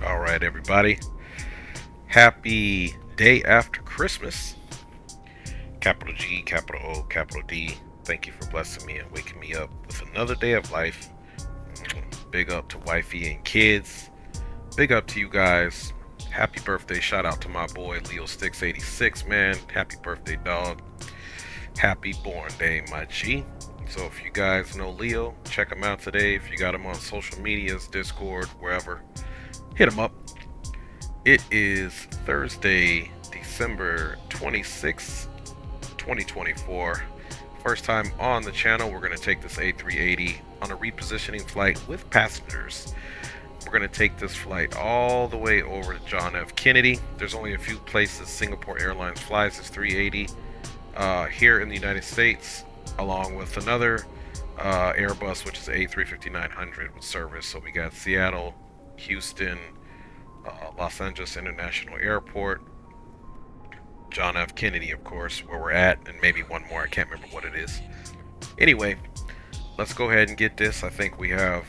All right, everybody. Happy day after Christmas. Capital G, capital O, capital D. Thank you for blessing me and waking me up with another day of life. Big up to wifey and kids. Big up to you guys. Happy birthday. Shout out to my boy Leo Sticks 86, man. Happy birthday, dog. Happy born day, my G. So if you guys know Leo, check him out today. If you got him on social medias, Discord, wherever, hit him up. It is Thursday, December 26th, 2024. First time on the channel. We're going to take this A380 on a repositioning flight with passengers. We're going to take this flight all the way over to John F. Kennedy. There's only a few places Singapore Airlines flies this 380 here in the United States, along with another Airbus, which is A350-900 with service. So we got Seattle, Houston, Los Angeles International Airport, John F. Kennedy, of course, where we're at, and maybe one more. I can't remember what it is. Anyway, let's go ahead and get this. I think we have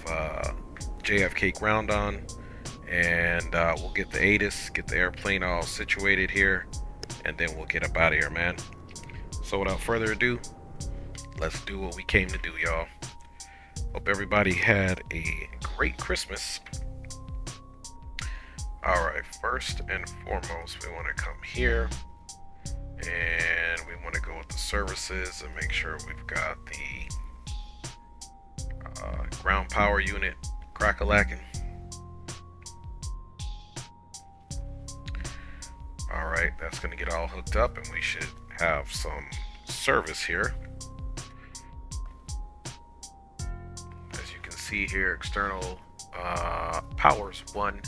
JFK ground on, and we'll get the ATIS, get the airplane all situated here, and then we'll get up out of here, man. So without further ado, let's do what we came to do, y'all. Hope everybody had a great Christmas. Alright, first and foremost, we want to come here and we want to go with the services and make sure we've got the ground power unit crack-a-lacking. Alright, that's going to get all hooked up and we should have some service here. As you can see here, external powers 1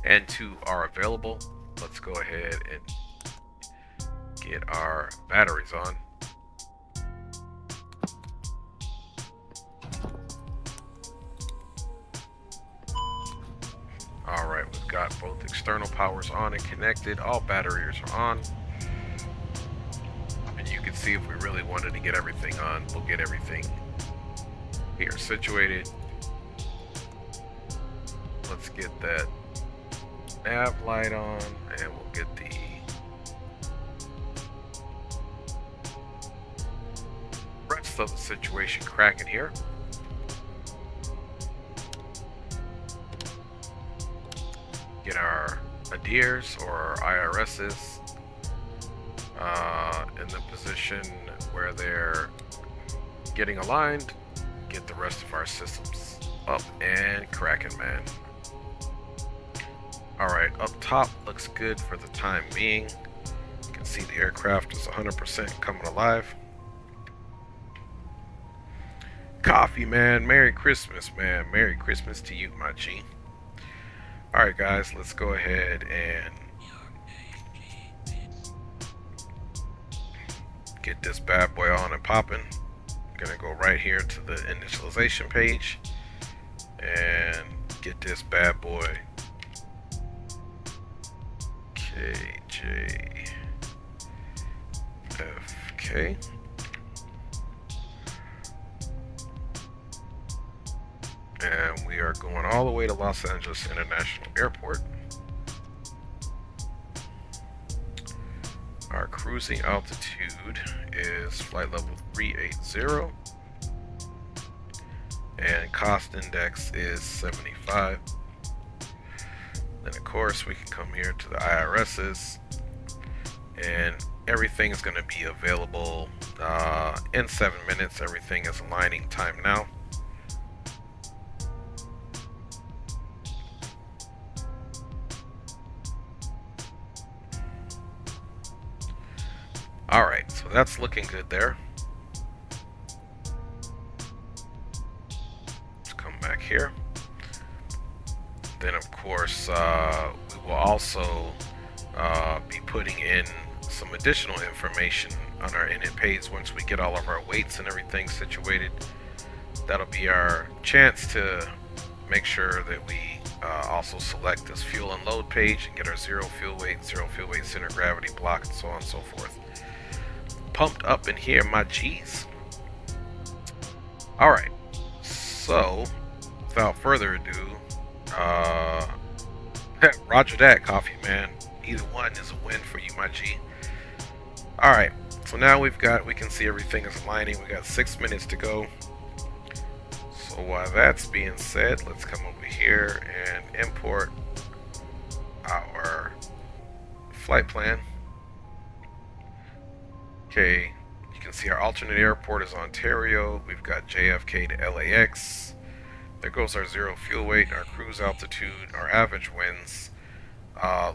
and 2 are available. Let's go ahead and get our batteries on. Alright, we've got both external powers on and connected. All batteries are on. And you can see if we really wanted to get everything on, we'll get everything here situated. Let's get that nav light on and we'll get the rest of the situation cracking here. Get our ADIRs or IRSs in the position where they're getting aligned. Get the rest of our systems up and cracking, man. Alright, up top looks good for the time being. You can see the aircraft is 100% coming alive. Coffee, man. Merry Christmas, man. Merry Christmas to you, my G. Alright guys, let's go ahead and get this bad boy on and popping. I'm gonna go right here to the initialization page and get this bad boy KJFK. And we are going all the way to Los Angeles International Airport. Our cruising altitude is flight level 380. And cost index is 75. Then of course we can come here to the IRSs. And everything is going to be available in 7 minutes. Everything is aligning time now. Alright, so that's looking good there. Let's come back here. Then of course we will also be putting in some additional information on our init page once we get all of our weights and everything situated. That'll be our chance to make sure that we also select this fuel and load page and get our zero fuel weight center of gravity block, and so on and so forth. Pumped up in here, my G's. Alright, so without further ado, roger that, coffee, man. Either one is a win for you, my G. Alright, so now we can see everything is aligning. We got 6 minutes to go. So while that's being said, let's come over here and import our flight plan. Okay, you can see our alternate airport is Ontario. We've got JFK to LAX. There goes our zero fuel weight, our cruise altitude, our average winds.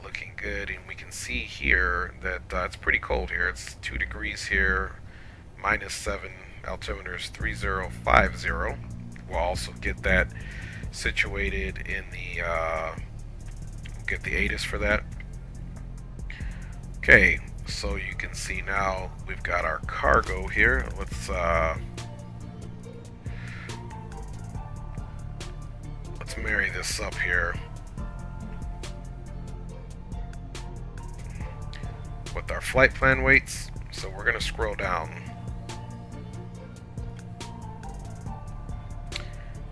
Looking good, and we can see here that it's pretty cold here. It's 2 degrees here, -7, altimeter is 3050. We'll also get that situated in the we'll get the ATIS for that. Okay, so you can see now we've got our cargo here. Let's marry this up here with our flight plan weights. So we're going to scroll down.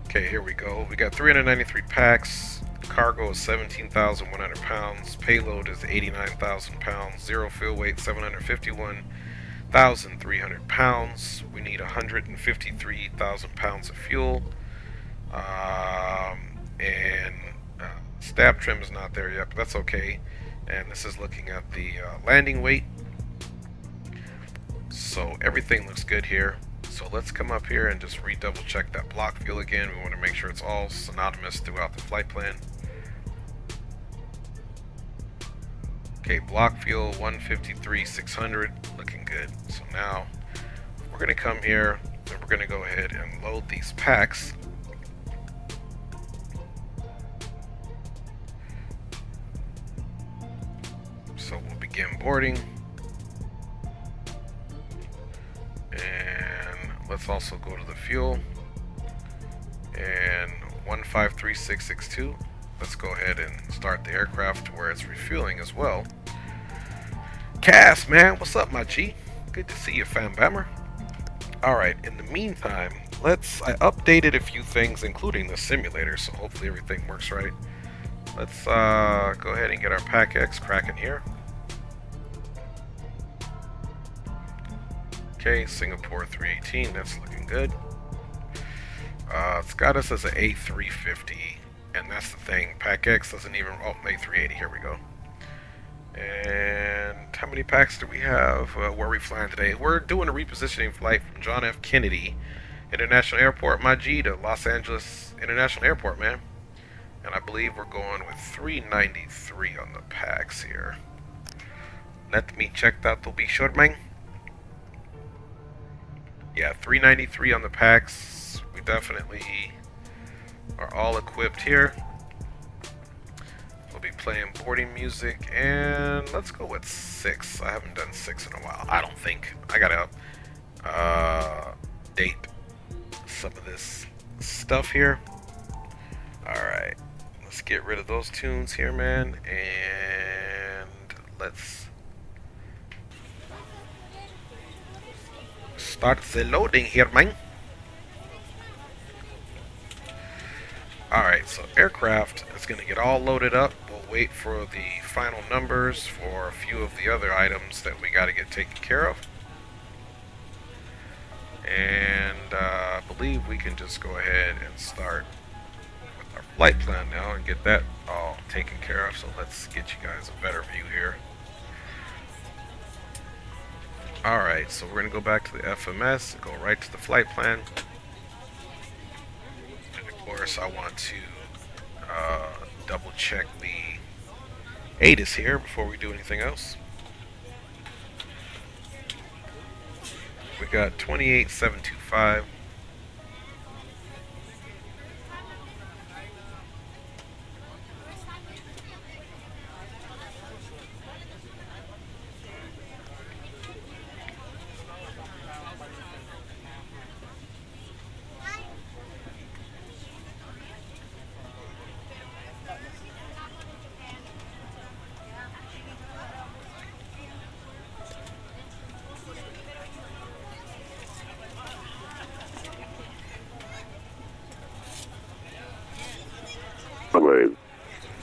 Okay, here we go. We got 393 packs. Cargo is 17,100 pounds. Payload is 89,000 pounds. Zero fuel weight 751,300 pounds. We need 153,000 pounds of fuel. Stab trim is not there yet, but that's okay. And this is looking at the landing weight. So everything looks good here. So let's come up here and just double check that block fuel again. We want to make sure it's all synonymous throughout the flight plan. Okay, block fuel 153,600, looking good. So now we're gonna come here and we're gonna go ahead and load these packs. So we'll begin boarding. And let's also go to the fuel. And 153662. Let's go ahead and start the aircraft to where it's refueling as well. Cass, man, what's up, my G? Good to see you, fam bammer. Alright, in the meantime, I updated a few things, including the simulator, so hopefully everything works right. Let's go ahead and get our Pack X cracking here. Okay, Singapore 318, that's looking good. It's got us as an A350, and that's the thing. Pack X doesn't even. Oh, A380. Here we go. And how many packs do we have? Where are we flying today? We're doing a repositioning flight from John F. Kennedy International Airport, my G, to Los Angeles International Airport, man. And I believe we're going with 393 on the packs here. Let me check that to be sure, man. Yeah, 393 on the packs. We definitely are all equipped here. We'll be playing boarding music, and let's go with 6. I haven't done 6 in a while, I don't think. I gotta date some of this stuff here. Alright, let's get rid of those tunes here, man, and let's start the loading here, man. Alright, so aircraft is going to get all loaded up. We'll wait for the final numbers for a few of the other items that we got to get taken care of. And I believe we can just go ahead and start with our flight plan now and get that all taken care of. So let's get you guys a better view here. Alright, so we're going to go back to the FMS and go right to the flight plan. Of course, I want to double check the ATIS here before we do anything else. We got 28725.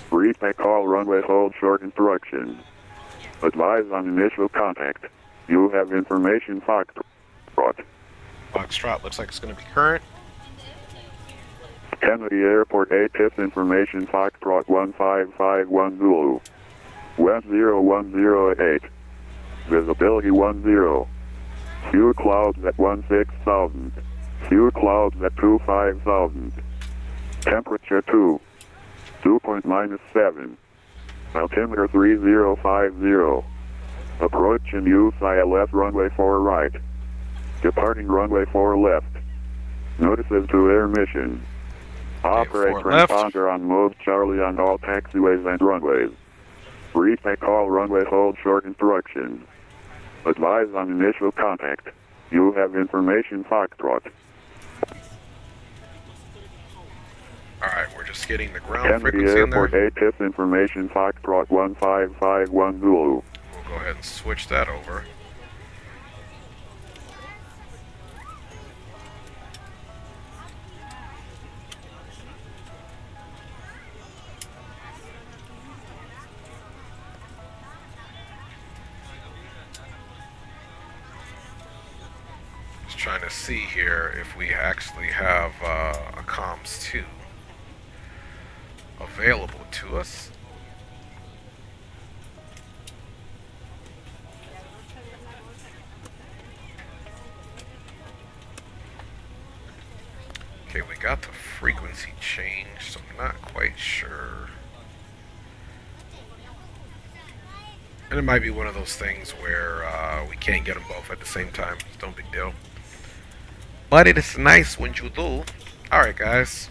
Brief call runway hold short instructions. Advise on initial contact. You have information Foxtrot. Foxtrot looks like it's going to be current. Kennedy Airport ATIS information Foxtrot 1551 Zulu. West 0108. Visibility 10. Few clouds at 16,000. Few clouds at 25,000. Temperature 2. Dew point -7. Altimeter 3050. Approach and use ILS runway 4 right. Departing runway 4 left. Notices to air mission. Operate transponder on mode Charlie on all taxiways and runways. Brief call runway hold short instructions. Advise on initial contact. You have information Foxtrot. Alright, we're just getting the ground Kennedy frequency Airport in there. ATIS information Foxtrot 1551 Zulu. We'll go ahead and switch that over. Just trying to see here if we actually have a comms 2 available to us. Okay, we got the frequency change, so I'm not quite sure And it might be one of those things where we can't get them both at the same time. It's no big deal. But it is nice when you do. Alright, guys.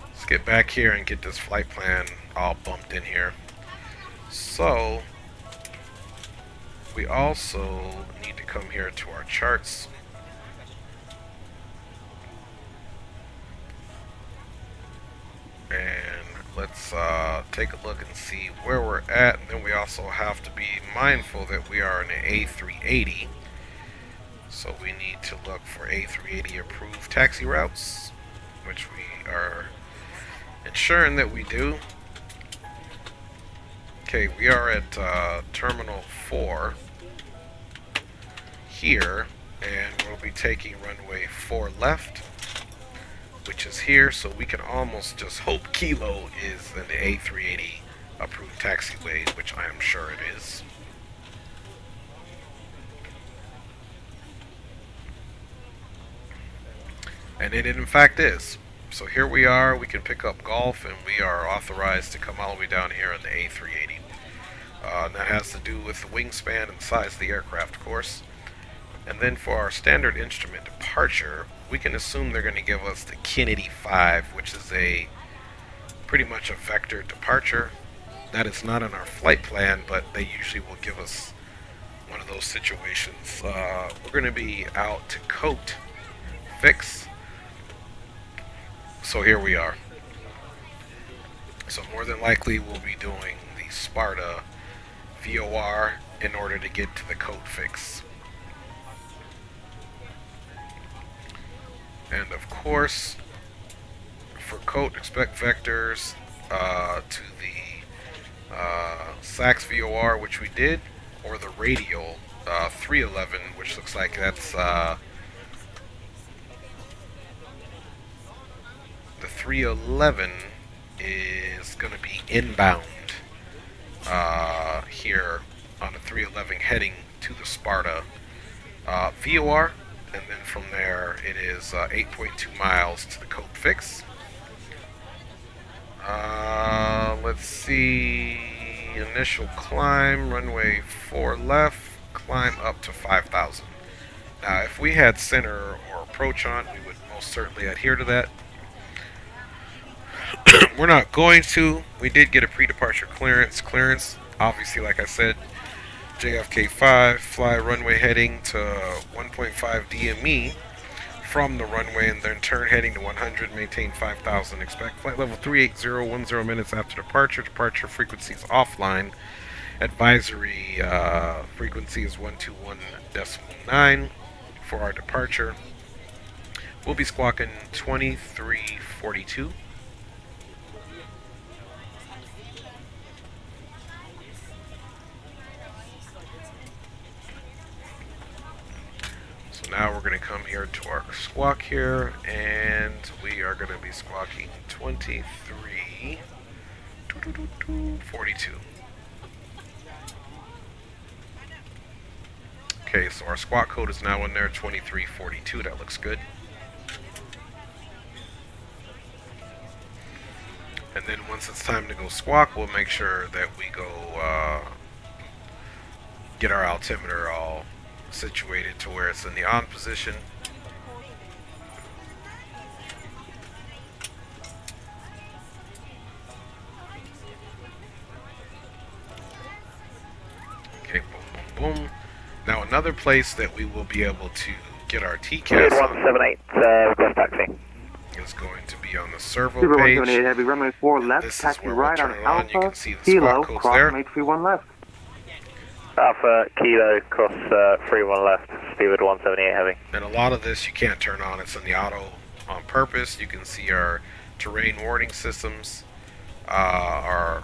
Let's get back here and get this flight plan all bumped in here. So, we also need to come here to our charts. And let's take a look and see where we're at. And then we also have to be mindful that we are in an A380. So we need to look for A380 approved taxi routes, which we are ensuring that we do. Okay, we are at Terminal 4 here, and we'll be taking runway 4 left, which is here, so we can almost just hope Kilo is an A380 approved taxiway, which I am sure it is. And it in fact is. So here we are, we can pick up Golf, and we are authorized to come all the way down here in the A380. And that has to do with the wingspan and the size of the aircraft, of course. And then for our standard instrument departure, we can assume they're going to give us the Kennedy 5, which is a pretty much a vector departure. That is not in our flight plan, but they usually will give us one of those situations. We're going to be out to Coat Fix. So here we are. So more than likely we'll be doing the Sparta VOR in order to get to the Coat Fix. And of course, for Coat, expect vectors to the SAX VOR, which we did, or the radial 311, which looks like that's the 311 is going to be inbound here on the 311 heading to the Sparta VOR, and then from there it is 8.2 miles to the Coat Fix. Let's see, initial climb, runway 4 left, climb up to 5,000. Now if we had center or approach on, we would most certainly adhere to that. We're not going to. We did get a pre-departure clearance. Obviously, like I said, JFK 5, fly runway heading to 1.5 DME from the runway, and then turn heading to 100, maintain 5,000. Expect flight level 380, 10 minutes after departure. Departure frequency is offline. Advisory frequency is 121.9 for our departure. We'll be squawking 2342. Now we're going to come here to our squawk here, and we are going to be squawking 2342. Okay, so our squawk code is now in there, 2342. That looks good. And then once it's time to go squawk, we'll make sure that we go get our altimeter all situated to where it's in the on position. Okay, boom, boom, boom. Now another place that we will be able to get our TCAS 178, request taxi. is going to be on the servo Super page. 178 heavy, runway 4 left, This is taxi where we'll right on turn it on. You Alpha, can see the Kilo, squawk codes cross there. 831 left. Alpha Kilo, cross 31 left, speed 178 heavy. And a lot of this you can't turn on. It's in the auto on purpose. You can see our terrain warning systems are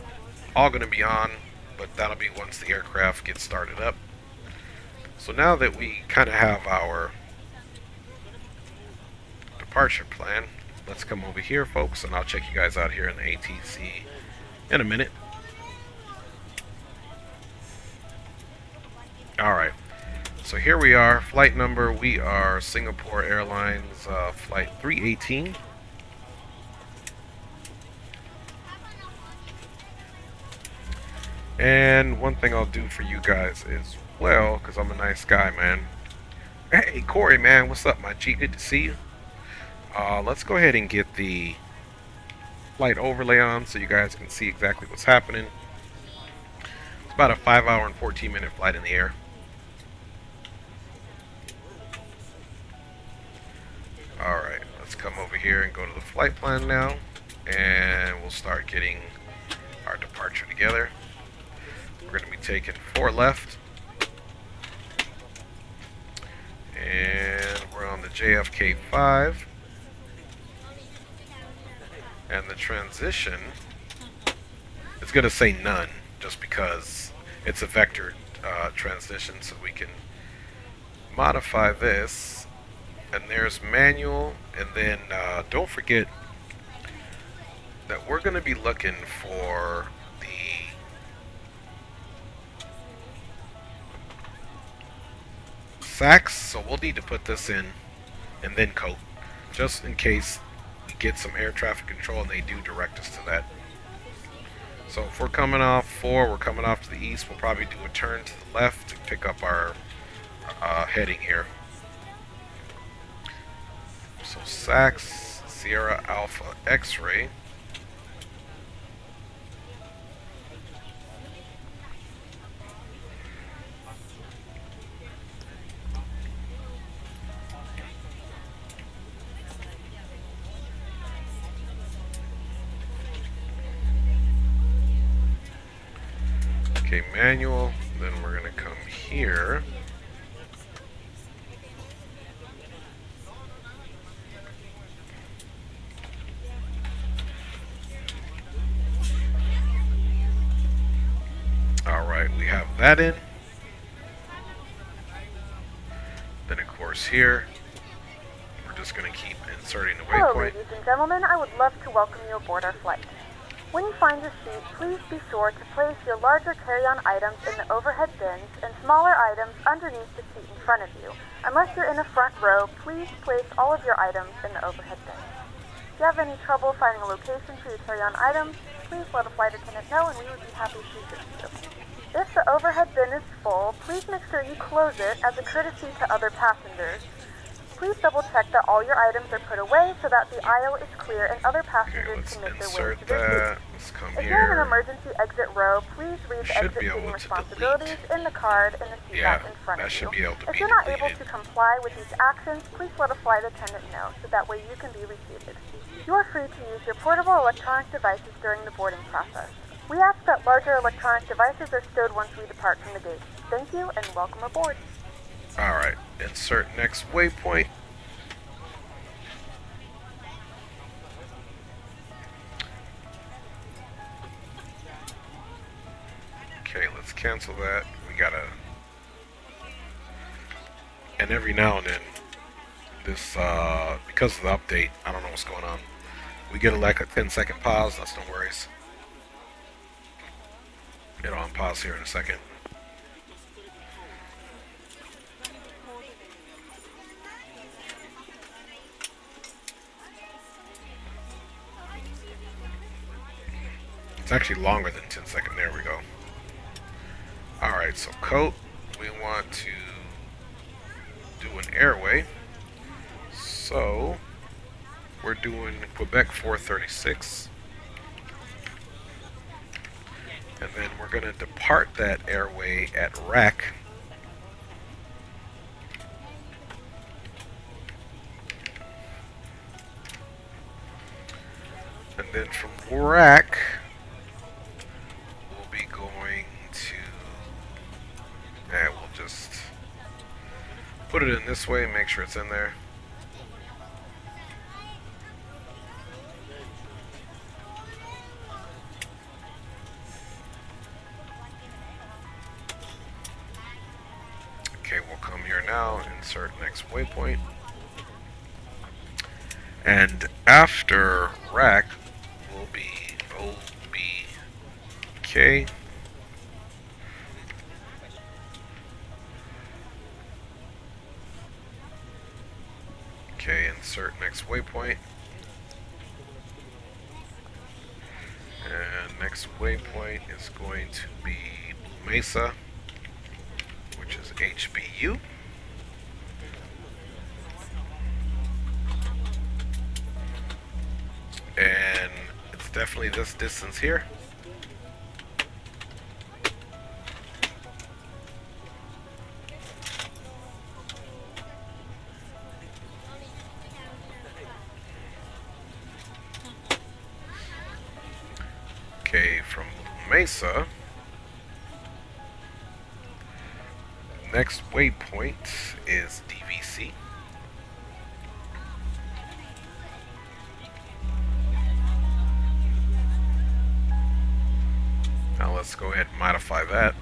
all going to be on, but that'll be once the aircraft gets started up. So now that we kind of have our departure plan, let's come over here, folks, and I'll check you guys out here in the ATC in a minute. Alright, so here we are, flight number, we are Singapore Airlines flight 318. And one thing I'll do for you guys as well, because I'm a nice guy, man. Hey, Corey, man, what's up, my G? Good to see you. Let's go ahead and get the flight overlay on so you guys can see exactly what's happening. It's about a 5-hour and 14-minute flight in the air. Alright, let's come over here and go to the flight plan now. And we'll start getting our departure together. We're going to be taking 4 left. And we're on the JFK 5. And the transition is going to say none, just because it's a vector transition, so we can modify this. And there's manual, and then don't forget that we're going to be looking for the SACs, so we'll need to put this in and then coat, just in case we get some air traffic control and they do direct us to that. So if we're coming off 4, we're coming off to the east, we'll probably do a turn to the left to pick up our heading here. So SACs, Sierra Alpha X-ray. Okay, manual, then we're going to come here. Alright, we have that in. Then of course here, we're just going to keep inserting the Hello, waypoint. ladies and gentlemen. I would love to welcome you aboard our flight. When you find your seat, please be sure to place your larger carry-on items in the overhead bins and smaller items underneath the seat in front of you. Unless you're in the front row, please place all of your items in the overhead bins. If you have any trouble finding a location for your carry-on items, please let a flight attendant know and we would be happy to assist you. If the overhead bin is full, please make sure you close it as a courtesy to other passengers. Please double check that all your items are put away so that the aisle is clear and other passengers can make their way to their seats. Let's come If you're in an here. emergency exit row, please read the Should exit be able seating to responsibilities in the card in the seat Yeah, back in front that of should you. be able to If be you're not able deleted. to comply with these actions, please let a flight attendant know so that way you can be reseated. You are free to use your portable electronic devices during the boarding process. We ask that larger electronic devices are stowed once we depart from the gate. Thank you and welcome aboard. Alright, insert next waypoint. Okay, let's cancel that. We gotta... And every now and then, this, because of the update, I don't know what's going on. We get like a 10-second pause, that's no worries. It'll unpause here in a second. It's actually longer than 10 seconds. There we go. Alright, so coat. We want to do an airway. So, we're doing Quebec 436. And then we're going to depart that airway at RAC. And then from RAC, we'll be going to... we'll just put it in this way and make sure it's in there. Okay, we'll come here now, insert next waypoint. And after RAC will be OBK. Okay, insert next waypoint. And next waypoint is going to be Blue Mesa, which is HBU. And it's definitely this distance here. Okay, from Mesa, next waypoint is DVC. Now let's go ahead and modify that.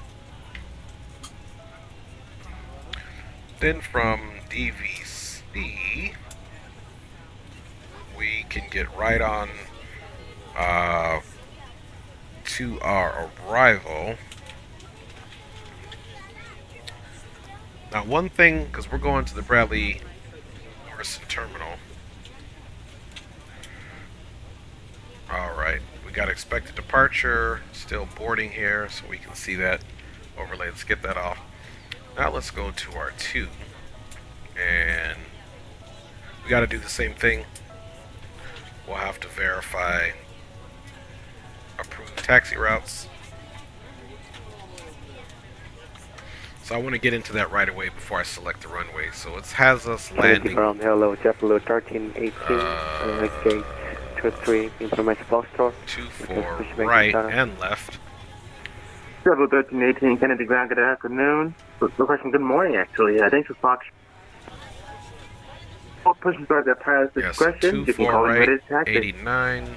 Then from DVC, we can get right on to our arrival. Now one thing, because we're going to the Bradley Morrison Terminal. Alright, we got expected departure, still boarding here, so we can see that overlay. Let's get that off. Now let's go to R2, and we got to do the same thing. We'll have to verify approved taxi routes. So I want to get into that right away before I select the runway. So it has us landing. From hello, JetBlue 1318, gate 23, information Foxtrot. 24 right and left. JetBlue 1318, Kennedy Ground, good afternoon. Question, good morning, actually. Thanks for Fox. Pushing start at pilot's discretion. Yes, You can call right, it taxi. 89.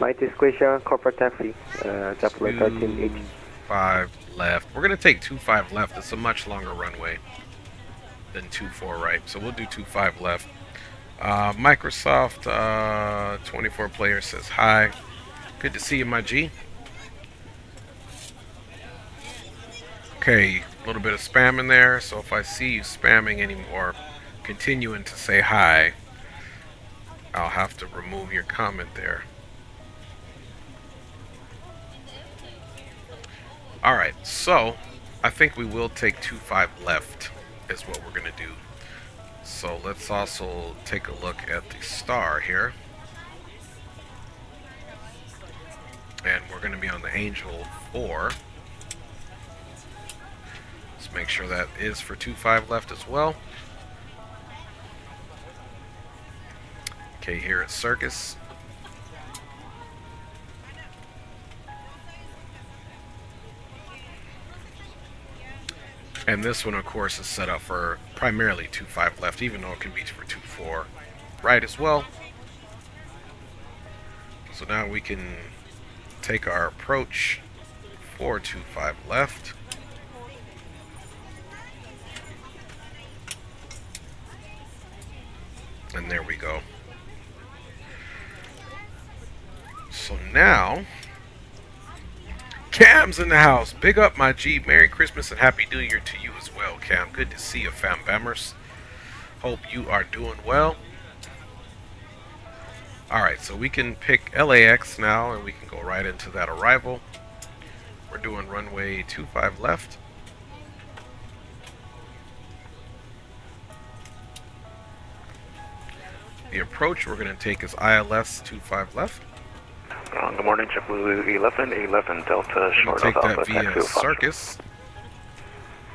My discretion, corporate taxi, JetBlue 1318. 5 left. We're going to take 25 left. It's a much longer runway than 24 right. So we'll do 25 left. Microsoft 24 player says hi. Good to see you, my G. Okay, a little bit of spam in there. So if I see you spamming anymore, continuing to say hi, I'll have to remove your comment there. Alright, so I think we will take 25 left is what we're going to do. So let's also take a look at the star here. And we're going to be on the Angel 4. Let's make sure that is for 25 left as well. Okay, here at Circus. And this one, of course, is set up for primarily 25 left, even though it can be for 24 right as well. So now we can take our approach for 25 left. And there we go. So now, Cam's in the house. Big up, my G. Merry Christmas and Happy New Year to you as well, Cam. Good to see you, fam bammers. Hope you are doing well. Alright, so we can pick LAX now, and we can go right into that arrival. We're doing runway 25 left. The approach we're going to take is ILS 25 left. Good morning, JetBlue 11 Delta, short Take of that Alpha, via taxi Circus.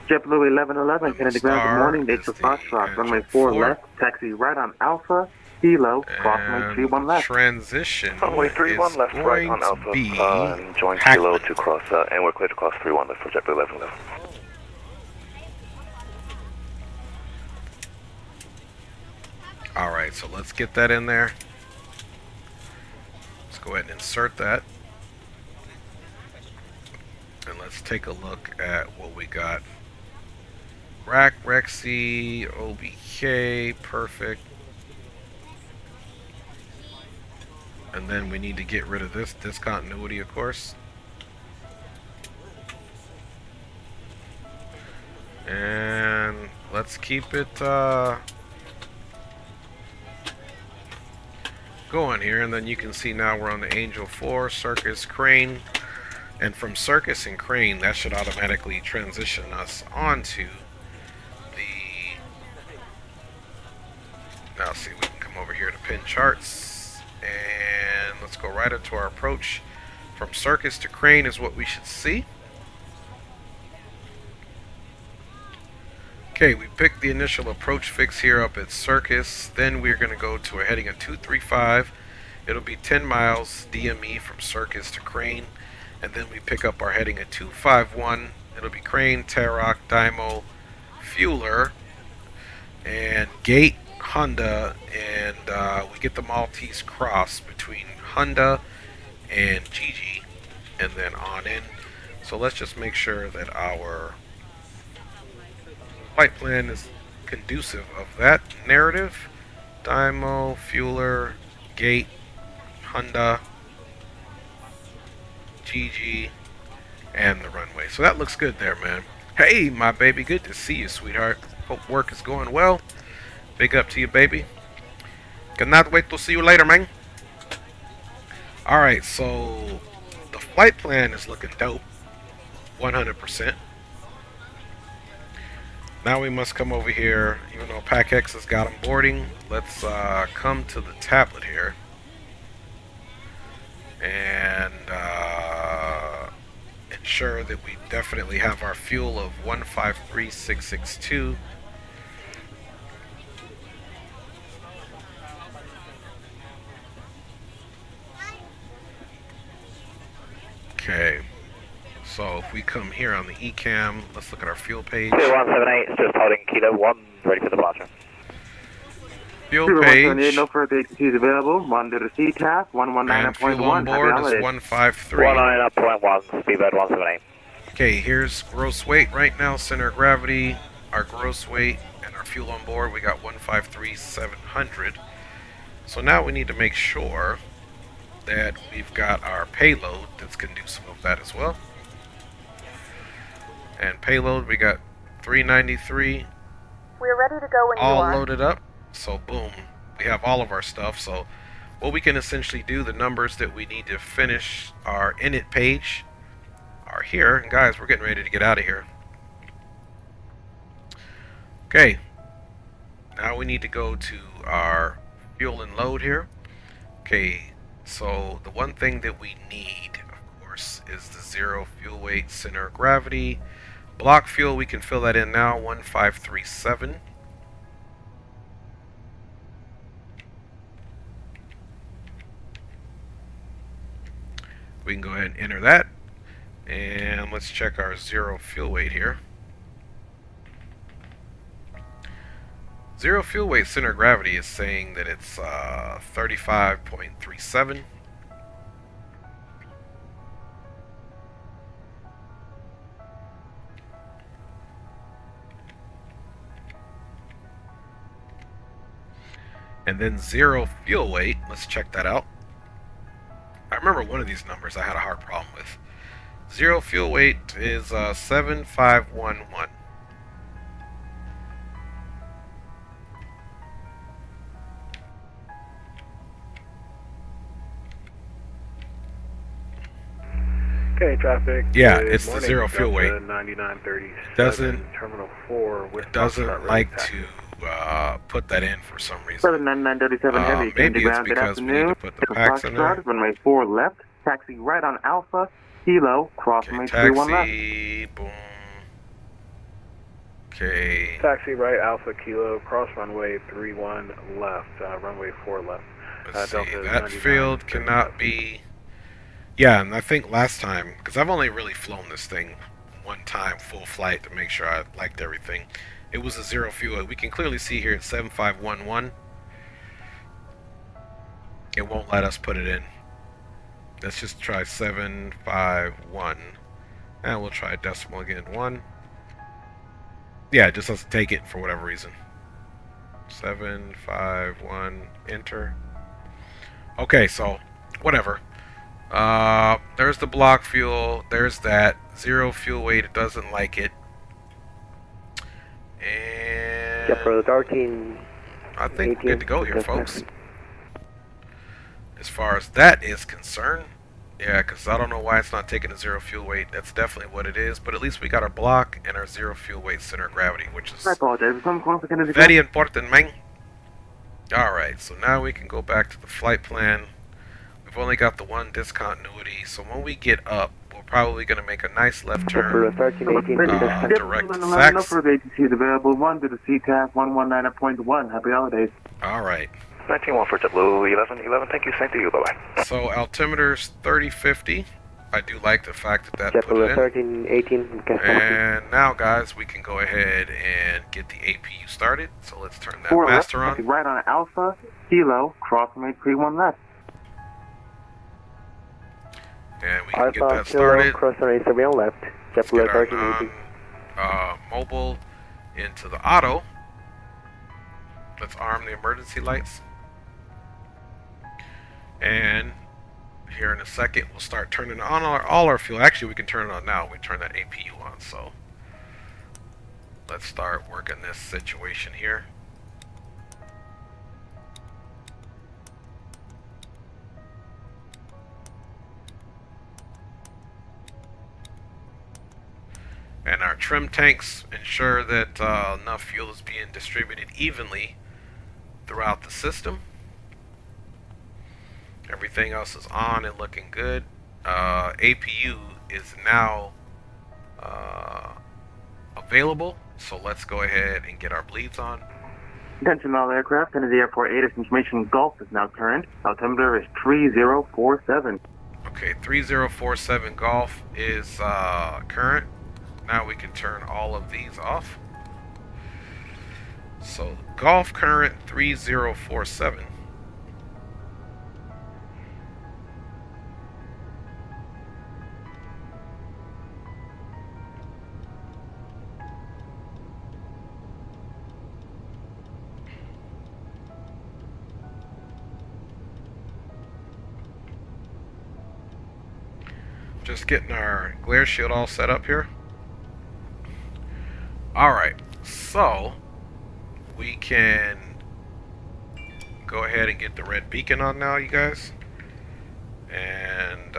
JetBlue 1111, Kennedy Ground, good morning. Star Dates for is the Foxtrot, runway Angel 4 4. left, taxi right on Alpha, Kilo, crossway 31 left. Transition runway 31 is left, right going on to Alpha, be and join Hackman. Kilo to cross, and we're clear to cross 31 left for JetBlue 11 left. Alright, so let's get that in there. Let's go ahead and insert that. And let's take a look at what we got. Rack, Rexy, OBK, perfect. And then we need to get rid of this discontinuity, of course. And let's keep it, go going here, and then you can see now we're on the Angel 4, Circus, Crane, and from Circus and Crane, that should automatically transition us onto the... Now see, we can come over here to pin charts, and let's go right into our approach. From Circus to Crane is what we should see. Okay, we picked the initial approach fix here up at Circus. Then we're going to go to a heading of 235. It'll be 10 miles DME from Circus to Crane. And then we pick up our heading at 251. It'll be Crane, Tarrock, Dymo, Fueler, and Gate, Honda, and we get the Maltese cross between Honda and Gigi, and then on in. So let's just make sure that our flight plan is conducive of that narrative. Dymo, Fueler, Gate, Honda, GG, and the runway. So that looks good there, man. Hey, my baby, good to see you, sweetheart. Hope work is going well. Big up to you, baby. Cannot wait to see you later, man. Alright, so the flight plan is looking dope. 100%. Now we must come over here, even though PACX has got them boarding. Let's come to the tablet here. And ensure that we definitely have our fuel of 153662. Okay. So if we come here on the ECAM, let's look at our fuel page. 178 is just holding Kilo 1, ready for departure. Fuel page. 178, no further excuses available. 1 to the CTAF, 119.1. And fuel on board is 153. 119.1, speedbird 178. Okay, here's gross weight right now, center of gravity, our gross weight, and our fuel on board. We got 153,700. So now we need to make sure that we've got our payload that's conducive of that as well. And payload, we got 393. We're ready to go when you all are. loaded up. So boom, we have all of our stuff. So what we can essentially do, the numbers that we need to finish our init page are here. And guys, we're getting ready to get out of here. Okay, now we need to go to our fuel and load here. Okay, so the one thing that we need, of course, is the 0 fuel weight, center of gravity. Block fuel, we can fill that in now, 1537. We can go ahead and enter that. And let's check our 0 fuel weight here. 0 fuel weight, center of gravity is saying that it's 35.37. And then 0 fuel weight, let's check that out. I remember one of these numbers I had a hard problem with. 0 fuel weight is 7511. Okay, traffic. Yeah, Good it's the morning. 0 fuel weight. 9937, Doesn't Terminal 4 with doesn't like to put that in for some reason. 79937 heavy. Maybe it's ground, good because we need afternoon. to put the packs in there. Runway 4 left. Taxi right on Alpha. Kilo. Cross Okay, runway 31 left. taxi, boom. Okay. Taxi right, Alpha Kilo, cross runway 31 left, runway 4 left. Let's see, Delta that 99, field cannot be... Yeah, and I think last time, because I've only really flown this thing one time full flight to make sure I liked everything. It was a 0 fuel. We can clearly see here it's 7511. It won't let us put it in. Let's just try 751. And we'll try decimal again. 1. Yeah, it just doesn't take it for whatever reason. 751. Enter. Okay, so whatever. There's the block fuel. There's that 0 fuel weight. It doesn't like it. And for the 13, I think we're good to go here, folks. as far as that is concerned. Yeah, because I don't know why it's not taking a 0 fuel weight. That's definitely what it is. But at least we got our block and our 0 fuel weight center of gravity, which is I apologize. Some calls are going to be very important, man. Alright, so now we can go back to the flight plan. We've only got the one discontinuity, so when we get up, we're probably going to make a nice left turn. 1318. Direct to Enough Sax. for vacancies available. 1 to the CTAF 119.1. Happy holidays. Alright. 19-1 for JetBlue 1111. Thank you. Same to you. Bye-bye. So altimeter's 3050. I do like the fact that that put it in. 1318. And now, guys, we can go ahead and get the APU started. So let's turn that 4 left. master on. Right on Alpha. Kilo. Crossing 31 left. And we can get that started. Crossing 87 left. Let's get our mobile into the auto. Let's arm the emergency lights. And here in a second, we'll start turning on all our fuel. Actually, we can turn it on now. We turn that APU on. So let's start working this situation here. And our trim tanks ensure that enough fuel is being distributed evenly throughout the system. Everything else is on and looking good. APU is now available, so let's go ahead and get our bleeds on. Attention all aircraft. Kennedy Airport 8 information Gulf is now current. Altimeter is 3047. Okay, 3047 Golf is current. Now we can turn all of these off. So Golf current 3047. Just getting our glare shield all set up here. Alright, so we can go ahead and get the red beacon on now, you guys. And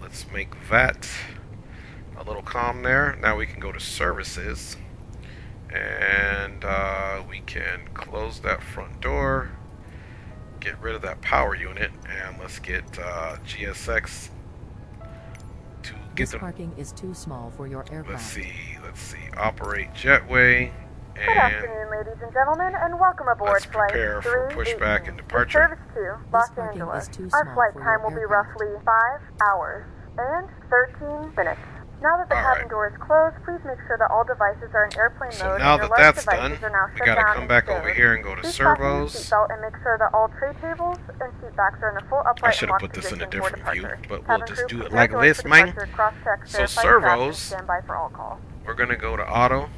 let's make that a little calm there. Now we can go to services. And we can close that front door. Get rid of that power unit. And let's get GSX to get This them. parking is too small for your aircraft. Let's see. Operate jetway. Good And afternoon, ladies and gentlemen, and welcome aboard let's flight prepare for 318. pushback and departure. Service to Los parking Angeles. is too Our small flight for time your will be aircraft. roughly 5 hours and 13 minutes. Now that the All cabin right. door is closed, please make sure that all devices are in airplane So mode now and your that large that's devices done, are now we shut gotta down come and back over stowed. here and go to Please fasten your servos. seatbelt and make sure that all tray tables and seat backs are in a full upright I should have and put locked this in a position for different view, departure. but we'll Cabin just crew, do it prepare like doors this, for man. departure, cross-check, So verify servos, and stand by for all calls. we're gonna go to auto,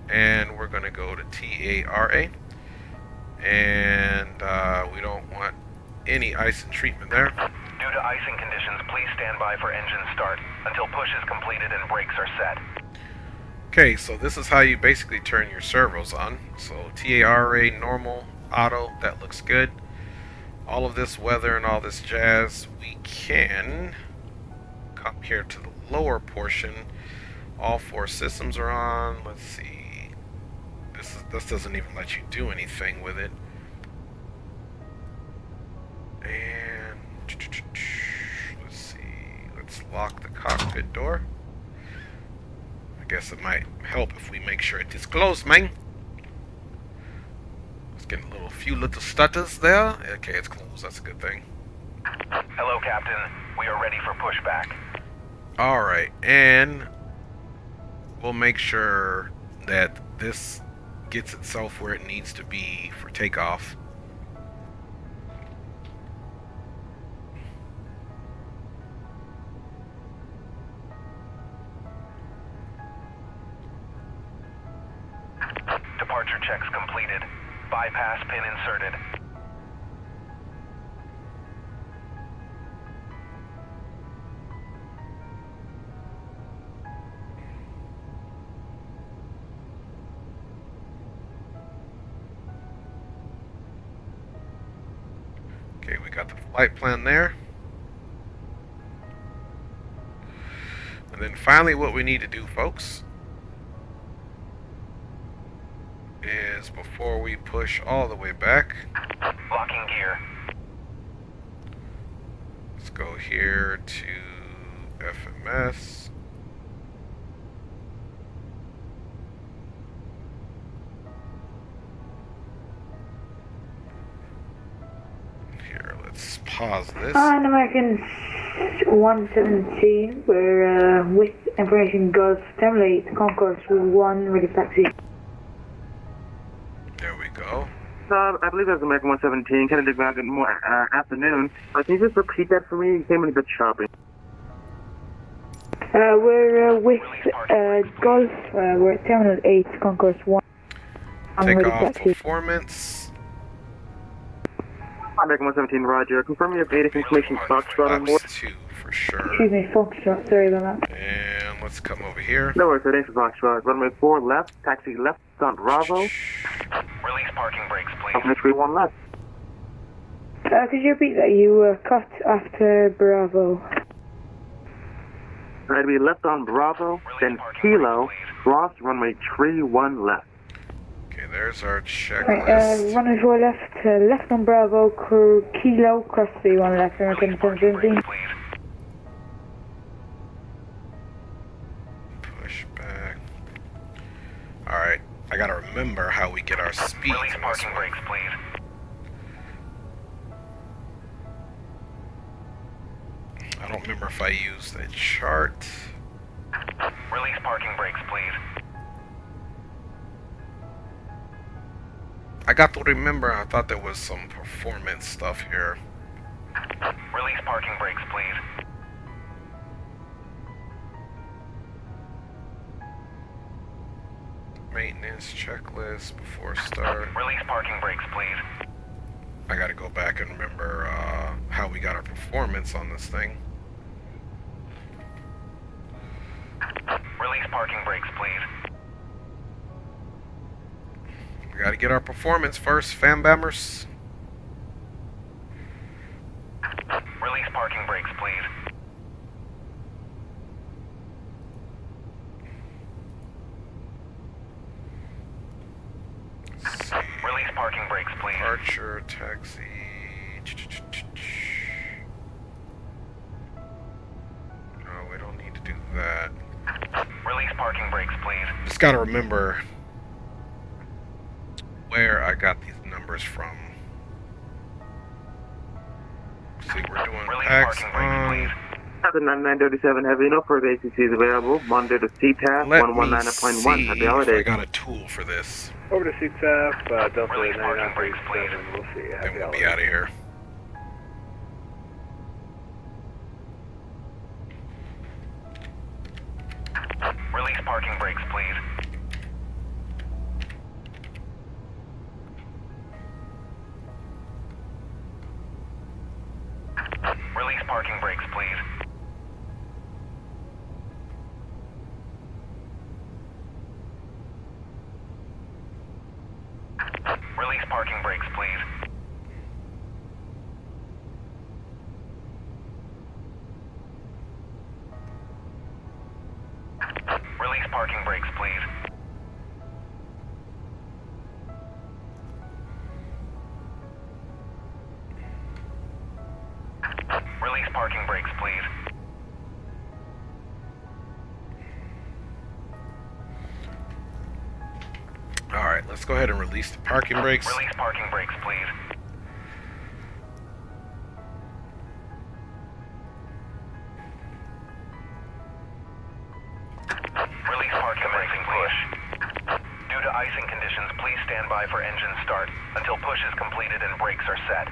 and we're gonna go to TARA, and we don't want any icing treatment there. Due to icing conditions, please stand by for engine start until push is completed and brakes are set. Okay, so this is how you basically turn your servos on. So TARA, normal, auto, that looks good. All of this weather and all this jazz, we can come here to the lower portion. All 4 systems are on. Let's see. This doesn't even let you do anything with it. And let's see. Let's lock the cockpit door. I guess it might help if we make sure it is closed, man. Let's get a few little stutters there. Okay, it's closed. That's a good thing. Hello, Captain. We are ready for pushback. Alright, and we'll make sure that this gets itself where it needs to be for takeoff. Departure checks completed. Bypass pin inserted. Okay, we got the flight plan there. And then finally what we need to do, folks, is before we push all the way back, Locking gear. let's go here to FMS. Here, let's pause this. And American 117, we're with information Gulf, terminate concourse 1, ready for taxi. There we go. I believe that was American 117, Kennedy Ground, good afternoon. Can you just repeat that for me? You came in a bit choppy. We're with Gulf, we're at Terminal 8, Concourse 1. Takeoff performance. American 117, Roger. Confirm your beta information Foxtrot on board. Flaps 2 for sure. Excuse me, Foxtrot, sorry about that. And let's come over here. No worries, thanks for Foxtrot. Runway 4 left, taxi left, on Bravo. Release parking brakes, please. Open 31 left. Could you repeat that? You were cut after Bravo. Alright, we left on Bravo, then Kilo, cross runway 31 left. Okay, there's our Right, checklist. runway 4 left, left on Bravo, Kilo, cross 31 left, American 717. Pushback. Alright, I gotta remember how we get our speeds Release in this parking one. brakes, please. I don't remember if I used a chart. Release parking brakes, please. I got to remember, I thought there was some performance stuff here. Release parking brakes, please. Maintenance checklist before start. Release parking brakes, please. I gotta go back and remember how we got our performance on this thing. Release parking brakes, please. We gotta get our performance first, fam bammers. Release parking brakes, please. Let's see. Release parking brakes, please. Departure, taxi. No, we don't need to do that. Release parking brakes, please. Just gotta remember where I got these numbers from. See, we're doing Release packs parking brakes, on. please. Captain 9937 Heavy, no further ACCs available. Monday to CTAF, Let me 119.1. see Happy if I holidays. got a tool for this. Over to CTAF, Delta Release parking brakes, 9937. We'll see. Then Happy we'll be holidays. out of here. Release parking brakes, please. Release parking brakes, please. Release parking brakes, please. Release parking brakes, please. Release parking brakes, please. Alright, let's go ahead and release the parking brakes. Release parking brakes, please. Release parking brakes, push. Due to icing conditions, please stand by for engine start until push is completed and brakes are set.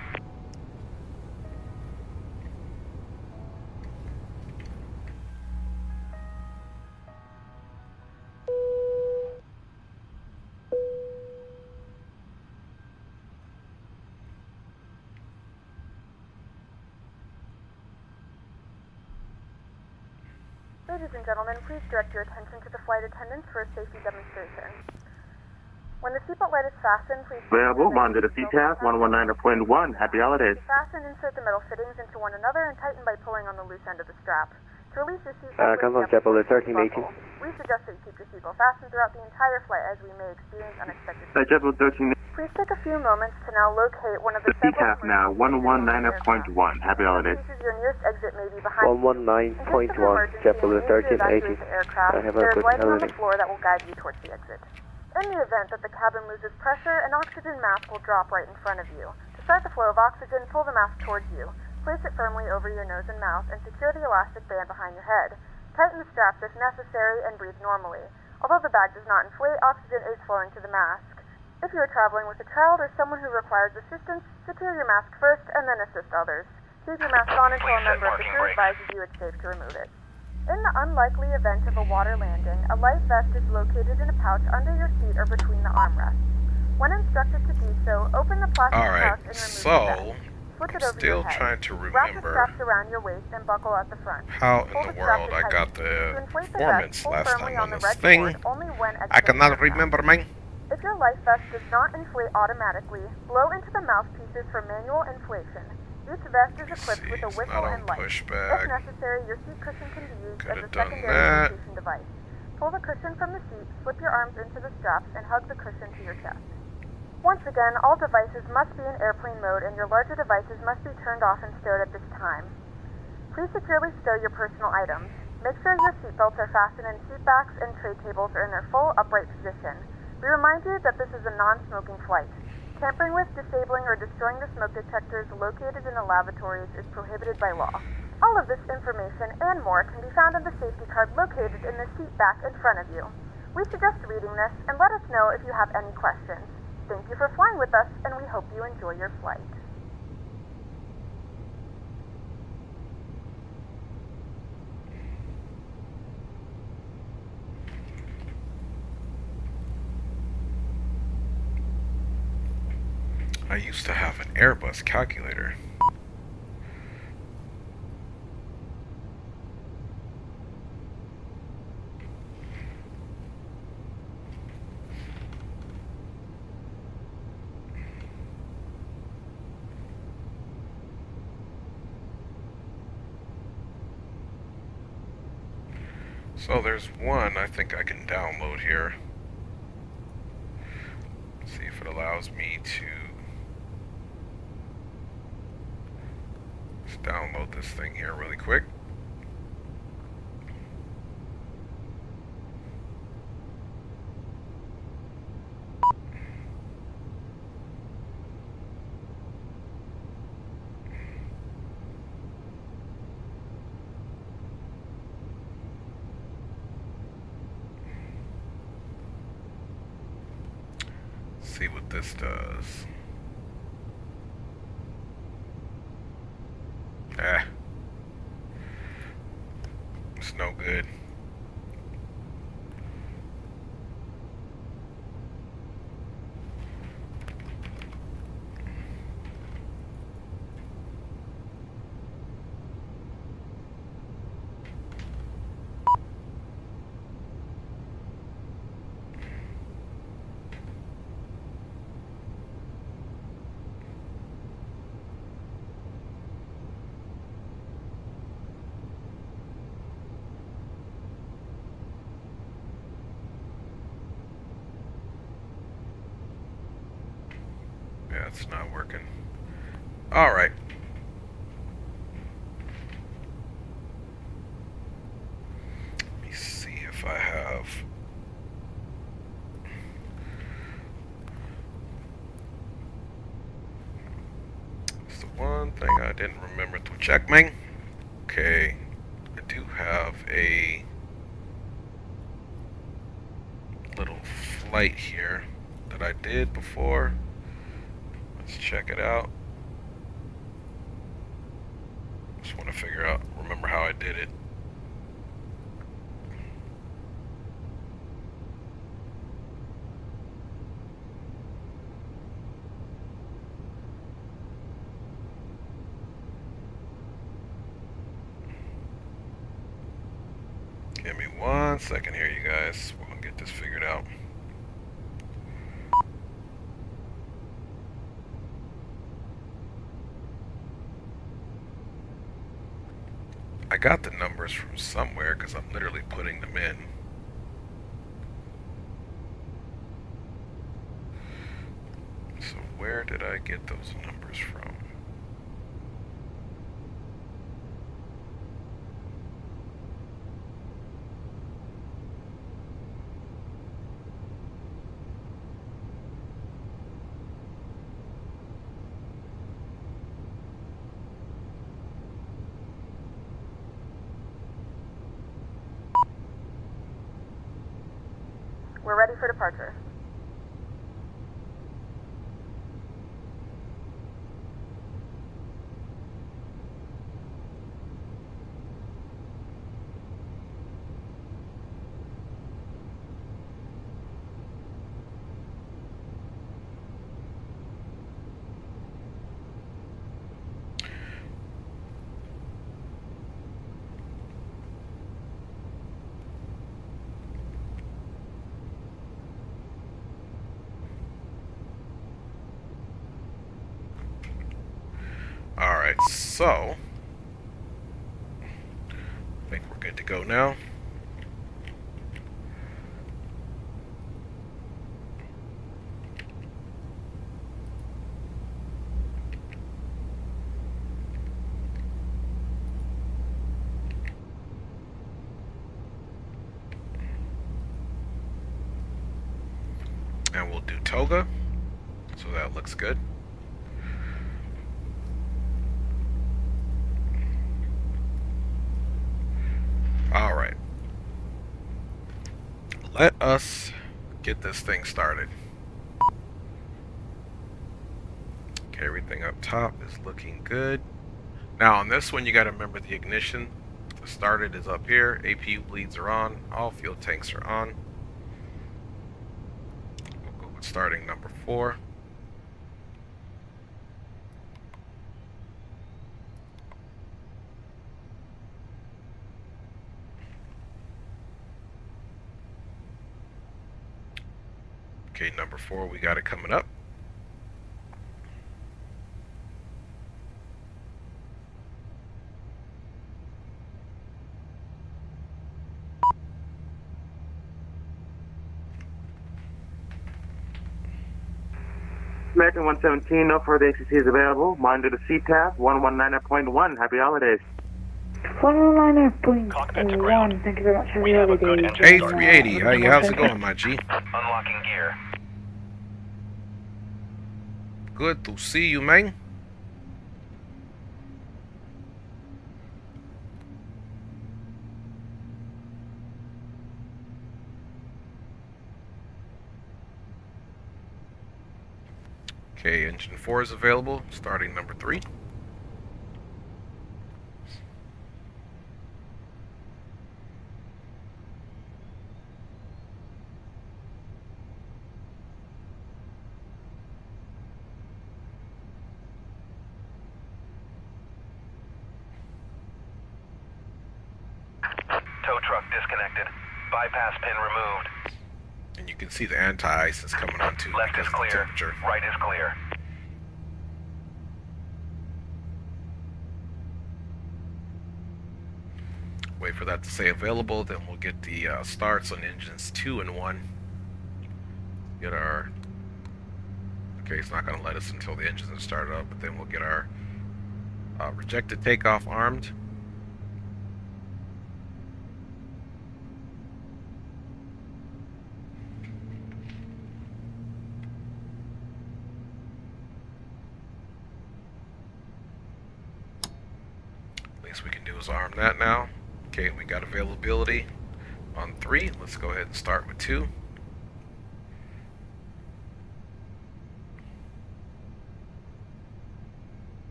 Ladies and gentlemen, please direct your attention to the flight attendants for a safety demonstration. When the seatbelt light is fastened, please... Available, Monday to CTAS 119.1. Happy holidays. Fasten, insert the metal fittings into one another and tighten by pulling on the loose end of the strap. To release your seatbelt, Come on, Chapel 1380. we suggest that you keep your seatbelt fastened throughout the entire flight, as we may experience unexpected... Chapel 13... Please take a few moments to now locate one of the CTAS now 119.1. Happy holidays. Your nearest exit may be behind... 119.1, Chapel 1380. I have a There is good lighting on the holiday. floor that will guide you towards the exit. In the event that the cabin loses pressure, an oxygen mask will drop right in front of you. To start the flow of oxygen, pull the mask towards you. Place it firmly over your nose and mouth and secure the elastic band behind your head. Tighten the straps if necessary and breathe normally. Although the bag does not inflate, oxygen is flowing to the mask. If you are traveling with a child or someone who requires assistance, secure your mask first and then assist others. Keep your mask on until a member of the crew advises you it's safe to remove it. In the unlikely event of a water landing, a life vest is located in a pouch under your seat or between the armrests. When instructed to do so, open the plastic pouch and remove the vest. Slip it over still your head. trying to Wrap the remember straps around your waist and buckle at the front. how in Pull the strap world to I tighten. got the To inflate the performance vest, pull last firmly time on the this red thing. cord only when I exiting cannot the aircraft. remember, man. If your life vest does not inflate automatically, blow into the mouthpieces for manual inflation. Each vest is equipped with a whistle and light. Pushback. If necessary, your seat cushion can be used as a Could've done secondary that. rotation device. Pull the cushion from the seat, slip your arms into the straps, and hug the cushion to your chest. Once again, all devices must be in airplane mode and your larger devices must be turned off and stowed at this time. Please securely stow your personal items. Make sure your seatbelts are fastened and seat backs and tray tables are in their full upright position. We remind you that this is a non-smoking flight. Tampering with, disabling, or destroying the smoke detectors located in the lavatories is prohibited by law. All of this information and more can be found on the safety card located in the seat back in front of you. We suggest reading this and let us know if you have any questions. Thank you for flying with us, and we hope you enjoy your flight. I used to have an Airbus calculator. So there's one I think I can download here. See if it allows me to just download this thing here really quick. See what this does. It's no good. Yeah, it's not working. All right. Let me see if I have. It's the one thing I didn't remember to check, man. Okay, I do have a little flight here that I did before. Let's check it out. Just want to remember how I did it. Give me 1 second here, you guys. We'll get this figured out. I got the numbers from somewhere because I'm literally putting them in. So where did I get those numbers from? We're ready for departure. Alright, so I think we're good to go now. And we'll do toga, so that looks good. Alright. Let us get this thing started. Okay, everything up top is looking good. Now on this one you gotta remember the ignition. The started is up here, APU bleeds are on, all fuel tanks are on. We'll go with starting number 4. Okay, number 4, we got it coming up. American 117, no further ACCs available. Monitor to CTAF 119.1. Happy holidays. 119.1. Thank you very much for We the have a good holiday. engine A380, how's it going, my G? Unlocking gear. Good to see you, man. Okay, engine 4 is available, starting number 3. Tow truck disconnected. Bypass pin removed. And you can see the anti-ice is coming on too Left because is of the clear. temperature. Right is clear. Wait for that to say available, then we'll get the starts on engines 2 and 1. Get our... Okay, it's not going to let us until the engines are started up, but then we'll get our rejected takeoff armed. Least we can do is arm that now. Okay, we got availability on 3. Let's go ahead and start with 2.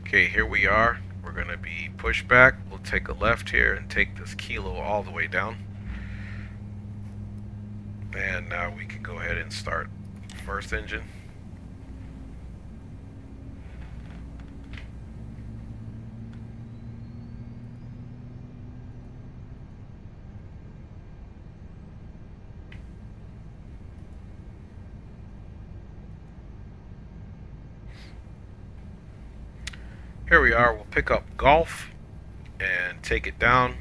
Okay, here we are. We're going to be pushback. We'll take a left here and take this kilo all the way down. And now we can go ahead and start first engine. Here we are. We'll pick up Golf and take it down.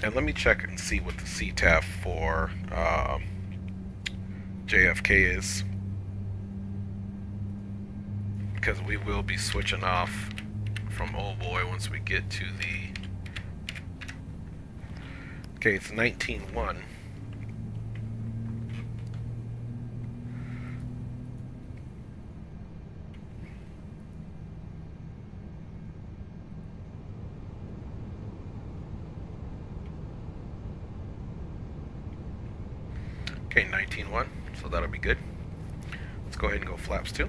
And let me check and see what the CTAF for JFK is, because we will be switching off from Oh Boy once we get to the... Okay, it's 19.1. Okay, 19.1, so that'll be good. Let's go ahead and go flaps 2.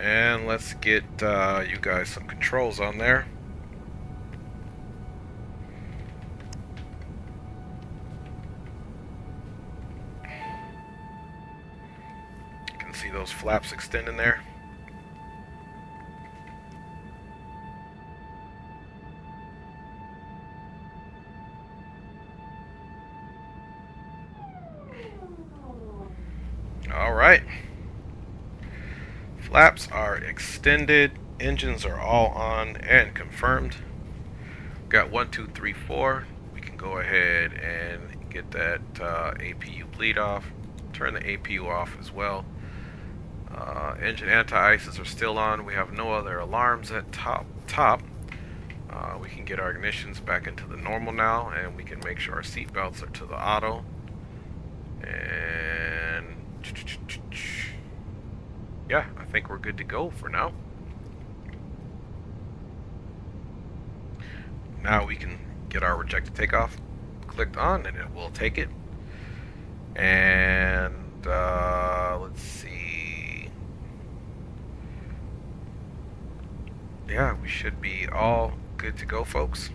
And let's get you guys some controls on there. You can see those flaps extending there. Alright, flaps are extended, engines are all on and confirmed. Got 1, 2, 3, 4. We can go ahead and get that APU bleed off, turn the APU off as well. Engine anti-ices are still on. We have no other alarms at top. We can get our ignitions back into the normal now, and we can make sure our seat belts are to the auto. And yeah, I think we're good to go for now. Now we can get our rejected takeoff clicked on, and it will take it. And let's see. Yeah, we should be all good to go, folks.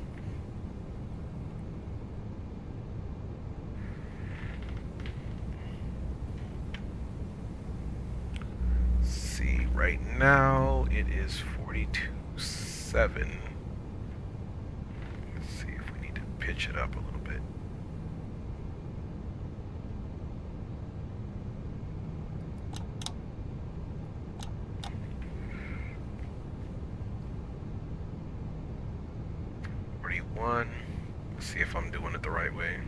Right now it is 42.7. Let's see if we need to pitch it up a little bit. Let's see if I'm doing it the right way.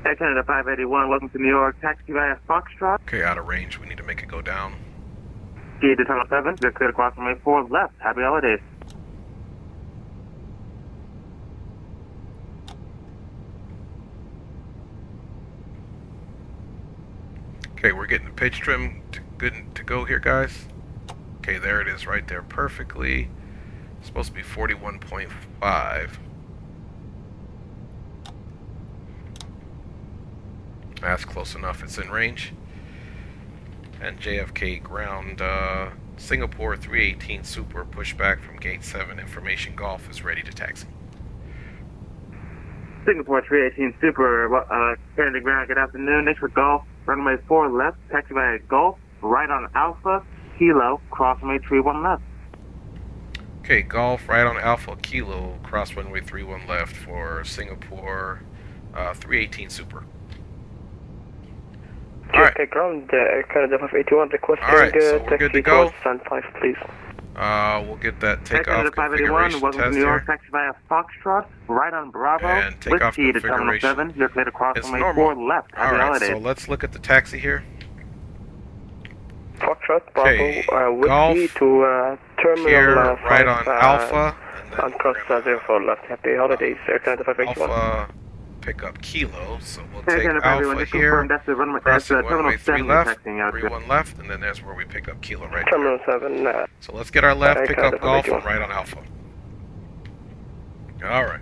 Air Canada 581, welcome to New York, taxi via Foxtrot. Okay, out of range, we need to make it go down. Speed to tunnel 7, you're clear to cross runway 4 left. Happy holidays. Okay, we're getting the pitch trim good to go here, guys. Okay, there it is right there perfectly. It's supposed to be 41.5. That's close enough, it's in range. And JFK ground, Singapore 318 Super pushback from gate 7, information Golf is ready to taxi. Singapore 318 Super, Canada ground, good afternoon. Next for Golf, runway 4 left, taxi via Golf, right on Alpha, Kilo, cross runway 31 left. Okay, Golf, right on Alpha, Kilo, cross runway 31 left for Singapore 318 Super. Alright. Ground, Air Canada 581 requesting so we're good to go. Stand 5, please. We'll get that takeoff Air Canada 581, welcome to New York, taxi via Foxtrot, right on Bravo, and takeoff whiskey to terminal 7, you're clear to cross runway 4 left. Happy holidays. So let's look at the taxi here. Foxtrot, Bravo, Okay, whiskey to terminal here, 5, right on Alpha, and then and cross 04 left. Happy holidays, Air Canada 581. Alpha pick up Kilo. So we'll Hey, take again, everyone, Alpha just here, confirm that's the runway, that's crossing the runway terminal 3 7 left, taxiing out. 3-1 left, and then there's where we pick up Kilo right there. Terminal 7, So let's get our left, pick up Takeoff, Golf, and 81. right on Alpha. Alright.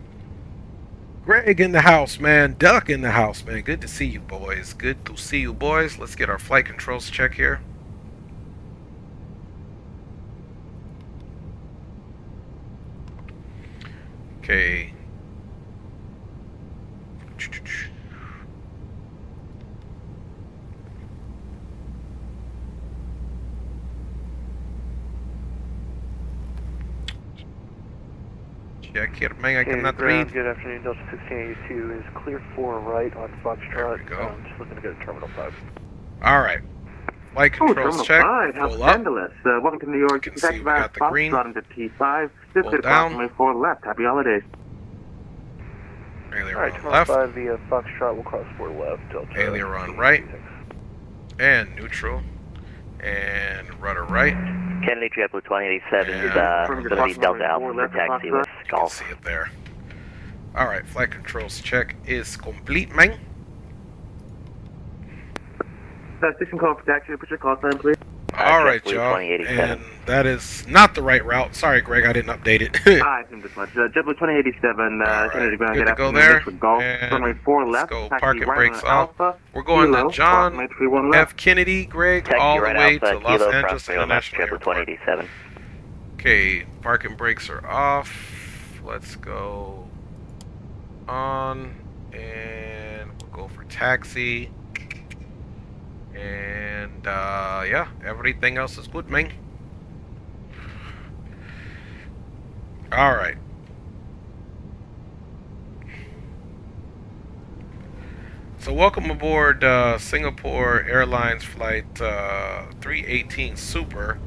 Greg in the house, man. Duck in the house, man. Good to see you, boys. Good to see you, boys. Let's get our flight controls check here. Okay. Check here, man. I cannot read. Good afternoon, Delta 1682 is clear for right on Foxtrot. There we go. Just looking to go to Terminal 5. Alright. Flight Oh, controls Terminal check. 5, how Pull up. scandalous. Welcome to New York. You can see we got the green. Into T5. Still Pull good down. approximately 4 left. Happy holidays. Aileron Terminal left. 5 via Foxtrot will cross 4 left. Delta Aileron right. And neutral. And rudder right. Kennedy JetBlue 2087 is From your going to be Delta approximately Alpha 4 for left taxi Foxtrot. with You can Golf. see it there. Alright, flight controls check is complete, man. Station call for taxi. Put your call sign, please. Alright, JetBlue y'all. 2087. And that is not the right route. Sorry, Greg, I didn't update it. I assumed as much. JetBlue 2087, Alright, Kennedy ground, good get to go afternoon, there. next for Golf. And Runway 4 let's left. go Taxi parking right brakes on off. Alpha. We're going Kilo, to John approximately 31 left. F. Kennedy, Greg, Taxi all the right way Alpha, to Los Kilo, Angeles cross 3 on left, International JetBlue Airport. 2087. Okay, parking brakes are off. Let's go on, and we'll go for taxi. And yeah, everything else is good, man. All right. So welcome aboard Singapore Airlines flight 318 Super.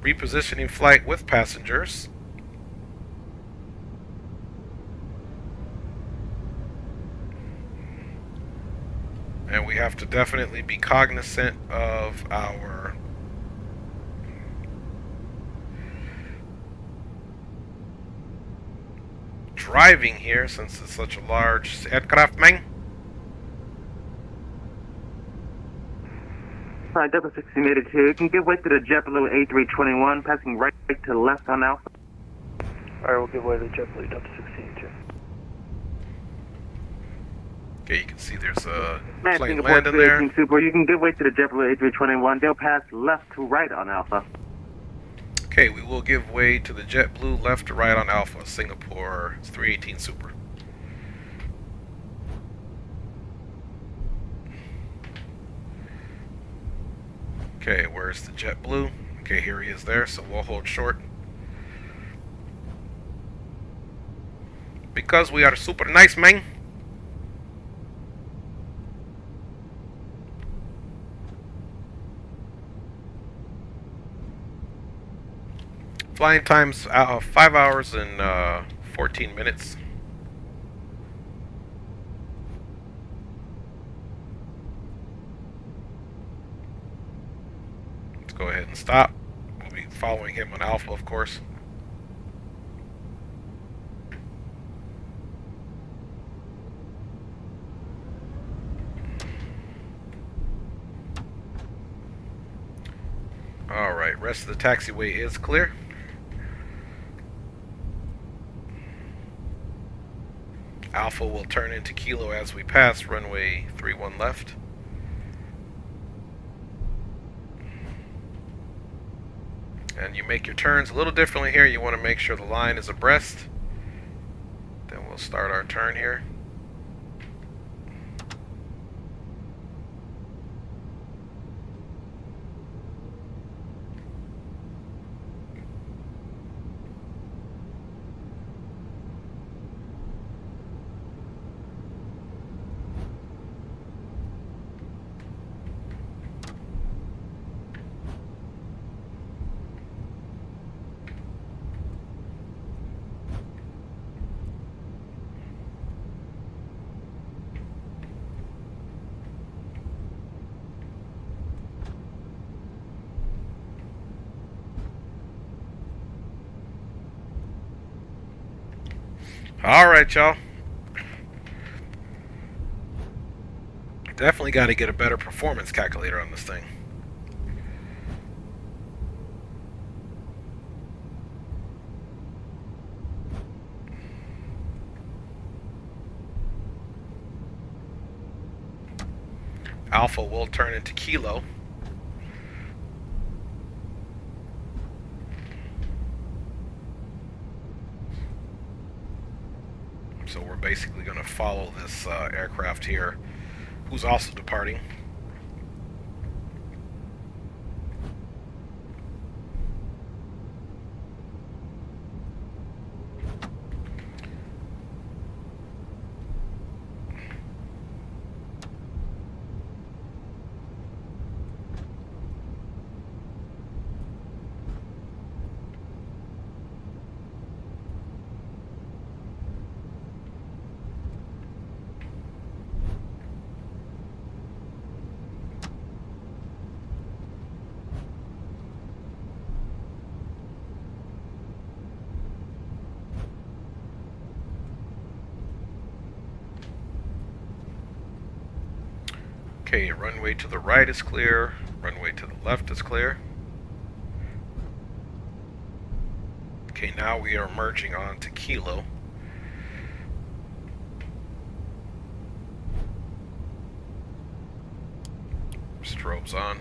Repositioning flight with passengers. And we have to definitely be cognizant of our driving here since it's such a large aircraft, man. Alright, Delta 1682. You can give way to the JetBlue A321, passing right to left on Alpha. Alright, we'll give way to JetBlue Delta 1682. Okay, you can see there's a Man, plane Singapore landing there. 318 Super. You can give way to the JetBlue A321. They'll pass left to right on Alpha. Okay, we will give way to the JetBlue left to right on Alpha, Singapore 318 Super. Okay, where's the JetBlue? Okay, here he is there, so we'll hold short. Because we are super nice, man. Flying time's 5 hours and 14 minutes. Let's go ahead and stop. We'll be following him on Alpha, of course. Alright, rest of the taxiway is clear. Alpha will turn into Kilo as we pass runway 31 left. And you make your turns a little differently here. You want to make sure the line is abreast. Then we'll start our turn here. Alright, y'all. Definitely got to get a better performance calculator on this thing. Alpha will turn into Kilo. So we're basically going to follow this aircraft here, who's also departing. Okay, runway to the right is clear, runway to the left is clear. Okay, now we are merging on to Kilo. Strobes on.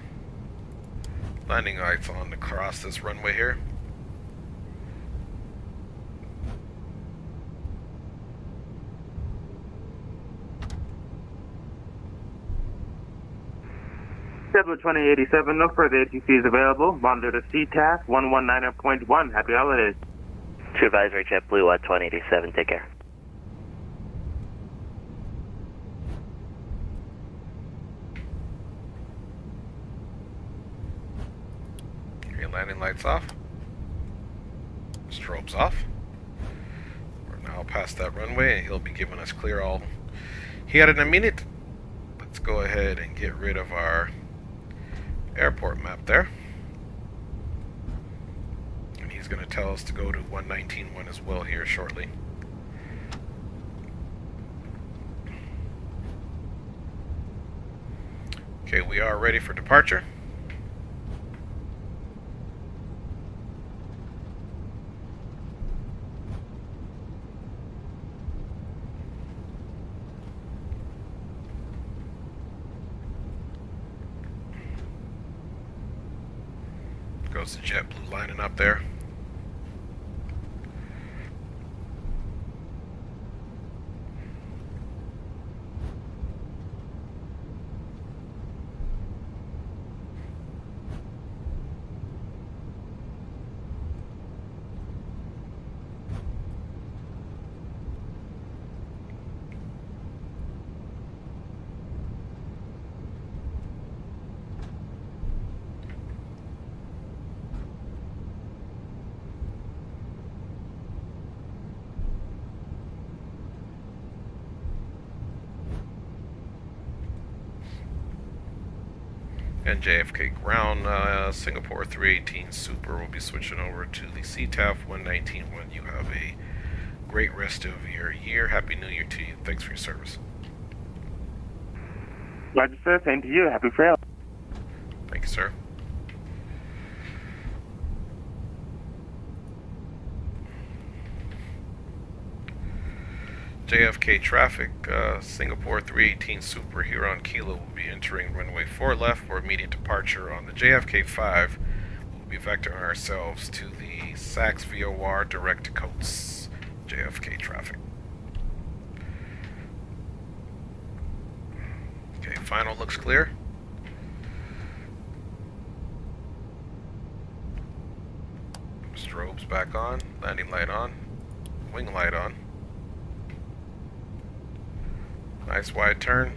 Landing lights on to cross this runway here. Schedule 2087, no further ATCs available. Monitor to CTAF 119.1. Happy holidays. To advisory JetBlue 2087, take care. Okay, landing lights off. Strobes off. We're now past that runway and he'll be giving us clear all he had in a minute. Let's go ahead and get rid of our airport map there. And he's going to tell us to go to 119.1 as well here shortly. Okay, we are ready for departure. Goes to JetBlue lining up there. And JFK ground, Singapore 318 Super will be switching over to the CTAF 119.1. You have a great rest of your year. Happy New Year to you. Thanks for your service. Roger, sir. Same to you. Happy trail. Thank you, sir. JFK traffic, Singapore 318 Super here on Kilo will be entering runway 4 left for immediate departure on the JFK 5. We'll be vectoring ourselves to the SAX VOR direct to Coates. JFK traffic. Okay, final looks clear. Strobes back on, landing light on, wing light on. Nice wide turn.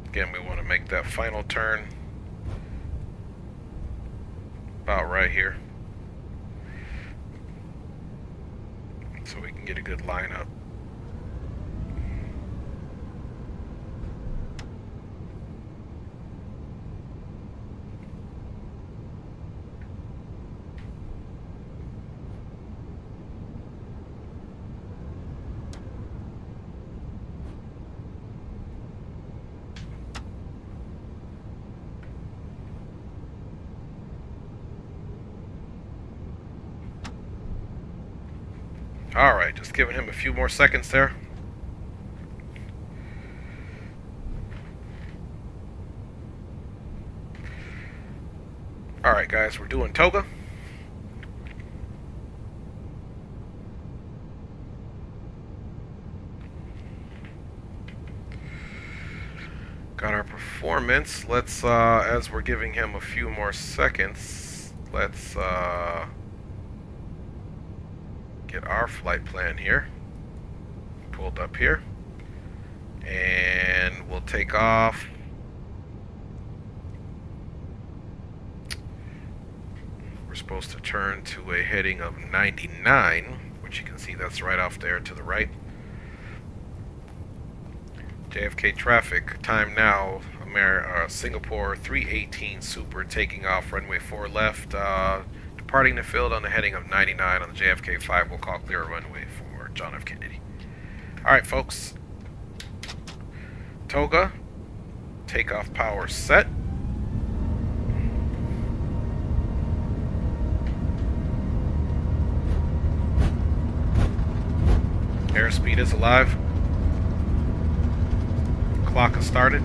Again, we want to make that final turn about right here, so we can get a good lineup. Alright, just giving him a few more seconds there. Alright guys, we're doing toga. Got our performance. Let's, as we're giving him a few more seconds, let's get our flight plan here. Pulled up here. And we'll take off. We're supposed to turn to a heading of 99, which you can see that's right off there to the right. JFK traffic, time now, Singapore 318 Super, taking off runway 4 left, departing the field on the heading of 99 on the JFK 5. We'll call clear runway for John F. Kennedy. Alright folks, toga, takeoff power set. Airspeed is alive. Clock has started.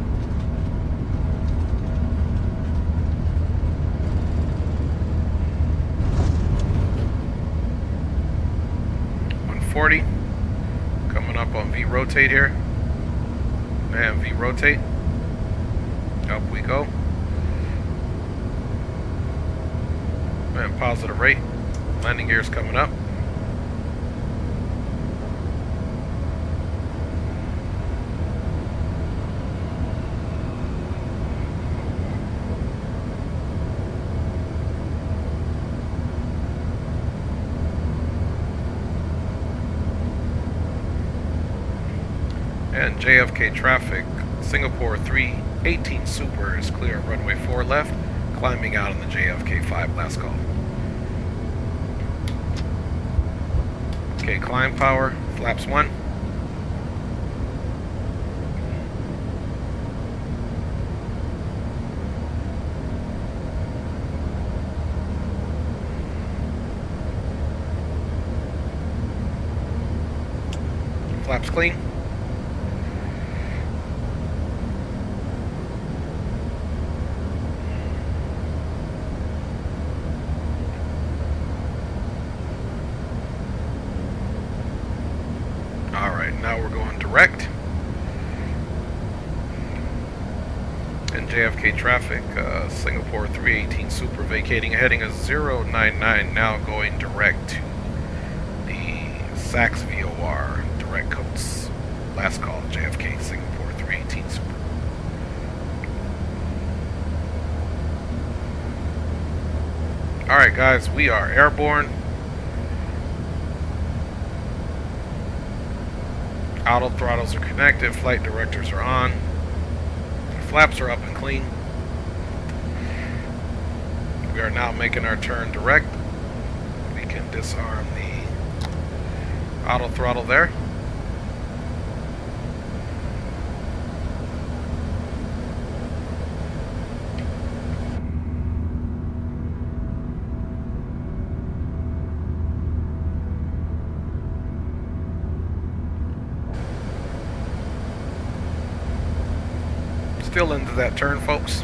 .140. Coming up on V rotate here. And V rotate. Up we go. And positive rate. Landing gears coming up. And JFK traffic, Singapore 318 Super is clear of runway 4 left, climbing out on the JFK 5, last call. Okay, climb power, flaps 1. Flaps clean. Now we're going direct. And JFK traffic, Singapore 318 Super vacating a heading of 099, now going direct to the SAX VOR direct codes. Last call, JFK Singapore 318 Super. Alright guys, we are airborne. Auto throttles are connected, flight directors are on, flaps are up and clean. We are now making our turn direct. We can disarm the auto throttle there. Still into that turn, folks.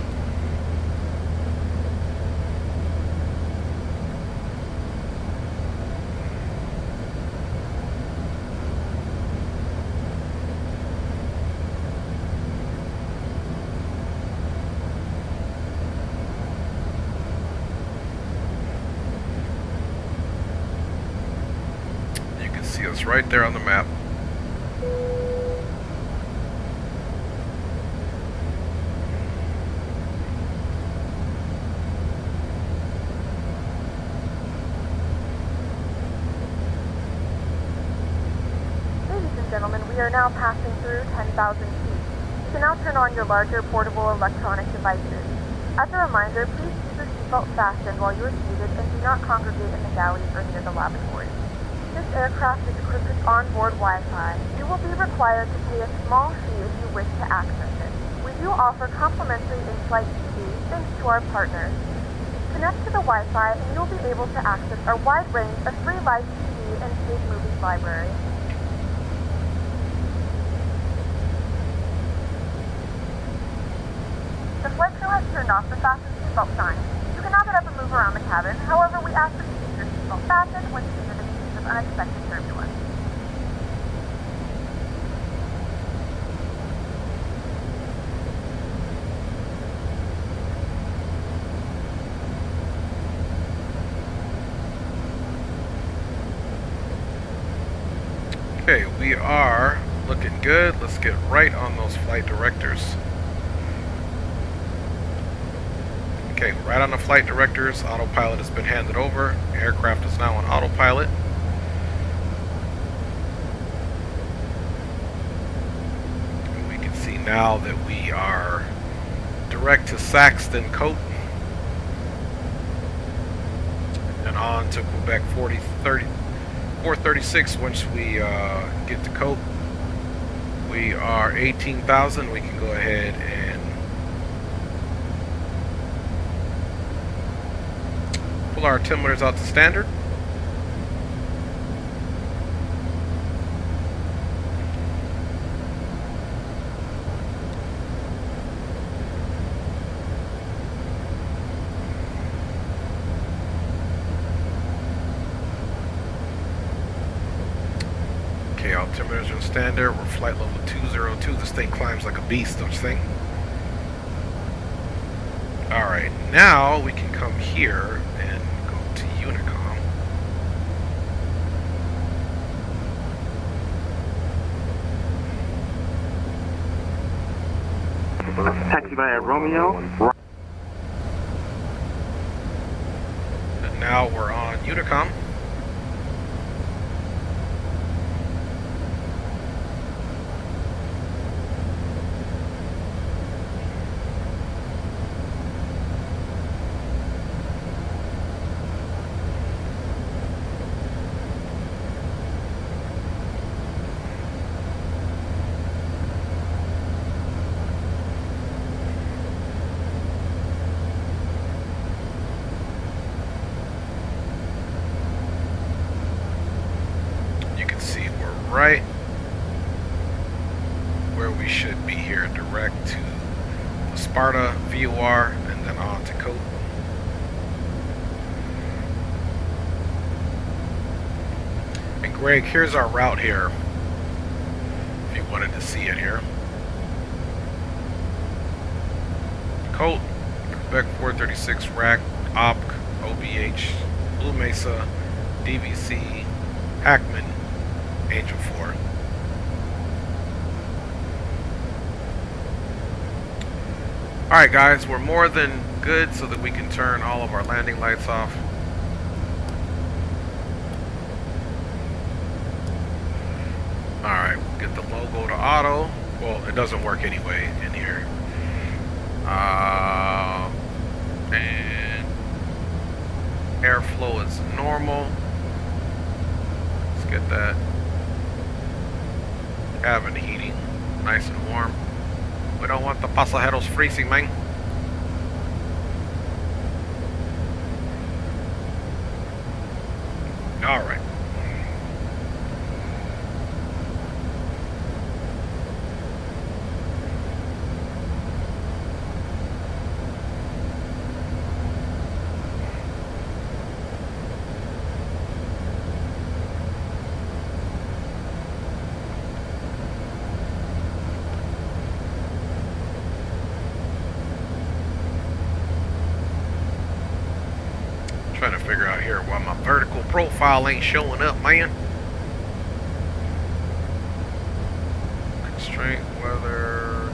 You can see us right there on the map. Gentlemen, we are now passing through 10,000 feet. You can now turn on your larger portable electronic devices. As a reminder, please keep your seatbelt fastened while you are seated and do not congregate in the galleys or near the lavatory. This aircraft is equipped with onboard Wi-Fi. You will be required to pay a small fee if you wish to access it. We do offer complimentary in-flight TV thanks to our partners. Connect to the Wi-Fi and you'll be able to access our wide range of free live TV in-state movies library. The flight crew has turned off the fasten seatbelt sign. You can now get up and move around the cabin. However, we ask that you keep your seatbelt fastened when seated in case of unexpected turbulence. Okay, we are looking good. Let's get right on those flight directors. Okay, right on the flight directors. Autopilot has been handed over. Aircraft is now on autopilot. And we can see now that we are direct to Saxton Coat and on to Quebec 436. Once we get to Coat, we are 18,000. We can go ahead and pull our altimeters out to standard. Okay, altimeters are standard. We're flight level 202. This thing climbs like a beast, don't you think? Alright, now we can come here and go to Unicom. Taxi by Romeo. And now we're on Unicom. Right where we should be here, direct to the Sparta VOR and then on to Coat. And Greg, here's our route here if you wanted to see it here. Coat, Quebec 436, RAC, OPC, OBH, Blue Mesa, DVC, Hackman, Angel 4. Alright guys, we're more than good so that we can turn all of our landing lights off. Alright, we'll get the logo to auto. Well, it doesn't work anyway in here. And airflow is normal. Let's get that. Cabin heating, nice and warm. We don't want the pasajeros freezing, man. All right. Trying to figure out here why my vertical profile ain't showing up, man. Constraint, weather.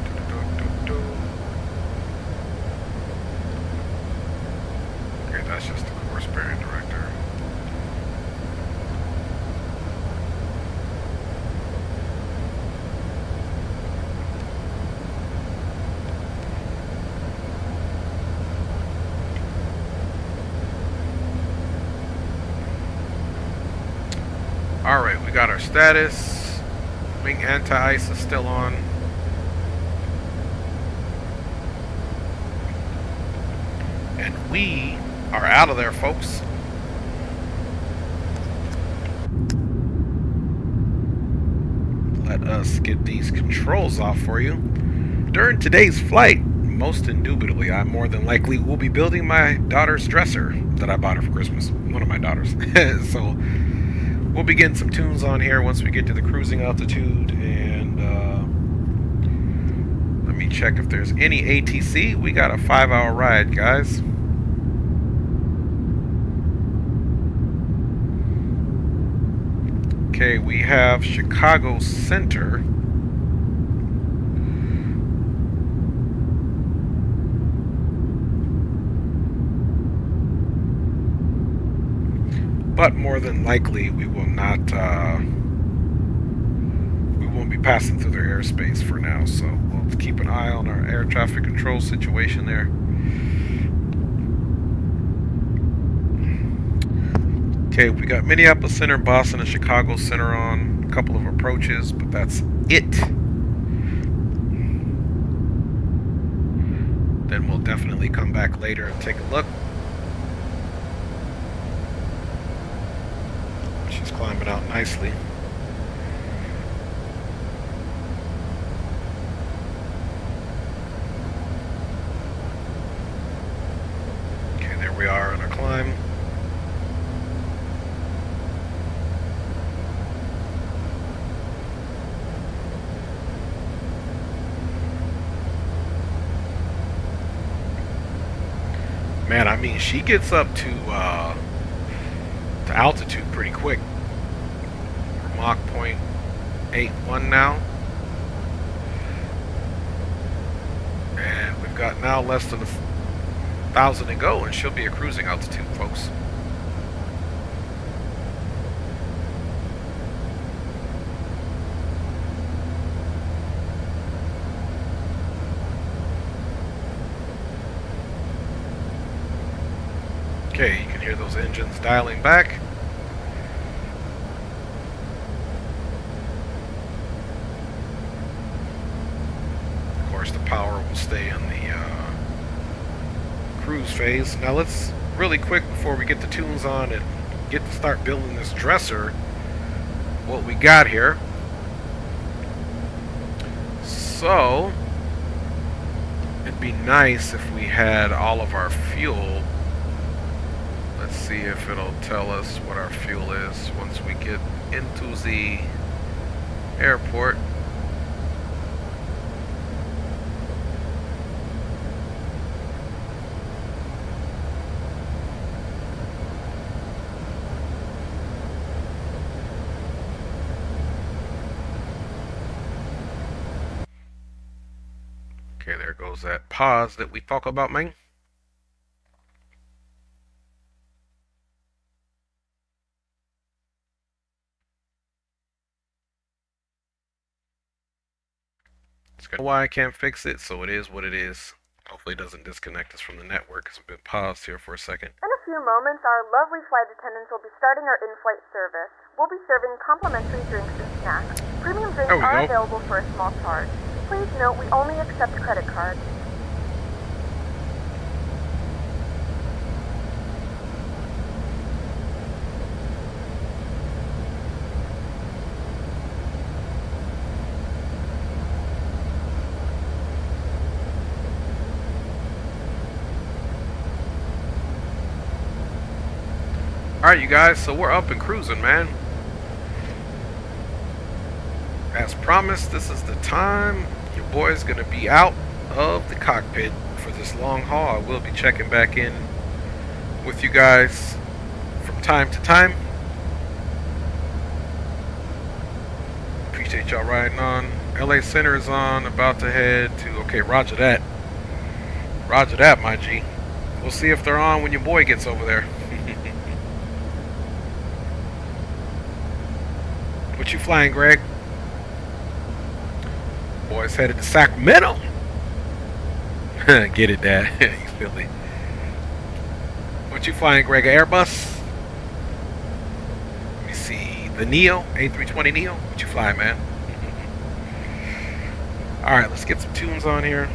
Okay, that's just the course bearing director. Alright, we got our status. Wing anti-ice is still on. And we are out of there, folks. us get these controls off for you. During today's flight, most indubitably, I more than likely will be building my daughter's dresser that I bought her for Christmas. One of my daughters. So we'll be getting some tunes on here once we get to the cruising altitude. And let me check if there's any ATC. We got a 5-hour ride, guys. Okay, we have Chicago Center. But more than likely, we will not, we won't be passing through their airspace for now. So we'll keep an eye on our air traffic control situation there. Okay, we got Minneapolis Center, Boston, and Chicago Center on. A couple of approaches, but that's it. Then we'll definitely come back later and take a look. She's climbing out nicely. Okay, there we are on our climb. Man, I mean, she gets up to altitude pretty quick. We're Mach 0.81 now. And we've got now less than 1,000 to go, and she'll be at cruising altitude, folks. Okay, you can hear those engines dialing back. Of course, the power will stay in the cruise phase. Now let's really quick, before we get the tunes on and get to start building this dresser, what we got here. So it'd be nice if we had all of our fuel. Let's see if it'll tell us what our fuel is once we get into the airport. Okay, there goes that pause that we talk about, man. Why I can't fix it, so it is what it is. Hopefully it doesn't disconnect us from the network, because we've been paused here for a second. In a few moments, our lovely flight attendants will be starting our in-flight service. We'll be serving complimentary drinks and snacks. Premium drinks are available for a small charge. Please note we only accept credit cards. Alright, you guys, so we're up and cruising, man. As promised, this is the time your boy's gonna be out of the cockpit for this long haul. I will be checking back in with you guys from time to time. Appreciate y'all riding on. LA Center is on, about to head to, okay, roger that. Roger that, my G. We'll see if they're on when your boy gets over there. What you flying, Greg? Boys headed to Sacramento. Get it, Dad. You feel me? What you flying, Greg? Airbus? Let me see. The Neo, A320 Neo. What you flying, man? All right, let's get some tunes on here.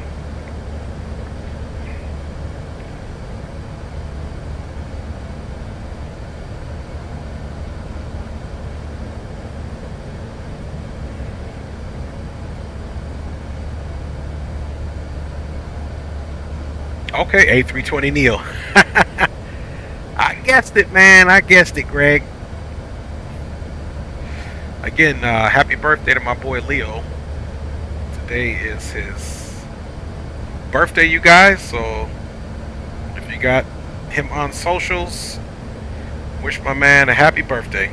Okay, A320 Neo. I guessed it, man. I guessed it, Greg. Again, happy birthday to my boy Leo. Today is his birthday, you guys. So if you got him on socials, wish my man a happy birthday.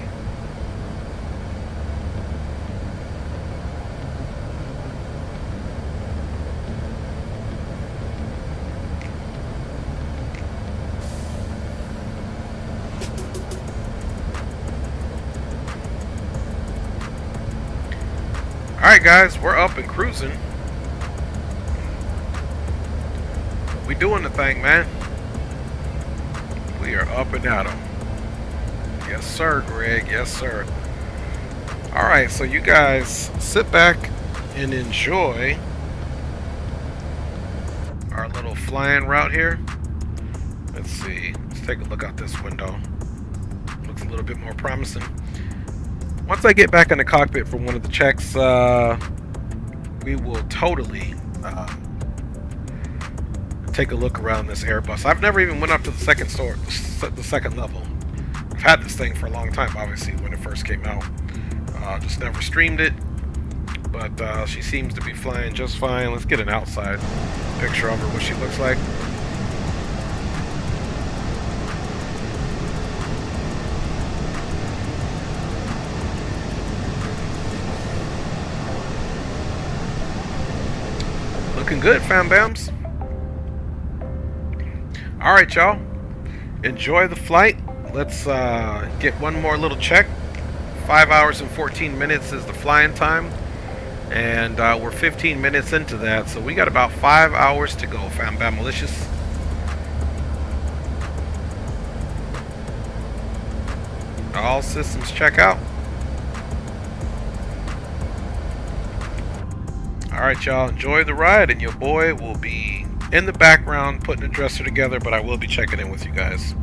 Alright guys, we're up and cruising. We doing the thing, man. We are up and at 'em. Yes sir, Greg, yes sir. Alright, so you guys sit back and enjoy our little flying route here. Let's see, let's take a look out this window. Looks a little bit more promising. Once I get back in the cockpit for one of the checks, we will totally take a look around this Airbus. I've never even went up to the second level. I've had this thing for a long time, obviously, when it first came out. Just never streamed it, but she seems to be flying just fine. Let's get an outside picture of her, what she looks like. Looking good, fam bams. Alright, y'all. Enjoy the flight. Let's get one more little check. 5 hours and 14 minutes is the flying time. And we're 15 minutes into that. So we got about 5 hours to go, fam bam malicious. All systems check out. Alright y'all, enjoy the ride, and your boy will be in the background putting the dresser together, but I will be checking in with you guys.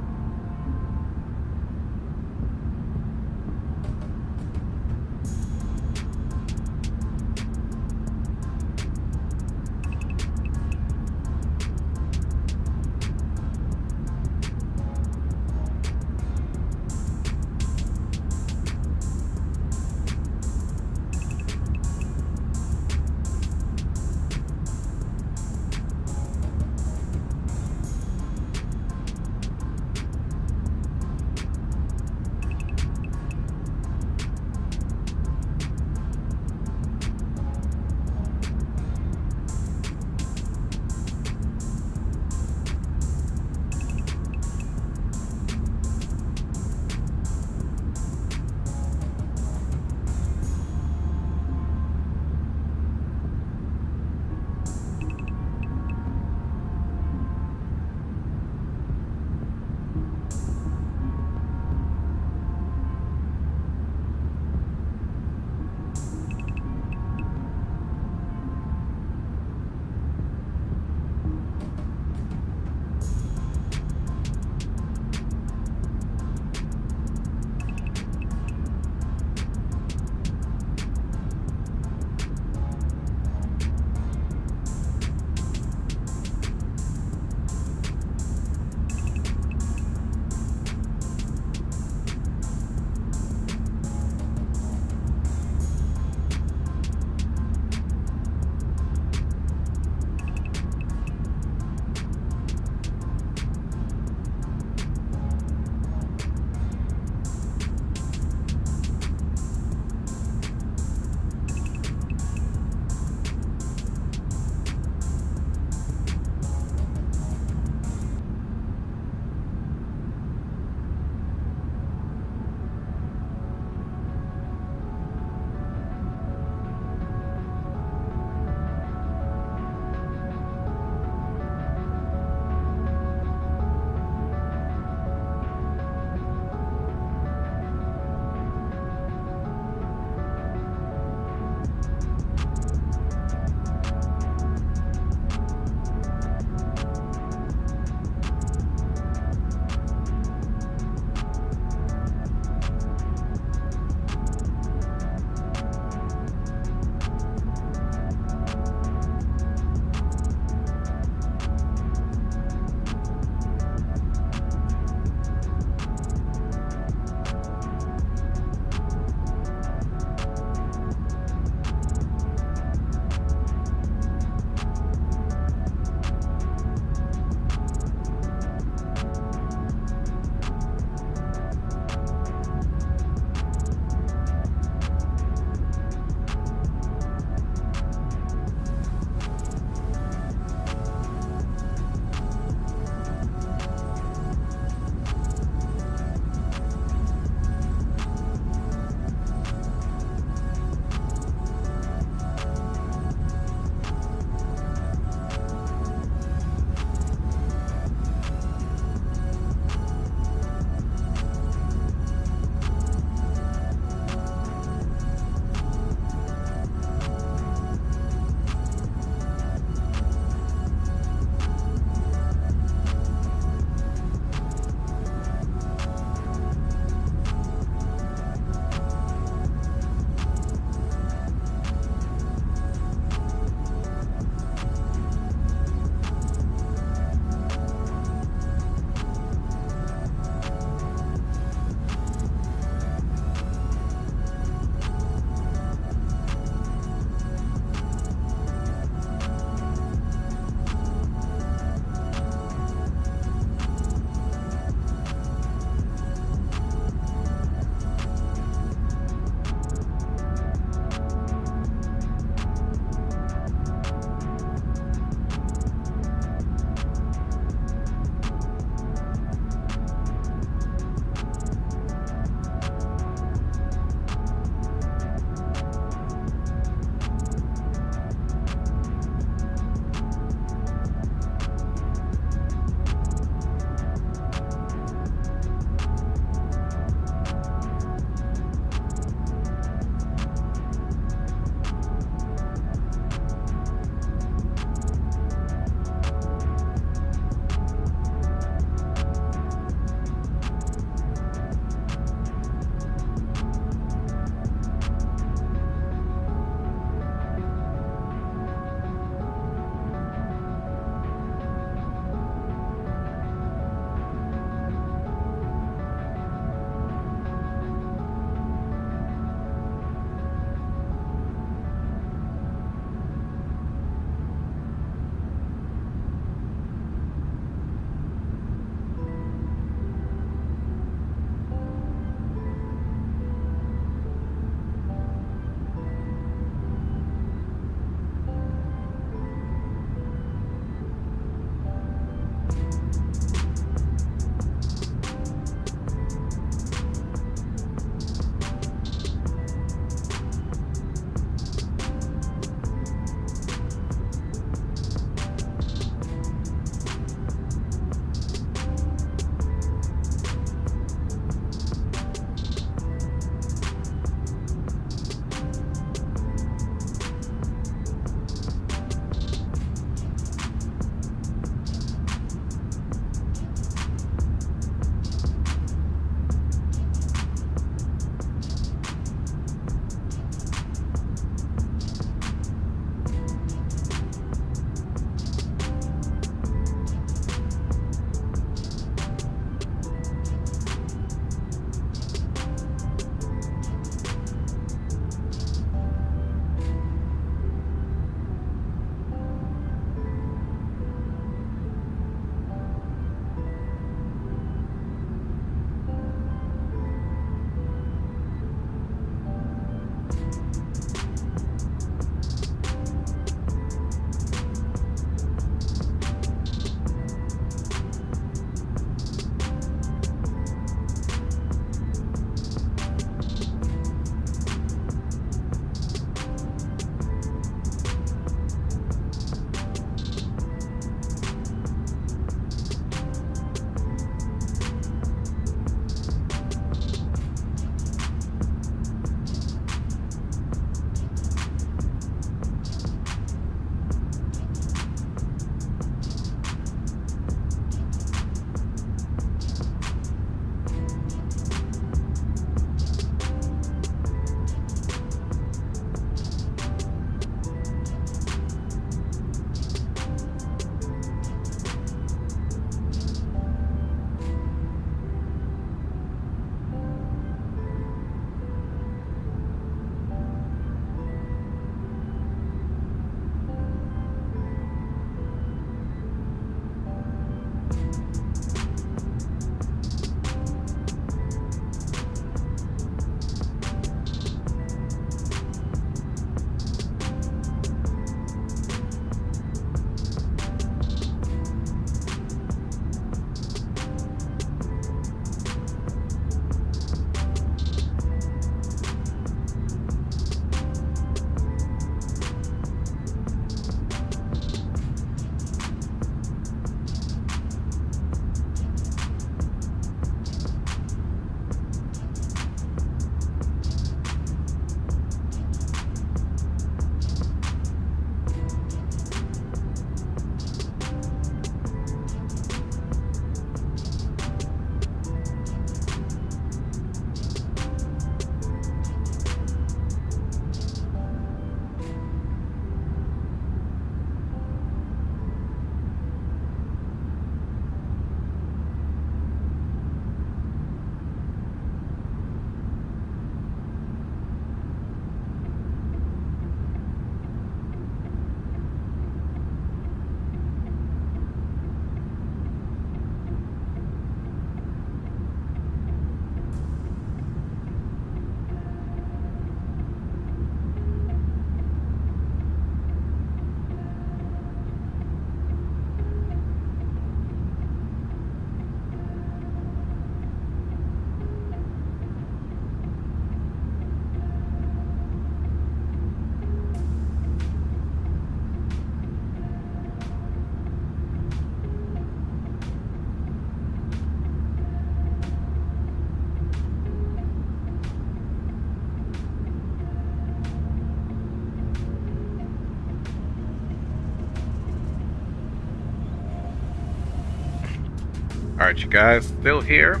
Alright, you guys, still here.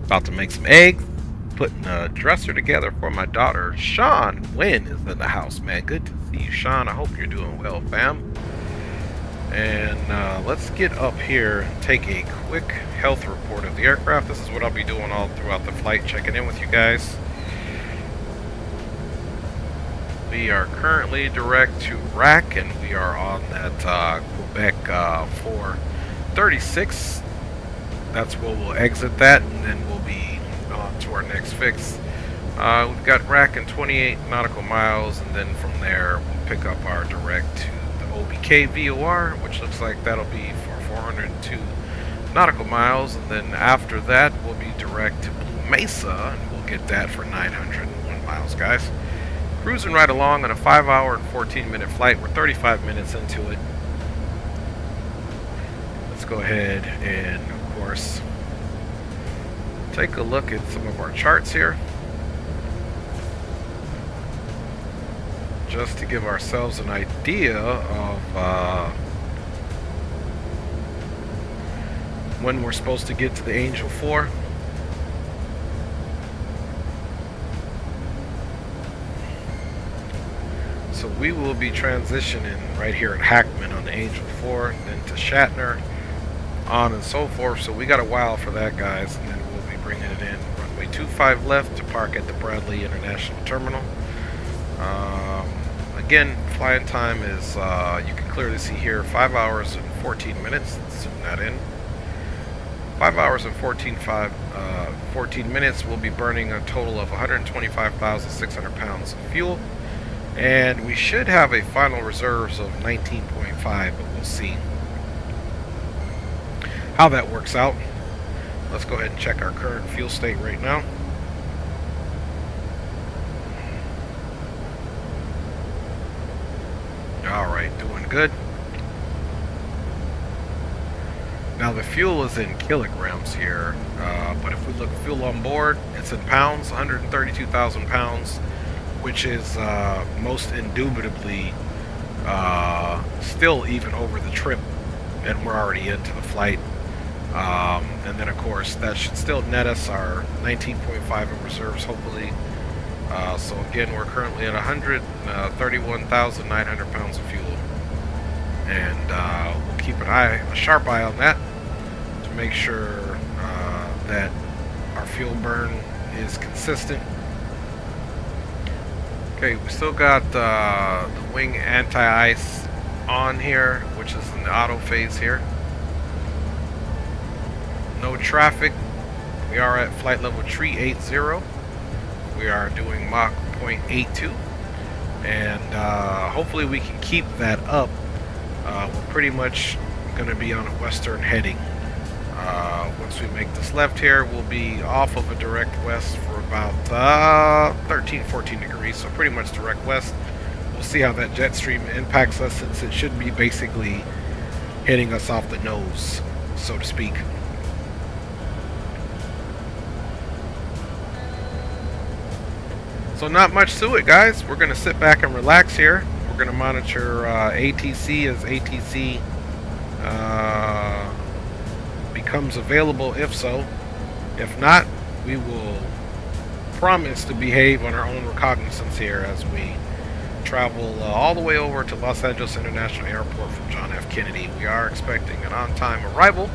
About to make some eggs. Putting a dresser together for my daughter. Sean Wynn is in the house, man. Good to see you, Sean. I hope you're doing well, fam. And let's get up here and take a quick health report of the aircraft. This is what I'll be doing all throughout the flight, checking in with you guys. We are currently direct to RAC, and we are on that Quebec 436. That's where we'll exit that, and then we'll be on to our next fix. We've got RAC in 28 nautical miles, and then from there we'll pick up our direct to the OBK VOR, which looks like that'll be for 402 nautical miles, and then after that we'll be direct to Blue Mesa, and we'll get that for 901 miles, guys. Cruising right along on a 5-hour and 14-minute flight. We're 35 minutes into it. Let's go ahead and, of course, take a look at some of our charts here, just to give ourselves an idea of when we're supposed to get to the Angel 4. So we will be transitioning right here at Hackman on the Angel 4, then to Shatner, on and so forth. So we got a while for that, guys, and then we'll be bringing it in runway 25 left to park at the Bradley International Terminal. Again, flying time is, you can clearly see here, 5 hours and 14 minutes. Let's zoom that in. 5 hours and 14 minutes. We'll be burning a total of 125,600 pounds of fuel. And we should have a final reserves of 19.5, but we'll see how that works out. Let's go ahead and check our current fuel state right now. Alright, doing good. Now the fuel is in kilograms here, but if we look at fuel on board, it's in pounds, 132,000 pounds. Which is most indubitably still even over the trip, and we're already into the flight. And then, of course, that should still net us our 19.5 in reserves, hopefully. So again, we're currently at 131,900 pounds of fuel, and we'll keep a sharp eye on that to make sure that our fuel burn is consistent. Okay, we still got the wing anti-ice on here, which is in the auto phase here. No traffic. We are at flight level 380. We are doing Mach 0.82, and hopefully we can keep that up. We're pretty much going to be on a western heading. Once we make this left here, we'll be off of a direct west for about 13-14 degrees, so pretty much direct west. We'll see how that jet stream impacts us, since it should be basically hitting us off the nose, so to speak. So not much to it, guys. We're going to sit back and relax here. We're going to monitor ATC as ATC becomes available, if so. If not, we will promise to behave on our own recognizance here as we travel all the way over to Los Angeles International Airport from John F. Kennedy. We are expecting an on-time arrival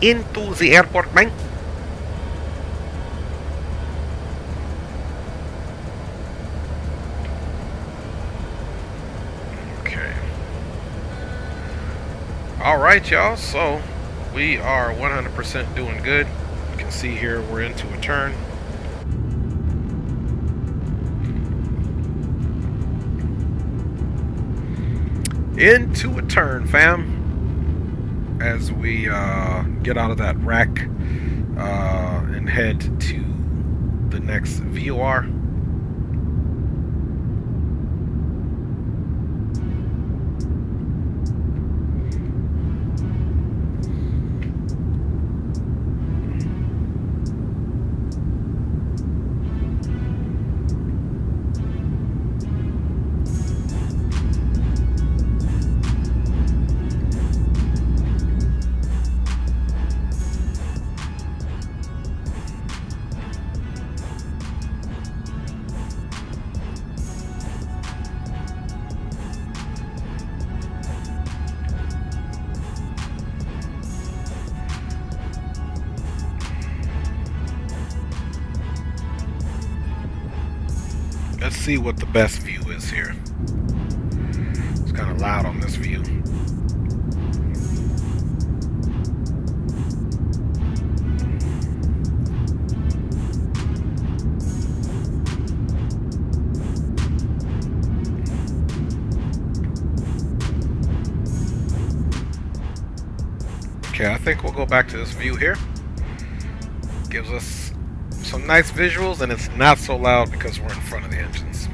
into the airport, man. Okay. Alright, y'all, so we are 100% doing good. You can see here we're into a turn. Into a turn, fam, as we get out of that rack and head to the next VOR. let's see what the best view is here. It's kind of loud on this view. Okay, I think we'll go back to this view here. Gives us some nice visuals, and it's not so loud because we're in front of the engines.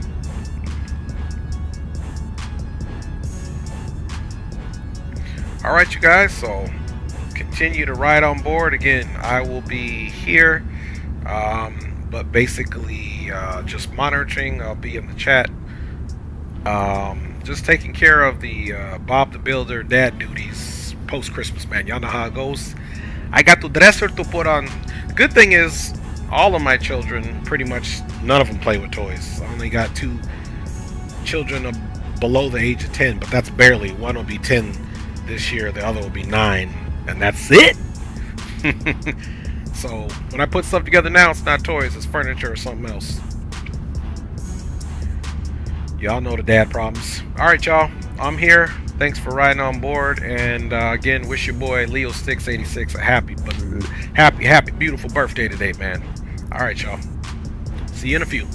Alright, you guys, so continue to ride on board. Again, I will be here, but basically just monitoring. I'll be in the chat. Just taking care of the Bob the Builder dad duties post-Christmas, man. Y'all know how it goes. I got the dresser to put on. The good thing is, all of my children, pretty much none of them play with toys. I only got 2 children below the age of 10, but that's barely. One will be 10 this year, the other will be 9, and that's it. So when I put stuff together now, it's not toys, it's furniture or something else. Y'all know the dad problems. Alright, y'all, I'm here. Thanks for riding on board, and again, wish your boy Leo Sticks 86 a happy, beautiful birthday today, man. All right, y'all. See you in a few.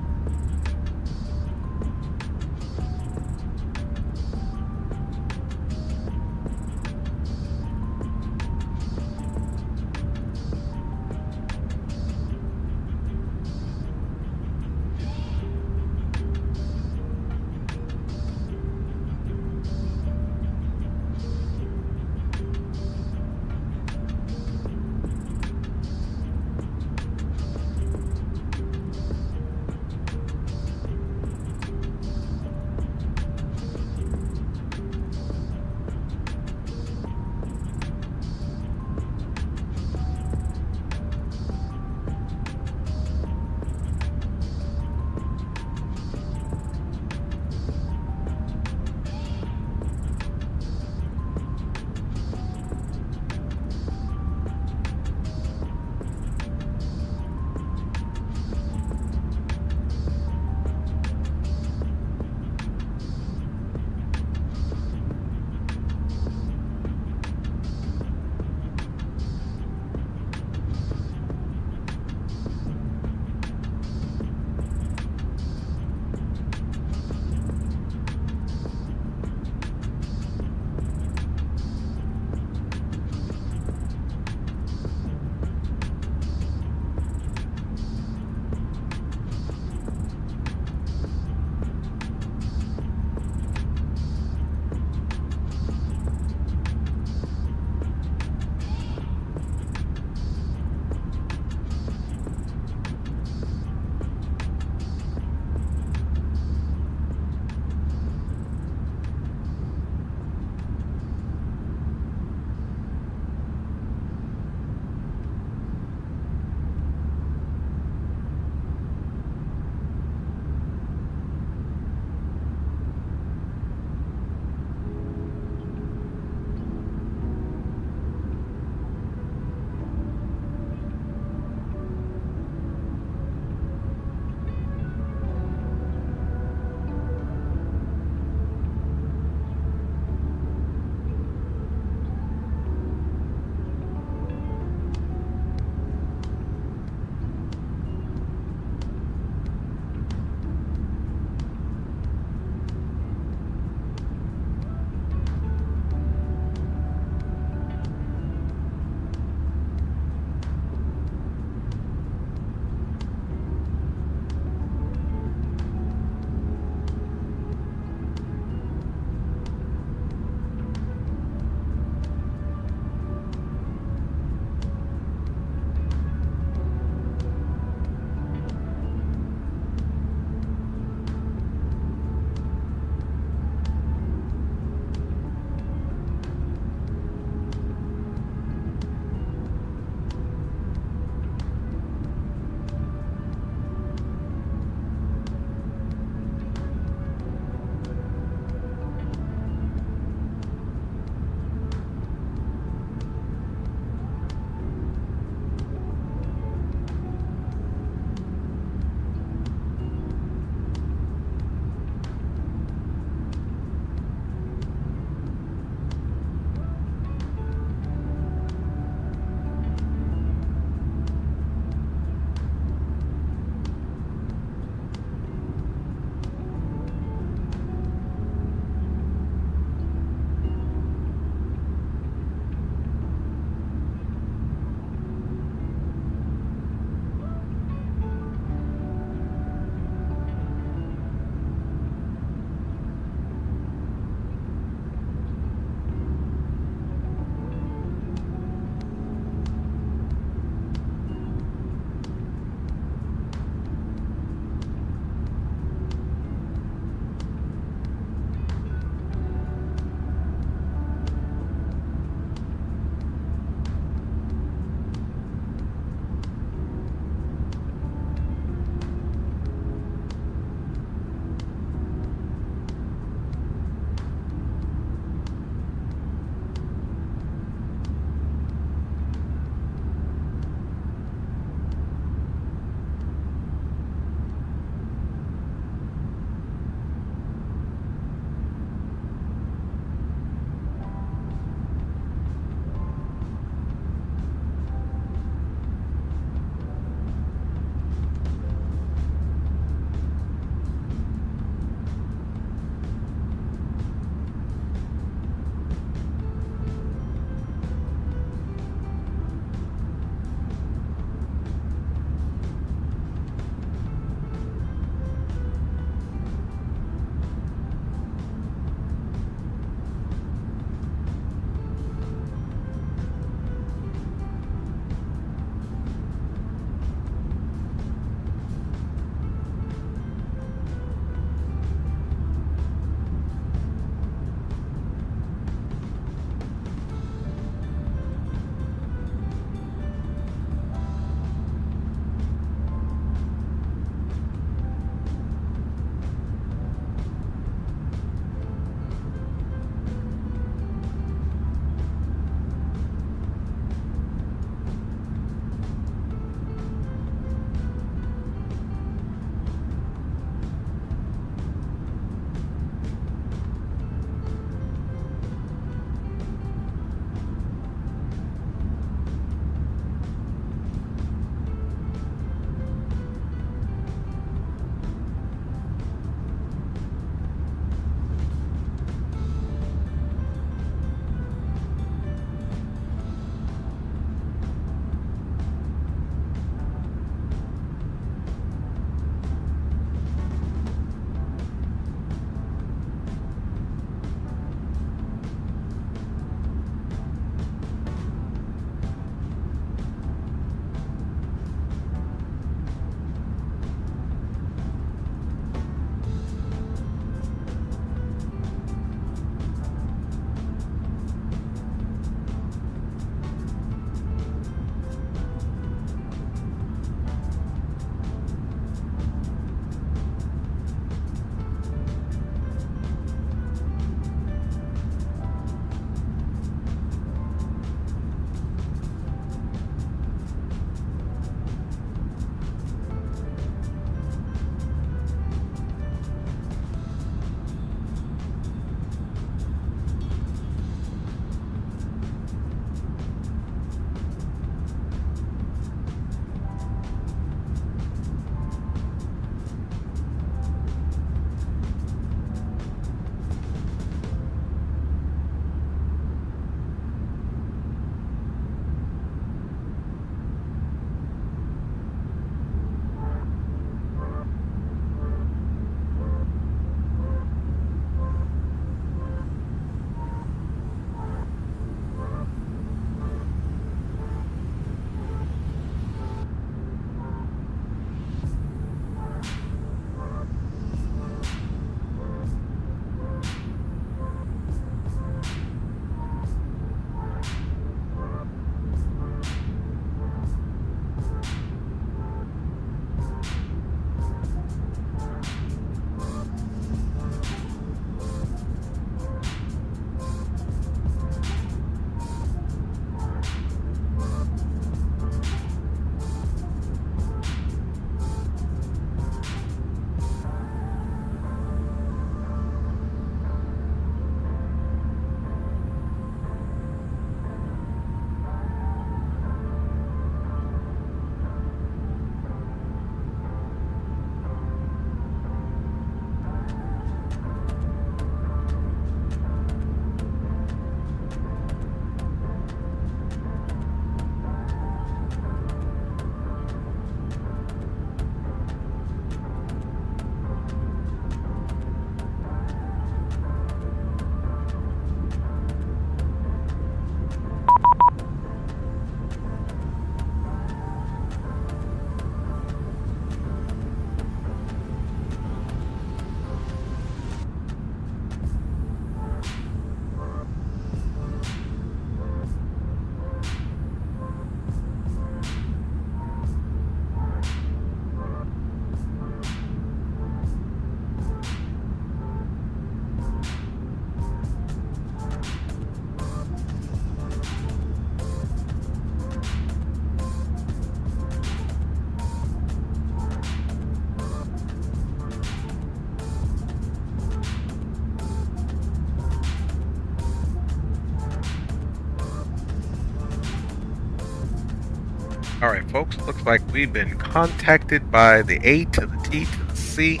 Alright, folks, looks like we've been contacted by the A to the T to the C.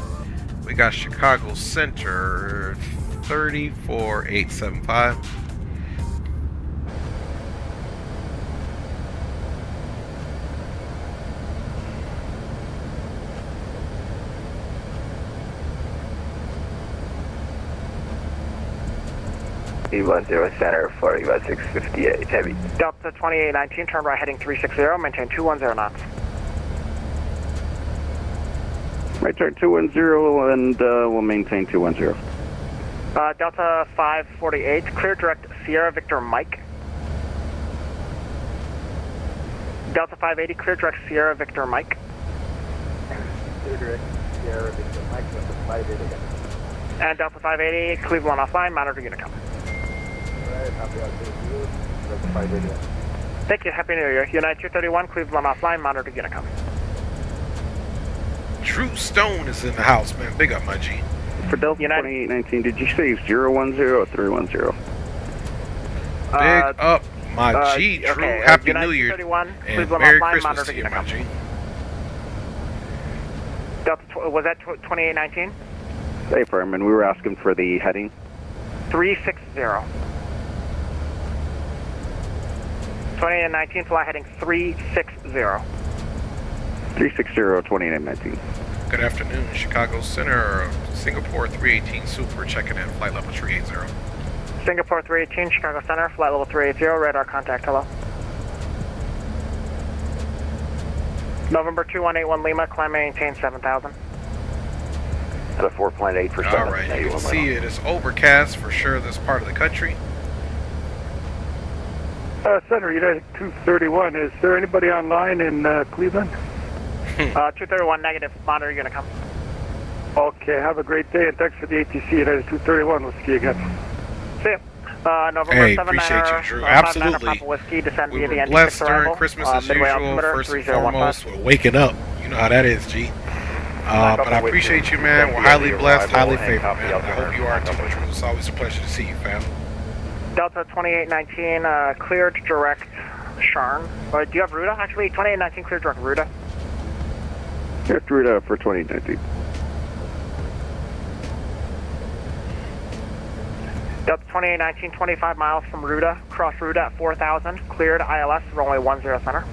We got Chicago Center 34875. E10 Center for Airbus 658 Heavy. Delta 2819, turn right heading 360, maintain 210 knots. Right turn 210 and we'll maintain 210. Delta 548, clear direct Sierra Victor Mike. Delta 580, clear direct Sierra Victor Mike. Clear direct Sierra Victor Mike, Delta 580 again. And Delta 580, Cleveland offline, monitor Unicom. Thank you, Happy New Year. United 231, Cleveland offline, monitor Unicom. True Stone is in the house, man. Big up, my G. For Delta 2819, did you say 010 or 310? Big up, my G. True. Okay, Happy United New Year. 231, And Cleveland Merry offline, Christmas monitor to you, my Unicom. G. Delta, was that 2819? Hey, Fireman, we were asking for the heading. 360. 2819, fly heading 360. 360, 2819. Good afternoon, Chicago Center, Singapore 318 Super, checking in, flight level 380. Singapore 318, Chicago Center, flight level 380, radar contact, hello. November 2181 Lima, climb maintain 7000. At a 4.8 for 7. Alright, you can see it is overcast for sure this part of the country. Center, United 231, is there anybody online in Cleveland? 231 negative, monitor Unicom. Okay, have a great day and thanks for the ATC, United 231, we'll see you again. See ya. November Hey, 79er, appreciate you, Drew. 59er Absolutely. Papa Whiskey, descend We via were the blessed ND6 during arrival. Christmas as Midway usual. altimeter, First and 3015. foremost, we're waking up. You know how that is, G. But I appreciate you, man. We're highly blessed, highly favored, man. I hope you are too, Drew. It's always a pleasure to see you, fam. Delta 2819, cleared direct Sharn. Do you have Rudder? Actually, 2819 cleared direct Rudder. Here's Rudder for 2019. Delta 2819, 25 miles from Rudder, cross Rudder at 4000, cleared ILS, runway 10 center.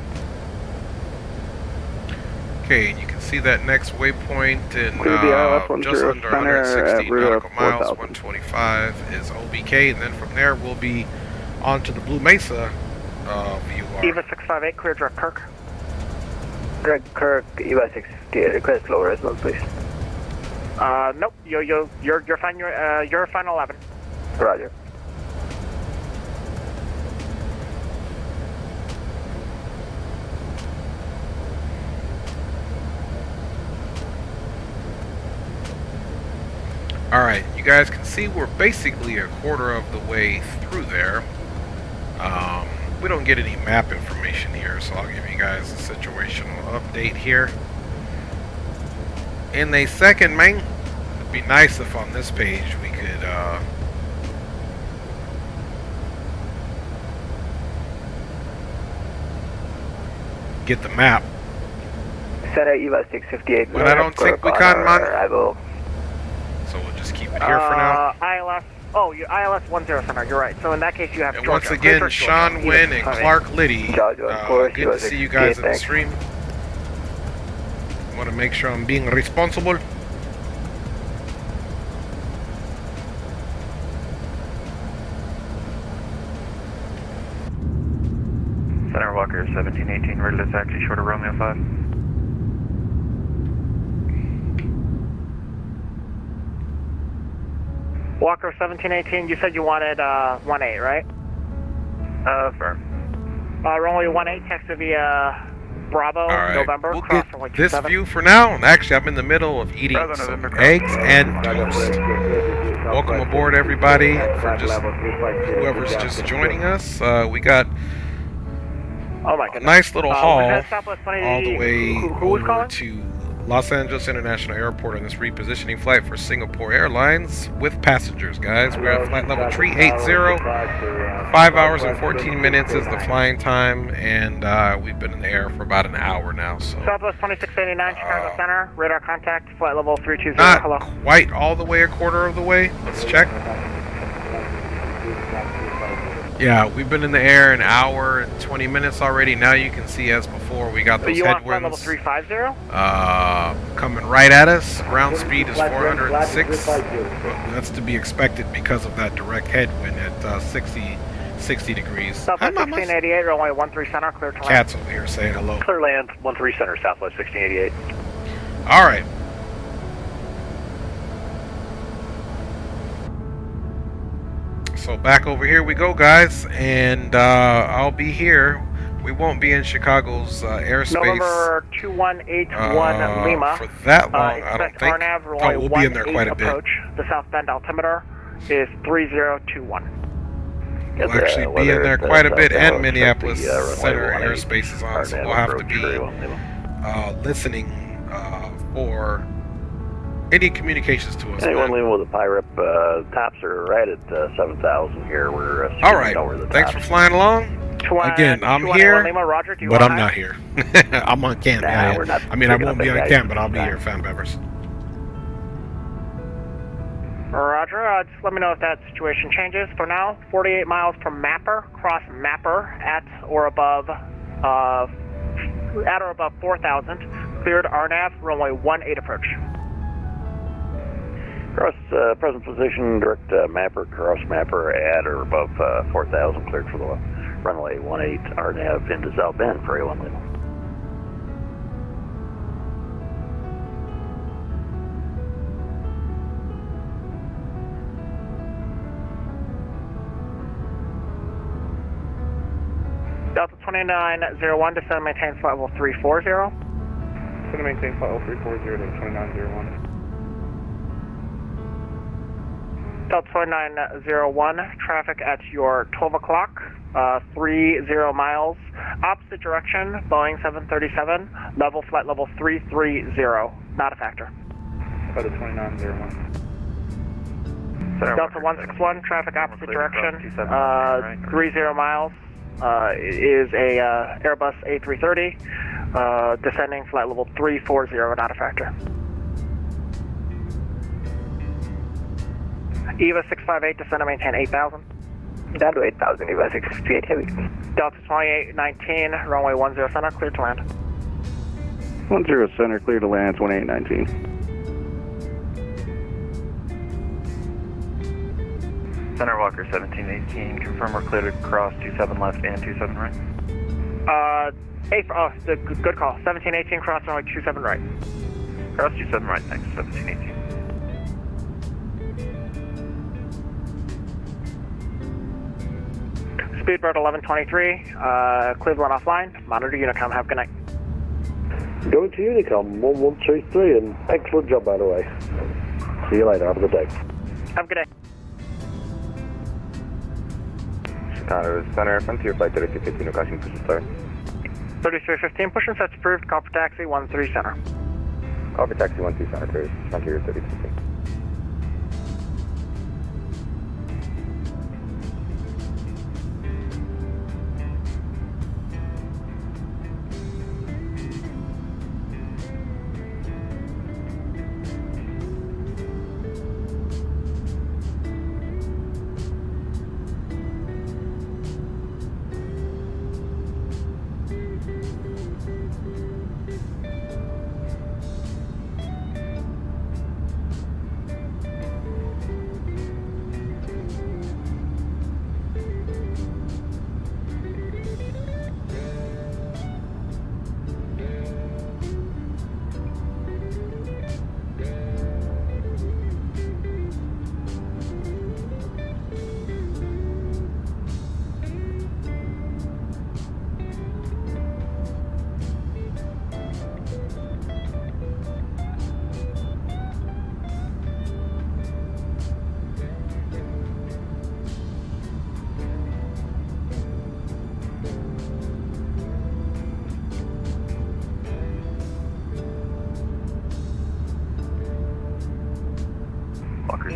Okay, and you can see that next waypoint in just under center 160 nautical miles, 4,000. 125 is OBK, and then from there we'll be on to the Blue Mesa VUR. EVA 658, cleared direct Kirk. Direct Kirk, EVA 658, request lower as well, please. Nope, you're fine, you're fine 11. Roger. Alright, you guys can see we're basically a quarter of the way through there. We don't get any map information here, so I'll give you guys a situational update here. In a second, man, it'd be nice if on this page we could get the map. Center EVA 658. But I don't think we can, man. Arrival. So we'll just keep it here for now. ILS, ILS 10 center, you're right. So in that case you have And Georgia. once again, Sean Wynn and Clark Liddy, good to see you guys in the stream. I want to make sure I'm being responsible. Center Walker 1718, ready to taxi short of Romeo 5. Walker 1718, you said you wanted 18, right? Firm. Runway 18, taxi via Bravo, Alright, November, we'll cross get runway this 27. view for now. And actually, I'm in the middle of eating some eggs and toast. Welcome aboard, everybody. For just whoever's just joining us, we got Oh my a goodness. nice little haul Southwest 20, all the way who was over calling? to Los Angeles International Airport on this repositioning flight for Singapore Airlines with passengers, guys. We're at flight level 380. 5 hours and 14 minutes is the flying time, and we've been in the air for about an hour now. So Southwest 2689, Chicago Center, radar contact, flight level 320. not Hello. quite all the way, a quarter of the way. Let's check. Yeah, we've been in the air an hour and 20 minutes already. Now you can see, as before, we got those you want flight level headwinds 350? coming right at us. Ground speed is 406. That's to be expected because of that direct headwind at 60 degrees. Southwest 1688, runway 13 center, clear to land. Cat's over here saying hello. Clear land, 13 center, Southwest 1688. All right. So back over here we go, guys, and I'll be here. We won't be in Chicago's airspace. November 2181 Lima. For that long, I don't think. RNAV, Oh, runway we'll be in there quite a bit. approach. The south bend altimeter is 3021. We'll actually be in there quite a bit, and Minneapolis Center airspace is on, so we'll have to be listening for any communications to us. Anyone leaving with a pirate, tops are right at 7,000 here. We're all right. Thanks for flying along. Again, I'm here, Lima, Roger, but I'm not here. I'm on camp. I mean, I won't be on camp, but I'll be here, fan members. Roger, just let me know if that situation changes. For now, 48 miles from Mapper, cross Mapper at or above 4,000. Cleared RNAV, runway 18 approach. Cross present position, direct Mapper, cross Mapper at or above 4,000, cleared for the runway 18 RNAV into South Bend for A1 Lima. Delta 2901, descend and maintain flight level 340. Descend and maintain flight level 340 to 2901. Delta 2901, traffic at your 12 o'clock, 30 miles, opposite direction, Boeing 737, flight level 330, not a factor. Delta 2901. Delta 161, traffic opposite direction, 30 miles, is a Airbus A380, descending flight level 340, not a factor. EVA 658, descend and maintain 8,000. Down to 8,000, EVA 658 heavy. Delta 2819, runway 10 center, clear to land. 10 center, clear to land, 2819. Center Walker 1718, confirm we're clear to cross 27 left and 27 right. Good call. 1718, cross runway 27 right. Cross 27 right, thanks, 1718. Speedbird 1123, Cleveland offline. Monitor Unicom. Have a good night. Going to Unicom 1133, and excellent job, by the way. See you later. Have a good day. Have a good day. Chicago Center, Frontier Flight 3315, no caution, push and start. 3315, push and sets approved. Call for taxi 13 center. Call for taxi 13 center, Frontier 3315.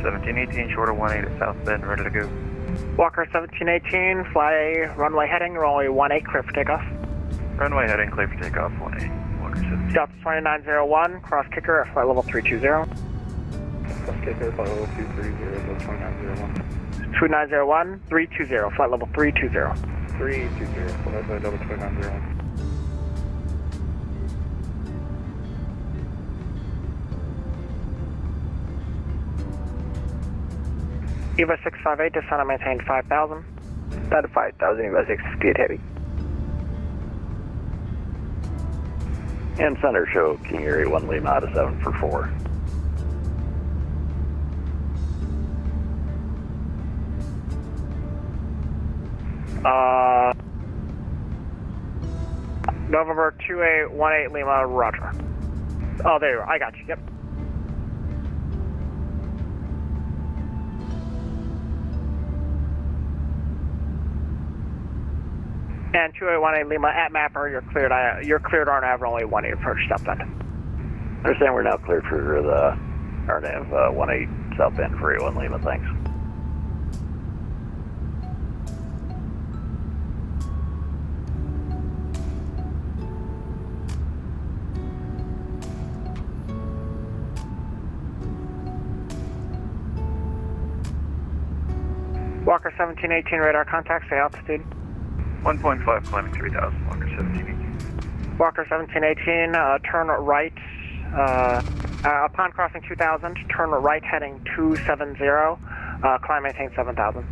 1718, short of 18 at South Bend, ready to go. Walker 1718, fly runway heading, runway 18, clear for takeoff. Runway heading, clear for takeoff, 18. Walker 17. Delta 2901, cross kicker at flight level 320. Cross kicker, flight level 230, Delta 2901. 2901, 320, flight level 320. 320, flight level Delta 2901. EVA 658, descend and maintain 5,000. Down to 5,000, EVA 658 heavy. And center show King Air 81 Lima out of 7 for 4. November 2818 Lima, roger. Oh, there you are. I got you. Yep. And 2818 Lima at Mapper, you're cleared. You're cleared RNAV runway 18 approach South Bend. Understand we're now cleared for the RNAV 18 South Bend for 81 Lima. Thanks. Walker 1718 radar contact, say altitude. 1.5, climbing 3000, Walker 1718. Walker 1718, turn right, upon crossing 2000, turn right heading 270, climb maintain 7000.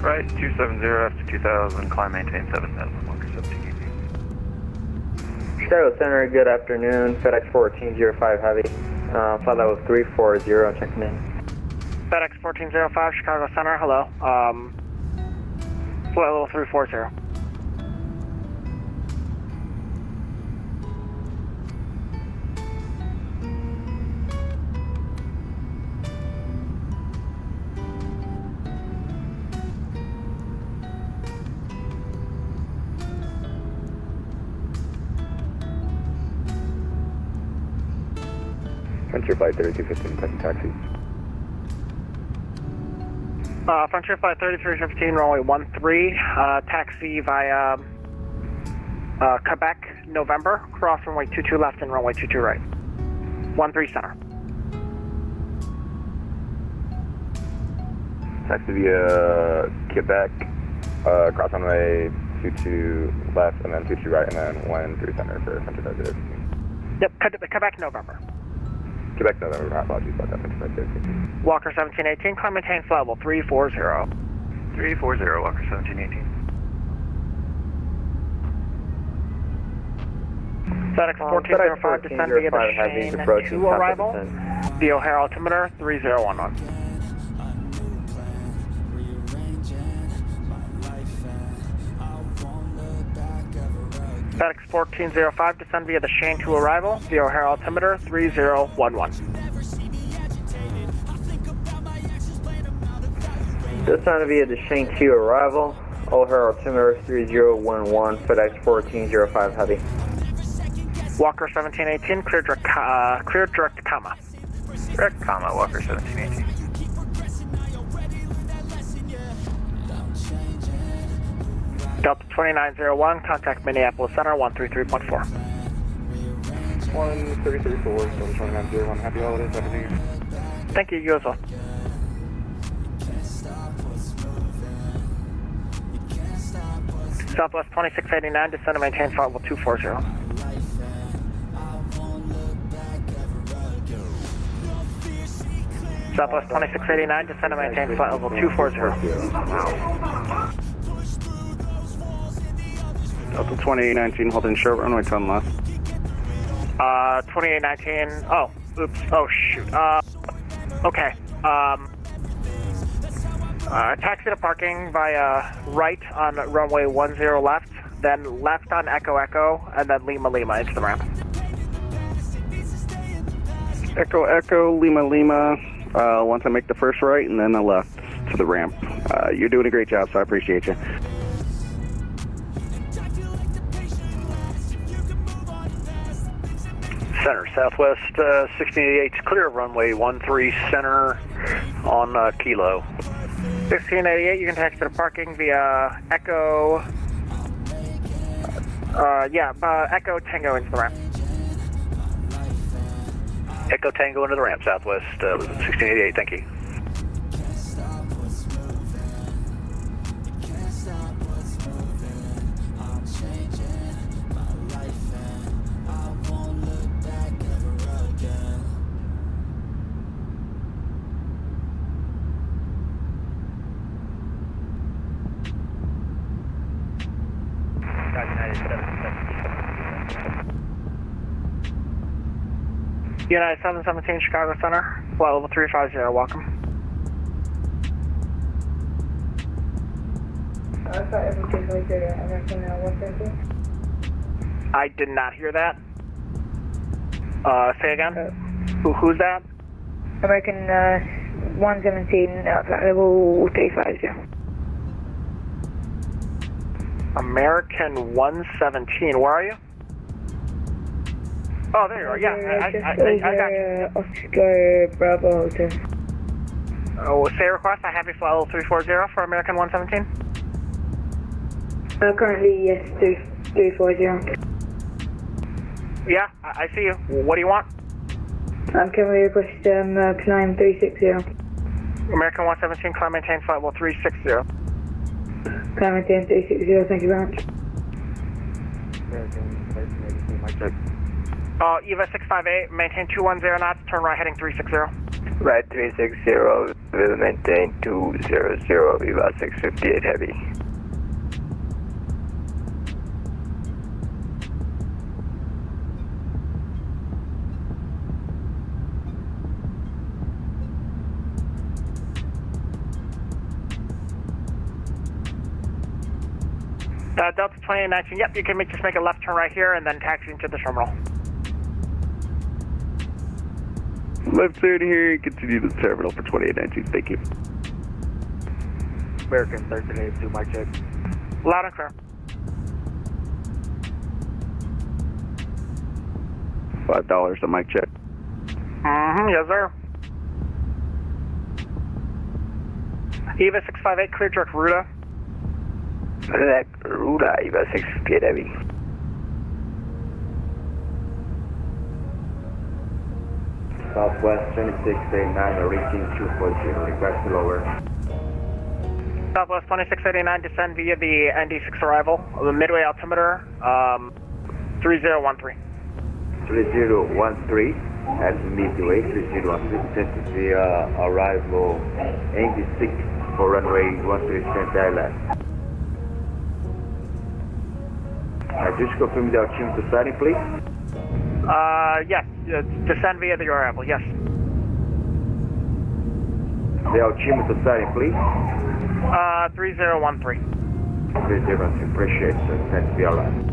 Right, 270 after 2000, climb maintain 7000, Walker 1718. Chicago Center, good afternoon, FedEx 1405 Heavy, flight level 340, checking in. FedEx 1405, Chicago Center, hello. Flight level 340. Frontier Flight 3215, touching taxi. Frontier Flight 3315, runway 13, taxi via Quebec, November, cross runway 22 left and runway 22 right. 13 center. Taxi via Quebec, cross runway 22 left and then 22 right and then 13 center for Frontier Flight 015. Yep, Quebec, November. Quebec, November, my apologies about that, Frontier Flight 015. Walker 1718, climb maintain flight level 340. 340, Walker 1718. FedEx 1405, descend via the Shane 2 arrival. The O'Hare altimeter 3011. FedEx 1405, descend via the Shane 2 arrival. The O'Hare altimeter 3011. Descend via the Shane 2 arrival. O'Hare altimeter 3011, FedEx 1405 Heavy. Walker 1718, clear direct comma. Direct comma, Walker 1718. Delta 2901, contact Minneapolis Center 133.4. 1334, Delta 2901, happy holidays, happy New Year. Thank you, you as well. Southwest 2689, descend and maintain flight level 240. Southwest 2689, descend and maintain flight level 240. Delta 2819, holding short runway 10 left. 2819, oh, oops, oh shoot, okay, taxi to parking via right on runway 10 left, then left on Echo Echo, and then Lima Lima into the ramp. Echo Echo, Lima Lima, once I make the first right and then the left to the ramp. You're doing a great job, so I appreciate you. Center, Southwest 1688, clear of runway 13 center, On Kilo. 1688, you can taxi to the parking via Echo. Echo Tango into the ramp. Echo Tango into the ramp, Southwest 1688, thank you. United 717 Chicago Center, flight level 350, welcome. I did not hear that. Say again? Who's that? American 117, flight level 350. American 117, where are you? Oh, there you are, yeah, I got you. Oscar Bravo Hotel. Oh, say request, I have you flight level 340 for American 117. Currently, yes, 340. Yeah, I see you. What do you want? Can we request climb 360? American 117, climb maintain flight level 360. Climb maintain 360, thank you very much. EVA 658, maintain 210 knots, turn right heading 360. Right 360, will maintain 200, EVA 658 heavy. Delta 2019, yep, you can just make a left turn right here and then taxi into the terminal. Left turn here, continue to the terminal for 2819, thank you. American 1382, mic check. Loud and clear. $5 on mic check. Yes sir. EVA 658, clear direct Rudder. Direct Rudder, EVA 658 heavy. Southwest 2689, reaching 240, request to lower. Southwest 2689, descend via the ND6 arrival, the midway altimeter, 3013. 3013, at midway, 3013, descend via arrival ND6 for runway 13 Thailand. Just confirm the altimeter setting, please. Yes, descend via the arrival, yes. The altimeter setting, please. 3013. 3013, appreciate it, descend via arrival.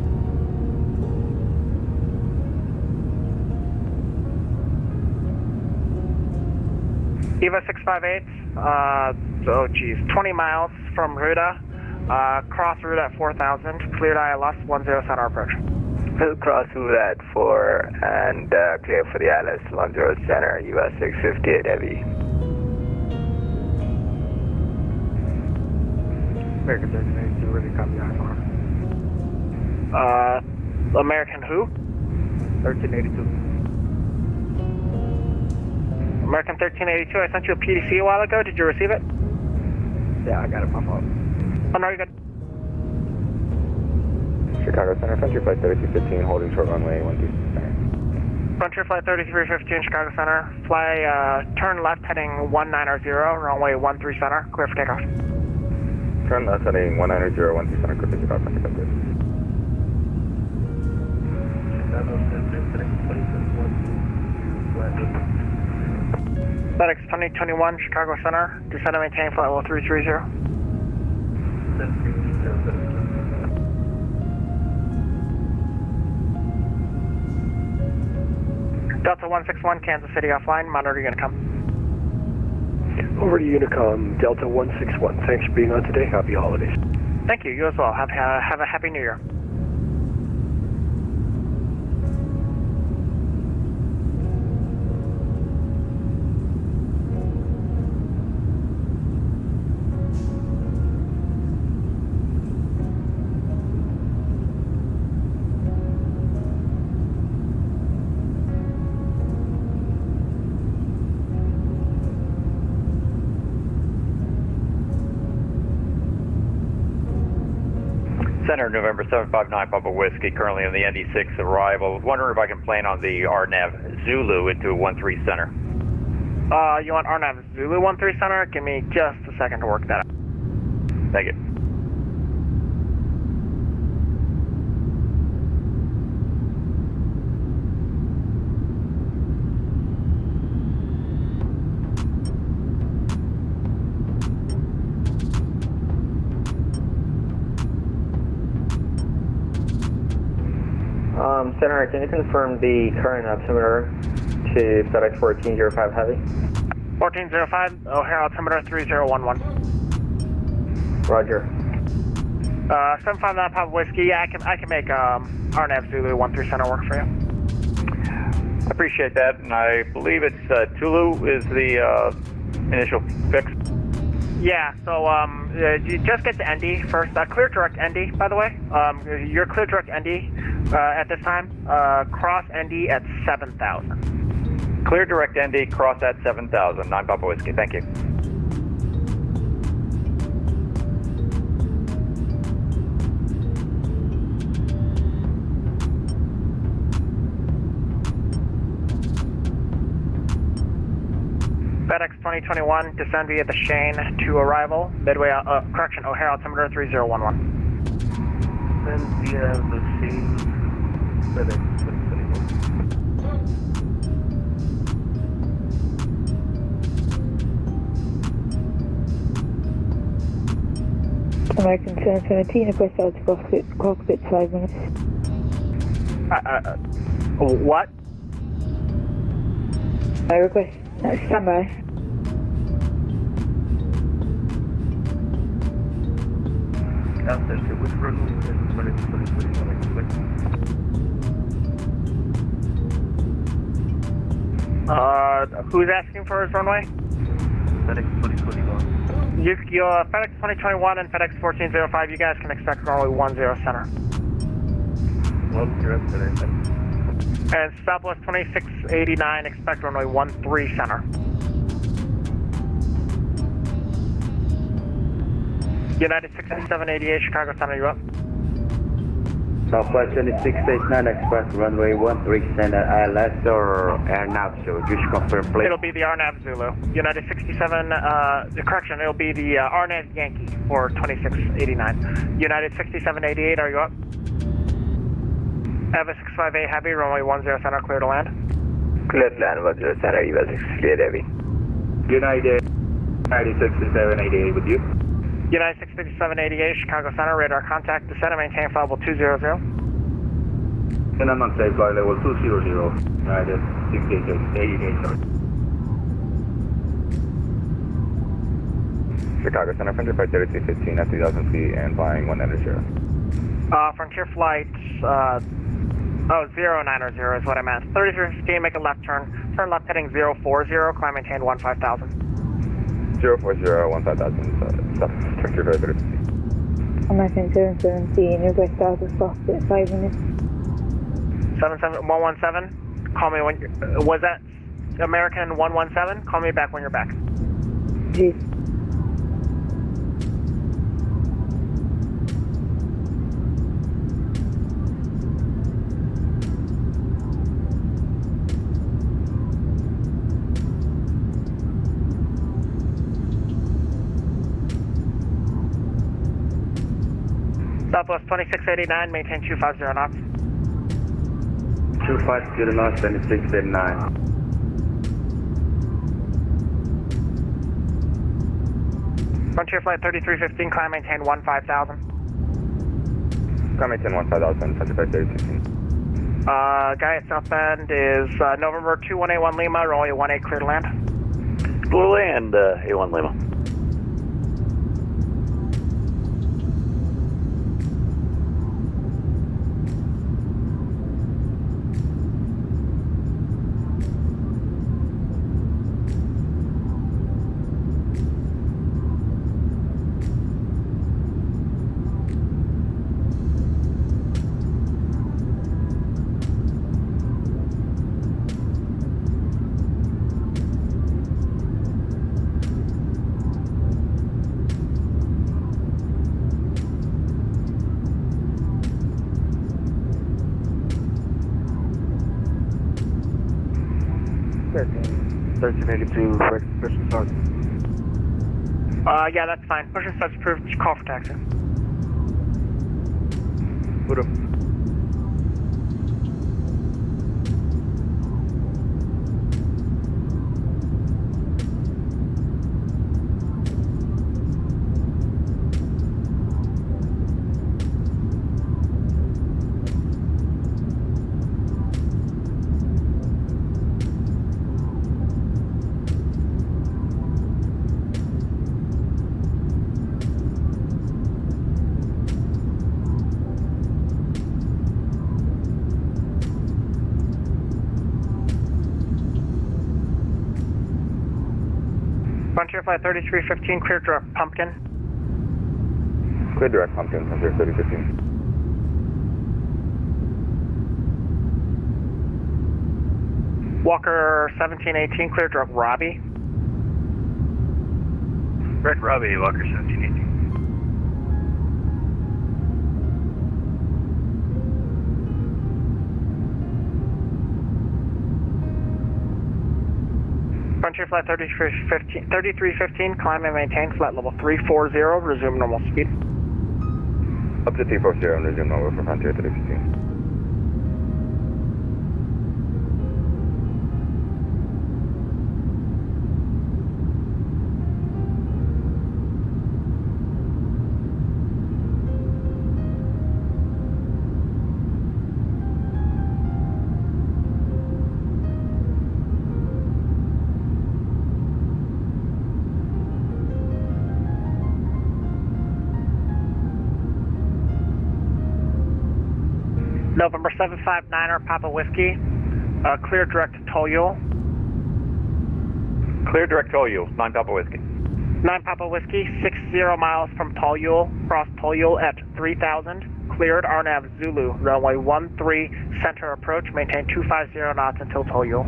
EVA 658, 20 miles from Rudder, cross Rudder at 4000, cleared ILS, 10 center approach. We'll cross Rudder at 4 and clear for the ILS 10 center, US 658 heavy. American 1382, ready to copy IFR. American who? 1382. American 1382, I sent you a PDC a while ago. Did you receive it? Yeah, I got it, my fault. Oh, no, you're good. Chicago Center, Frontier Flight 3315, holding short runway 12 center. Frontier Flight 3315, Chicago Center. Fly, turn left heading 190, runway 13 center, clear for takeoff. Turn left heading 190, 13 center, clear for takeoff, Frontier Flight 33. FedEx 2021, Chicago Center. Descend and maintain flight level 330. Delta 161, Kansas City offline. Monitor Unicom. Over to Unicom, Delta 161. Thanks for being on today. Happy holidays. Thank you. You as well. Have a happy New Year. Center, November 759 Papa Whiskey, currently on the ND6 arrival. Wondering if I can plane on the RNAV Zulu into 13 Center. You want RNAV Zulu 13 Center? Give me just a second to work that out. Thank you. Center, can you confirm the current altimeter to FedEx 1405 Heavy? 1405, O'Hare altimeter 3011. Roger. 759 Papa Whiskey, yeah, I can make RNAV Zulu 13 Center work for you. I appreciate that, and I believe it's Tulu is the initial fix. Yeah, so you just get to ND first. Clear direct ND, by the way. You're clear direct ND at this time. Cross ND at 7,000. Clear direct ND, cross at 7,000. 9 Papa Whiskey, thank you. FedEx 2021, descend via the Shane to arrival. Midway, correction, O'Hare altimeter 3011. Descend via the Shane, FedEx 2021. American 717, request out to cockpit 5 minutes. What? I request, stand by. Which runway is 2021? Who's asking for his runway? FedEx 2021. FedEx 2021 and FedEx 1405, you guys can expect runway 10 Center. 10 Center. And Southwest 2689, expect runway 13 Center. United 6788, Chicago Center, you up? Southwest 2689, expect runway 13 Center, ILS or AirNav, so just confirm please. It'll be the RNAV Zulu. United 67, correction, it'll be the RNAV Yankee for 2689. United 6788, are you up? Eva 658 Heavy, runway 10 Center, clear to land. Clear to land, 10 Center, Eva 6 clear Heavy. United 6788 with you. United 65788, Chicago Center, radar contact, descend and maintain flight level 200. And I'm on safe flight level 200, United 688. Chicago Center, Frontier Flight 3315 at 3,000 feet and flying 190. Frontier Flight, 090 is what I meant. 3315, make a left turn. Turn left heading 040, climb maintain 15,000. 040, 15,000, stop, Frontier Flight 3315. American 717, request out to cockpit 5 minutes. 117, call me when you're, was that American 117? Call me back when you're back. Jeez. Southwest 2689, maintain 250 knots. 250 knots, 2689. Frontier Flight 3315, climb maintain 15,000. Climb maintain 15,000, Frontier Flight 3315. Guy at South Bend is November 2181 Lima, runway 18 clear to land. Blue land, A1 Lima. 1382, push and start. Yeah, that's fine. Push and start's approved. Call for taxi. Put him. Frontier Flight 3315, clear direct Pumpkin. Clear direct Pumpkin, Frontier 3015. Walker 1718, clear direct Robbie. Direct Robbie, Walker 1718. Frontier Flight 3315, climb and maintain flight level 340, resume normal speed. Up to 340 and resume normal for Frontier 3015. November 759er, Papa Whiskey, clear direct Toyol. Clear direct Toyol, 9 Papa Whiskey. 9 Papa Whiskey, 60 miles from Toyol, cross Toyol at 3000, cleared RNAV Zulu, runway 13, center approach, maintain 250 knots until Toyol.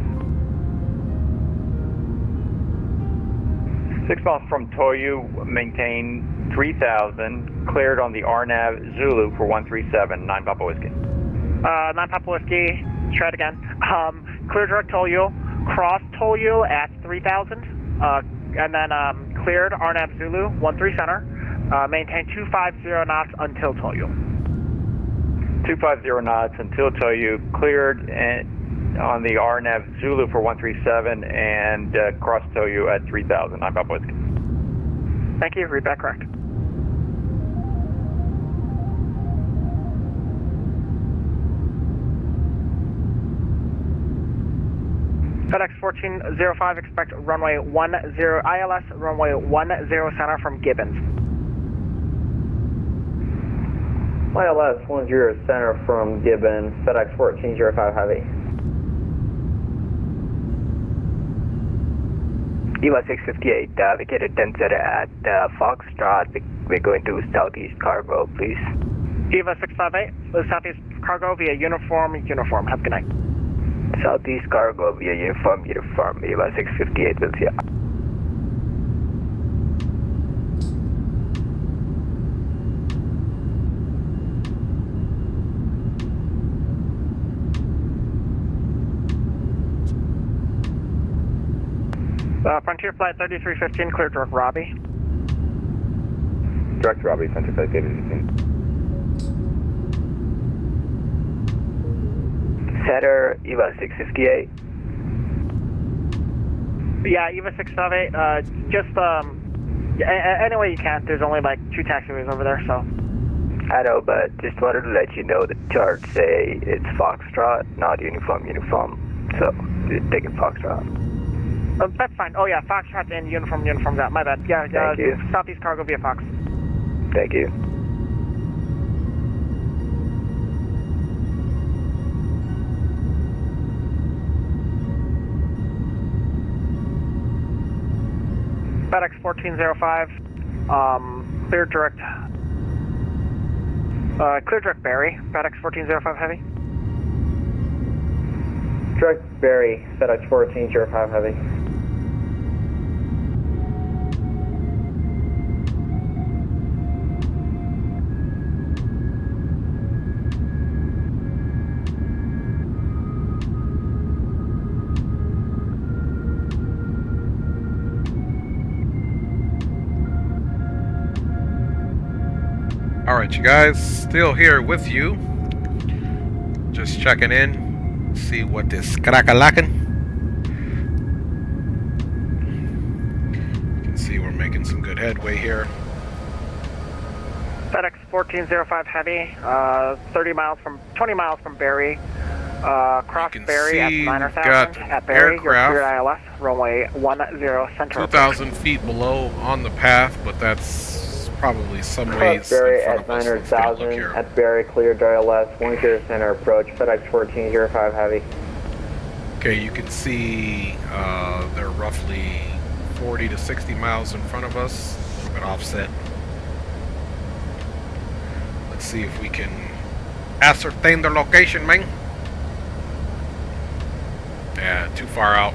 6 miles from Toyu, maintain 3000, cleared on the RNAV Zulu for 137, 9 Papa Whiskey. 9 Papa Whiskey, try it again. Clear direct Toyol, cross Toyol at 3000, and then cleared RNAV Zulu, 13 center, maintain 250 knots until Toyol. 250 knots until Toyu, cleared on the RNAV Zulu for 137 and cross Toyu at 3000, 9 Papa Whiskey. Thank you, read back correct. FedEx 1405, expect runway 10, ILS runway 10 center from Gibbons. ILS 10 center from Gibbons, FedEx 1405 Heavy. EVA 658, vacated 10 center at Foxtrot. We're going to Southeast Cargo, please. EVA 658, Southeast Cargo via uniform. Have a good night. Southeast Cargo via uniform, EVA 658 will see you. Frontier Flight 3315, clear direct Robbie. Direct Robbie, Frontier Flight 3015. Center, EVA 658. Yeah, EVA 658, just, any way you can. There's only like 2 taxiways over there, so. I know, but just wanted to let you know the charts say it's Foxtrot, not uniform, so just take it Foxtrot. That's fine. Oh yeah, Foxtrot and uniform, got my bad. Yeah, Thank you. Southeast Cargo via Fox. Thank you. FedEx 1405, clear direct Barry, FedEx 1405 Heavy. Direct Barry, FedEx 1405 Heavy. Alright, you guys, still here with you. Just checking in, see what this crack-a-lackin'. You can see we're making some good headway here. FedEx 1405 Heavy, 20 miles from Berry. Cross Berry at 9,000 at Berry. You're cleared ILS, runway 10 center. 2,000 feet below on the path, but that's probably some ways Berry in front at of us. 900,000 at Berry, cleared ILS, 10 center approach, FedEx 1405 Heavy. Okay, you can see they're roughly 40 to 60 miles in front of us, a little bit offset. Let's see if we can ascertain their location, man. Yeah, too far out.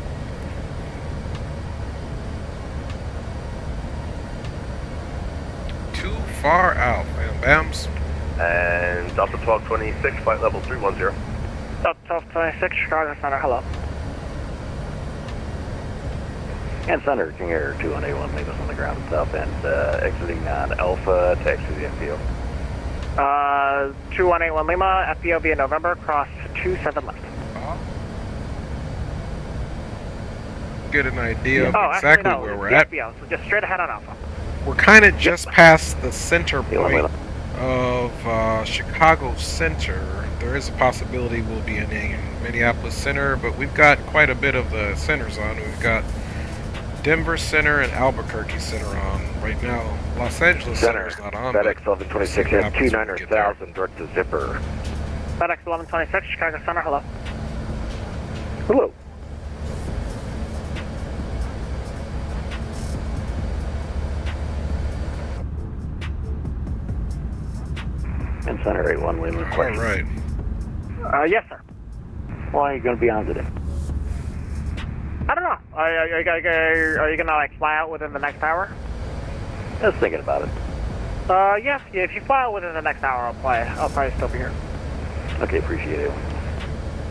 Too far out, man. Bams. And Delta 1226, flight level 310. Delta 1226, Chicago Center, hello. And Center, King Air 2181, leave us on the ground at South End, exiting on Alpha, taxi to the FBO. 2181 Lima, FBO via November, cross 27 left. Get an idea of exactly where we're at. FBO, so just straight ahead on Alpha. We're kind of just past the center point of Chicago Center. There is a possibility we'll be in Minneapolis Center, but we've got quite a bit of the centers on. We've got Denver Center and Albuquerque Center on right now. Los Angeles Center is not on. FedEx 1126 has 290,000 direct to Zipper. FedEx 1126, Chicago Center, hello. Hello. And Center 81 Lima, question. All right. Yes, sir. Why are you going to be on today? I don't know. Are you gonna like fly out within the next hour? Just thinking about it. Yeah. If you fly out within the next hour, I'll probably still be here. Okay, appreciate it.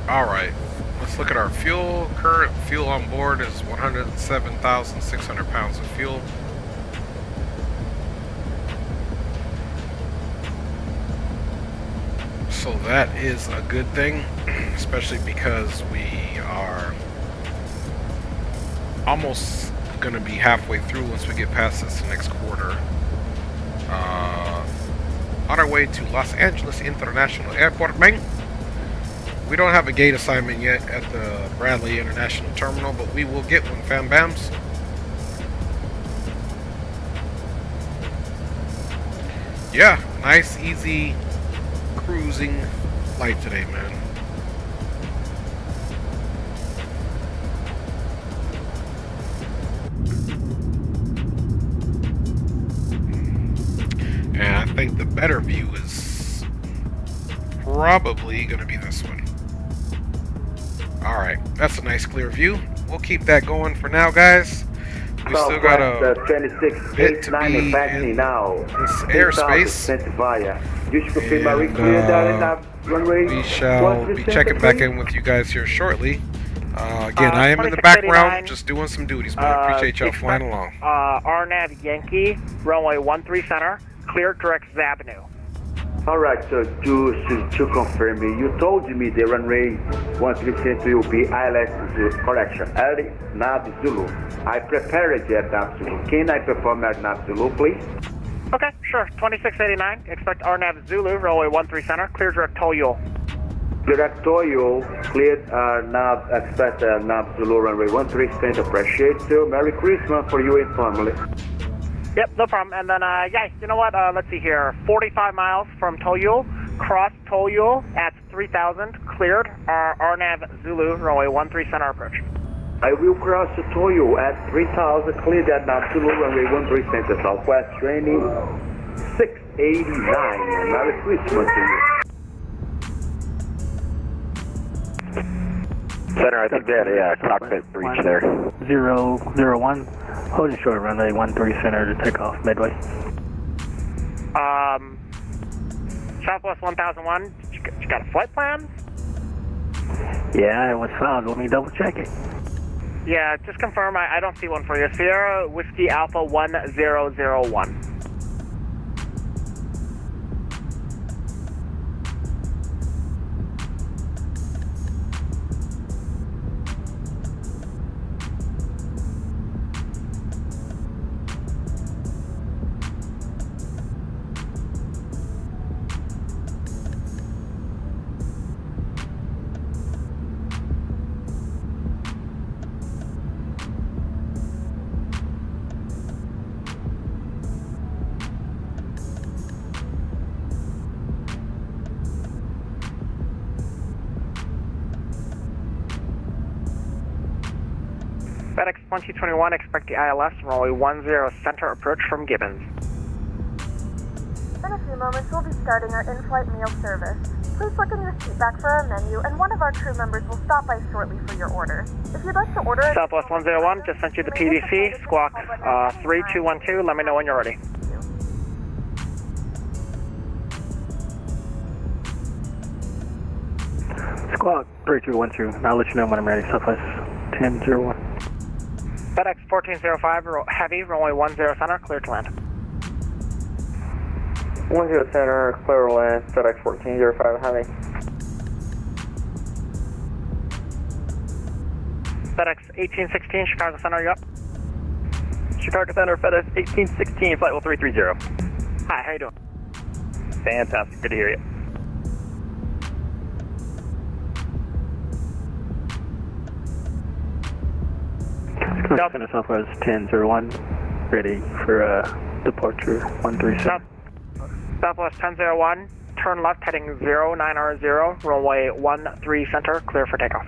All right. Let's look at our fuel. Current fuel on board is 107,600 pounds of fuel. So that is a good thing, especially because we are almost going to be halfway through once we get past this next quarter. On our way to Los Angeles International Airport, man. We don't have a gate assignment yet at the Bradley International Terminal, but we will get one, fam bams. Yeah, nice, easy cruising flight today, man. And I think the better view is probably going to be this one. Alright, that's a nice clear view. We'll keep that going for now, guys. We still got a bit to be in this airspace. And we shall be checking back in with you guys here shortly. Again, I am in the background just doing some duties, but I appreciate y'all flying along. RNAV Yankee, runway 13 center, clear direct Avenue. Alright, so to confirm, you told me the runway 13 center will be ILS correction, Nav Zulu. I prepared the Nav Zulu. Can I perform at Nav Zulu, please? Okay, sure. 2689, expect RNAV Zulu, runway 13 center, clear direct Toyol. Direct Toyol, cleared Nav, expect Nav Zulu, runway 13 center. Appreciate you. Merry Christmas for you and family. Yep, no problem. And then, yeah, you know what? Let's see here. 45 miles from Toyol, cross Toyol at 3000, cleared. RNAV Zulu, runway 13 center approach. I will cross Toyol at 3000, cleared at Nav Zulu, runway 13 center, Southwest training 689. Merry Christmas to you. Center, I think they had a cockpit breach there. 001, holding short runway 13 center to take off midway. Southwest 1001, you got a flight plan? Yeah, it was found. Let me double check it. Yeah, just confirm. I don't see one for you. Sierra Whiskey Alpha 1001. 2021, expect the ILS runway 10 center approach from Gibbons. In a few moments, we'll be starting our in-flight meal service. Please look in your seat back for our menu, and one of our crew members will stop by shortly for your order. If you'd like to order... Southwest 101, just sent you the PDC, squawk 3212, let me know when you're ready. Squawk 3212, I'll let you know when I'm ready. Southwest 1001. FedEx 1405, heavy, runway 10 center, clear to land. 10 center, clear to land, FedEx 1405 heavy. FedEx 1816, Chicago Center, you up? Chicago Center, FedEx 1816, flight level 330. Hi, how you doing? Fantastic, good to hear you. Chicago Center, Southwest 1001, ready for departure 137. Southwest 1001, turn left heading 090, runway 13 center, clear for takeoff.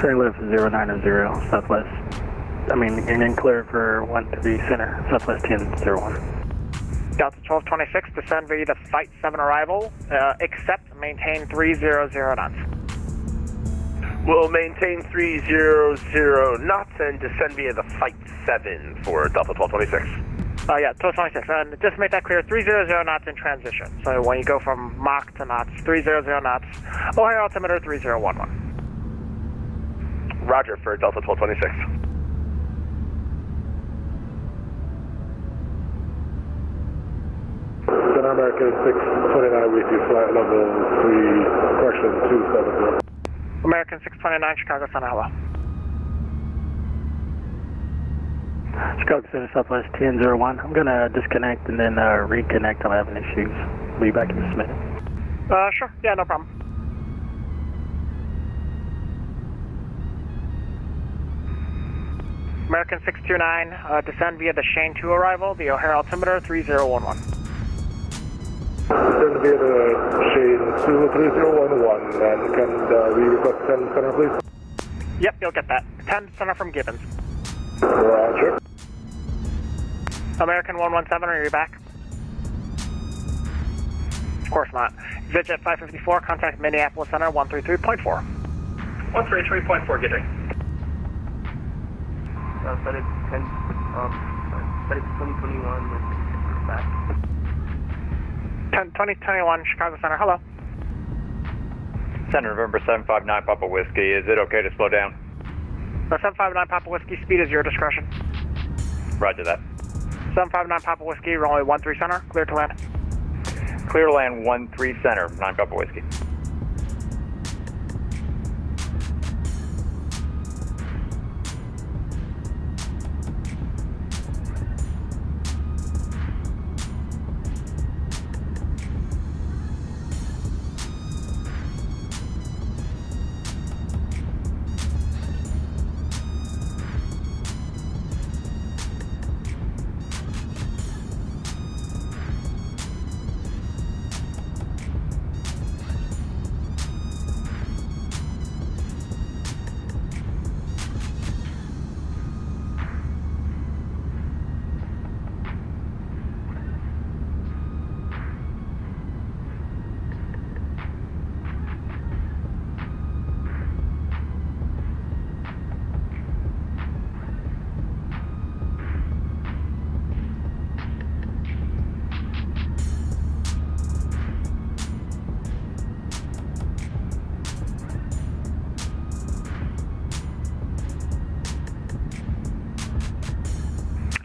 Turn left 090, Southwest. And then clear for 13 center, Southwest 1001. Delta 1226, descend via the Flight 7 arrival, except maintain 300 knots. We'll maintain 300 knots and descend via the Flight 7 for Delta 1226. Yeah, 1226, and just make that clear, 300 knots in transition. So when you go from Mach to knots, 300 knots, O'Hare altimeter 3011. Roger for Delta 1226. Center American 629 with you, flight level 270. American 629, Chicago Center, hello. Chicago Center, Southwest 1001. I'm going to disconnect and then reconnect. I'm having issues. Be back in just a minute. Sure. Yeah, no problem. American 629, descend via the Shane 2 arrival, the O'Hare altimeter 3011. Descend via the Shane 2 3011, and can we request 10 center, please? Yep, you'll get that. 10 center from Gibbons. Roger. American 117, are you back? Of course not. VATSIM 554, contact Minneapolis Center 133.4. 133.4, get in. FedEx 2021, back. 2021, Chicago Center, hello. Center November 759, Papa Whiskey. Is it okay to slow down? 759 Papa Whiskey, speed is your discretion. Roger that. 759 Papa Whiskey, runway 13 center, clear to land. Clear to land 13 center, 9 Papa Whiskey.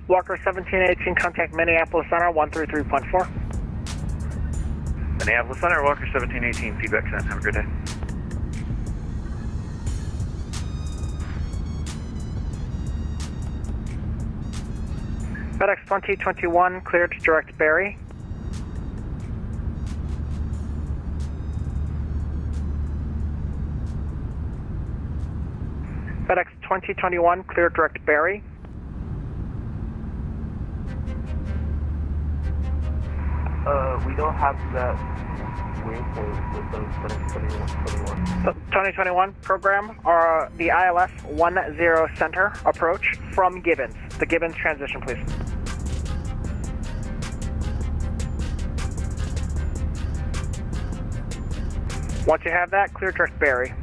Walker 1718, contact Minneapolis Center 133.4. Minneapolis Center, Walker 1718, feedback sent. Have a good day. FedEx 2021, cleared to direct Barry. FedEx 2021, cleared direct Barry. We don't have that waypoint with the FedEx 21. 2021 program are the ILS 10 center approach from Gibbons. The Gibbons transition, please. Once you have that, clear drift Barry.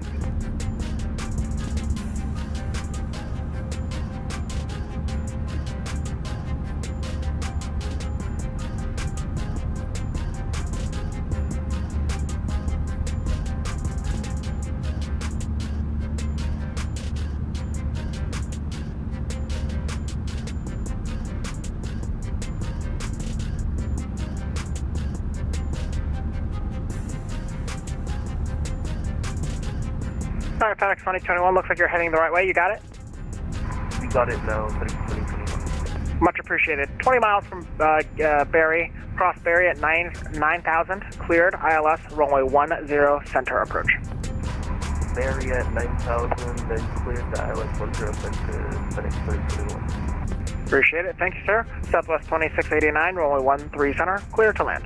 All right, FedEx 2021, looks like you're heading the right way. You got it? We got it now, 2021. Much appreciated. 20 miles from Barry, cross Barry at 9,000, cleared, ILS, runway 10 center approach. Barry at 9,000, then cleared the ILS 10 center, FedEx 2021. Appreciate it. Thank you, sir. Southwest 2689, runway 13 center, clear to land.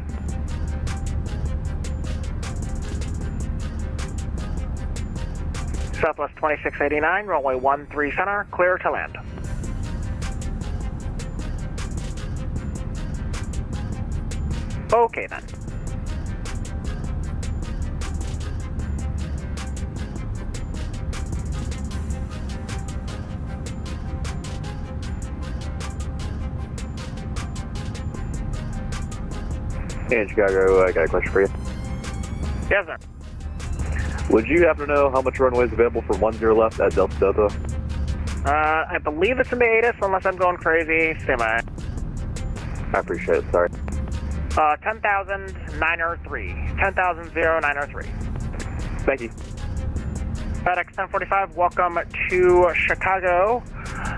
Southwest 2689, runway 13 center, clear to land. Okay then. Hey, in Chicago, I got a question for you. Yes, sir. Would you happen to know how much runway is available for 10 left at Delta Delta? I believe it's in the ATIS, unless I'm going crazy. Stay by. I appreciate it, sorry. 10,903. 10,093. Thank you. FedEx 1045, welcome to Chicago.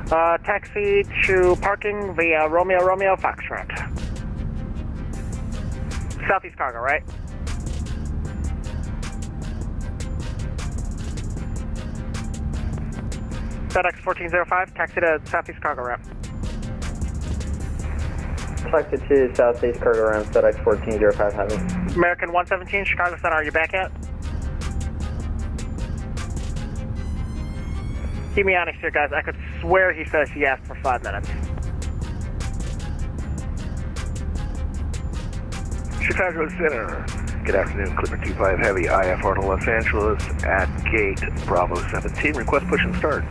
Taxi to parking via Romeo Romeo Foxtrot. Southeast Cargo, right? FedEx 1405, taxi to Southeast Cargo ramp. Taxi to Southeast Cargo ramp, FedEx 1405 heavy. American 117, Chicago Center, are you back yet? Keep me honest here, guys. I could swear he says yes for 5 minutes. Chicago Center. Good afternoon, Clipper 25 Heavy, IFR to Los Angeles at gate Bravo 17. Request push and start.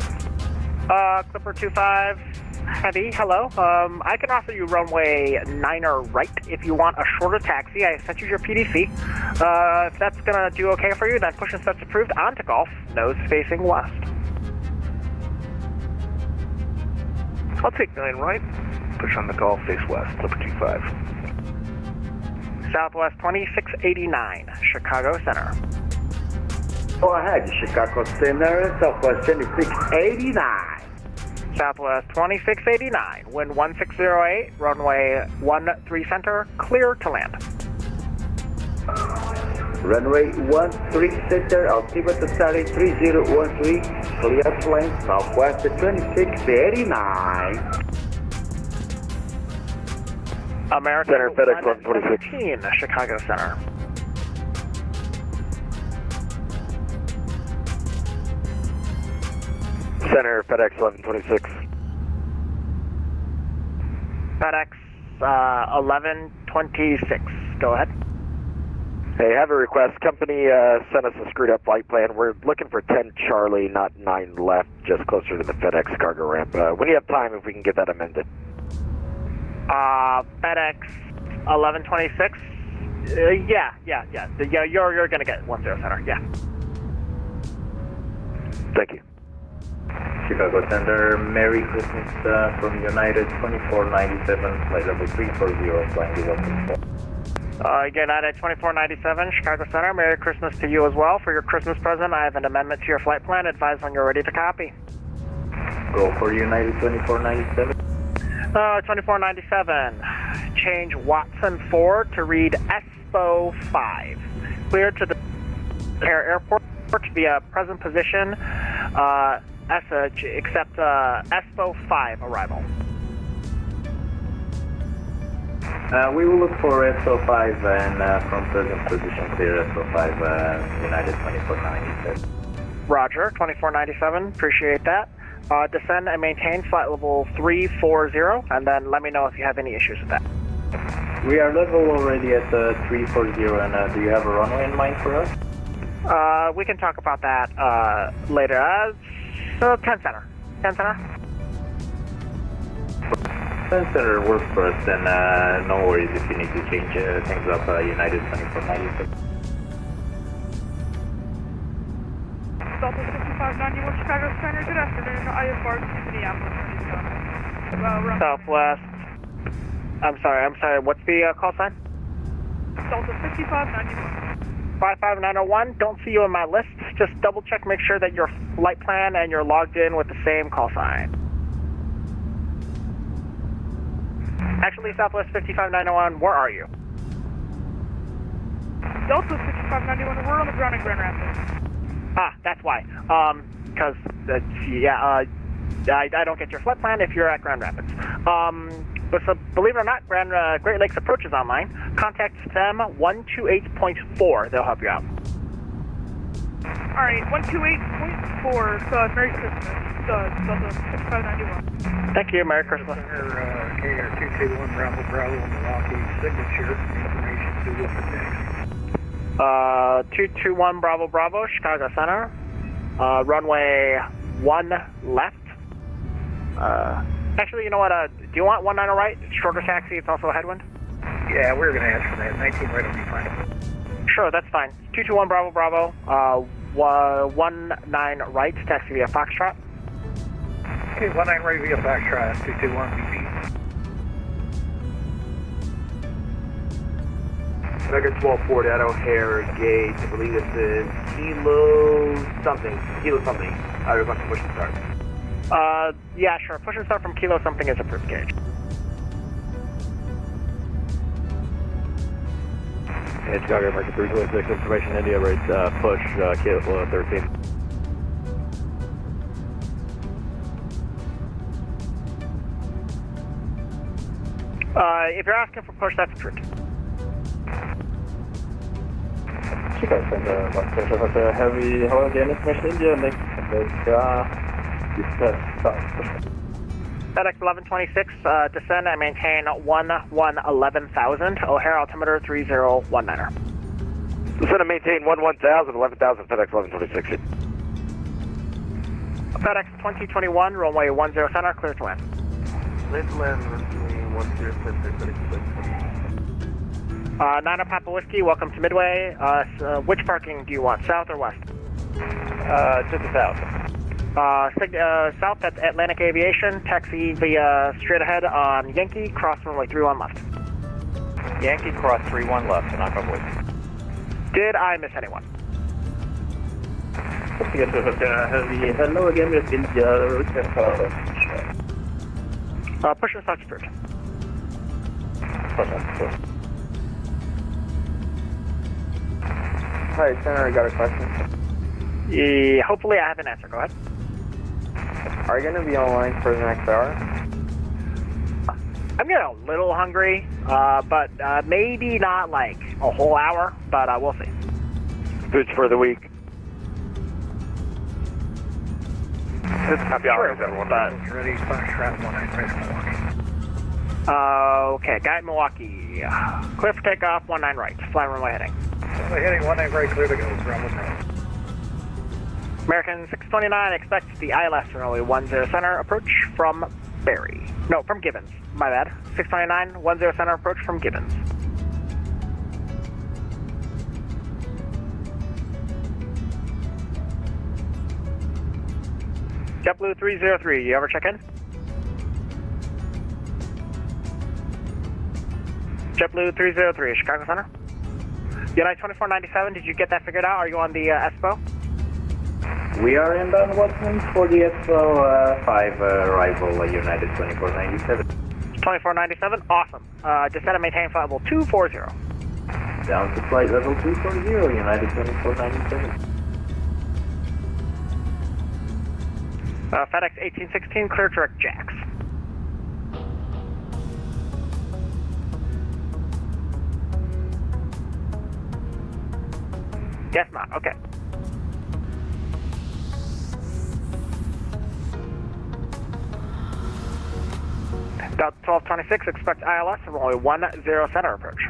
Clipper 25 Heavy, hello. I can offer you runway 9er right if you want a shorter taxi. I sent you your PDC. If that's gonna do okay for you, then push and start's approved onto Golf, nose facing west. I'll take 9 right. Push on the Golf, face west, Clipper 25. Southwest 2689, Chicago Center. Go ahead, Chicago Center, Southwest 2689. Southwest 2689, wind 1608, runway 13 center, clear to land. Runway 13 center, altimeter study 3013, clear to land, Southwest 2689. American Center, FedEx 1126. Chicago Center. Center, FedEx 1126. FedEx 1126. Go ahead. Hey, have a request. Company sent us a screwed up flight plan. We're looking for 10 Charlie, not 9 left, just closer to the FedEx cargo ramp. When you have time, if we can get that amended. FedEx 1126. Yeah. You're gonna get 10 center. Yeah. Thank you. Chicago Center, Merry Christmas from United 2497, flight level 340, flying to Washington. United 2497, Chicago Center, Merry Christmas to you as well. For your Christmas present, I have an amendment to your flight plan. Advise when you're ready to copy. Go for United 2497. 2497, change Watson 4 to read ESPO 5. Cleared to the airport via present position, except ESPO 5 arrival. We will look for ESPO 5 and from present position clear ESPO 5, United 2497. Roger, 2497, appreciate that. Descend and maintain flight level 340, and then let me know if you have any issues with that. We are level already at 340, and do you have a runway in mind for us? We can talk about that later. So 10 center. 10 center? 10 center works for us, then no worries if you need to change things up. United 2496. Delta 5591 Chicago Center, good afternoon. IFR to Minneapolis. Southwest. I'm sorry, what's the call sign? Delta 5591. 55901, don't see you on my list. Just double check, make sure that your flight plan and you're logged in with the same call sign. Actually, Southwest 55901, where are you? Delta 5591, we're on the ground in Grand Rapids. Ah, that's why. Because, I don't get your flight plan if you're at Grand Rapids. But so, believe it or not, Great Lakes Approach is online. Contact them 128.4. They'll help you out. Alright, 128.4. Merry Christmas. Delta 5591. Thank you. Merry Christmas. KR221 Bravo Bravo Milwaukee signature information to the taxi. 221 Bravo Bravo, Chicago Center. Runway 1 left. Actually, you know what? Do you want 19 right? Shorter taxi. It's also a headwind. Yeah, we're going to ask for that. 19 right will be fine. Sure, that's fine. 221 Bravo Bravo. 19 right. Taxi via Foxtrot. Okay, 19 right via Foxtrot. 221 BP. Record 1240 at O'Hare Gate. I believe this is Kilo something. I request to push and start. Yeah, sure. Push and start from Kilo something is approved, Gage. Hey, Chicago, American 326, information India, rates push, Kilo 13. If you're asking for push, that's approved. Chicago Center, heavy, hello again, information India, next, FedEx 1126, descend and maintain 11,000. O'Hare altimeter 3019er. Descend and maintain 11,000, 11,000, FedEx 1126. FedEx 2021, runway 10 center, clear to land. Clear to land, runway 10 center, Niner Papa Whiskey, welcome to Midway. Which parking do you want, south or west? To the south. South at Atlantic Aviation, taxi via straight ahead on Yankee, cross runway 31 left. Yankee cross 31 left, and I'm with. Did I miss anyone? Hello again, Miss India. Push and start approved. Hi, Senator, I got a question. Yeah, hopefully I have an answer. Go ahead. Are you going to be online for the next hour? I'm getting a little hungry, but maybe not like a whole hour, but we'll see. Foods for the week. Happy hours, everyone. Ready, Foxtrot 19 right in Milwaukee. Okay, guy at Milwaukee. Clear for takeoff, 19 right. Fly runway heading. Runway heading, 19 right, clear to go. Bravo, Bravo. American 629 expects the ILS runway 10 center approach from Barry. No, from Gibbons. My bad. 629, 10 center approach from Gibbons. JetBlue 303, you ever check in? JetBlue 303, Chicago Center. United 2497, did you get that figured out? Are you on the ESPO? We are inbound Watson for the Expo 5 arrival, United 2497. 2497, awesome. Descend and maintain flight level 240. Down to flight level 240, United 2497. FedEx 1816, clear direct jacks. Yes, ma'am, okay. Delta 1226, expect ILS and runway 10 center approach.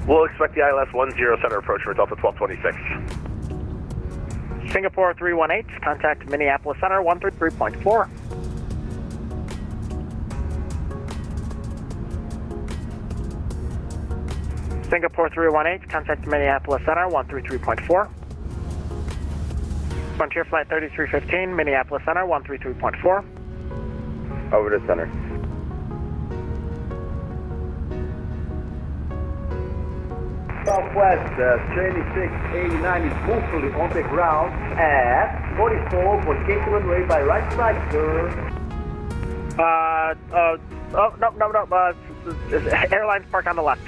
We'll expect the ILS 10 center approach for Delta 1226. Singapore 318, contact Minneapolis Center 133.4. Singapore 318, contact Minneapolis Center 133.4. Frontier Flight 3315, Minneapolis Center 133.4. Over to center. Southwest 2689 is mostly on the ground at 44 for gate runway by right side, sir. No. Airlines park on the left.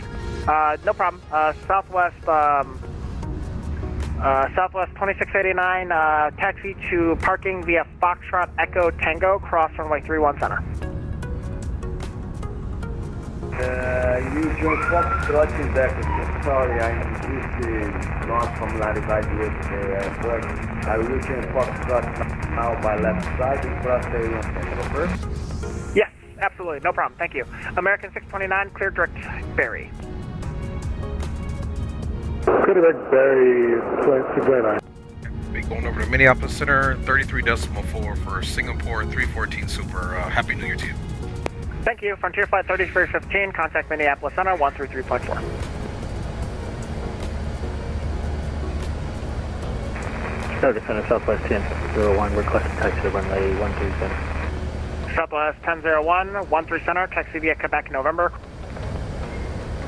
No problem. Southwest 2689, taxi to parking via Foxtrot Echo Tango, cross runway 31 center. Usual Foxtrot is active. Sorry, I introduced not familiarized with the airport. I will use Foxtrot now by left side in cross area first. Yes, absolutely. No problem. Thank you. American 629, clear direct Barry. Clear direct Barry, flight 629. Be going over to Minneapolis Center, 33.4 for Singapore 314 Super. Happy New Year to you. Thank you. Frontier Flight 3315, contact Minneapolis Center 133.4. Target Center, Southwest 1001, request taxi to runway 13 center. Southwest 1001, 13 center, taxi via Quebec, November.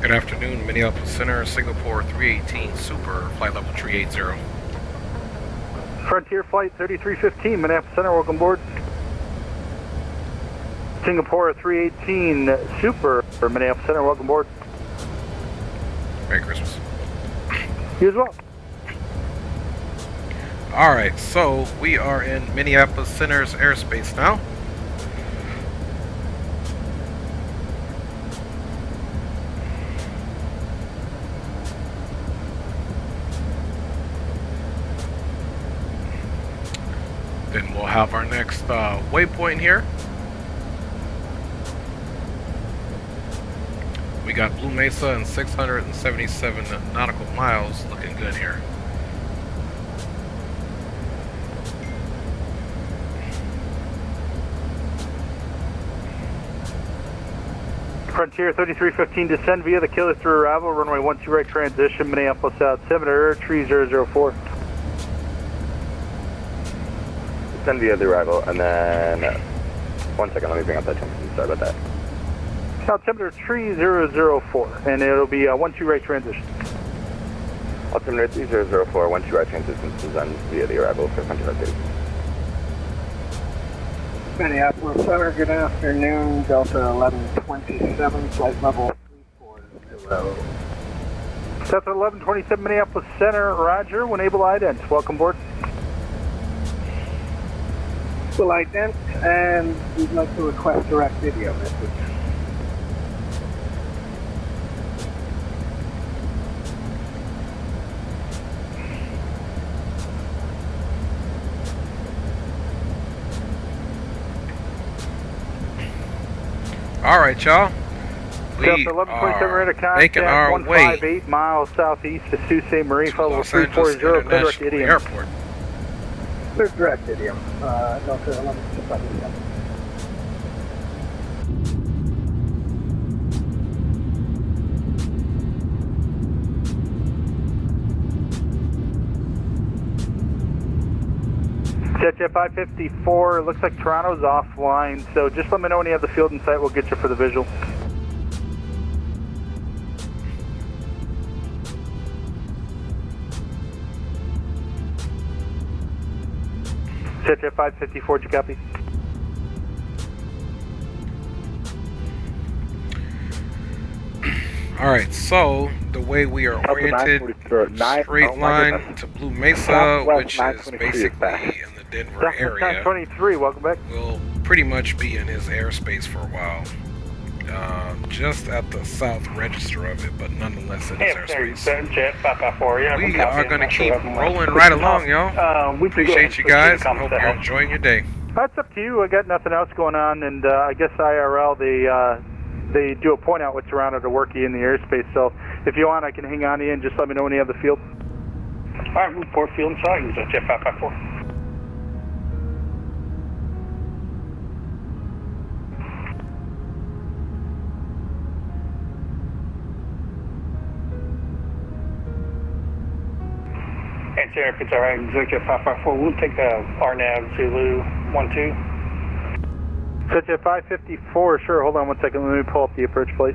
Good afternoon, Minneapolis Center, Singapore 318 Super, flight level 380. Frontier Flight 3315, Minneapolis Center, welcome aboard. Singapore 318 Super for Minneapolis Center, welcome aboard. Merry Christmas. You as well. Alright, so we are in Minneapolis Center's airspace now. Then we'll have our next waypoint here. We got Blue Mesa and 677 nautical miles, looking good here. Frontier 3315, descend via the Killer through arrival, runway 12 right transition, Minneapolis altimeter 3004. Descend via the arrival, and then 1 second, let me bring up that temperature. Sorry about that. Altimeter 3004, and it'll be 12 right transition. Altimeter 3004, 12 right transition, descend via the arrival for Frontier 30. Minneapolis Center, good afternoon, Delta 1127, flight level 340. Delta 1127, Minneapolis Center, roger, when able ident, welcome aboard. Will ident, and we'd like to request direct video message. Alright, y'all. We Delta 1127 are contact, making our way 158 miles southeast to Sault Ste. Marie, to level Los Angeles 340, clear direct International idiom. Airport. Clear direct idiom, Delta 1127. Jet 554, looks like Toronto's offline, so just let me know when you have the field in sight, we'll get you for the visual. Jet 554, did you copy? Alright, so the way we are oriented, straight line to Blue Mesa, which is basically in the Denver area, 23, welcome back. We'll pretty much be in his airspace for a while. Just at the south register of it, but nonetheless in his airspace. We are going to keep rolling right along, y'all. Appreciate you guys, and hope you're enjoying your day. That's up to you. I got nothing else going on, and I guess IRL, they do a point out what's around it or worky in the airspace, so if you want, I can hang on to you and just let me know when you have the field. All right, report field inside. Use that Jet 554. And sir, if it's all right, Jet 554, we'll take the RNAV Zulu 12. Jet 554, sure. Hold on one second. Let me pull up the approach plate.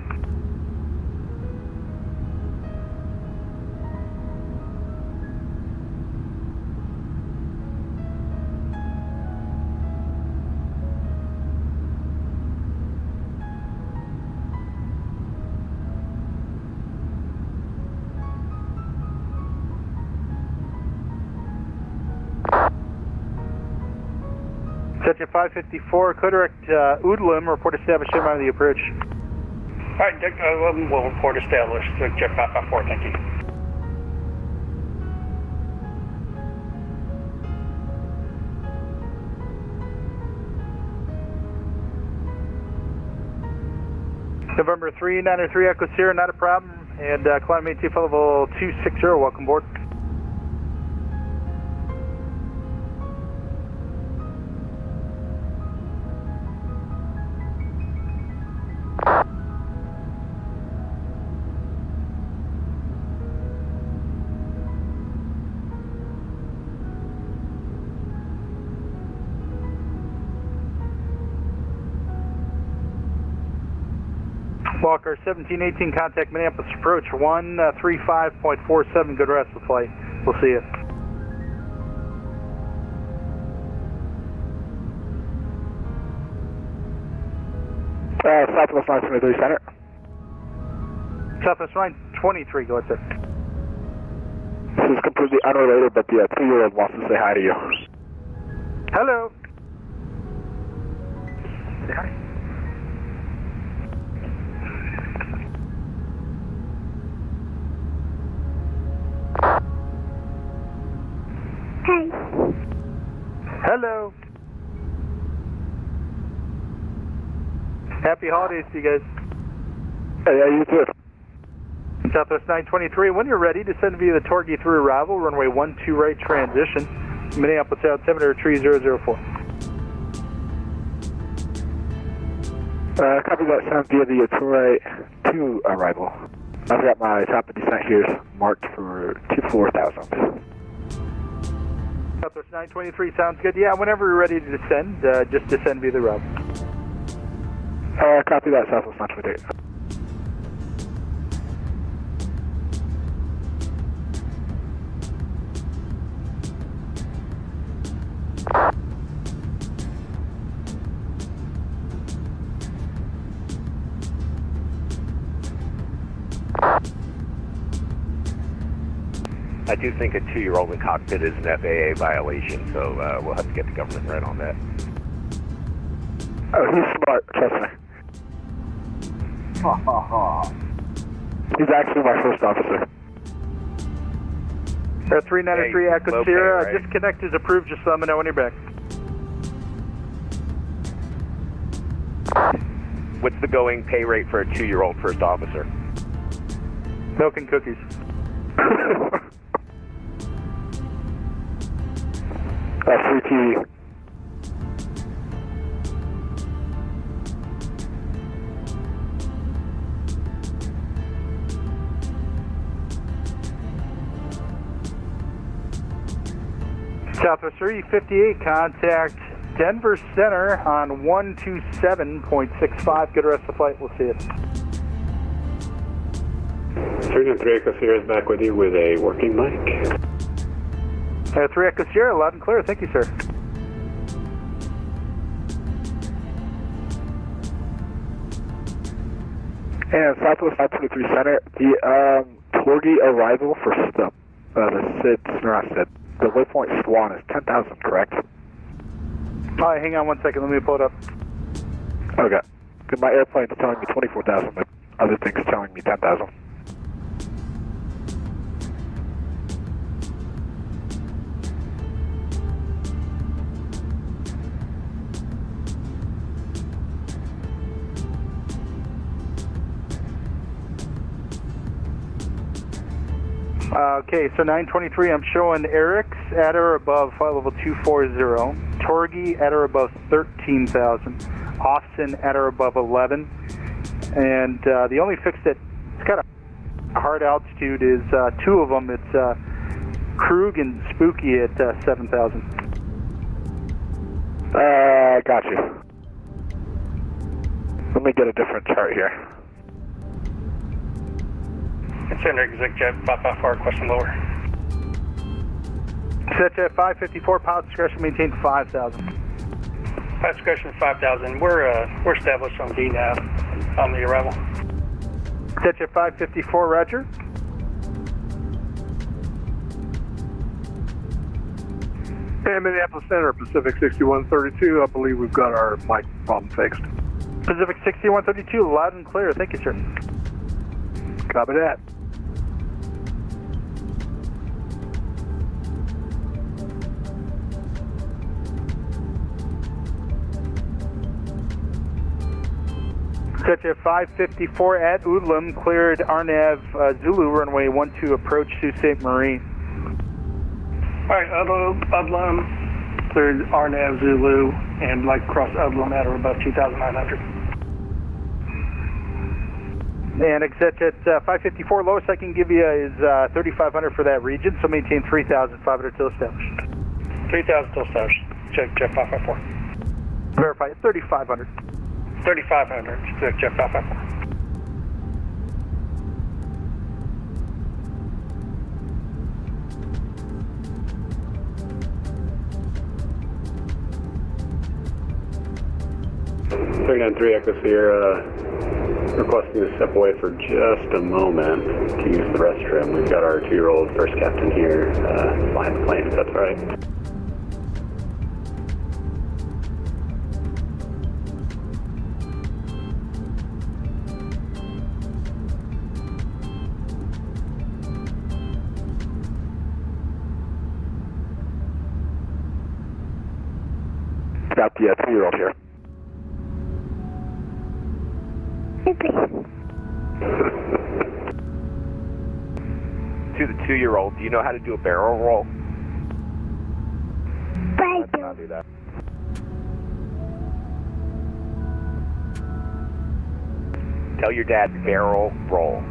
Jet 554, Codirect Oodlum, report established out of the approach. All right, Dick, we'll report established. Jet 554, thank you. November 393 Echo Sierra, not a problem. And climb ATF level 260, welcome aboard. Walker 1718, contact Minneapolis approach 135.47, good rest of the flight. We'll see you. Southwest 923 Center. Southwest 923, go ahead, sir. This is completely unrelated, but the 2-year-old wants to say hi to you. Hello. Say hi. Hey. Hello. Happy holidays to you guys. Hey, you too. Southwest 923, when you're ready, descend via the Torquay through arrival, runway 12 right transition, Minneapolis altimeter 3004. Copy that, sound via the Torquay to arrival. I've got my top of descent here marked for 24,000. Southwest 923, sounds good. Yeah, whenever you're ready to descend, just descend via the route. Copy that, Southwest 923. I do think a 2-year-old in cockpit is an FAA violation, so we'll have to get the government right on that. Oh, he's smart, trust me. He's actually my first officer. 393 hey, Echo Sierra, right? disconnect is approved, just let me know when you're back. What's the going pay rate for a 2-year-old first officer? Milk and cookies. 3 TV. Southwest 358, contact Denver Center on 127.65. Good rest of the flight. We'll see you. 393 Echo Sierra is back with you with a working mic. 3 Echo Sierra, loud and clear. Thank you, sir. And Southwest 923 Center, the Torquay arrival for the waypoint Swan is 10,000, correct? All right, hang on one second. Let me pull it up. Okay. Because my airplane's telling me 24,000, but other things telling me 10,000. Okay, so 923, I'm showing Eric's at or above flight level 240, Torgy at or above 13,000, Austin at or above 11, and the only fix that it's got a hard altitude is two of them. It's Krug and Spooky at 7,000. Got you. Let me get a different chart here. Center exec jet 554, question lower. Set jet 554, pilot discretion maintained 5,000. Pilot discretion 5,000. We're established on VNAV on the arrival. Set jet 554, roger. And Minneapolis Center, Pacific 6132. I believe we've got our mic problem fixed. Pacific 6132, loud and clear. Thank you, sir. Copy that. Set jet 554 at Udlum, cleared RNAV Zulu runway 12 approach to St. Marie. Alright, Udlum, cleared RNAV Zulu, and like cross Udlum at or above 2,900. And exit jet 554, lowest I can give you is 3,500 for that region, so maintain 3,500 till established. 3,000 till established. Check jet 554. Verify, 3,500. 3,500, check jet 554. Echo Sierra, requesting to step away for just a moment to use the restroom. We've got our 2-year-old first captain here behind the plane, if that's all right. Got the 2-year-old here. To the 2-year-old, do you know how to do a barrel roll? Let's not do that. Tell your dad barrel roll.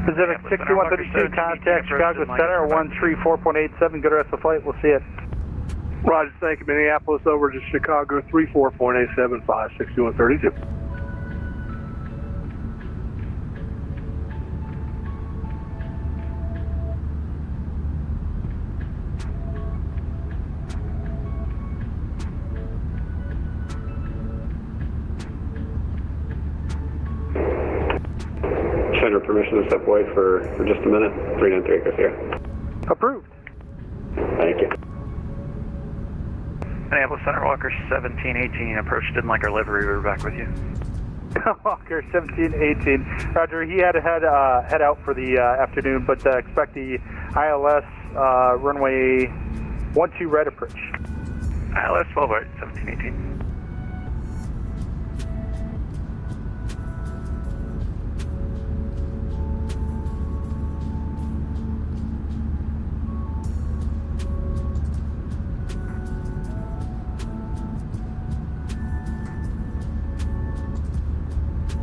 Pacific 6132, contact Chicago Center, 134.87, good rest of the flight, we'll see it. Roger, thank you. Minneapolis over to Chicago, 34.87, 56132. Center, permission to step away for just a minute. 393 Echo Sierra. Approved. Thank you. Minneapolis Center, Walker 1718, approach didn't like our livery, we were back with you. Walker 1718, roger, he had to head out for the afternoon, but expect the ILS runway 12 right approach. ILS 12 right, 1718.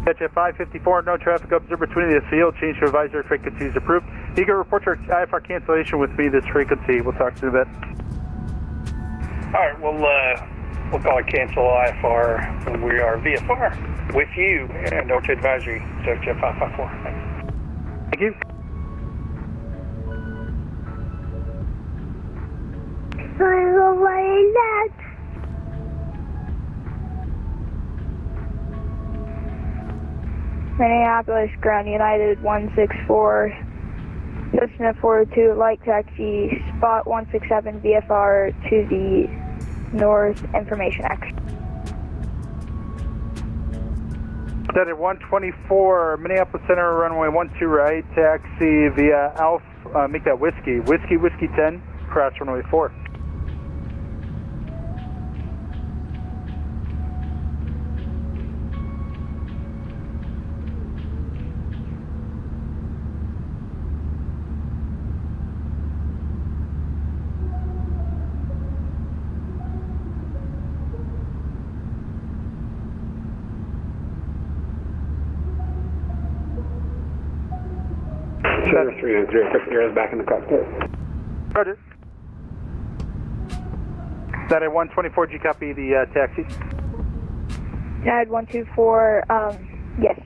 Catch at 554, no traffic observed between the field, change to advisory frequencies approved. You can report your IFR cancellation with me this frequency. We'll talk to you in a bit. Alright, we'll call it cancel IFR when we are VFR with you and no to advisory, check jet 554. Thanks. Thank you. Minneapolis Ground United 164, Cessna 402, light taxi, spot 167 VFR to the north, information X. Set at 124, Minneapolis Center, runway 12 right, taxi via Alpha, make that Whiskey 10, cross runway 4. Center 393 is back in the cockpit. Roger. That at 124, G copy the taxi? United 124, yes.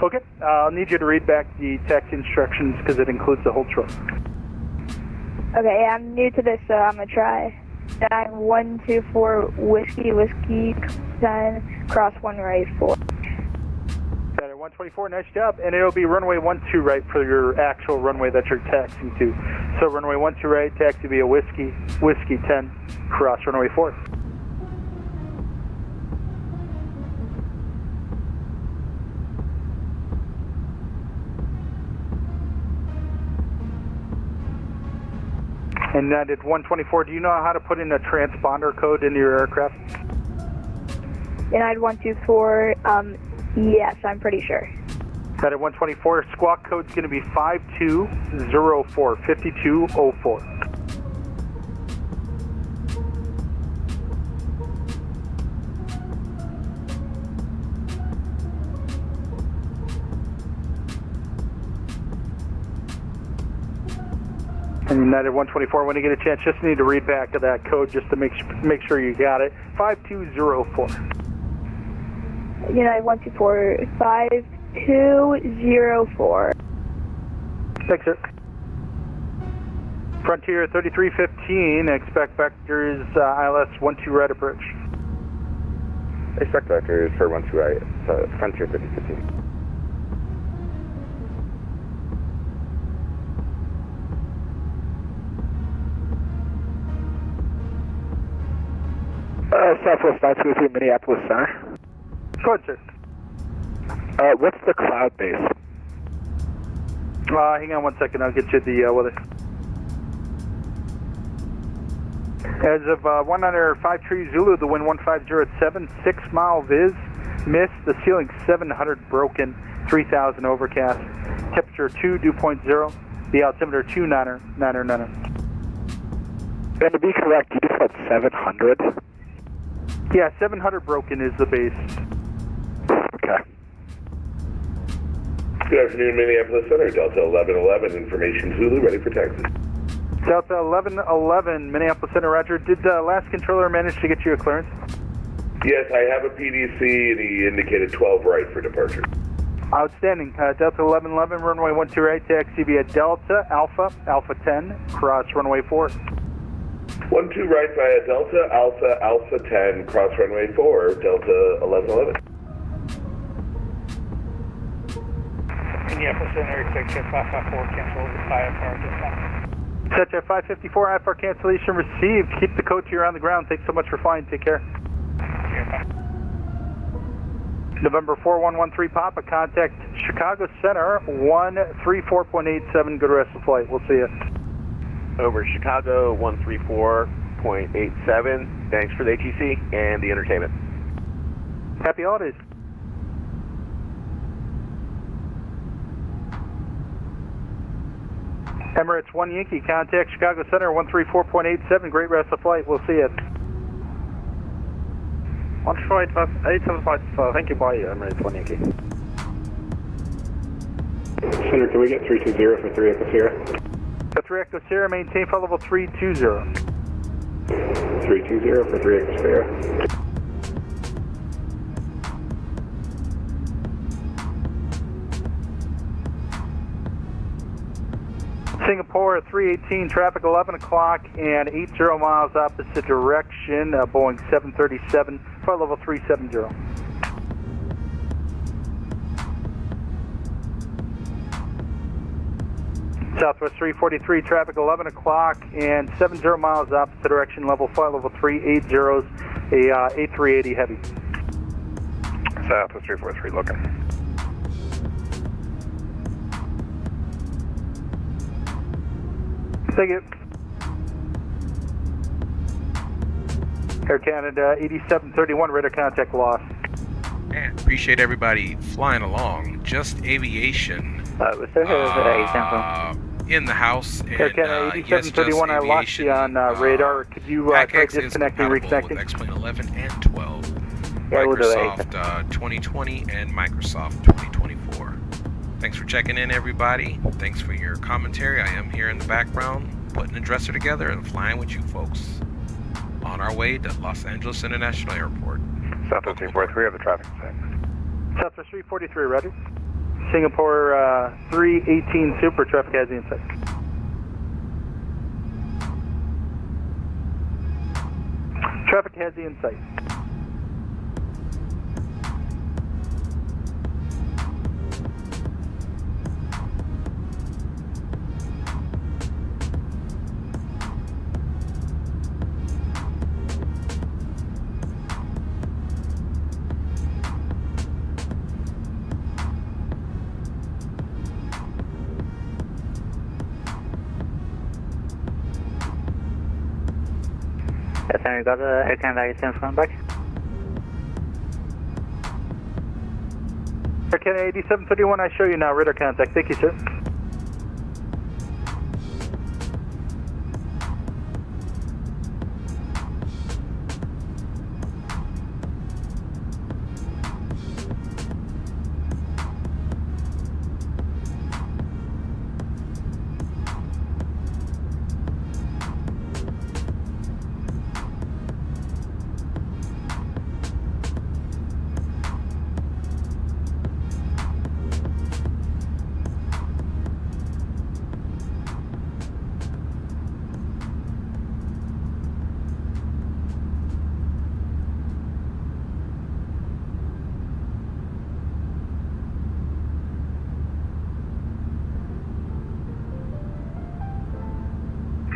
Okay, I'll need you to read back the taxi instructions because it includes the whole trip. Okay, I'm new to this, so I'm gonna try. 9124 Whiskey 10, cross 1 right 4. That at 124, nice job. And it'll be runway 12 right for your actual runway that you're taxiing to. So runway 12 right, taxi via Whiskey 10, cross runway 4. And that at 124, do you know how to put in a transponder code into your aircraft? United 124, yes, I'm pretty sure. That at 124, squawk code's going to be 5204, 5204. And United 124, when you get a chance, just need to read back to that code just to make sure you got it. 5204. United 124, 5204. Thanks, sir. Frontier 3315, expect vectors ILS 12 right approach. Expect vectors for 12 right, Frontier 3315. Southwest 923 Minneapolis Center. Go ahead, sir. What's the cloud base? Hang on one second, I'll get you the weather. As of 195 Zulu, the wind 150 at 7, 6 mile viz, mist, the ceiling 700 broken, 3000 overcast, temperature 2, dew point 0, the altimeter 29er. And to be correct, you just said 700? Yeah, 700 broken is the base. Okay. Good afternoon, Minneapolis Center, Delta 1111, information Zulu, ready for taxi. Delta 1111, Minneapolis Center, roger. Did the last controller manage to get you a clearance? Yes, I have a PDC, and he indicated 12 right for departure. Outstanding. Delta 1111, runway 12 right, taxi via Delta Alpha 10, cross runway 4. 12 right via Delta Alpha 10, cross runway 4, Delta 1111. Minneapolis Center, expect jet 554, cancel IFR this time. Set jet 554, IFR cancellation received. Keep the code to you on the ground. Thanks so much for flying. Take care. November 4113 Papa, contact Chicago Center 134.87. Good rest of the flight. We'll see you. Over Chicago 134.87. Thanks for the ATC and the entertainment. Happy holidays. Emirates 1 Yankee, contact Chicago Center 134.87. Great rest of the flight. We'll see you. 14875, thank you, bye, Emirates 1 Yankee. Center, can we get 320 for 3 Echo Sierra? The 3 Echo Sierra, maintain flight level 320. 320 for 3 Echo Sierra. Singapore 318, traffic 11 o'clock and 80 miles opposite direction, Boeing 737, flight level 370. Southwest 343, traffic 11 o'clock and 70 miles opposite direction, flight level 380, a A380 heavy. Southwest 343 looking. Thank you. Air Canada 8731, radar contact lost. And appreciate everybody flying along. Just aviation. In the house. And, Air Canada 8731, I lost you on radar. Could you try disconnecting and reconnecting? X-Plane 11 and 12. Microsoft 2020 and Microsoft 2024. Thanks for checking in, everybody. Thanks for your commentary. I am here in the background, putting the dresser together and flying with you folks. On our way to Los Angeles International Airport. Southwest 343 of the traffic site. Southwest 343, ready. Singapore 318 Super, traffic has the insight. Traffic has the insight. Yes, and we got Air Canada ATM coming back. Air Canada 8731, I show you now, radar contact. Thank you, sir.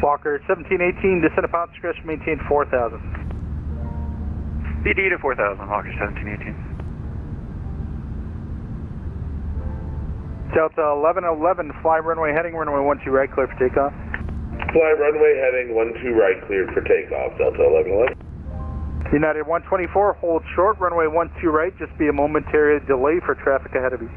Walker 1718, descend upon discretion, maintain 4,000. BD to 4,000, Walker 1718. Delta 1111, fly runway heading, runway 12 right, clear for takeoff. Fly runway heading 12 right, cleared for takeoff, Delta 1111. United 124, hold short, runway 12 right, just be a momentary delay for traffic ahead of you.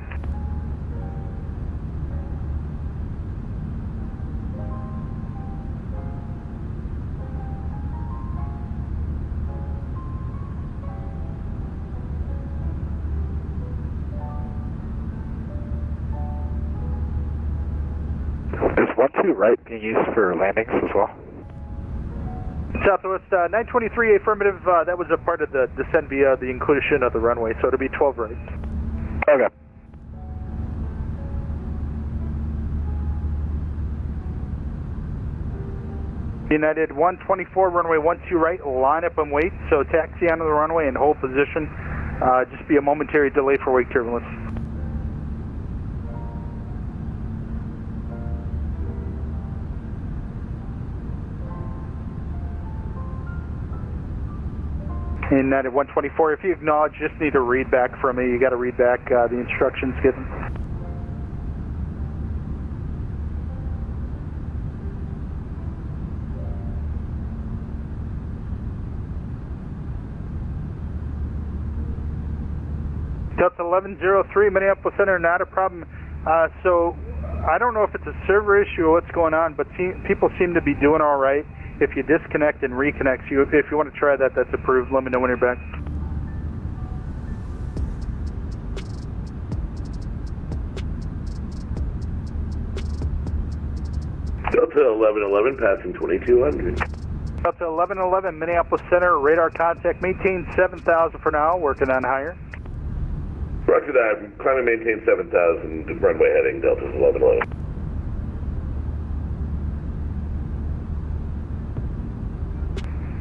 Is 12 right being used for landings as well? Southwest 923, affirmative, that was a part of the descent via the inclusion of the runway, so it'll be 12 right. Okay. United 124, runway 12 right, line up and wait, so taxi onto the runway and hold position. Just be a momentary delay for wake turbulence. United 124, if you acknowledge, just need to read back from me. You got to read back the instructions given. Delta 1103, Minneapolis Center, not a problem. So I don't know if it's a server issue or what's going on, but people seem to be doing all right. If you disconnect and reconnect, if you want to try that, that's approved. Let me know when you're back. Delta 1111, passing 2200. Delta 1111, Minneapolis Center, radar contact, maintain 7,000 for now, working on higher. Roger that, climb and maintain 7,000, runway heading, Delta 1111.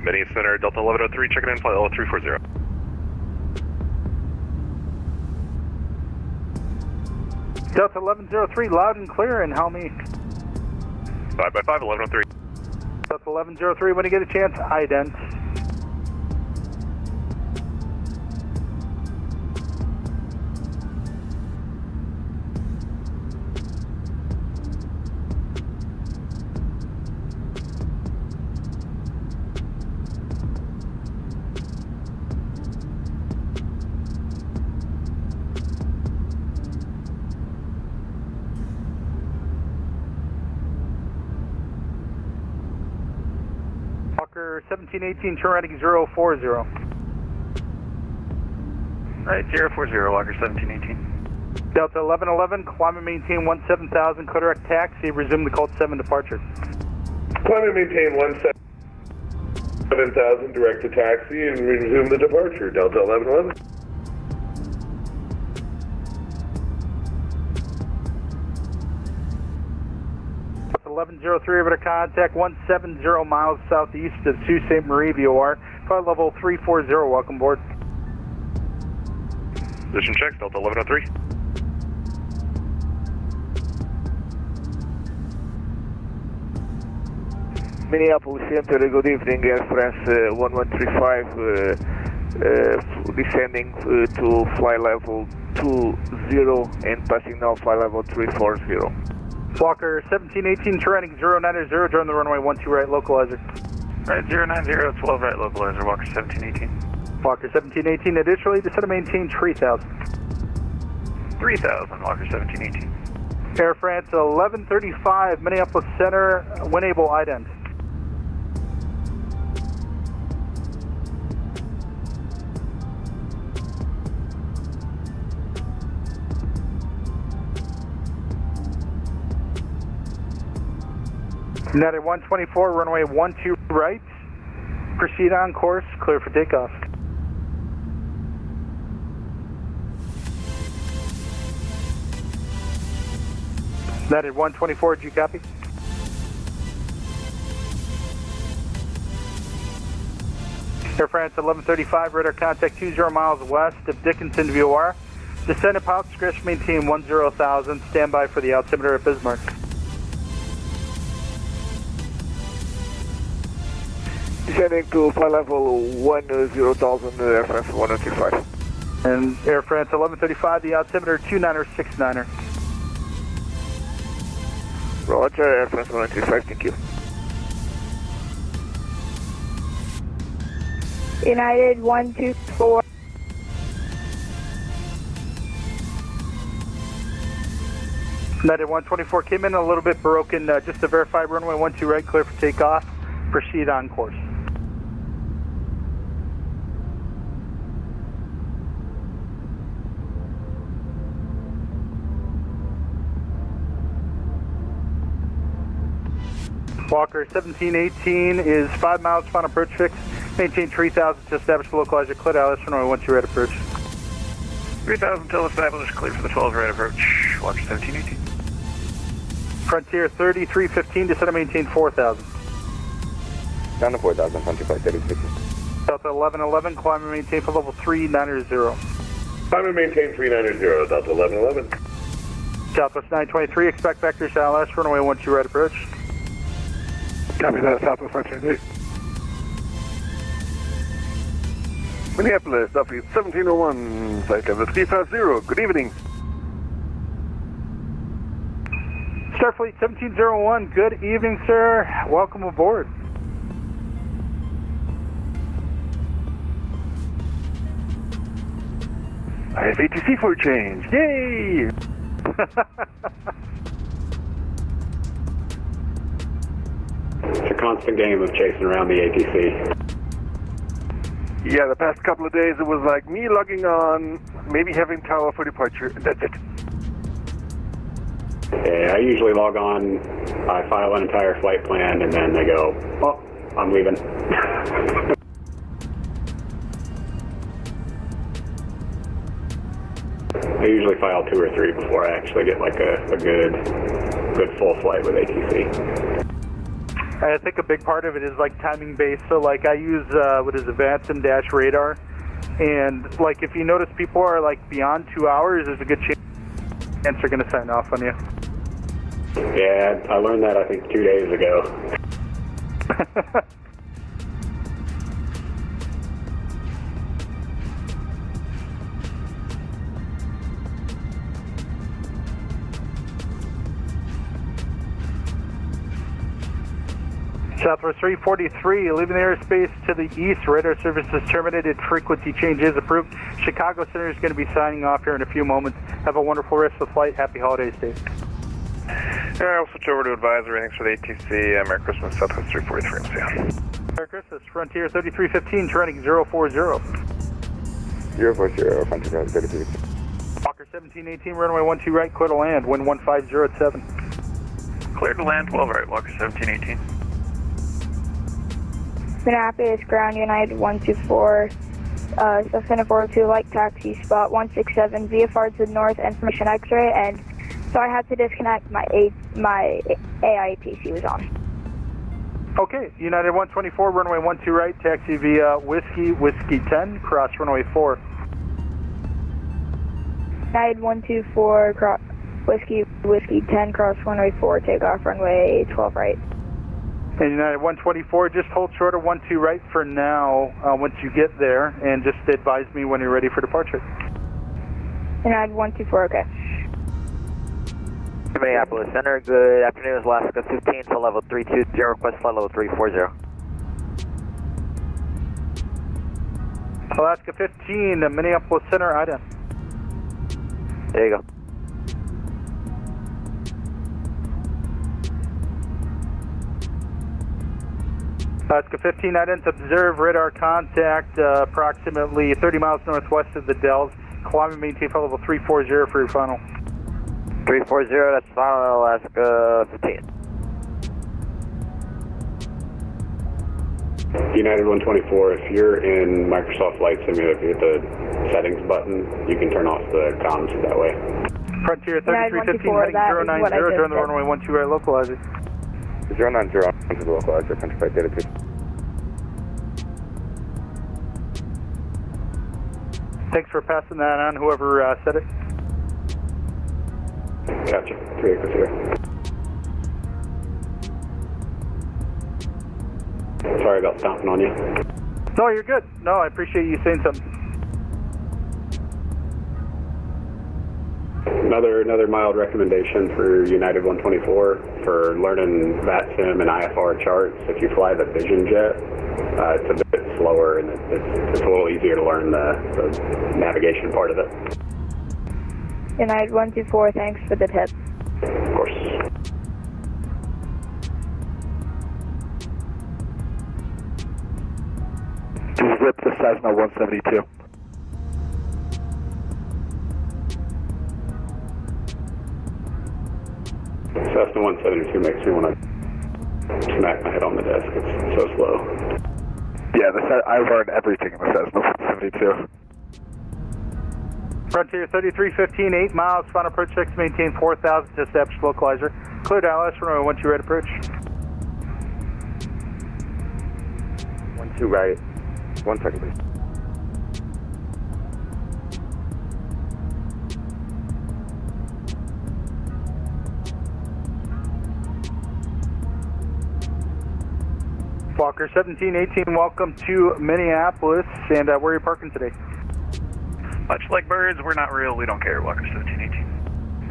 Mini Center, Delta 1103, checking in, flight level 340. Delta 1103, loud and clear, and how many? 5x5, 1103. Delta 1103, when you get a chance, ident. Walker 1718, turn heading 040. Right, 040, Walker 1718. Delta 1111, climb and maintain 17,000, correct taxi, resume the code 7 departure. Climb and maintain 17,000, direct to taxi, and resume the departure. Delta 1111. 1103 over to contact 170 miles southeast of Sault Ste. Marie VOR. Flight level 340, welcome aboard. Position checks, Delta 1103. Minneapolis Center, good evening, Air France 1135, descending to flight level 20 and passing now flight level 340. Walker 1718, trending 090, join the runway 12 right, localizer. Right, 090, 12 right, localizer, Walker 1718. Walker 1718, additionally, descend to maintain 3000. 3000, Walker 1718. Air France 1135, Minneapolis Center, when able, ident. United 124, runway 12 right. Proceed on course, clear for takeoff. United 124, do you copy? Air France 1135, radar contact 20 miles west of Dickinson VOR. Descend up outskirts, maintain 10,000, stand by for the altimeter at Bismarck. Descending to flight level 10,000, Air France 1035. And Air France 1135, the altimeter 29er 69er. Roger, Air France 135, thank you. United 124. United 124 came in a little bit broken. Just to verify, runway 12 right, clear for takeoff. Proceed on course. Walker 1718 is 5 miles, final approach fix. Maintain 3000 to establish the localizer. Clear Alice, runway 12 right approach. 3000 till established, clear for the 12 right approach. Walker 1718. Frontier 3315, descend and maintain 4000. Down to 4,000, Frontier 36. Delta 1111, climb and maintain for level 390. Climb and maintain 390, Delta 1111. Southwest 923, expect vector SLS, runway 12 right approach. Copy that, Southwest 923. Minneapolis, Duffy 1701, flight level 350, good evening. Starfleet 1701, good evening, sir. Welcome aboard. I have ATC for a change, yay! It's a constant game of chasing around the ATC. Yeah, the past couple of days it was like me logging on, maybe having tower for departure, and that's it. Yeah, I usually log on, I file an entire flight plan, and then they go, oh, I'm leaving. I usually file 2 or 3 before I actually get like a good full flight with ATC. I think a big part of it is like timing based. So like I use what is it, VATSIM dash radar, and like if you notice people are like beyond 2 hours, there's a good chance they're going to sign off on you. Yeah, I learned that I think 2 days ago. Southwest 343, leaving the airspace to the east. Radar service is terminated. Frequency change is approved. Chicago Center is going to be signing off here in a few moments. Have a wonderful rest of the flight. Happy holidays, Dave. I'll switch over to advisory. Thanks for the ATC. Merry Christmas, Southwest 343. I'm seeing. Merry Christmas. Frontier 3315, trending 040. 040, Frontier 33. Walker Fokker 1718, runway 12 right, clear to land, wind 150 at 7. Clear to land, 12 right, Walker 1718. Minneapolis, ground United 124, Cessna 402, light taxi, spot 167, VFR to the north, information X-ray, and so I had to disconnect my AITC was on. Okay, United 124, runway 12 right, taxi via Whiskey 10, cross runway 4. United 124, Whiskey 10, cross runway 4, takeoff runway 12 right. And United 124, just hold short of 12 right for now once you get there, and just advise me when you're ready for departure. United 124, okay. Minneapolis Center, good afternoon, Alaska 15 to level 320, request flight level 340. Alaska 15, Minneapolis Center, IDEM. There you go. Alaska 15, IDEM, observe radar contact approximately 30 miles northwest of the Dells. Climb and maintain flight level 340 for your final. 340, that's final, Alaska 15. United 124, if you're in Microsoft Flight Simulator, if you hit the settings button, you can turn off the comms that way. Frontier 3315, heading 090, join the runway 12 right, localizer. 090, onto the localizer, country flight data 2. Thanks for passing that on, whoever said it. Gotcha. 3 Echoes here. Sorry about stomping on you. No, you're good. No, I appreciate you saying something. Another mild recommendation for United 124 for learning VATSIM and IFR charts. If you fly the Vision Jet, it's a bit slower and it's a little easier to learn the navigation part of it. United 124, thanks for the tip. Of course. Just zip the Cessna 172. Cessna 172 makes me want to smack my head on the desk. It's so slow. Yeah, I learned everything in the Cessna 172. Frontier 3315, 8 miles, final approach checks, maintain 4,000 to establish localizer. Clear Dallas, runway 12 right approach. 12 right. 1 second, please. Walker 1718, welcome to Minneapolis, and where are you parking today? Much like birds, we're not real, we don't care, Walker 1718.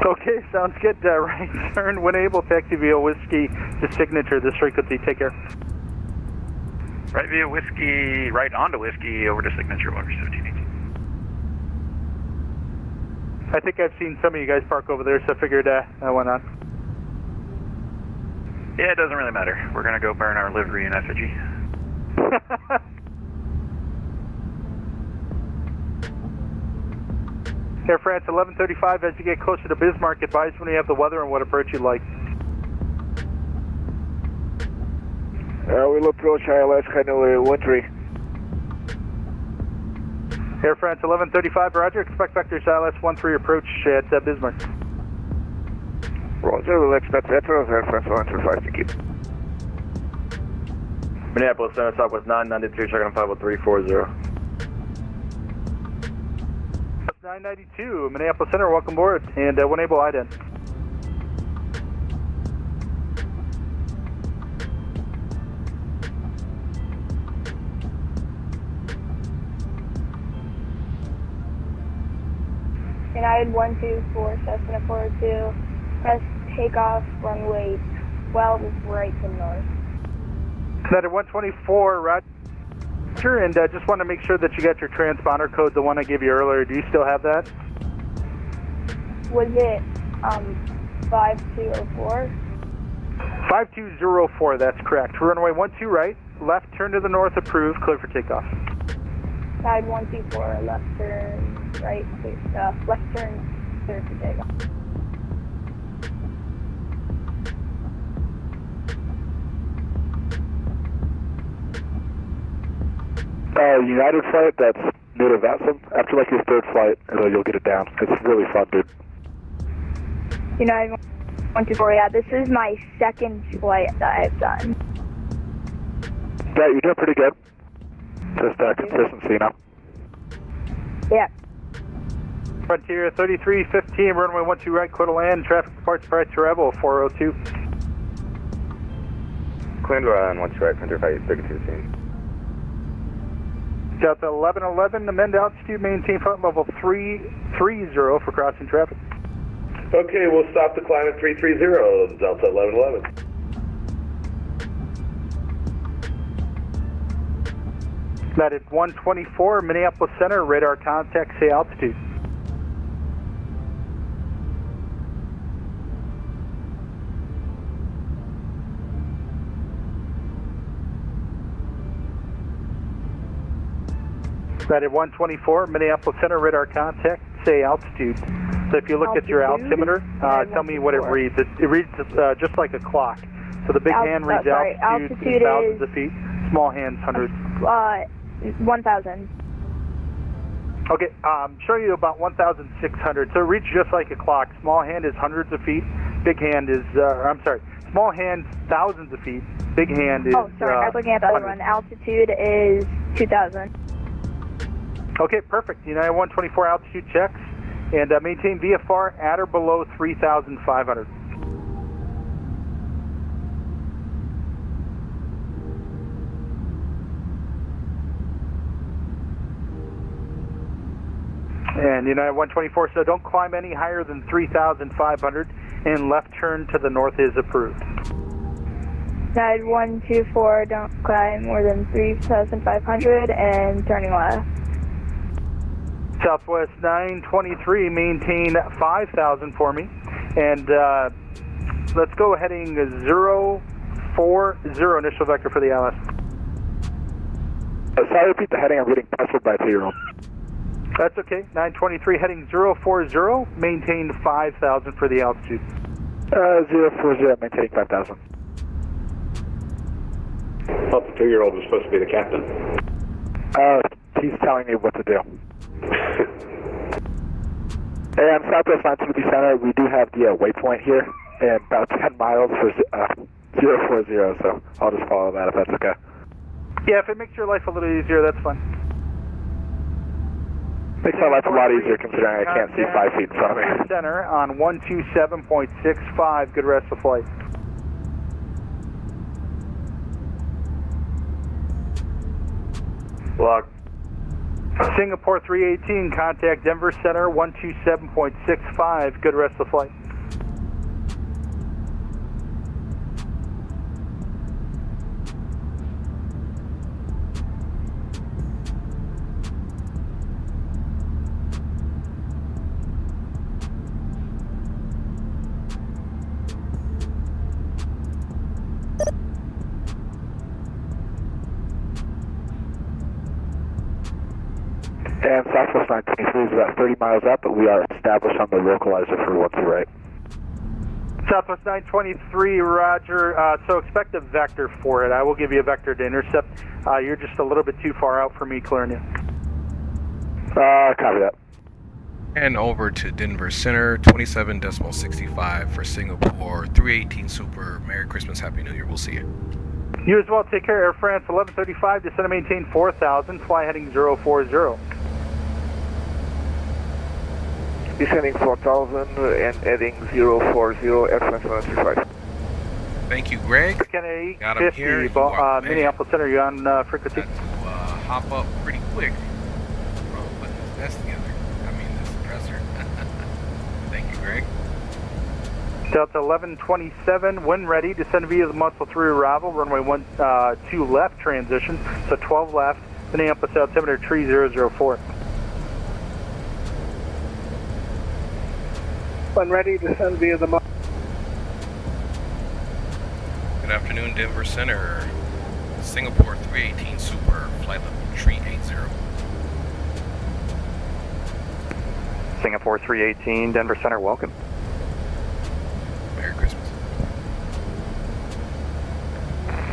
Okay, sounds good. Right turn, when able, taxi via Whiskey to signature, this frequency, take care. Right via Whiskey, right onto Whiskey, over to signature, Walker 1718. I think I've seen some of you guys park over there, so I figured I went on. Yeah, it doesn't really matter. We're going to go burn our livery in effigy. Air France 1135, as you get closer to Bismarck, advise when you have the weather and what approach you'd like. We'll approach ILS Hanoi 13. Air France 1135, roger. Expect vectors ILS 13 approach at Bismarck. Roger, we'll expect vectors Air France 135, thank you. Minneapolis Center, Southwest 992, checking on 50340. 992, Minneapolis Center, welcome aboard, and when able, IDEN. United 124, Cessna 402, press takeoff, runway 12 right to north. United 124, roger. And just want to make sure that you got your transponder code, the one I gave you earlier. Do you still have that? Was it 5204? 5204, that's correct. Runway 12 right, left turn to the north, approved, clear for takeoff. Side 124, left turn right, please, left turn clear for takeoff. United flight, that's new to VATSIM. After like your third flight, you'll get it down. It's really fun, dude. United 124, yeah, this is my second flight that I've done. Yeah, you're doing pretty good. Just consistency, you know? Yeah. Frontier 3315, runway 12 right, clear to land, traffic departs price to Rebel 402. Clear to run 12 right, Frontier 3215. Delta 1111, amend altitude, maintain flight level 330 for crossing traffic. Okay, we'll stop the climb at 330, Delta 1111. United 124, Minneapolis Center, radar contact, say altitude. United 124, Minneapolis Center, radar contact, say altitude. So if you look at your altimeter, tell me what it reads. It reads just like a clock. So the big hand reads altitude thousands of feet, small hands hundreds. 1,000. Okay, show you about 1,600. So it reads just like a clock. Small hand is hundreds of feet. Big hand is, I'm sorry, small hand thousands of feet. Big hand is. Oh, sorry, I was looking at the other one. Altitude is 2,000. Okay, perfect. United 124 altitude checks and maintain VFR at or below 3,500. And United 124, so don't climb any higher than 3,500 and left turn to the north is approved. United 124, don't climb more than 3,500 and turning left. Southwest 923, maintain 5,000 for me. And let's go heading 040, initial vector for the ILS. Sorry, repeat the heading. I'm getting pestered by a 2-year-old. That's okay. 923, heading 040, maintain 5,000 for the altitude. 040, maintaining 5,000. I thought the 2-year-old was supposed to be the captain. He's telling me what to do. Hey, I'm Southwest 923 Center. We do have the waypoint here, and about 10 miles for 040, so I'll just follow that if that's okay. Yeah, if it makes your life a little easier, that's fine. Makes my life a lot easier considering I can't see 5 feet in front of me. Center on 127.65, good rest of flight. Block. Singapore 318, contact Denver Center 127.65, good rest of flight. And Southwest 923 is about 30 miles up, but we are established on the localizer for 12 right. Southwest 923, roger. So expect a vector for it. I will give you a vector to intercept. You're just a little bit too far out for me clearing you. Copy that. And over to Denver Center, 27.65 for Singapore, 318 Super. Merry Christmas, Happy New Year. We'll see you. You as well. Take care, Air France 1135, descend and maintain 4,000, fly heading 040. Descending 4,000 and heading 040, Air France 1135. Thank you, Greg. Kennedy Got him 50, here. Minneapolis Center, you're on frequency. Had to hop up pretty quick from putting this test together. This suppressor. Thank you, Greg. Delta 1127, when ready, descend via the Muscle 3 arrival, runway 12 left transition, so 12 left, Minneapolis altimeter 3004. When ready, descend via the Muscle. Good afternoon, Denver Center. Singapore 318 Super, flight level 380. Singapore 318, Denver Center, welcome. Merry Christmas.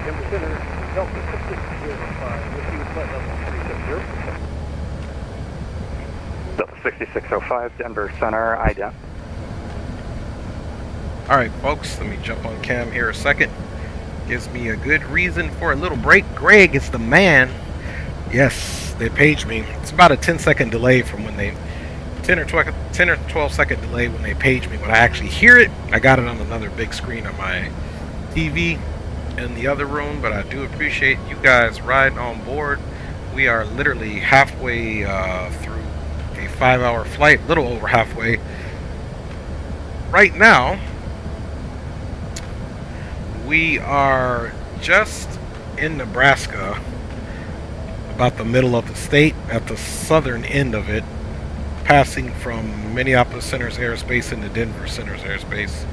Denver Center, Delta 6605, with you flight level 370. Delta 6605, Denver Center, IDEP. Alright, folks, let me jump on cam here a second. Gives me a good reason for a little break. Greg is the man. Yes, they paged me. It's about a 10-second delay from when they... 10 or 12-second delay when they page me. When I actually hear it, I got it on another big screen on my TV in the other room, but I do appreciate you guys riding on board. We are literally halfway through a 5-hour flight, little over halfway. Right now, we are just in Nebraska, about the middle of the state, at the southern end of it, passing from Minneapolis Center's airspace into Denver Center's airspace.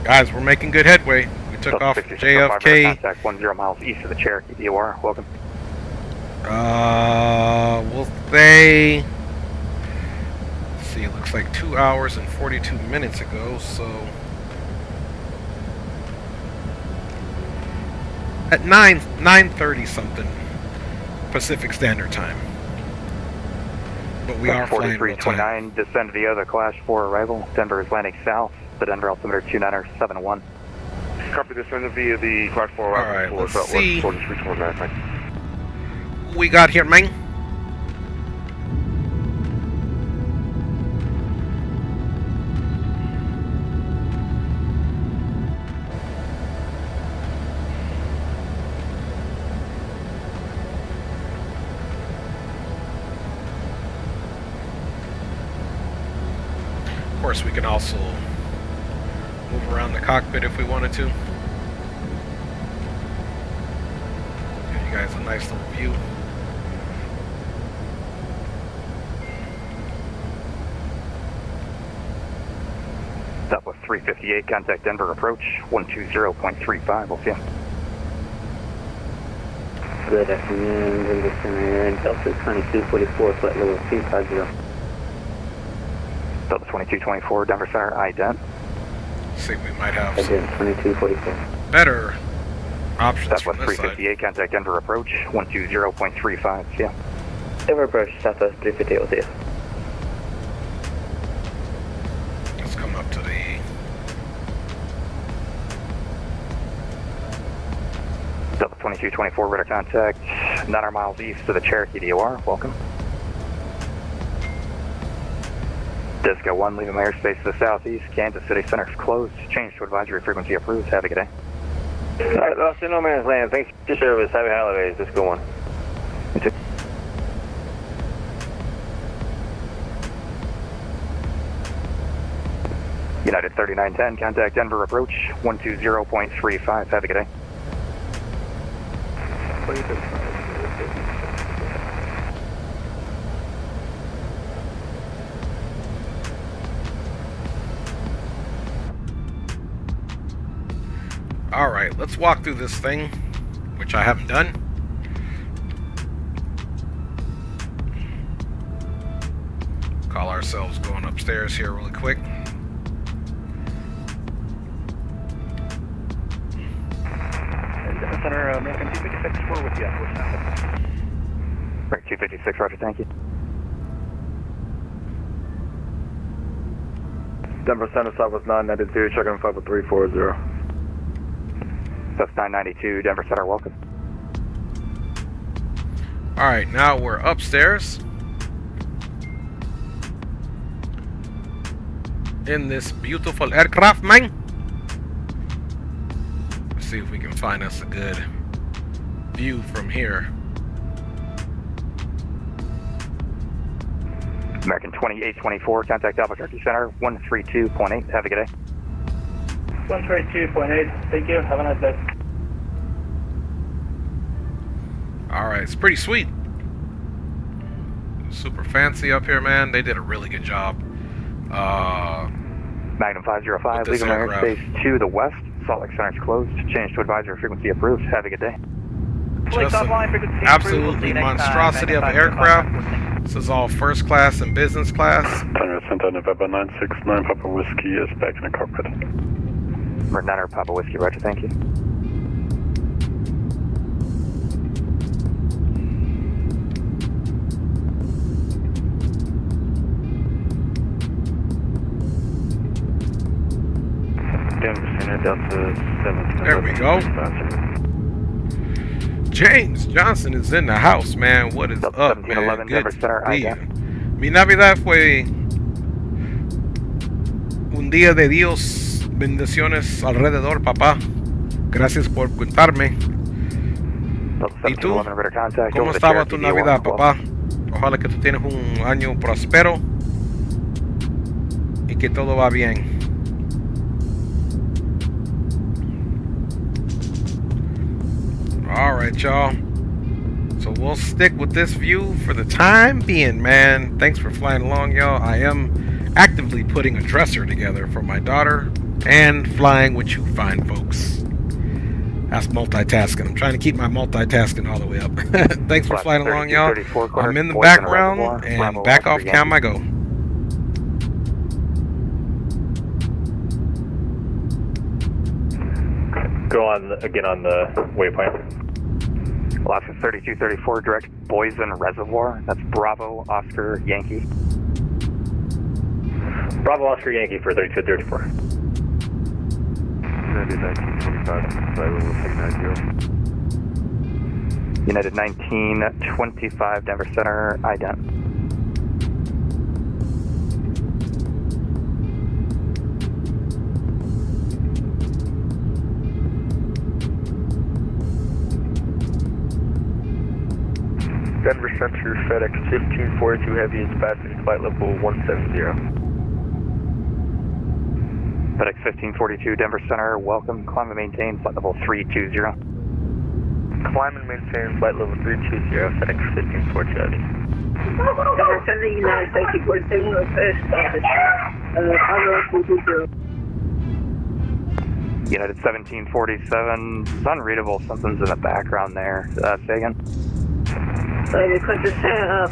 Guys, we're making good headway. We took off from JFK. Contact 10 miles east of the Cherokee DOR. Welcome. We'll stay. Let's see, it looks like 2 hours and 42 minutes ago, so at 9:30 something Pacific Standard Time. But we are flying real time. 4329, descend via the Clash 4 arrival. Denver is landing south. The Denver altimeter 2971. Copy, descend via the Clash 4 arrival. Alright, let's see. 4329. We got here, man. Of course, we can also move around the cockpit if we wanted to. Give you guys a nice little view. Southwest 358, contact Denver approach 120.35. We'll see you. Good afternoon, Denver Center, Delta 2244, flight level 250. Delta 2224, Denver Center, ident. See, we might have some 2244. better options Southwest from this 358, side. contact Denver approach 120.35. See ya. Denver approach, Southwest 358 with you. Let's come up to the... Delta 2224, Rudder contact 9 miles east of the Cherokee DOR. Welcome. Disco 1, leaving my airspace to the southeast. Kansas City Center is closed. Change to advisory frequency approved. Have a good day. Alright, lost in no man's land. Thanks for your service. Happy holidays. Disco 1. You too. United 3910, contact Denver approach 120.35. Have a good day. Alright, let's walk through this thing, which I haven't done. Call ourselves going upstairs here really quick. Center, American 256, we're with you. What's happening? Break 256, roger, thank you. Denver Center, Southwest 992, checking 50340. That's 992, Denver Center, welcome. Alright, now we're upstairs. In this beautiful aircraft, man. Let's see if we can find us a good view from here. American 2824, contact Albuquerque Center 132.8. Have a good day. 132.8, thank you. Have a nice day. Alright, it's pretty sweet. Super fancy up here, man. They did a really good job. Magnum 505, with this leaving my aircraft. airspace to the west. Salt Lake Center is closed. Change to advisory frequency approved. Have a good day. Just an absolutely monstrosity of an aircraft. This is all first class and business class. Tango Center, November 969, Papa Whiskey is back in the cockpit. Niner Papa Whiskey, roger, thank you. Denver Center, Delta 7. There we go. James Johnson is in the house, man. What is Delta up, man? 1711, Denver Center, Mi Navidad fue un día de Dios. Bendiciones alrededor, papá. Gracias por contarme. ¿Y tú? ¿Cómo estaba tu Navidad, papá? Ojalá que tú tienes un año próspero y que todo va bien. Alright, y'all. So we'll stick with this view for the time being, man. Thanks for flying along, y'all. I am actively putting a dresser together for my daughter and flying with you fine folks. That's multitasking. I'm trying to keep my multitasking all the way up. Thanks for flying along, y'all. I'm in the background, and back off cam I go. Go on again on the waypoint. Alaska 3234, direct Boysen Reservoir. That's Bravo Oscar Yankee. Bravo Oscar Yankee for 3234. United 1925, Denver Center, ident. Denver Center, FedEx 1542 Heavy is passing flight level 170. FedEx 1542, Denver Center, welcome. Climb and maintain flight level 320. Climb and maintain flight level 320, FedEx 1542 Heavy. Denver Center, United 1347, Northwest, United 1747, it's unreadable, something's in the background there. Say again. Request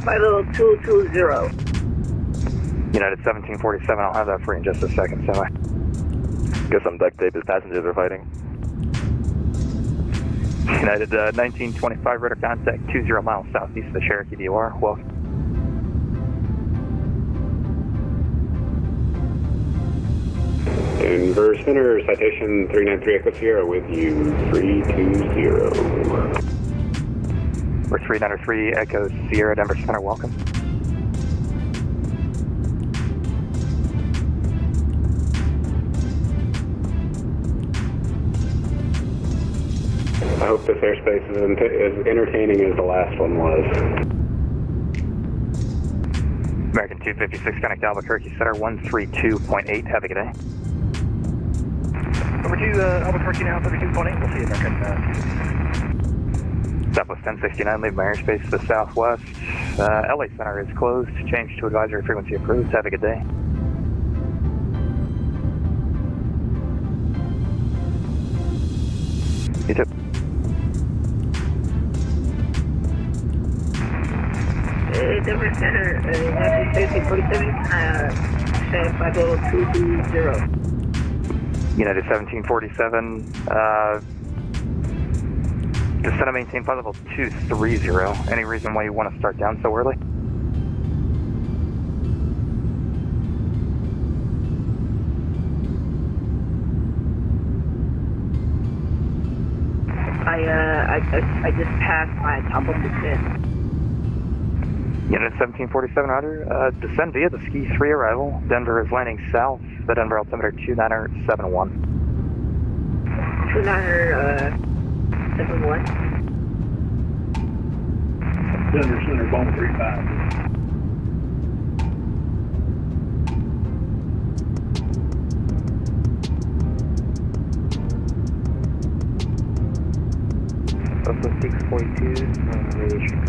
flight level 220. United 1747, I'll have that for you in just a second, semi. Guess some duct tape as passengers are fighting. United 1925, radar contact 20 miles southeast of the Cherokee DOR, welcome. Denver Center, citation 393 Echo Sierra with you, 320. We're 393 Echo Sierra, Denver Center, welcome. I hope this airspace is as entertaining as the last one was. American 256, connect Albuquerque Center 132.8, have a good day. Over to Albuquerque now, 32.8, we'll see you, American 256. Southwest 1069, leave my airspace to the southwest. LA Center is closed, change to advisory frequency approved, have a good day. You too. Denver Center, United 1347, flight level 220. United 1747, descend and maintain flight level 230. Any reason why you want to start down so early? I just passed my top of the pit. Unit 1747, Rudder, descend via the Ski 3 arrival. Denver is landing south, the Denver altimeter 2971. 2971. Denver Center, Boeing 35. Also 642, radiation.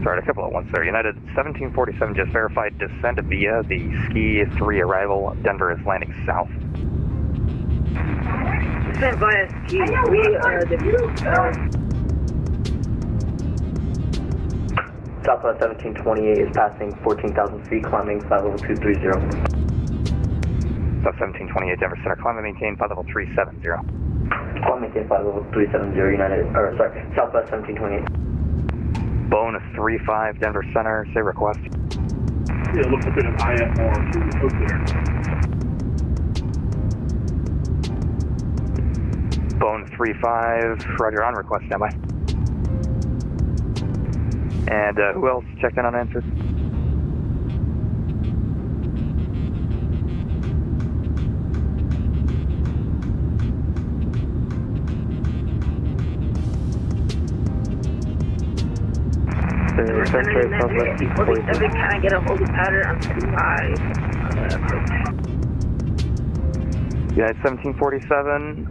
Sorry, a couple at once there. United 1747 just verified descend via the Ski 3 arrival. Denver is landing south. descent via ski. We are the Southwest 1728 is passing 14,000 feet, climbing flight level 230. South 1728 Denver Center, climb and maintain flight level 370. Climb and maintain flight level 370 United, or sorry, Southwest 1728. Bonus 35 Denver Center, say request. Yeah, looks like an IFR to hook there. Bone 35, roger on request, standby. And who else checked in on answers? Can I get a hold of pattern? I'm too high. Yeah, it's 1747.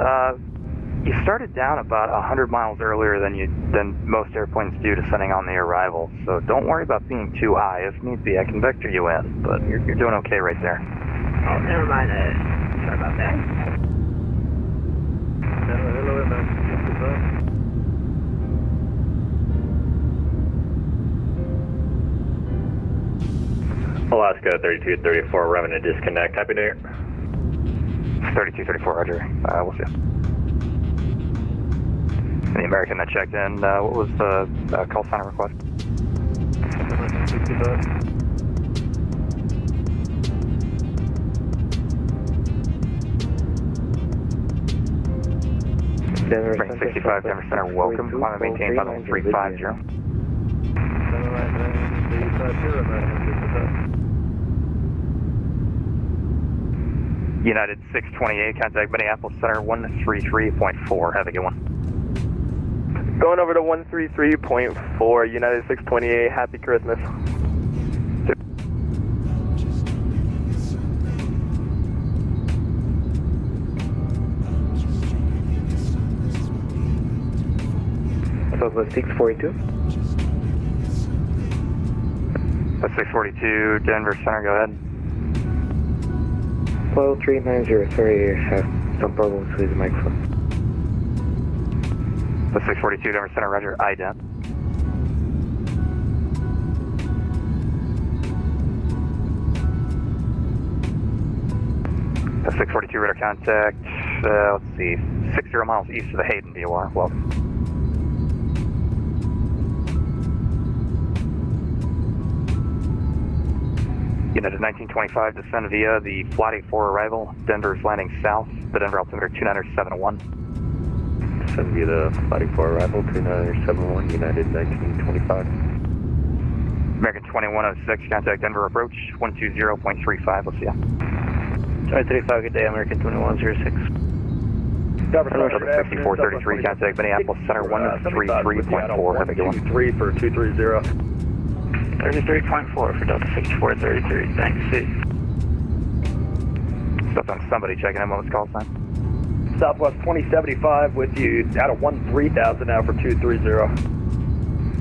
You started down about 100 miles earlier than most airplanes do descending on the arrival, so don't worry about being too high. If need be, I can vector you in, but you're doing okay right there. Oh, never mind. Sorry about that. Alaska 3234, having a disconnect. Happy New Year. 3234, roger. We'll see you. The American that checked in, what was the call sign request? Ring 65 Denver Center, welcome. Climb and maintain flight level 350. United 628, contact Minneapolis Center 133.4. Have a good one. Going over to 133.4, United 628, happy Christmas. Southwest 642. That's 642, Denver Center, go ahead. Flow 390, sorry, I have some problems with the microphone. That's 642, Denver Center, roger, ident. That's 642, radar contact, let's see, 60 miles east of the Hayden, DOR, welcome. United 1925, descend via the Flight 84 arrival. Denver's landing south, the Denver altimeter 29701. Descend via the Flight 84 arrival, 29701, United 1925. American 2106, contact Denver approach, 120.35, let's see ya. 35, good day, American 2106. Denver 6433, contact Minneapolis Center 133.4, have a good one. 3 for 230. 33.4 for Delta 6433, thanks, see. Stuff on somebody checking in, what was call sign? Southwest 2075 with you out of 13,000 now for 230.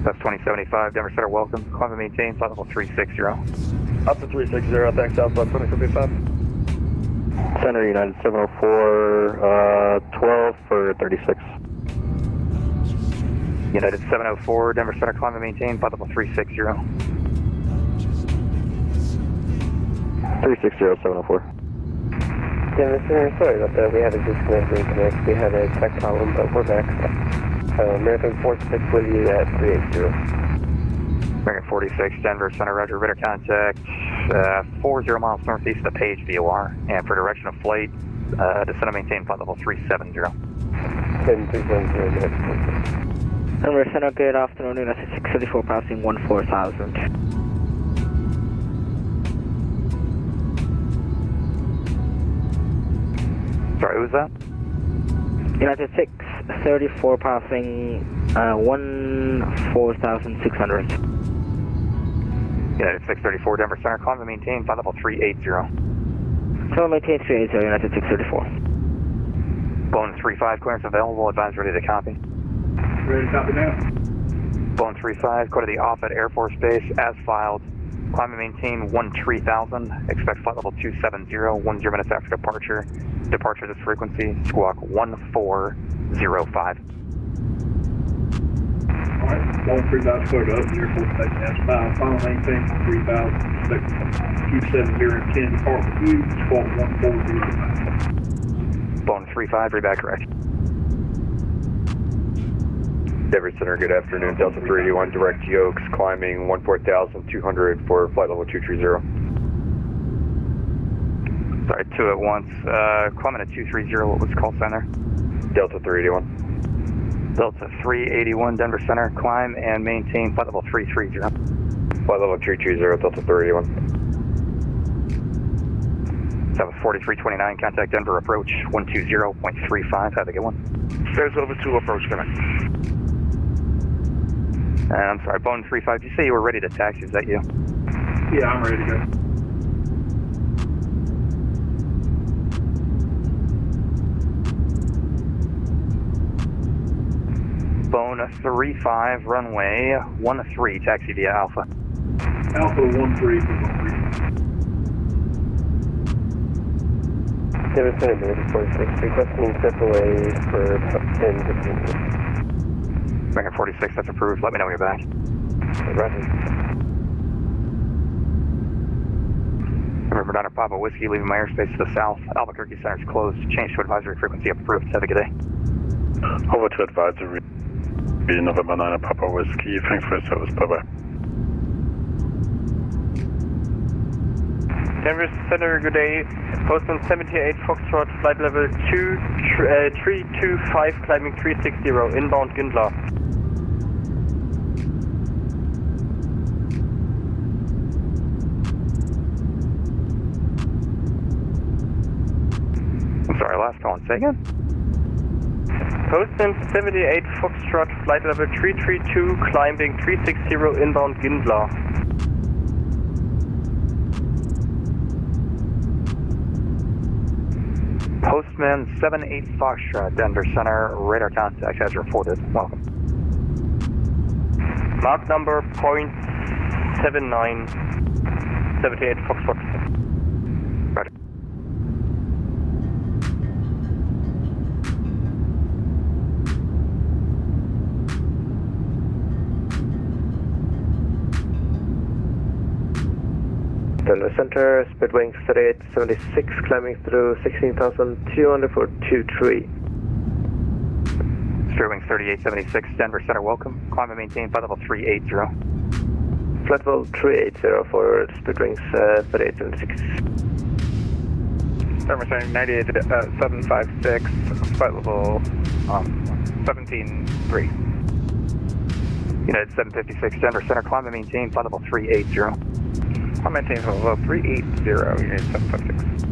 That's 2075, Denver Center, welcome. Climb and maintain, flight level 360. Up to 360, thanks, Southwest 2075. Center United 704, 12 for 36. United 704, Denver Center, climb and maintain, flight level 360. 360, 704. Denver Center, sorry about that, we had a disconnect, reconnect, we had a tech problem, but we're back. American 46 with you at 380. American 46, Denver Center, roger, radar contact, 40 miles northeast of the Page VOR, and for direction of flight, descend and maintain flight level 370. 370. Denver Center, good afternoon, United 634 passing 14,000. Sorry, who was that? United 634 passing 14,600. United 634, Denver Center, climb and maintain, flight level 380. Climb and maintain 380, United 634. Boeing 35, clearance available, advise ready to copy. Ready to copy now. Boeing 35, go to the off at Air Force Base, as filed. Climb and maintain 13,000. Expect flight level 270, 10 minutes after departure. Departure this frequency, squawk 1405. Alright, Boeing 3000 cleared up, Air Force Station S5, final maintain 3000, expect 270 and 10, depart with you, squawk 1405. Boeing 35, read back correct. Denver Center, good afternoon. Delta 381, direct Yokes, climbing 14,200 for flight level 230. Sorry, 2 at once. Climbing at 230, what was the call sign there? Delta 381. Delta 381, Denver Center, climb and maintain flight level 330. Flight level 330, Delta 381. That was 4329, contact Denver approach 120.35, have a good one. Stairs over to approach connect. I'm sorry, Boeing 35, did you say you were ready to taxi, is that you? Yeah, I'm ready to go. Boeing 35, runway 13, taxi via Alpha. Alpha 13 for 13. Denver Center, American 46, requesting step away for 10 to 15 minutes. American 46, that's approved. Let me know when you're back. Roger. Remember, Donner Papa Whiskey, leaving my airspace to the south. Albuquerque Center's closed. Change to advisory frequency approved. Have a good day. Over to advisory. Be November 9 Papa Whiskey. Thanks for your service. Bye-bye. Denver Center, good day. Postman 78 Foxtrot, flight level 325, climbing 360, inbound Gindler. I'm sorry, last call, say again? Postman 78 Foxtrot, flight level 332, climbing 360, inbound Gindler. Postman 78 Foxtrot, Denver Center, radar contact as reported. Welcome. Mark number .79, 78 Foxtrot. Roger. Denver Center, speedwing 3876, climbing through 16,200 for 23. Speedwing 3876, Denver Center, welcome. Climb and maintain flight level 380. Flight level 380 for speedwings 3876. Denver Center 98756, flight level 173. United 756, Denver Center, climb and maintain flight level 380. I'll maintain level 380, United 756.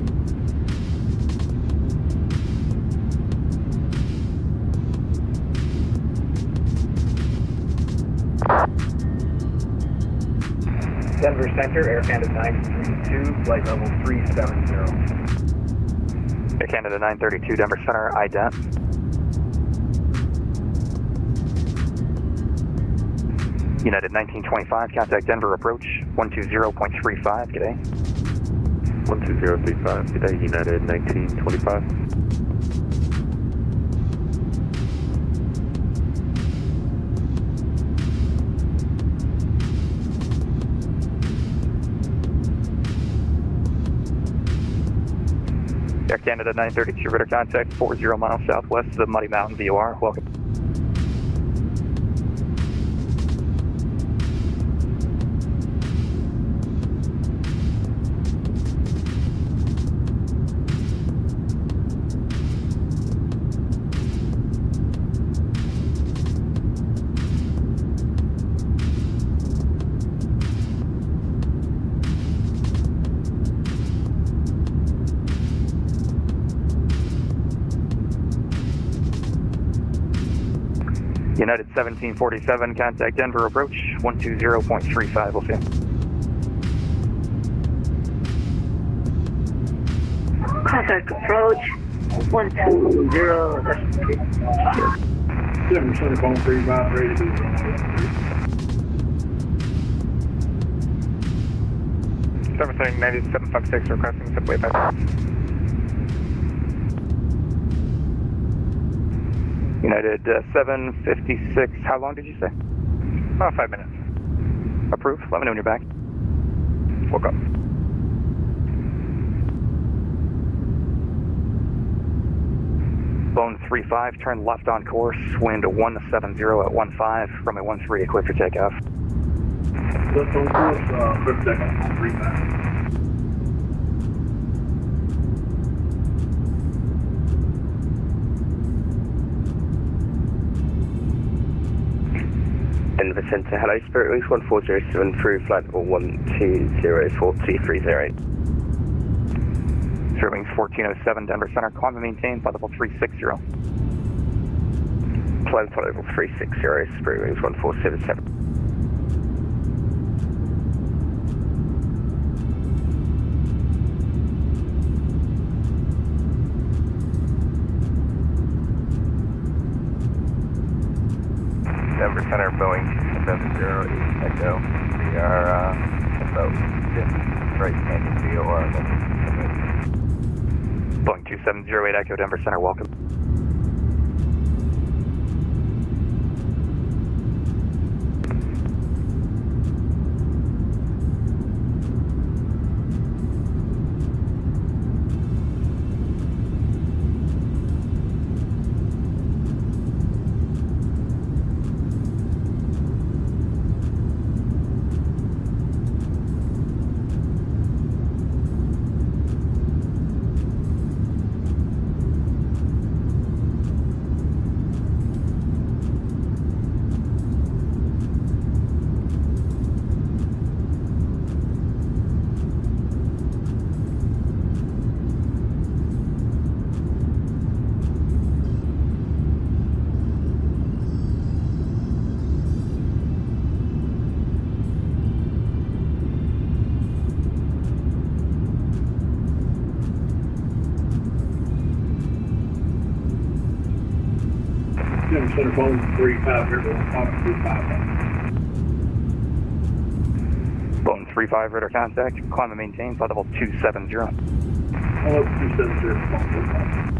Denver Center, Air Canada 932, flight level 370. Air Canada 932, Denver Center, ident. United 1925, contact Denver approach 120.35, good day. 12035, good day, United 1925. Air Canada 932, radar contact 40 miles southwest of the Muddy Mountain VOR, welcome. United 1747, contact Denver approach 120.35, we'll see you. Contact approach 120. Denver Center, Boeing 35, ready to do 730 9756 requesting subway bypass. United 756, how long did you say? About 5 minutes. Approved. Let me know when you're back. Woke up. Boeing 35, turn left on course, wind 170 at 15, runway 13, clear for takeoff. Left on course, clear for takeoff, 35. Denver Center, hello, Spirit Wings 1407 through flight level 1204230. Spirit Wings 1407, Denver Center, climb and maintain, flight level 360. Climb flight level 360, Spirit Wings 1477. Denver Center, Boeing 708 Echo. We are about 50 right canyon view or Boeing 2708 Echo, Denver Center, welcome. Denver Center, Boeing 35, River 535. Boeing 35, radar contact, climb and maintain, flight level 270. All up 270,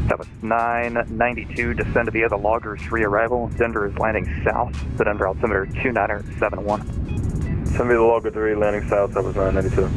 That was 992, descend via the loggers, re-arrival. Denver is landing south, the Denver altimeter 2971. Send me the logger 3, landing south, that was 992.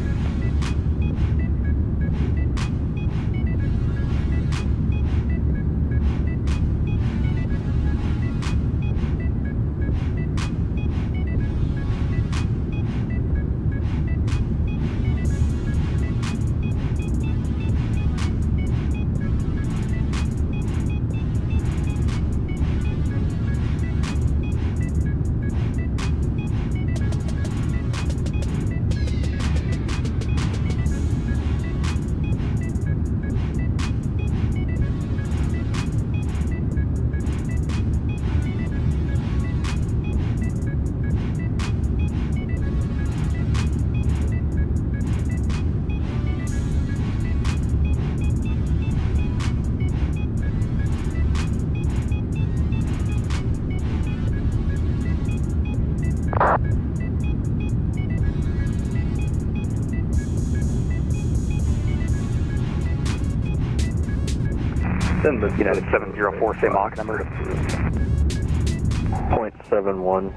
United 704, same Mach number. 0.71,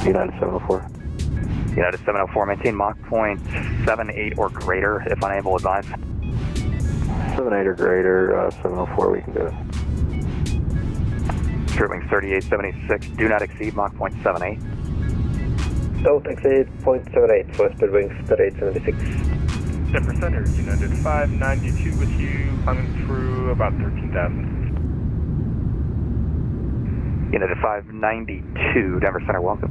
United 704. United 704, maintain Mach point 78 or greater, if unable, advise. 78 or greater, 704, we can do it. True wings 3876, do not exceed Mach point 78. Don't exceed 0.78 for speed wings 3876. 10% center, United 592 with you, climbing through about 13,000. United 592, Denver Center, welcome.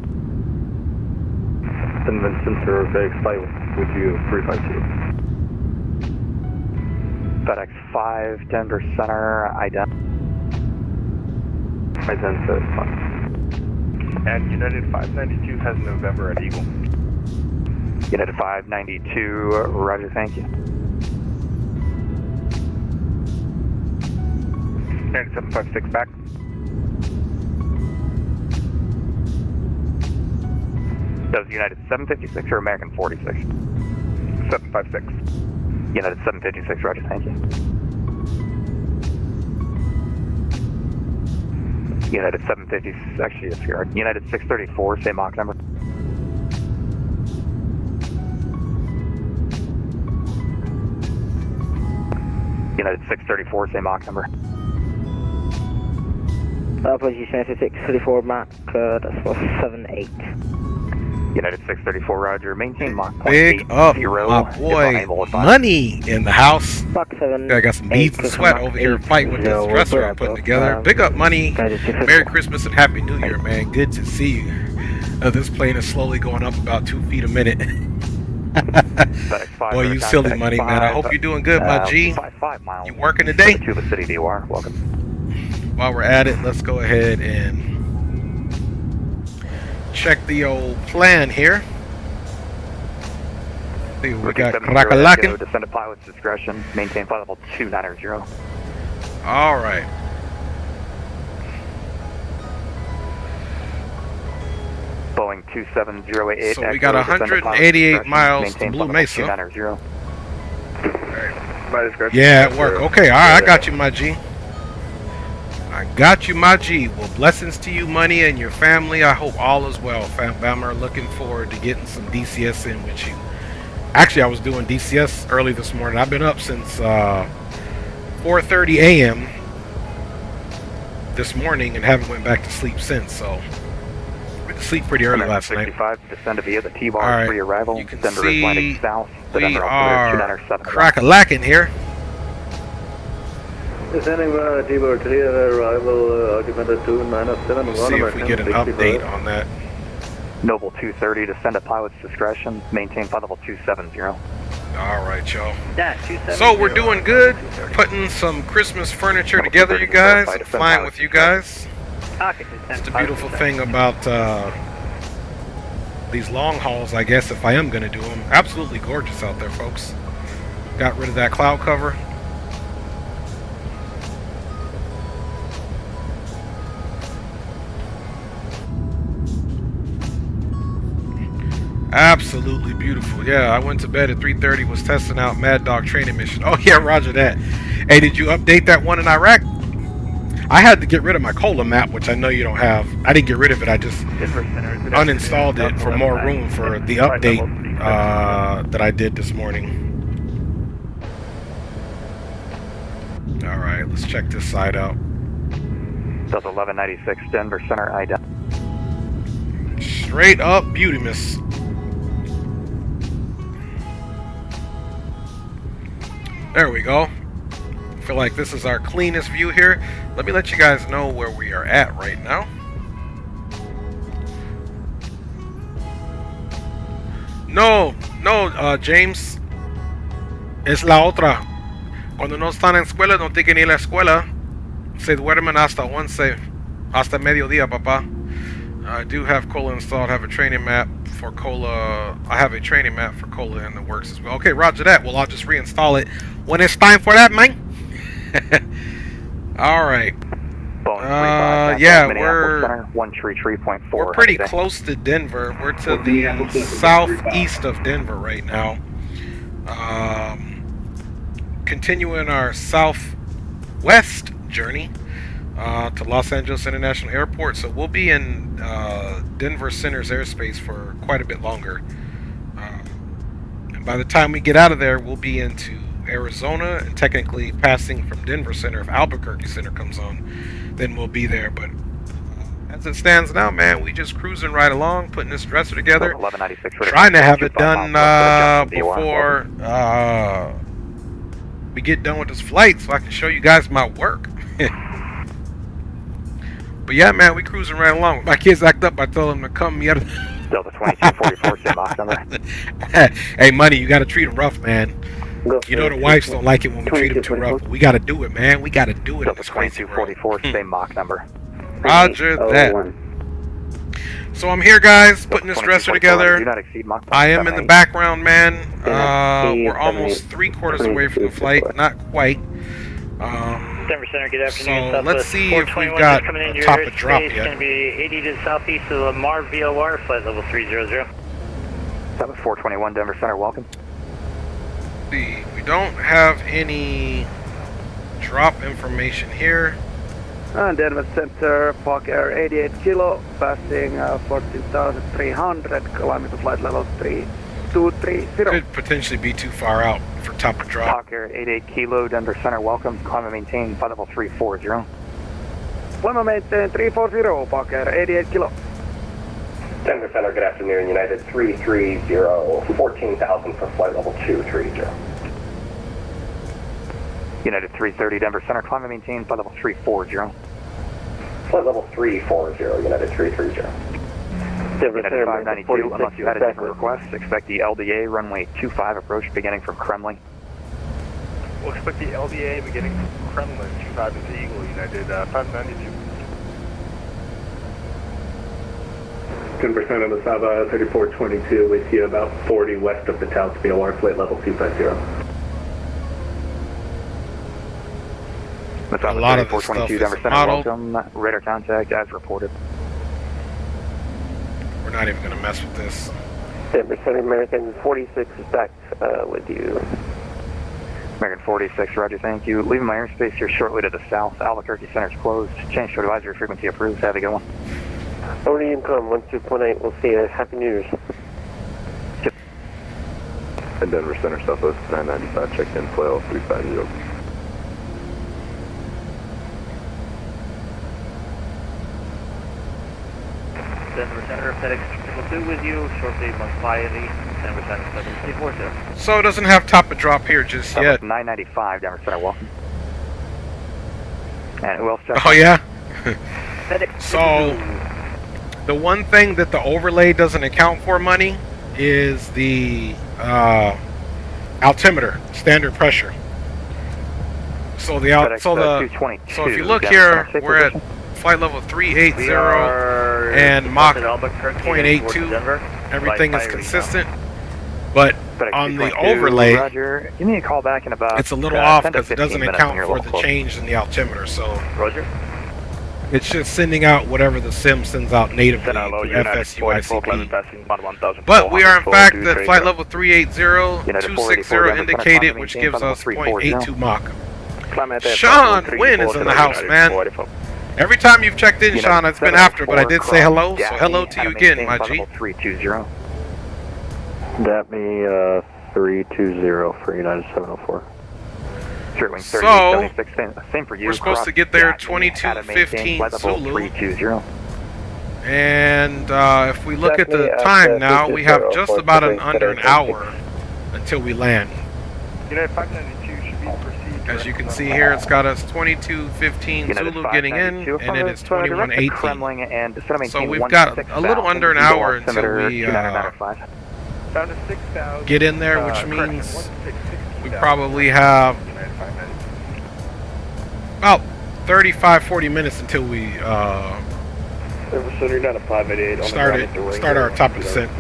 St. Vincent or Vegas flight with you, 352. FedEx 5, Denver Center, ident. Ident, fine. And United 592 has November at Eagle. United 592, roger, thank you. United 756 back. That was United 756 or American 46? 756. United 756, roger, thank you. United 750, actually disregard. United 634, same Mach number. United 634, same Mach number. Apologies, United 634 Mach, that's for 78. United 634, roger. Maintain Mach point Big up, 80, my boy. Money in the house. I got some beads and sweat over here fighting with this dresser I'm putting together. Big up, Money. Merry Christmas and Happy New Year, man. Good to see you. This plane is slowly going up about 2 feet a minute. Boy, you silly Money, man. I hope you're doing good, my G. You working today? Tuba City DOR, welcome. While we're at it, let's go ahead and check the old plan here. See what we got crack-a-lacking. Descend at pilot's discretion. Maintain flight level 290. All right. Boeing 27088. So we got 188 miles to Blue Mesa. Yeah, at work. Okay, all right, I got you, my G. I got you, my G. Well, blessings to you, Money, and your family. I hope all is well. Fam are looking forward to getting some DCS in with you. Actually, I was doing DCS early this morning. I've been up since 4:30 a.m. this morning and haven't went back to sleep since. So went to sleep pretty early last night. Descend via the T-bar right. pre-arrival. You can Denver see Atlantic South. we are crack-a-lacking here. Descending via T-bar 3 arrival, augmented 2971. Let's see if we get an update on that. Noble 230, descend at pilot's discretion. Maintain flight level 270. All right, y'all. Yeah, 270. So we're doing good. Putting some Christmas furniture together, you guys. Flying with you guys. It's the beautiful thing about these long hauls, I guess, if I am going to do them. Absolutely gorgeous out there, folks. Got rid of that cloud cover. Absolutely beautiful. Yeah, I went to bed at 3:30, was testing out Mad Dog training mission. Oh yeah, roger that. Hey, did you update that one in Iraq? I had to get rid of my Cola map, which I know you don't have. I didn't get rid of it, I just uninstalled it for more room for the update that I did this morning. Alright, let's check this side out. Delta 1196, Denver Center, ident. Straight up beauty, miss. There we go. I feel like this is our cleanest view here. Let me let you guys know where we are at right now. No, James. Es la otra. Cuando no están en escuela, no tienen que ir a la escuela. Se duermen hasta 11, hasta mediodía, papá. I do have Cola installed. I have a training map for Cola. I have a training map for Cola in the works as well. Okay, roger that. Well, I'll just reinstall it when it's time for that, man. All right. Yeah, we're pretty close to Denver. We're to the southeast of Denver right now. Continuing our southwest journey to Los Angeles International Airport. So we'll be in Denver Center's airspace for quite a bit longer. And by the time we get out of there, we'll be into Arizona, and technically passing from Denver Center. If Albuquerque Center comes on, then we'll be there. But as it stands now, man, we just cruising right along, putting this dresser together, trying to have it done before we get done with this flight, so I can show you guys my work. But yeah, man, we cruising right along. My kids act up, I tell them to come me out of Delta 2244, same Mach number. Hey, Money, you gotta treat them rough, man. You know the wives don't like it when we treat them too rough. But we gotta do it, man. We gotta do it. Delta 2244, same Mach number. Roger that. So I'm here, guys, putting this dresser together. I am in the background, man. We're almost 3/4 away from the flight. Not quite. Denver Center, good afternoon. So let's see if we've got a top of drop yet. It's going to be 80 to the southeast of Lamar VOR, flight level 300. 7421 Denver Center, welcome. We don't have any drop information here. Denver Center, Park Air 88 kilo, passing 14,300, climbing to flight level 3230. Could potentially be too far out for top of drop. Park Air 88 kilo, Denver Center, welcome. Climb and maintain flight level 340. Climb and maintain 340, Park Air 88 kilo. Denver Center, good afternoon, United 330, 14,000 for flight level 230. United 330, Denver Center, climb and maintain flight level 340. Flight level 340, United 330. Denver Center 592, unless you had a different request, expect the LDA runway 25 approach beginning from Kremlin. We'll expect the LDA beginning from Kremlin, 25 is the Eagle, United 592. 10% on the Saba 3422 with you about 40 west of the Taos VOR, flight level 250. A lot of this stuff is modeled. Welcome, radar contact as reported. We're not even going to mess with this. Denver Center, American 46 is back with you. American 46, roger, thank you. Leaving my airspace here shortly to the south. Albuquerque Center's closed. Change to advisory frequency approved. Have a good one. Over to Yukon 12.8. We'll see you. Happy New Year's. And Denver Center, Southwest 995, checked in, flight 350. Denver Center, FedEx 2 with you, shortly 150, Denver Center 7340. So it doesn't have top of drop here just yet. 995, Denver Center, welcome. And who else? Oh yeah? So the one thing that the overlay doesn't account for, Money, is the altimeter, standard pressure. So the so if you look here, we're at flight level 380 and Mach 0.82. Everything is consistent, but on the overlay, Roger. Give me a call back in about. It's a little off because it doesn't account for the change in the altimeter. So Roger. It's just sending out whatever the sim sends out natively to FSUICP. But we are in fact at flight level 380-260 indicated, which gives us 0.82 Mach. Sean Wynn is in the house, man. Every time you've checked in, Sean, it's been after, but I did say hello, so hello to you again, my G. 320. That me 320 for United 704. So, same for you. we're supposed to get there 22:15 Zulu. And if we look at the time now, we have just about under an hour until we land. United 592 should be proceed. As you can see here, it's got us 22:15 Zulu getting in, and it is 21:18. So we've got a little under an hour until we get in there, which means we probably have about 35-40 minutes until we start our top descent.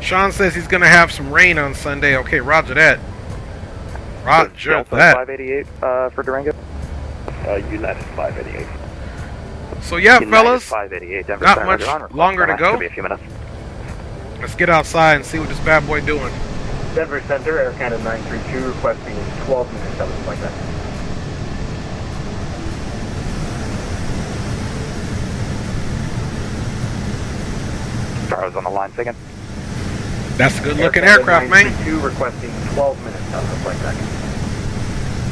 Sean says he's going to have some rain on Sunday. Okay, roger that. Roger that. 588 for Durango. United 588. So yeah, fellas, 588, Denver not Center, much longer to go. Be a few minutes. Let's get outside and see what this bad boy doing. Denver Center, Air Canada 932, requesting 12 minutes, 7.9. I was on the line thinking. That's a good looking aircraft, man. 932 requesting 12 minutes out of the flight deck.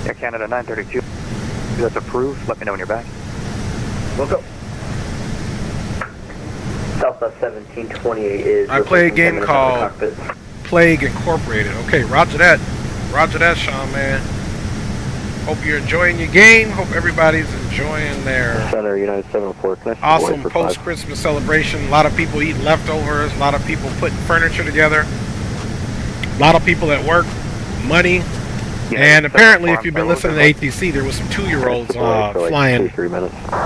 Air Canada 932. That's approved. Let me know when you're back. We'll go. Southwest 1728 is... I play a game called Plague Incorporated. Okay, roger that. Roger that, Sean, man. Hope you're enjoying your game. Hope everybody's enjoying their Center United 74. awesome post-Christmas celebration. A lot of people eating leftovers. A lot of people putting furniture together. A lot of people at work. Money. And apparently, if you've been listening to ATC, there was some 2-year-olds flying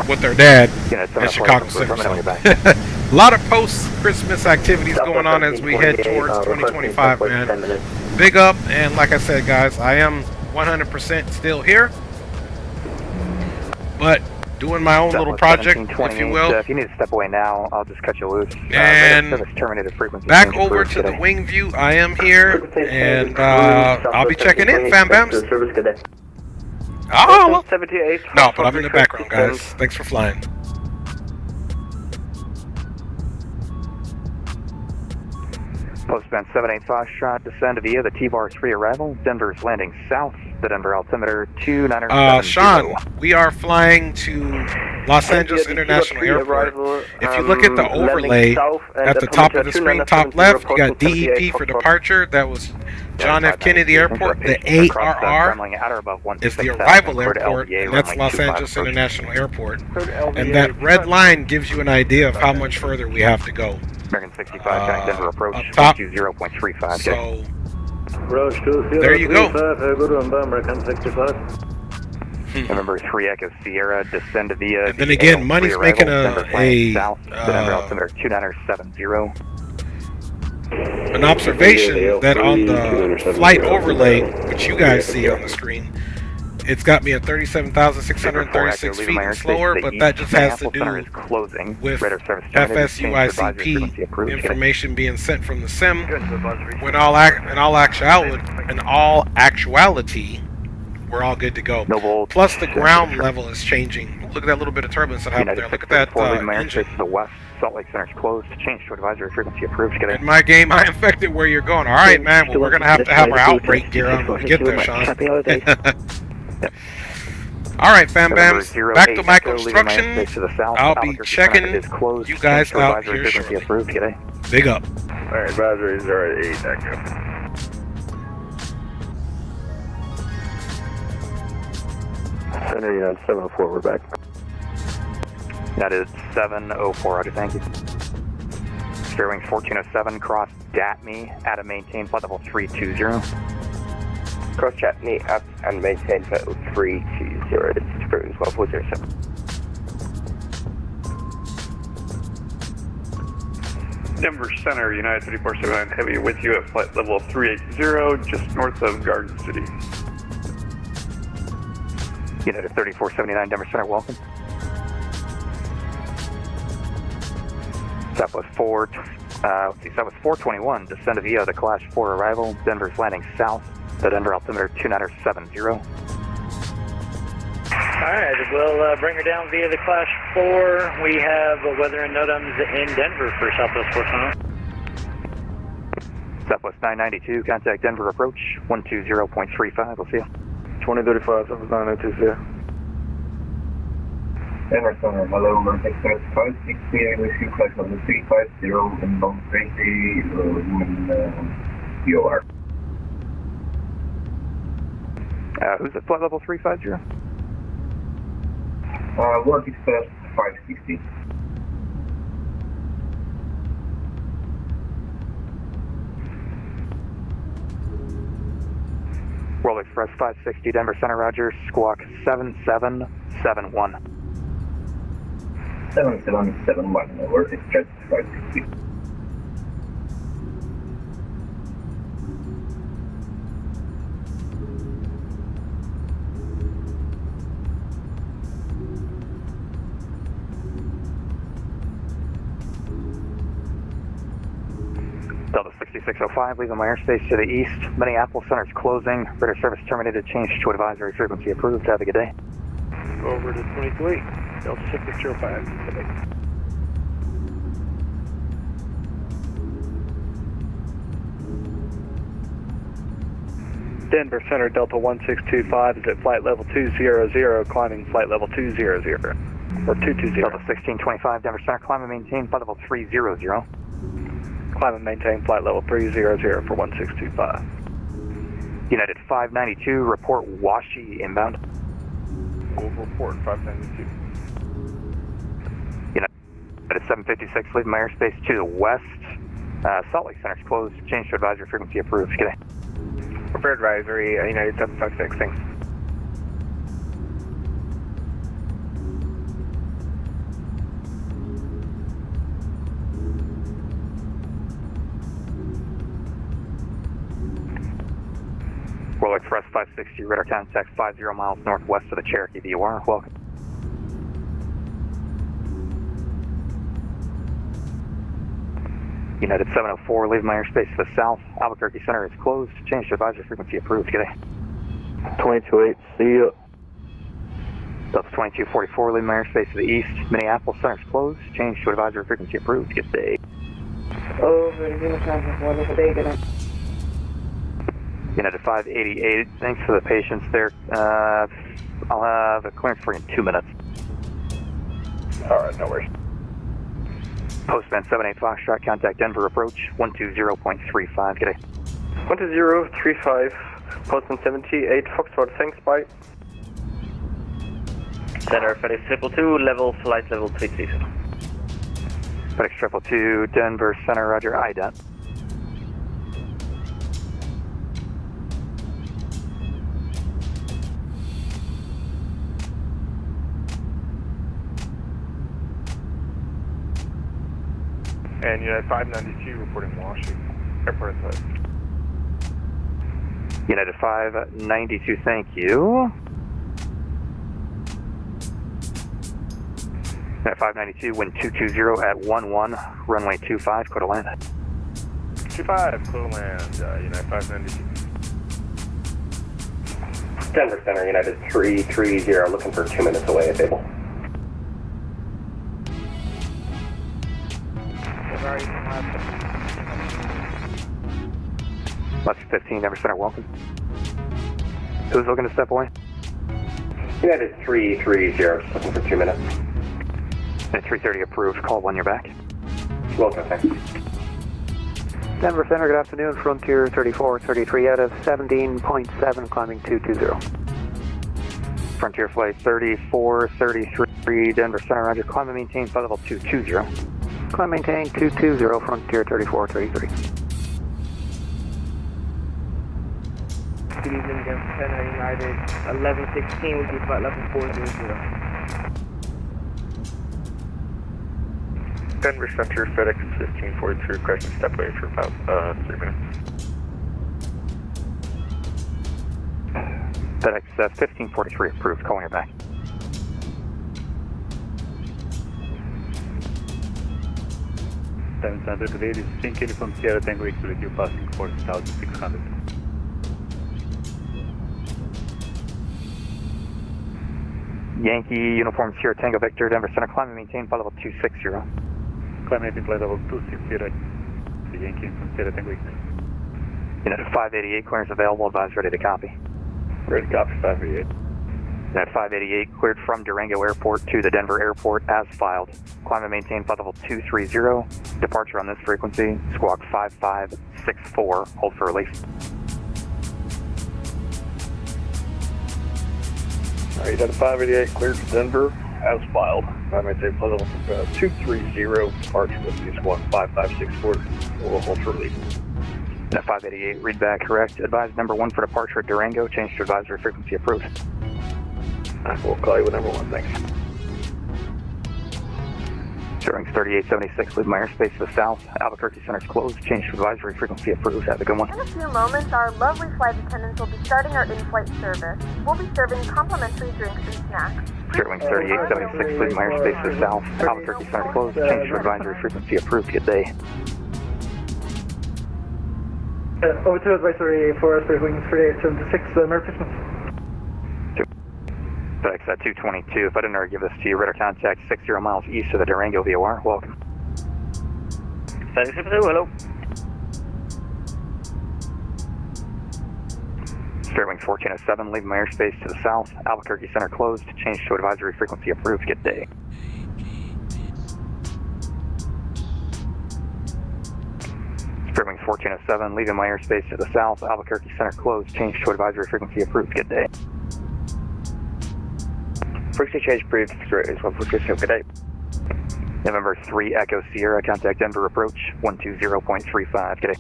with their dad at Chicago Center. So. A lot of post-Christmas activities going on as we head towards 2025, man. Big up, and like I said, guys, I am 100% still here, but doing my own little project, if you will. If you need to step away now, I'll just cut you loose. And terminated frequency back over to the wing view. I am here, and I'll be checking in, fam bams. Oh, no, but I'm in the background, guys. Thanks for flying. Postman 78 Foxtrot, descend via the T-bar's free arrival. Denver's landing south, the Denver altimeter 2970. Sean, we are flying to Los Angeles International Airport. If you look at the overlay at the top of the screen, top left, you got DEP for departure. That was John F. Kennedy Airport. The ARR is the arrival airport, and that's Los Angeles International Airport. And that red line gives you an idea of how much further we have to go. American 65, Denver approach, up top. 0.35. So, there you go. Remember 3 Echo Sierra, descend via. And then again, money's making south, Denver altimeter 2970. An observation that on the flight overlay, which you guys see on the screen, it's got me at 37,636 feet and slower, but that just has to do with FSUICP information being sent from the sim. When in all actuality, we're all good to go. Plus, the ground level is changing. Look at that little bit of turbulence that happened there. Look at that engine. The west Salt Lake Center's closed. Change to advisory frequency approved. In my game, I infected where you're going. All right, man. Well, we're gonna have to have our outbreak gear on when we get there, Sean. Alright, fam bams, back to my construction. I'll be checking you guys out here shortly. Big up. Alright, advisories are at 8, echo. Center United 704, we're back. That is 704, roger, thank you. Spare wings 1407, cross DATME at a maintain flight level 320. Cross Chapney up and maintain flight level 320. It's Spare wings 1407. Denver Center, United 3479 Heavy with you at flight level 380, just north of Garden City. United 3479 Denver Center, welcome. Southwest 421, descend via the Class 4 arrival. Denver's landing south, the Denver altimeter 2970. Alright, we'll bring her down via the Class 4. We have weather and NOTAMs in Denver for Southwest 421. Southwest 992, contact Denver approach, 120.35, we'll see you. 2035, Southwest 992, Denver Center, hello, Vertex 560, with you, flight level 350, inbound 20, human VOR. Who's at flight level 350? World Express 560. World Express 560, Denver Center, roger, squawk 7771. 7771, World Express 560. Delta 6605, leaving my airspace to the east. Minneapolis Center's closing. Radar service terminated. Change to advisory frequency approved. Have a good day. Over to 23, Delta 6605. Denver Center, Delta 1625 is at flight level 200, climbing flight level 200, or 220. Delta 1625, Denver Center, climb and maintain flight level 300. Climb and maintain flight level 300 for 1625. United 592, report Washi inbound. Report 592. United 756, leaving my airspace to the west. Salt Lake Center's closed. Change to advisory frequency approved. Good day. Prepared advisory, United 756, thanks. World Express 560, radar contact 50 miles northwest of the Cherokee VOR. Welcome. United 704, leaving my airspace to the south. Albuquerque Center is closed. Change to advisory frequency approved. Good day. 228, see you. Delta 2244, leaving my airspace to the east. Minneapolis Center is closed. Change to advisory frequency approved. Good day. Over, wonderful day, good night. United 588, thanks for the patience there. I'll have a clearance for you in 2 minutes. Alright, no worries. Postman 78 Foxtrot, contact Denver approach 120.35. Good day. 12035, Postman 78 Foxtrot, thanks, bye. Center FedEx 222, level flight level 330. FedEx 222, Denver Center, roger, IDOT. And United 592 reporting Washington. Airport inside. United 592, thank you. United 592, wind 220 at 11, runway 25, clear to land. 25, clear to land, United 592. Denver Center, United 330, looking for 2 minutes away if able. Left 15, Denver Center, welcome. Who's looking to step away? United 330, just looking for 2 minutes. United 330 approved, call when you're back. Welcome, thanks. Denver Center, good afternoon. Frontier 3433 out of 17.7, climbing 220. Frontier flight 3433, Denver Center, roger, climb and maintain flight level 220. Climb maintain 220, Frontier 3433. Good evening, Denver Center, United 1116 with you flight level 400. Denver Center, FedEx 1542, requesting step away for about 3 minutes. FedEx 1543 approved, call when you're back. Denver Center, today is Sinking from Sierra Tango X with you passing 4600. Yankee Uniform Sierra Tango Victor, Denver Center, climb and maintain flight level 260. Climb maintain flight level 260, the Yankee from Sierra Tango X. United 588, clearance available, advise ready to copy. Ready to copy, 588. United 588, cleared from Durango Airport to the Denver Airport as filed. Climb and maintain flight level 230, departure on this frequency, squawk 5564, hold for release. Alright, United 588, cleared for Denver, as filed. I maintain flight level 230, departure with the squawk 5564, we'll hold for release. United 588, read back correct. Advise number 1 for departure at Durango, change to advisory frequency approved. We'll call you with number 1, thanks. Sterling 3876, leave my airspace to the south. Albuquerque Center's closed, change to advisory frequency approved. Have a good one. In a few moments, our lovely flight attendants will be starting our in-flight service. We'll be serving complimentary drinks and snacks. Sterling 3876, leave my airspace to the south. Albuquerque Center closed, change to advisory frequency approved. Good day. Over to advisory for us, wings 3876, Repositioning. FedEx 222, if I didn't already give this to you, radar contact 60 miles east of the Durango VOR. Welcome. FedEx 222, hello. Fairwing 1407, leaving my airspace to the south. Albuquerque Center closed. Change to advisory frequency approved. Good day. Fairwing 1407, leaving my airspace to the south. Albuquerque Center closed. Change to advisory frequency approved. Good day. Frequency change approved. Is 142. Good day. November 3 Echo Sierra, contact Denver approach 120.35. Good day.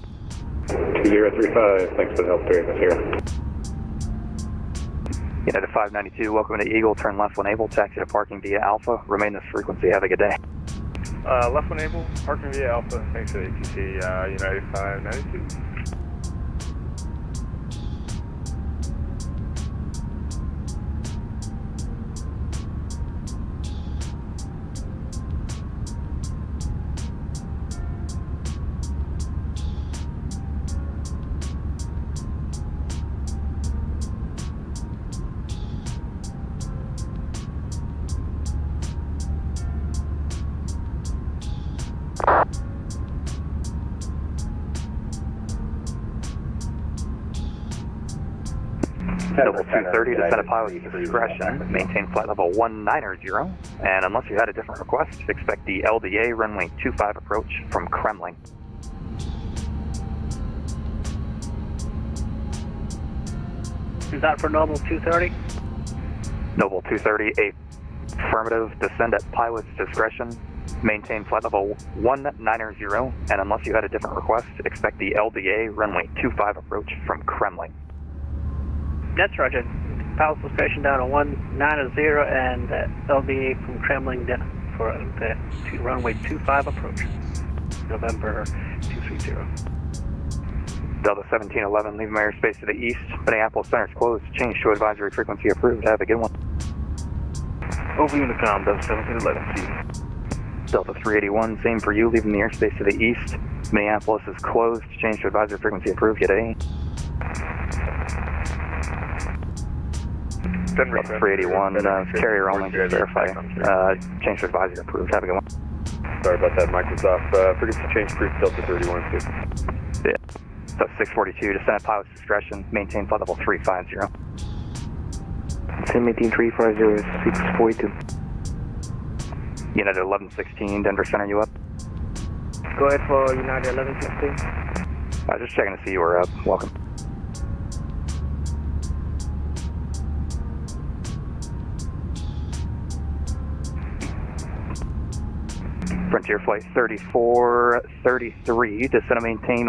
2035, thanks for the help, 3 Echo Sierra. United 592, welcome to Eagle, turn left when able, taxi to parking via Alpha, remain this frequency, have a good day. Left when able, parking via Alpha, thanks to ATC, United 592. Noble 230, descend at pilot's discretion, maintain flight level 190, and unless you had a different request, expect the LDA runway 25 approach from Kremlin. Is that for Noble 230? Noble 230, affirmative, descend at pilot's discretion, maintain flight level 190, and unless you had a different request, expect the LDA runway 25 approach from Kremlin. That's Roger. Pilot's discretion down to 190 and LDA from Kremlin down for the runway 25 approach. November 230. Delta 1711, leaving my airspace to the east. Minneapolis Center's closed. Change to advisory frequency approved. Have a good one. Over Unicom, Delta 1711, see you. Delta 381, same for you, leaving the airspace to the east. Minneapolis is closed. Change to advisory frequency approved. Good day. Denver 381, carrier only, just verify. Change to advisory approved. Have a good one. Sorry about that, Microsoft. Frequency change approved, Delta 31, too. Yeah. So 642, descend at pilot's discretion, maintain flight level 350. Maintain 350, 642. United 1116, Denver Center, you up? Go ahead for United 1116. Just checking to see you were up. Welcome. Frontier Flight 3433, descend and maintain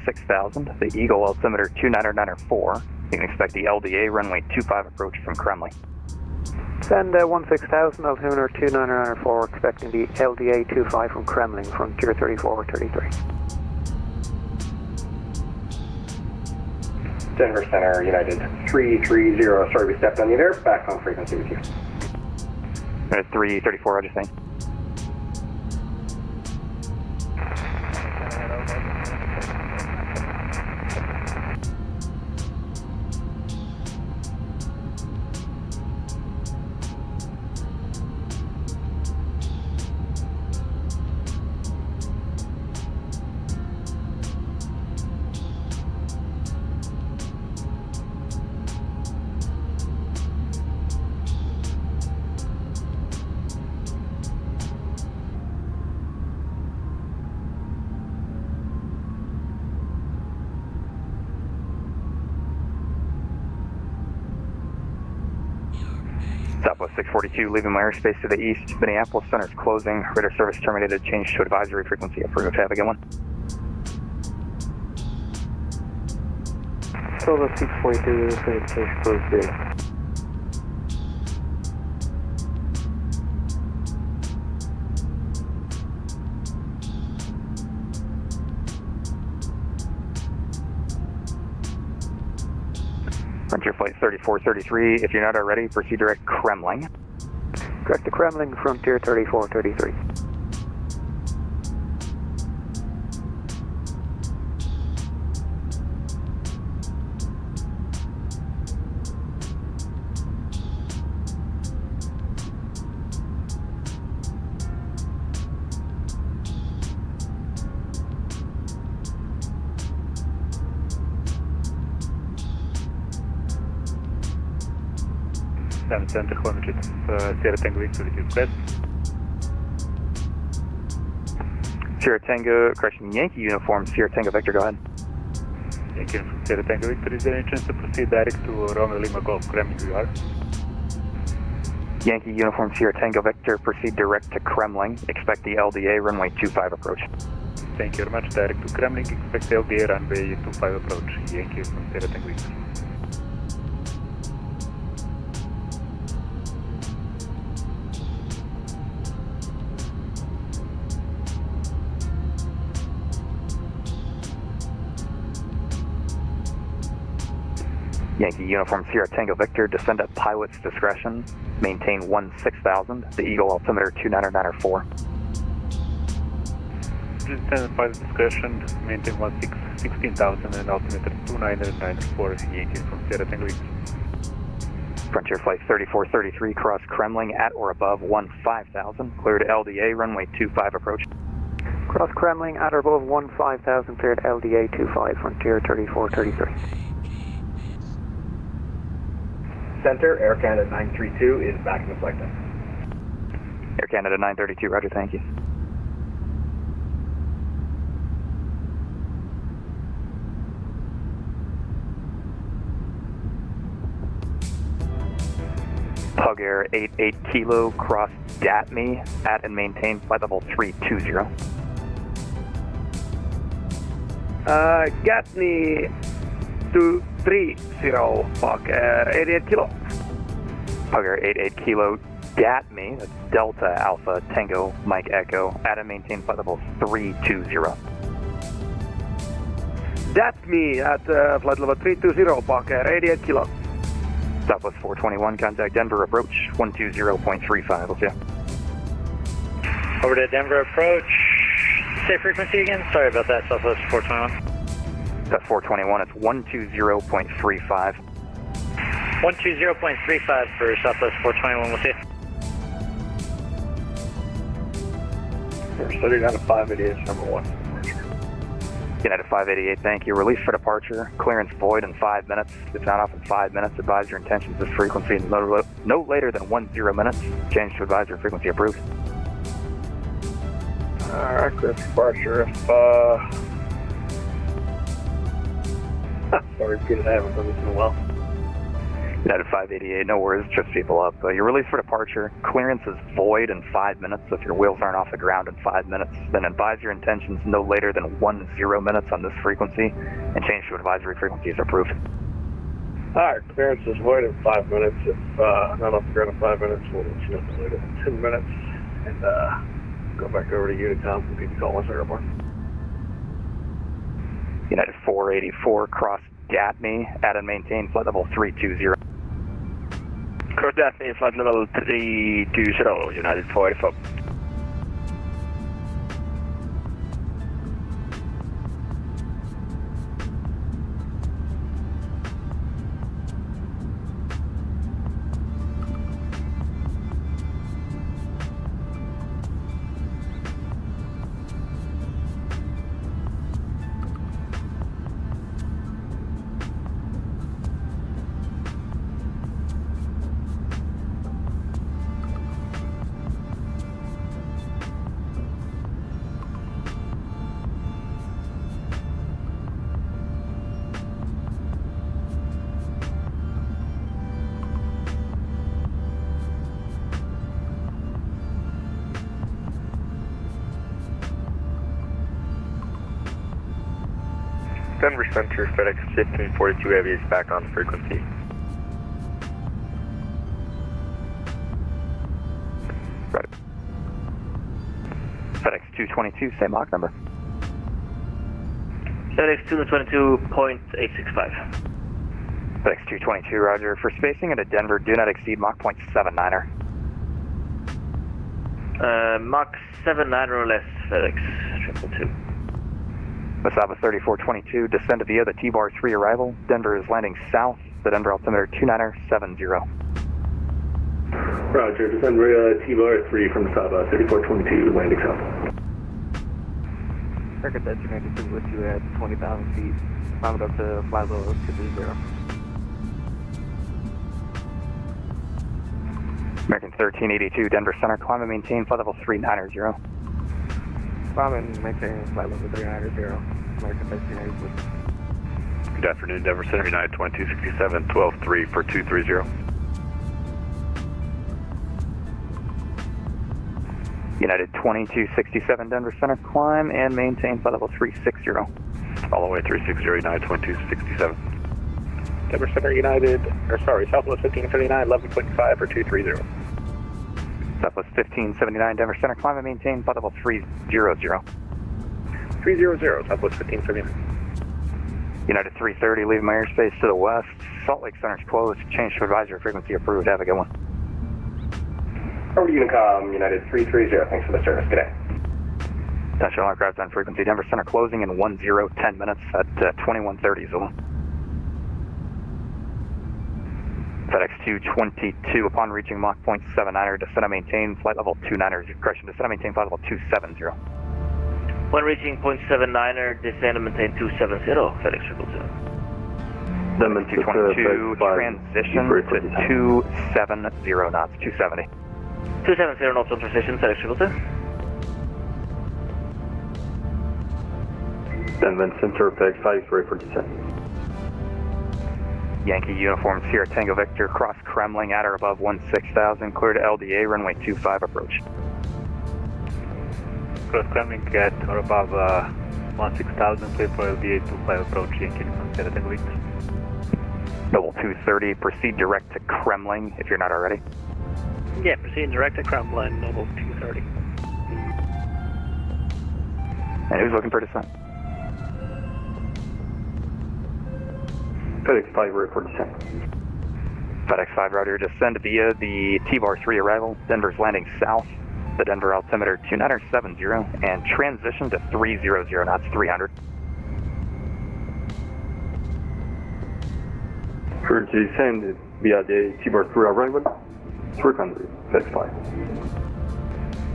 16,000. The Eagle altimeter 2994. You can expect the LDA runway 25 approach from Kremlin. Send 16,000, altimeter 2994, expecting the LDA 25 from Kremlin, Frontier 3433. Denver Center, United 330, sorry we stepped on you there, back on frequency with you. 334, Roger, thanks. Southwest 642, leaving my airspace to the east. Minneapolis Center's closing. Rudder service terminated. Change to advisory frequency approved. Have a good one. Southwest 642, change closed. Frontier Flight 3433, if you're not already, proceed direct Kremlin. Direct to Kremlin, Frontier 3433. Diamond Center, Hornet, Sierra Tango Victor, request. Sierra Tango, correction, Yankee Uniform, Sierra Tango Victor, go ahead. Yankee Uniform, Sierra Tango Victor, is there any chance to proceed direct to Romeo Lima Golf, Kremlin, you are? Yankee Uniform, Sierra Tango Victor, proceed direct to Kremlin, expect the LDA runway 25 approach. Thank you very much, direct to Kremlin, expect LDA runway 25 approach, Yankee Uniform, Sierra Tango Victor. Yankee Uniform Sierra Tango Victor, descend at pilot's discretion, maintain 16,000, the Eagle altimeter 29904. Descend at pilot's discretion, maintain 16,000 and altimeter 29904, Yankee Uniform Sierra Tango Victor. Frontier Flight 3433, cross Kremlin at or above 15,000, cleared LDA runway 25 approach. Cross Kremlin at or above 15,000, cleared LDA 25, Frontier 3433. Center, Air Canada 932 is back in the flight deck. Air Canada 932, roger, thank you. Pug Air 88 Kilo, cross DATME at and maintain flight level 320. Gatney 230, Pug Air 88 Kilo. Pug Air 88 Kilo, DATME, that's Delta Alpha Tango Mike Echo, at and maintain flight level 320. That's me at flight level 320, Pug Air 88 Kilo. Southwest 421, contact Denver approach 120.35, we'll see you. Over to Denver approach. Say frequency again? Sorry about that, Southwest 421. That's 421, it's 120.35. 120.35 for Southwest 421, we'll see you. We're setting down to 588, number 1. United 588, thank you. Release for departure. Clearance void in 5 minutes. If not off in 5 minutes, advise your intentions this frequency no later than 10 minutes. Change to advisory frequency approved. Alright, clear for departure. Sorry, repeat it, I haven't done this in a while. United 588, no worries, trips people up. You're released for departure. Clearance is void in 5 minutes. So if your wheels aren't off the ground in 5 minutes, then advise your intentions no later than 10 minutes on this frequency, and change to advisory frequency is approved. Alright, clearance is void in 5 minutes. If not off the ground in 5 minutes, we'll let you know no later than 10 minutes, and go back over to Unicom and keep calling us airborne. United 484, cross DATME, at and maintain flight level 320. Cross Daphne, flight level 320, United 484. Denver Center, FedEx 1542 Heavy is back on frequency. Right. FedEx 222, same Mach number. FedEx 222.865. FedEx 222, roger. For spacing into Denver, do not exceed Mach 0.79er. Mach 79 or less, FedEx 222. Masaba 3422, descend via the T-bar 3 arrival. Denver is landing south, the Denver altimeter 29970. Roger, descend via T-bar 3 from Masaba 3422, landing south. Record that 292 with you at 20,000 feet. Round up to flight level 230. American 1382, Denver Center, climb and maintain flight level 390. Climb and maintain flight level 390, American 1382. Good afternoon, Denver Center, United 2267, 12-3 for 230. United 2267, Denver Center, climb and maintain flight level 360. All the way 360, United 2267. Denver Center, Southwest 1579, 11.5 for 230. Southwest 1579, Denver Center, climb and maintain flight level 300. 300, Southwest 1579. United 330, leaving my airspace to the west. Salt Lake Center's closed. Change to advisory frequency approved. Have a good one. Over to Unicom, United 330. Thanks for the service. Good day. Attention all aircraft on frequency. Denver Center closing in 10 minutes at 2130 Zulu. FedEx 222, upon reaching Mach 0.79, descend and maintain flight level 290. Correction, descend and maintain flight level 270. When reaching 0.79er, descend and maintain 270, FedEx 222. Denver 222, transition to 270 knots, 270. 270 knots on transition, FedEx 222. Denver Center, FedEx 5, ready for descent. Yankee Uniform Sierra Tango Victor, cross Kremling at or above 16,000, clear to LDA, runway 25 approach. Cross Kremling at or above 16,000, clear for LDA 25 approach, Yankee Uniform Sierra Tango Victor. Noble 230, proceed direct to Kremling if you're not already. Yeah, proceed direct to Kremlin, Noble 230. And who's looking for descent? FedEx 5, ready for descent. FedEx 5, Rudder, descend via the T-Bar 3 arrival. Denver's landing south, the Denver altimeter 2970, and transition to 300 knots, 300. For descend via the T-Bar 3 arrival, 300, FedEx 5.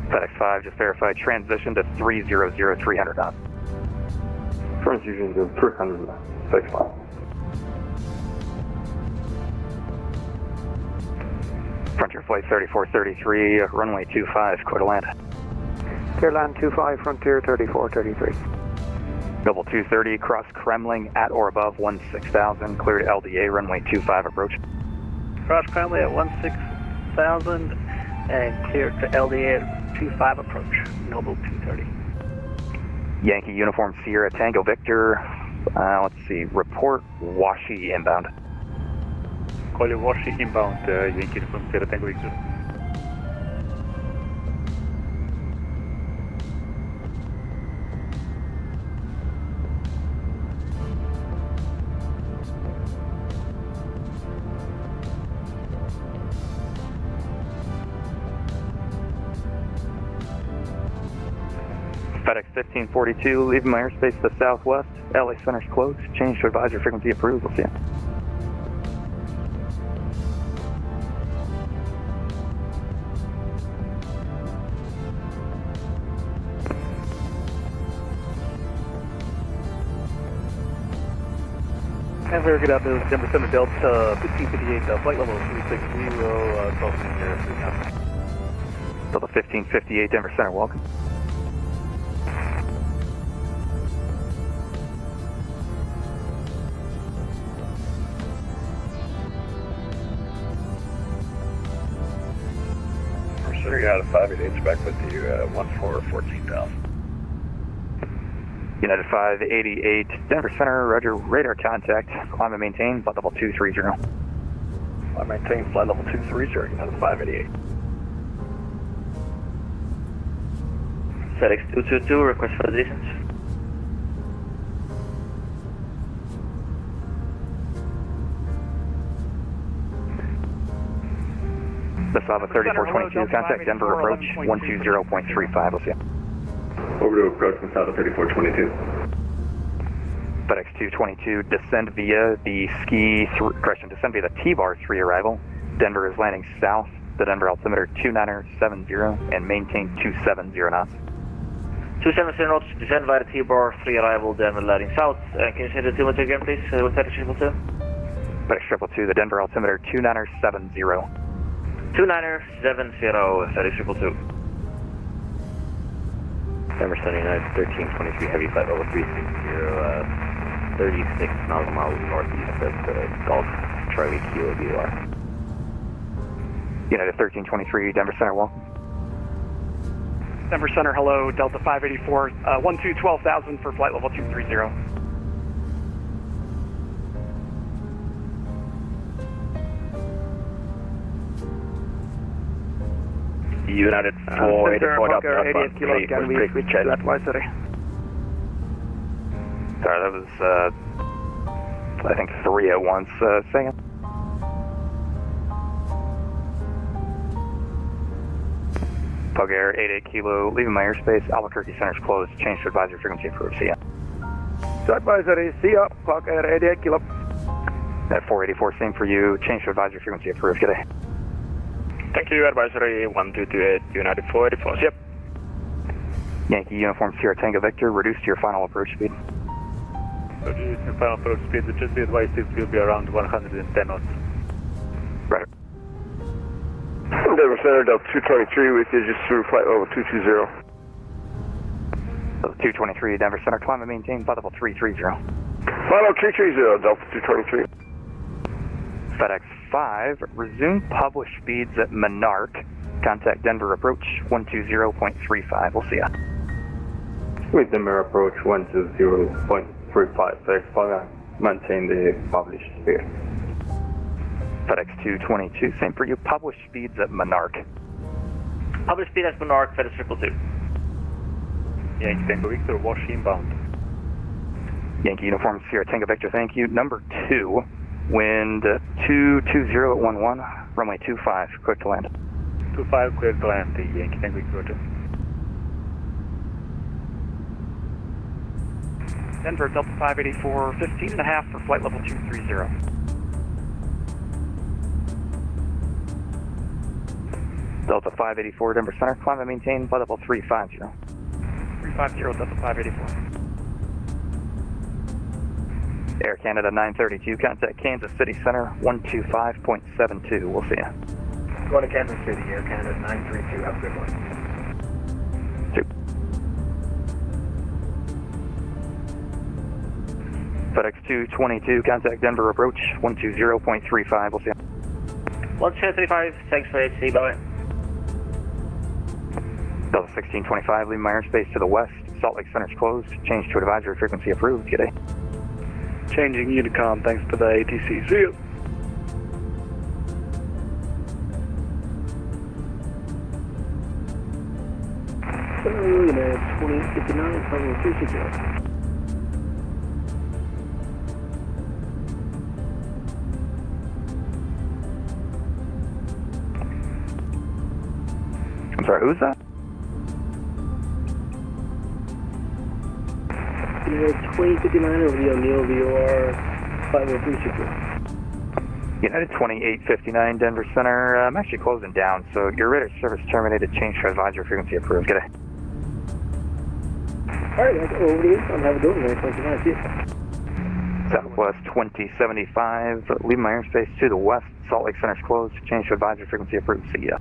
FedEx 5, just verified, transition to 300, 300 knots. Transition to 300 knots, FedEx 5. Frontier Flight 3433, runway 25, clear to land. Clear land 25, Frontier 3433. Noble 230, cross Kremling at or above 16,000, clear to LDA, runway 25 approach. Cross Kremling at 16,000 and clear to LDA at 25 approach, Noble 230. Yankee Uniform Sierra Tango Victor, let's see, report Washi inbound. Call you Washi inbound, Yankee Uniform Sierra Tango Victor. FedEx 1542, leaving my airspace to the southwest. LA Center's closed. Change to advisory frequency approved. We'll see you. Denver, good afternoon, Denver Center Delta 1558, flight level 360, talking in here. Delta 1558, Denver Center, welcome. Center United 588 back with you, 14,000. United 588, Denver Center, roger, radar contact, climb and maintain, flight level 230. I maintain flight level 230, United 588. FedEx 222, request for the distance. Basava 3422, contact Denver approach 120.35, we'll see you. Over to approach Masada 3422. FedEx 222, descend via the descend via the T-Bar 3 arrival. Denver is landing south, the Denver altimeter 2970, and maintain 270 knots. 270 knots, descend via the T-Bar 3 arrival, Denver landing south. Can you say the altimeter again, please? With FedEx 222? FedEx 222, the Denver altimeter 2970. 2970, that is 222. Denver Center, United 1323, heavy flight level 360, 36 nautical miles northeast of the Gulf, Charlie Kilo VOR. United 1323, Denver Center, well. Denver Center, hello, Delta 584, 12,000 for flight level 230. United 484, Delta 88 Kilo, can we switch to advisory? Sorry, that was, I think 3 at once, second. Pug Air 88 Kilo, leaving my airspace, Albuquerque Center's closed, change to advisory frequency approved, see ya. Advisory, see ya, Pug Air 88 Kilo. At 484, same for you, change to advisory frequency approved, good day. Thank you, advisory 1228, United 484, yep. Yankee Uniform Sierra Tango Victor, reduce to your final approach speed. Reduce your final approach speed, just be advised it will be around 110 knots. Right. Denver Center, Delta 223 with you, just through flight level 220. 223, Denver Center, climb and maintain flight level 330. Final 330, Delta 223. FedEx 5, resume publish speeds at Monarch. Contact Denver approach 120.35. We'll see ya. With Denver approach 120.35, maintain the published speed. FedEx 222, same for you. Publish speeds at Monarch. Publish speed at Monarch, FedEx 222. Yankee Tango Victor, wash inbound. Yankee Uniform Sierra Tango Victor, thank you. Number 2, wind 220 at 11, runway 25, quick to land. 25, clear to land, the Yankee Tango Victor, roger. Denver, Delta 584, 15.5 for flight level 230. Delta 584, Denver Center, climb and maintain flight level 350. 350, Delta 584. Air Canada 932, contact Kansas City Center 125.72. We'll see ya. Going to Kansas City, Air Canada 932, have a good one. 2. FedEx 222, contact Denver approach 120.35. We'll see ya. 135, thanks for HC, bye. Delta 1625, leaving my airspace to the west. Salt Lake Center's closed. Change to advisory frequency approved. Good day. Changing Unicom, thanks for the ATC. See you. United 2059, Puzzle 360. I'm sorry, who's that? United 2059 over the O'Neill VOR 50360. United 2859, Denver Center. I'm actually closing down, so your radar service terminated. Change to advisory frequency approved. Good day. Alright, that's over to you. I'm having a good one, 29. See you. Southwest 2075, leave my airspace to the west. Salt Lake Center's closed. Change to advisory frequency approved. See ya.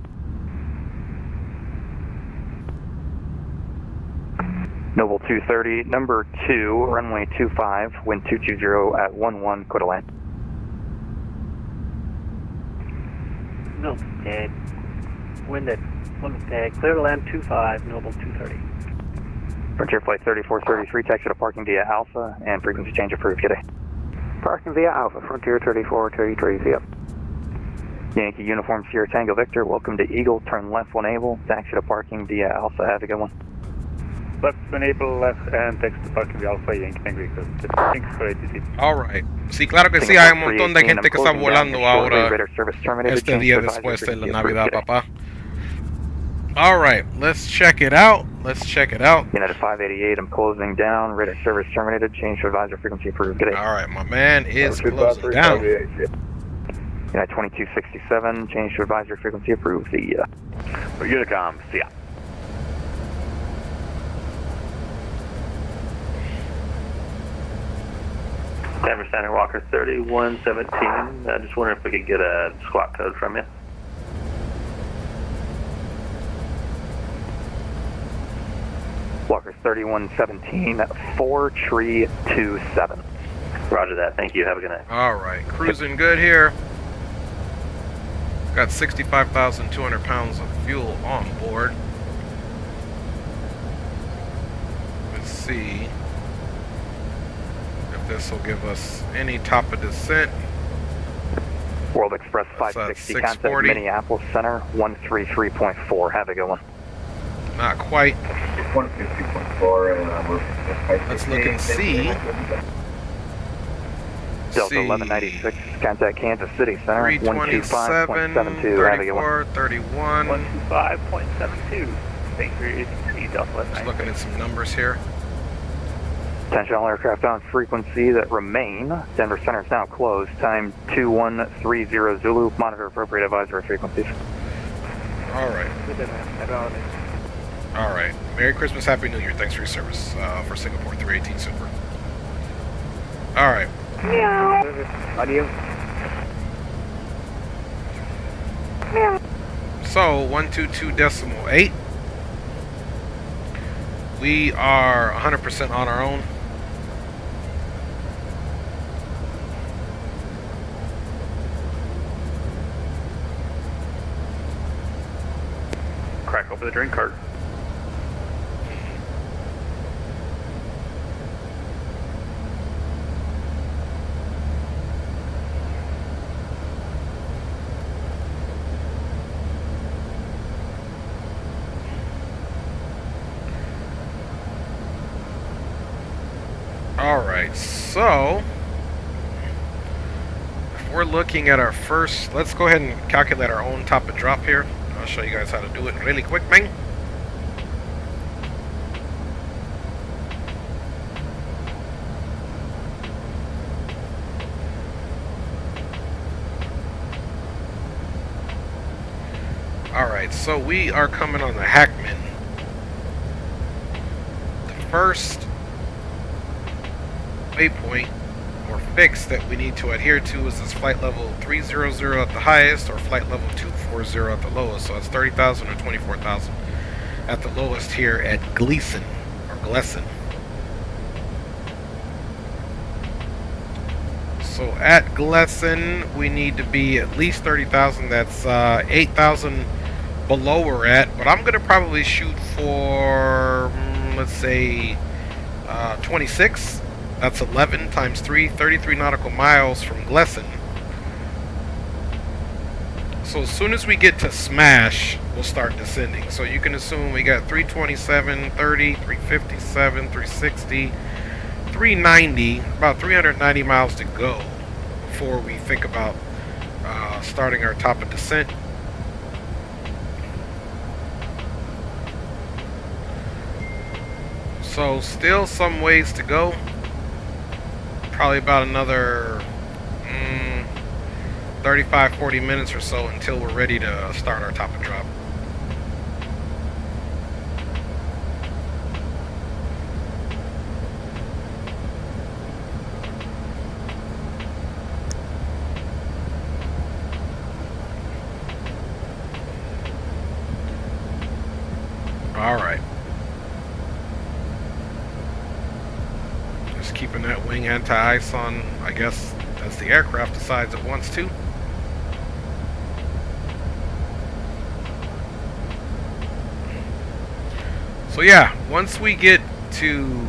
Noble 230, number 2, runway 25, wind 220 at 11, clear to land. No, wind at clear to land 25, Noble 230. Frontier Flight 3433, taxi to parking via Alpha, and frequency change approved. Good day. Parking via Alpha, Frontier 3433, see ya. Yankee Uniform Sierra Tango Victor, welcome to Eagle, turn left when able, taxi to parking via Alpha, have a good one. Left when able, left, and text to parking via Alpha, Yankee Tango Victor. Thanks for ATC. Alright. Sí, claro que sí, hay un montón de gente que está volando ahora este día después de la Navidad, papá. Alright, let's check it out. Let's check it out. United 588, I'm closing down. Radar service terminated. Change to advisory frequency approved. Good day. Alright, my man is closing down. United 2267, change to advisory frequency approved. The Unicom, see ya. Denver Center, Walker 3117. I just wondering if we could get a squawk code from you. Walker 3117, 4327. Roger that. Thank you. Have a good night. All right, cruising good here. Got 65,200 pounds of fuel on board. Let's see if this will give us any top of descent. World Express 560, contact Minneapolis Center, 133.4. Have a good one. Not quite. 150.4. Let's look and see. Delta 1196, contact Kansas City Center, 327, 34, 31. 125.72. Thank you for your ATC, Delta 1196. Just looking at some numbers here. Attention all aircraft on frequency that remain. Denver Center is now closed. Time 2130 Zulu. Monitor appropriate advisory frequencies. All right. All right. Merry Christmas, Happy New Year. Thanks for your service for Singapore 318 Super. All right. Meow. Audio. Meow. So 122.8. We are 100% on our own. Crack open the drink cart. Alright, so if we're looking at our first, let's go ahead and calculate our own top and drop here. I'll show you guys how to do it really quick, man. Alright, so we are coming on the Hackman. The first waypoint or fix that we need to adhere to is this flight level 300 at the highest or flight level 240 at the lowest. So it's 30,000 or 24,000 at the lowest here at Gleason or Gleason. So at Gleason we need to be at least 30,000. That's 8,000 below we're at, but I'm gonna probably shoot for let's say 26. That's 11 times 3, 33 nautical miles from Gleason. So as soon as we get to Smash, we'll start descending. So you can assume we got 327, 30, 357, 360, 390, about 390 miles to go before we think about starting our top of descent. So still some ways to go. Probably about another 35-40 minutes or so until we're ready to start our top and drop. All right. Keeping that wing anti-ice on, I guess, as the aircraft decides it wants to. So yeah, once we get to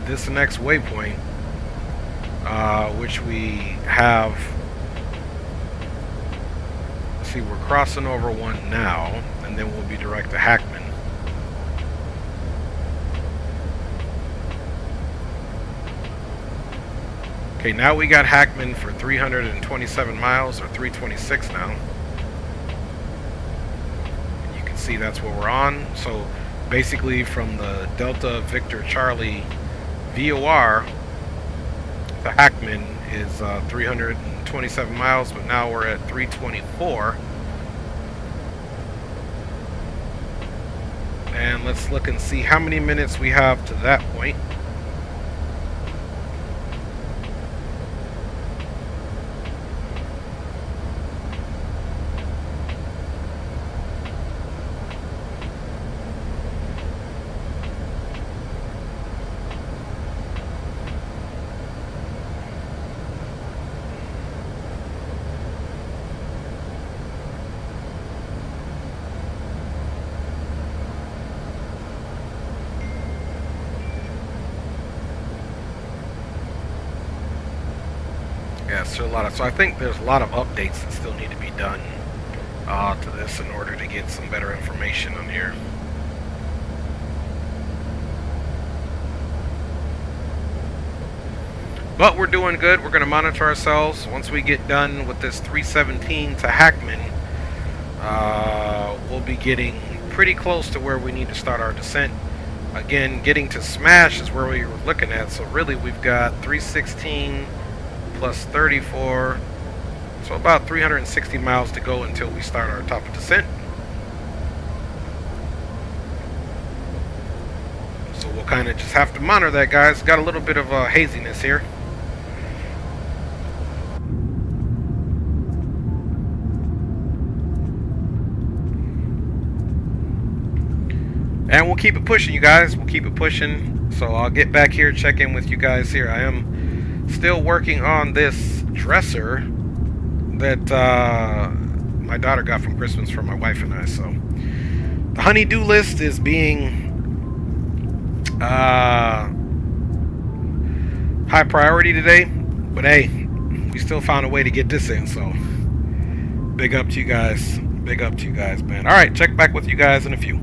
this next waypoint, which we have, let's see, we're crossing over one now, and then we'll be direct to Hackman. Okay, now we got Hackman for 327 miles, or 326 now. And you can see that's what we're on. So basically from the Delta Victor Charlie VOR, the Hackman is 327 miles, but now we're at 324. And let's look and see how many minutes we have to that point. Yeah, still a lot of. So I think there's a lot of updates that still need to be done to this in order to get some better information on here. But we're doing good. We're going to monitor ourselves. Once we get done with this 317 to Hackman, we'll be getting pretty close to where we need to start our descent. Again, getting to Smash is where we were looking at. So really, we've got 316 plus 34. So about 360 miles to go until we start our top of descent. So we'll kind of just have to monitor that, guys. Got a little bit of haziness here. And we'll keep it pushing, you guys. We'll keep it pushing. So I'll get back here, check in with you guys here. I am still working on this dresser that my daughter got from Christmas for my wife and I. So the honey-do list is being high priority today. But hey, we still found a way to get this in. So big up to you guys. Big up to you guys, man. All right, check back with you guys in a few.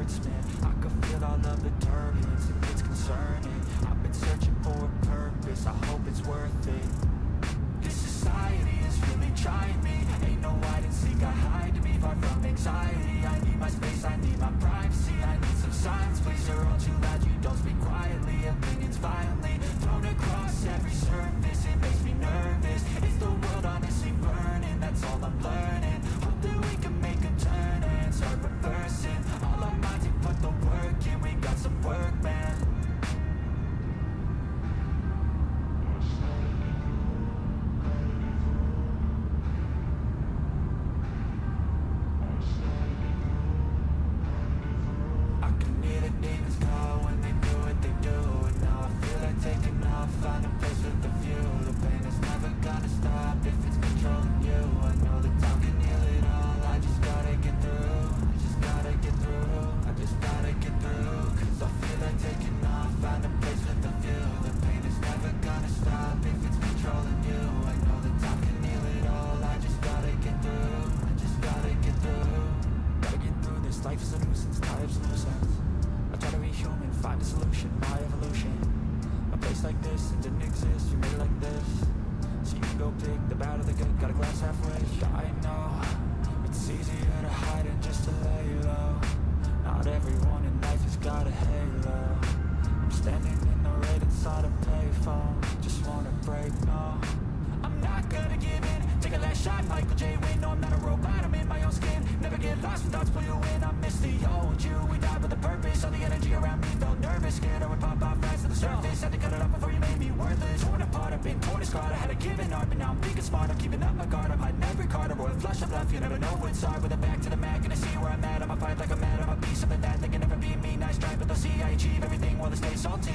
words, man. I can feel all of the turbulence, it gets concerning. I've been searching for a purpose, I hope it's worth it. This society is really trying me. Ain't no hide and seek, I hide to be far from anxiety. I need my space, I need my privacy. I need some silence, please, you're all too loud. You don't speak quietly, opinions violently thrown across every surface. It makes me nervous. Is the world honestly burning? That's all I'm learning. Hope that we can make a turn and start reversing all our minds and put the work in. We got some work, man. Life is a nuisance, tired of loose ends. I try to be human, find a solution, my evolution. A place like this, it didn't exist, you made it like this. So you can go pick the bad or the good, got a glass halfway. I know, it's easier to hide than just to lay low. Not everyone in life has got a halo. I'm standing in the red inside a payphone. Just wanna break, no. I'm not gonna give in. Take a last shot, Michael J. Wayne. No, I'm not a robot, I'm in my own skin. Never get lost when thoughts pull you in. I miss the old you. We died with a purpose. All the energy around me felt nervous. Scared I would pop off fast to the surface. Had to cut it off before you made me worthless. Torn apart, I've been torn and scarred. I had a given art, but now I'm thinking smart. I'm keeping up my guard. I'm hiding every card. A royal flush of love. You never know what's hard. With a back to the mat, gonna see where I'm at. I'ma fight like I'm mad. I'ma be something that they can never be me. Nice try, but they'll see I achieve everything while they stay salty.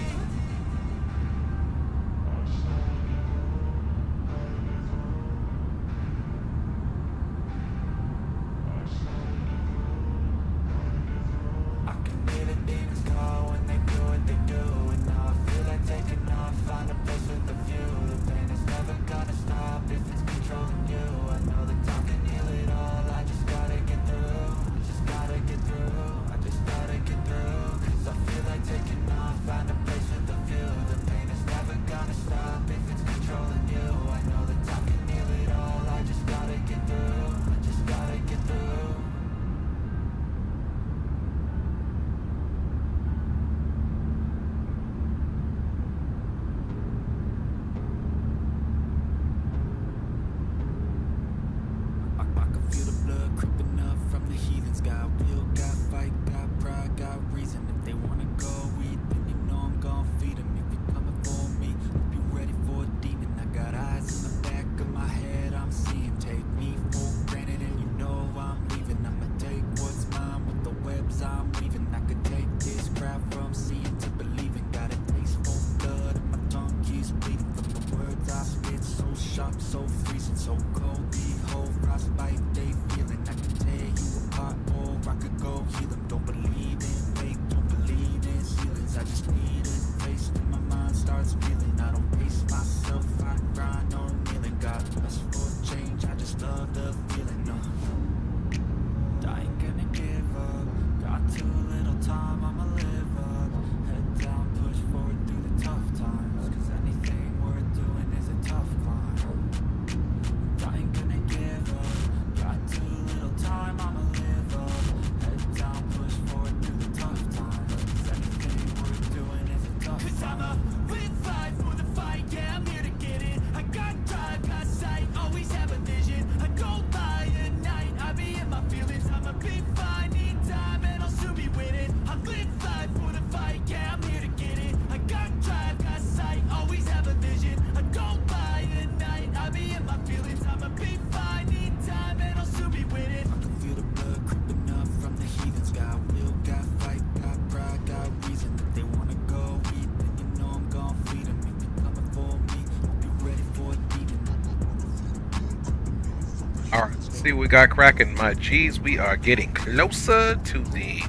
See what we got cracking, my G's. We are getting closer to the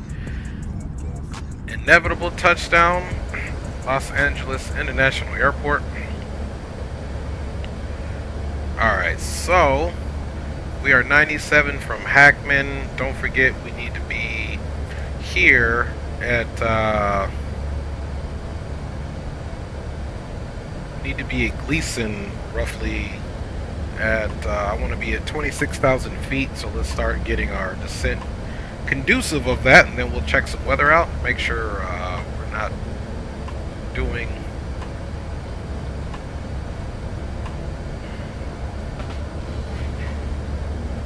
inevitable touchdown, Los Angeles International Airport. Alright, so we are 97 from Hackman. Don't forget, we need to be here at need to be at Gleason roughly at I want to be at 26,000 feet, so let's start getting our descent conducive of that, and then we'll check some weather out, make sure we're not doing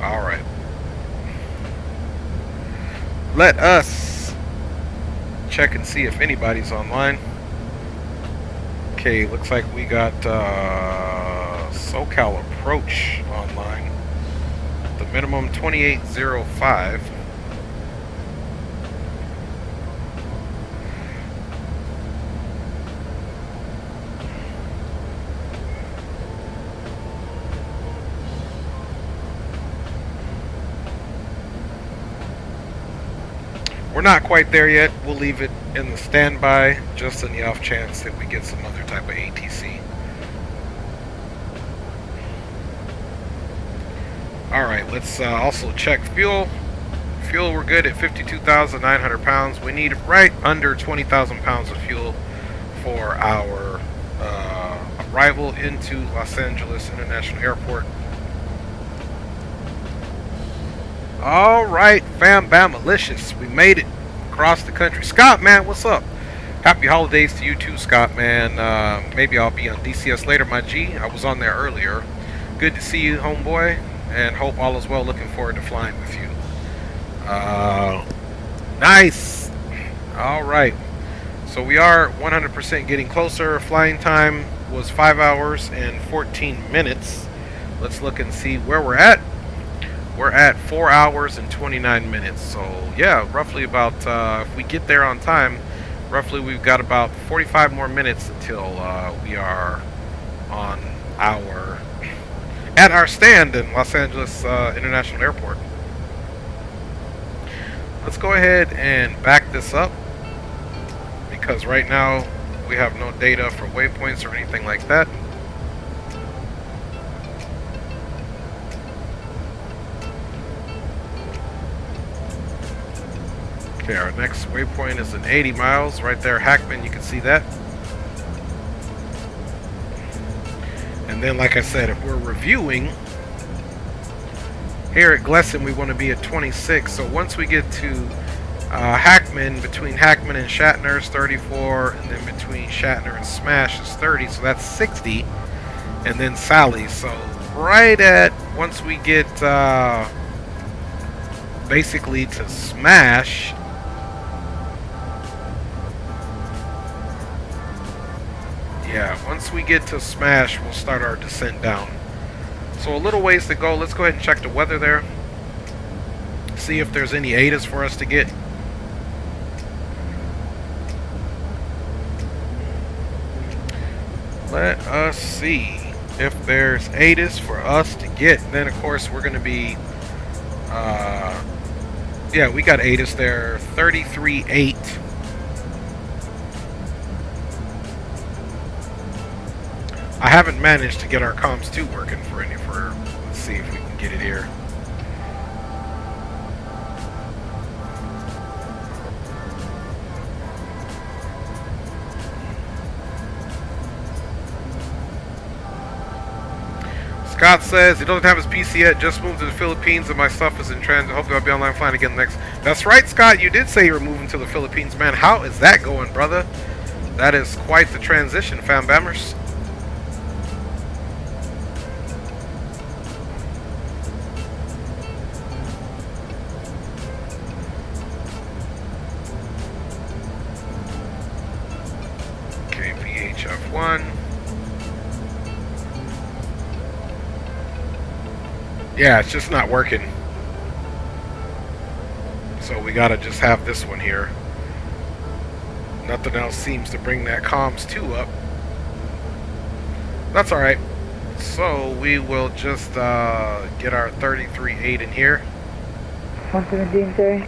all right. Let us check and see if anybody's online. Okay, looks like we got SoCal Approach online. The minimum 2805. We're not quite there yet. We'll leave it in the standby just in the off chance that we get some other type of ATC. Alright, let's also check fuel. Fuel, we're good at 52,900 pounds. We need right under 20,000 pounds of fuel for our arrival into Los Angeles International Airport. Alright, fam bam malicious. We made it across the country. Scott, man, what's up? Happy holidays to you too, Scott, man. Maybe I'll be on DCS later, my G. I was on there earlier. Good to see you, homeboy, and hope all is well. Looking forward to flying with you. Nice. Alright. So we are 100% getting closer. Flying time was 5 hours and 14 minutes. Let's look and see where we're at. We're at 4 hours and 29 minutes. So yeah, roughly about, if we get there on time, roughly we've got about 45 more minutes until we are on at our stand in Los Angeles International Airport. Let's go ahead and back this up, because right now we have no data for waypoints or anything like that. Okay, our next waypoint is in 80 miles, right there, Hackman, you can see that. And then, like I said, if we're reviewing, here at Glesson, we want to be at 26. So once we get to Hackman, between Hackman and Shatner is 34, and then between Shatner and Smash is 30, so that's 60. And then Sally, so right at, once we get basically to Smash, yeah, once we get to Smash, we'll start our descent down. So a little ways to go. Let's go ahead and check the weather there. See if there's any ATAs for us to get. Let us see if there's ATAs for us to get. Then, of course, we're going to be... yeah, we got ATAs there. 33.8. I haven't managed to get our comms 2 working for any for. Let's see if we can get it here. Scott says he doesn't have his PC yet, just moved to the Philippines and my stuff is in transit. Hopefully I'll be online flying again next. That's right, Scott, you did say you were moving to the Philippines, man. How is that going, brother? That is quite the transition, fam bammers. F1. Yeah, it's just not working. So we gotta just have this one here. Nothing else seems to bring that comms 2 up. That's alright. So we will just get our 33.8 in here. 117, sorry.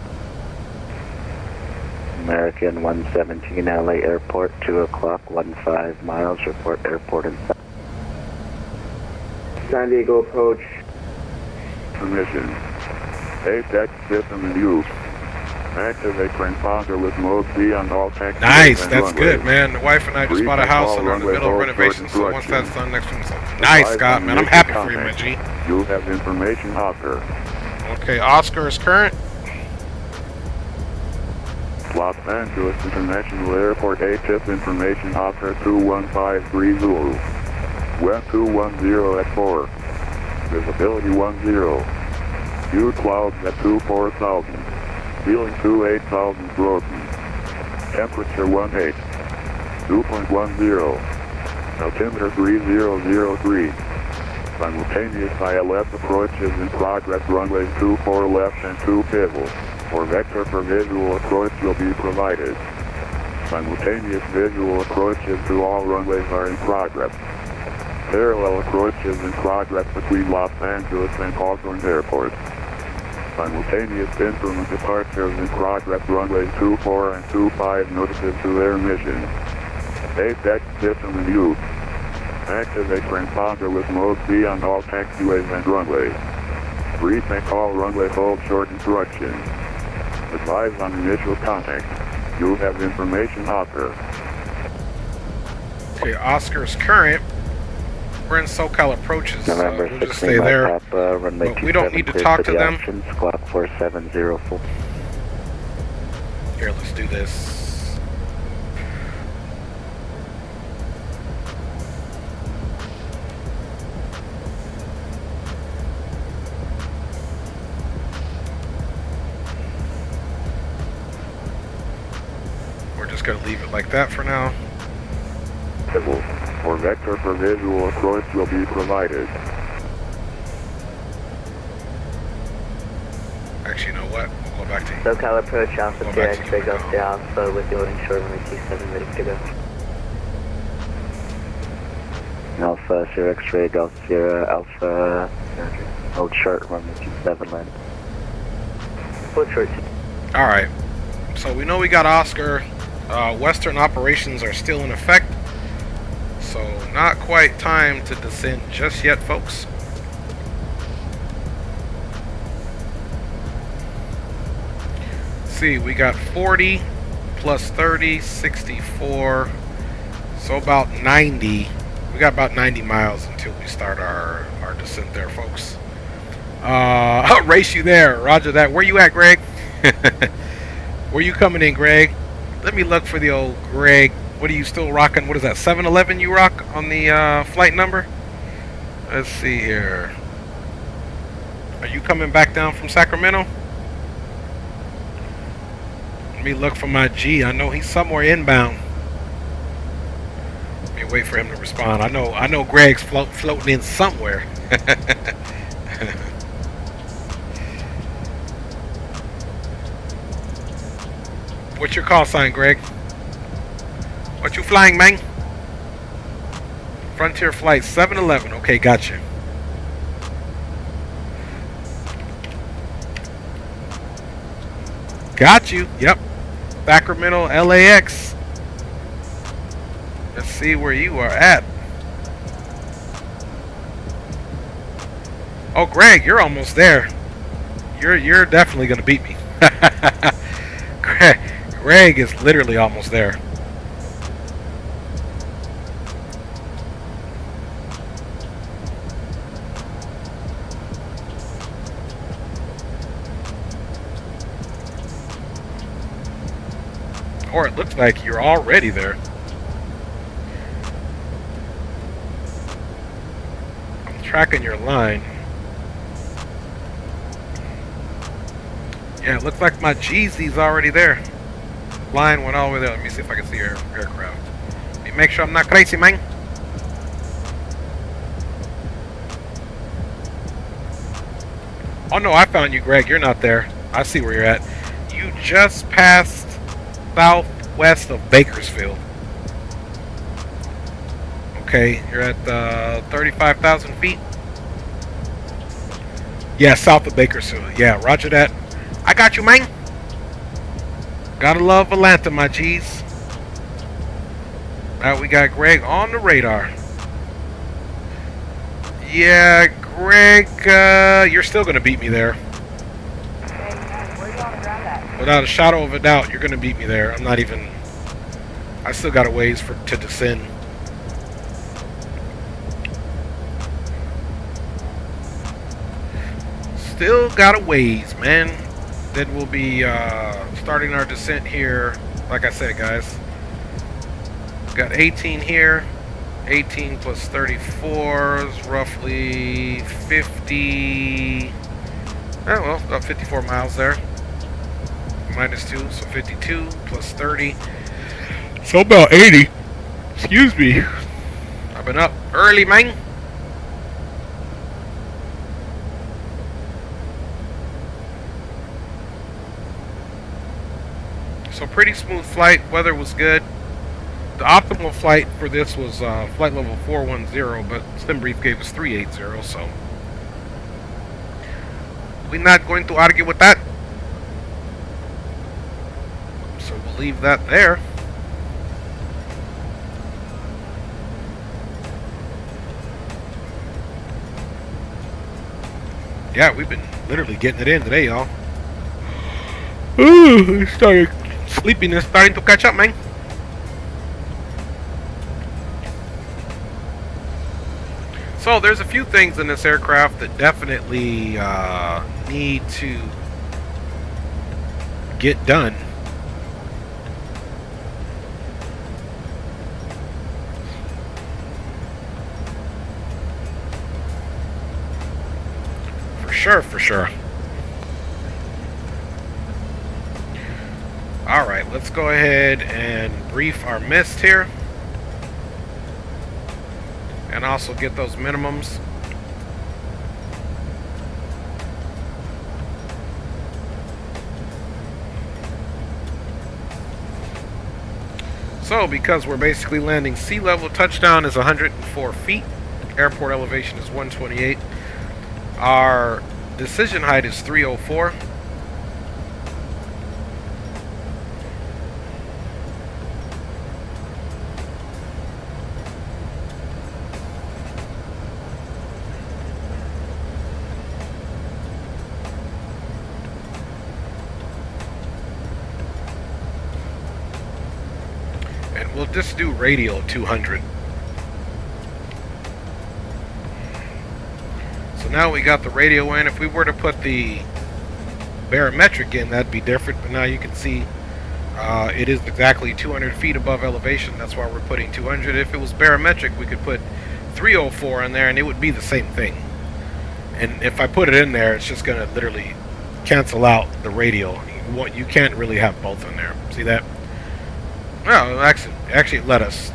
American 117 LA Airport, 2 o'clock, 15 miles, report airport inside. San Diego approach. Permission. ATAC system use. Activate transponder with mode B on all taxis. Nice, that's good, man. The wife and I just bought a house and are in the middle of renovation, so once that's done, next one's done. Nice, Scott, man. I'm happy for you, my G. You have information, Oscar. Okay, Oscar is current. Los Angeles International Airport HF information, Oscar 21530. Wind 210 at 4. Visibility 10. View clouds at 24,000. Ceiling 28,000 broken. Temperature 18. 2.10. Altimeter 3003. Simultaneous ILS approaches in progress, runway 24 left and 2 pivot. For vector for visual approach will be provided. Simultaneous visual approaches to all runways are in progress. Parallel approaches in progress between Los Angeles and Hawthorne airports. Simultaneous interim departures in progress, runways 24 and 25 notices to their mission. Safe deck system in use. Activate transponder with mode B on all taxiways and runways. Rethink all runway hold short instructions. Advise on initial contact. You have information, Oscar. Okay, Oscar's current. We're in SoCal approaches. November We'll just stay there. Runway But we don't need to talk to them. Squawk 4704. Here, let's do this. We're just going to leave it like that for now. For vector for visual approach will be provided. Actually, you know what? We'll go back to SoCal approach, Alpha 2 X-ray goes to Alpha with the loading short runway 27 ready to go. Alpha 0 X-ray Golf 0 Alpha hold short runway 27 land. Hold short. Alright, so we know we got Oscar. Western operations are still in effect, so not quite time to descend just yet, folks. See, we got 40 plus 30, 64, so about 90. We got about 90 miles until we start our descent there, folks. I'll race you there, roger that. Where you at, Greg? Where you coming in, Greg? Let me look for the old Greg. What are you still rocking? What is that, 711 you rock on the flight number? Let's see here. Are you coming back down from Sacramento? Let me look for my G. I know he's somewhere inbound. Let me wait for him to respond. I know Greg's floating in somewhere. What's your call sign, Greg? What you flying, man? Frontier Flight 711. Okay, gotcha. Got you. Yep. Sacramento, LAX. Let's see where you are at. Oh, Greg, you're almost there. You're definitely gonna beat me. Greg is literally almost there. Or it looks like you're already there. I'm tracking your line. Yeah, it looks like my Jeezy's already there. Line went all the way there. Let me see if I can see your aircraft. Let me make sure I'm not crazy, man. Oh no, I found you, Greg. You're not there. I see where you're at. You just passed southwest of Bakersfield. Okay, you're at 35,000 feet. Yeah, south of Bakersfield. Yeah, roger that. I got you, man. Gotta love Atlanta, my G's. Now we got Greg on the radar. Yeah, Greg, you're still gonna beat me there. Without a shadow of a doubt, you're going to beat me there. I'm not even... I still got a ways to descend. Still got a ways, man. Then we'll be starting our descent here. Like I said, guys. Got 18 here. 18 plus 34 is roughly 50... Oh, well, about 54 miles there. Minus 2, so 52 plus 30. So about 80. Excuse me. I've been up early, man. So pretty smooth flight. Weather was good. The optimal flight for this was flight level 410, but Stim Brief gave us 380, so we're not going to argue with that. So we'll leave that there. Yeah, we've been literally getting it in today, y'all. Ooh, sleepiness starting to catch up, man. So there's a few things in this aircraft that definitely need to get done. For sure. Alright, let's go ahead and brief our mist here. And also get those minimums. So, because we're basically landing sea level, touchdown is 104 feet. Airport elevation is 128. Our decision height is 304. And we'll just do radial 200. Now we got the radio in. If we were to put the barometric in, that'd be different. But now you can see it is exactly 200 feet above elevation. That's why we're putting 200. If it was barometric, we could put 304 in there, and it would be the same thing. And if I put it in there, it's just going to literally cancel out the radio. You can't really have both in there. See that? Well, actually, it let us.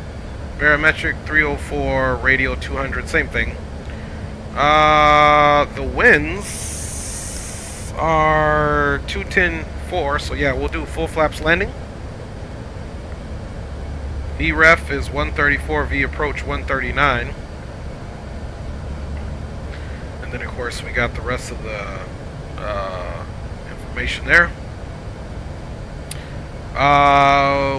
Barometric 304, radio 200, same thing. The winds are 210.4, so yeah, we'll do full flaps landing. VREF is 134, V approach 139. And then of course we got the rest of the information there.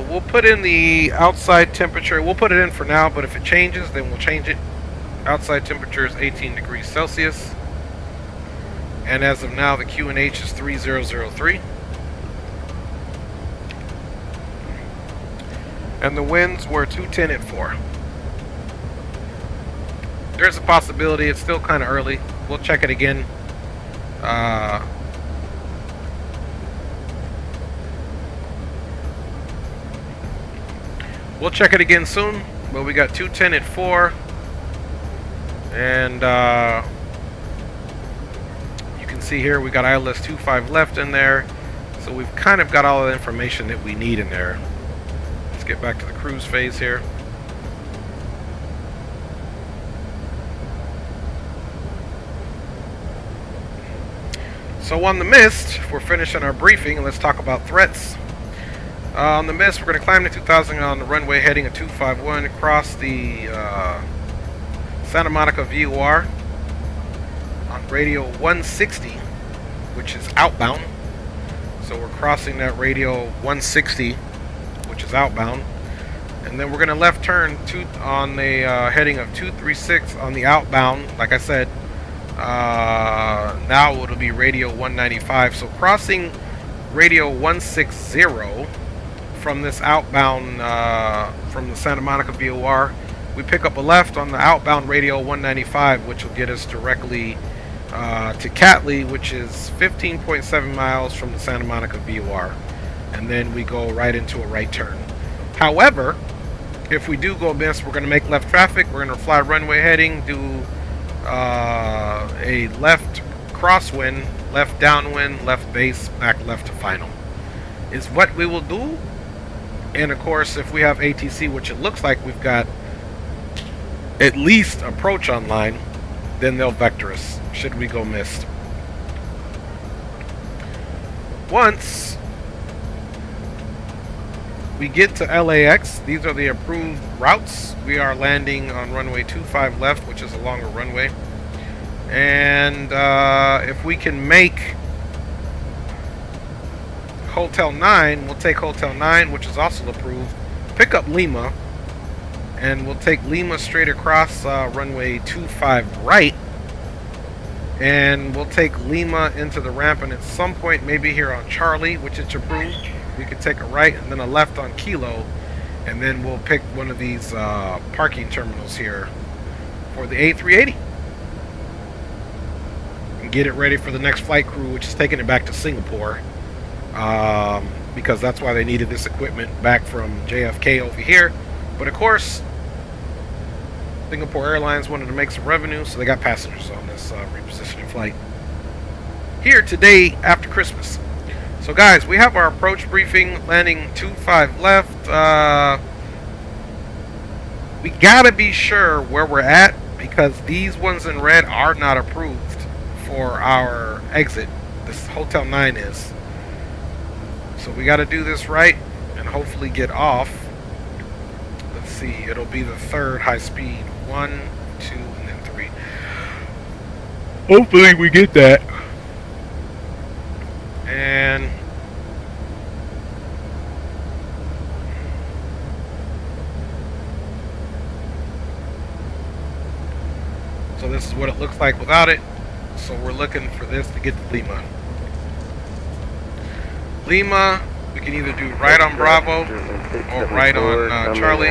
We'll put in the outside temperature. We'll put it in for now, but if it changes, then we'll change it. Outside temperature is 18 degrees Celsius. And as of now, the QNH is 3003. And the winds were 210 at 4. There's a possibility. It's still kind of early. We'll check it again. We'll check it again soon. But we got 210 at 4. And you can see here we got ILS 25 left in there, so we've kind of got all the information that we need in there. Let's get back to the cruise phase here. So on the mist, we're finishing our briefing, and let's talk about threats. On the mist, we're going to climb to 2000 on the runway heading at 251 across the Santa Monica VOR on radio 160, which is outbound. So we're crossing that radio 160, which is outbound. And then we're going to left turn on the heading of 236 on the outbound. Like I said, now it'll be radio 195. So crossing radio 160 from this outbound, from the Santa Monica VOR. We pick up a left on the outbound radio 195, which will get us directly to Catley, which is 15.7 miles from the Santa Monica VOR. And then we go right into a right turn. However, if we do go miss, we're going to make left traffic. We're going to fly runway heading, do a left crosswind, left downwind, left base, back left to final. Is what we will do. And of course, if we have ATC, which it looks like we've got at least approach online, then they'll vector us should we go missed. Once we get to LAX, these are the approved routes. We are landing on runway 25 left, which is a longer runway. And if we can make Hotel 9, we'll take Hotel 9, which is also approved, pick up Lima, and we'll take Lima straight across runway 25 right, and we'll take Lima into the ramp, and at some point, maybe here on Charlie, which is approved, we could take a right and then a left on Kilo, and then we'll pick one of these parking terminals here for the A380 and get it ready for the next flight crew, which is taking it back to Singapore, because that's why they needed this equipment back from JFK over here. But of course, Singapore Airlines wanted to make some revenue, so they got passengers on this repositioning flight here today after Christmas. So guys, we have our approach briefing, landing 25 left. We gotta be sure where we're at, because these ones in red are not approved for our exit. This Hotel 9 is. So we gotta do this right and hopefully get off. Let's see, it'll be the third high speed. 1, 2, and then 3. Hopefully we get that. And so this is what it looks like without it. So we're looking for this to get to Lima. Lima, we can either do right on Bravo or right on Charlie.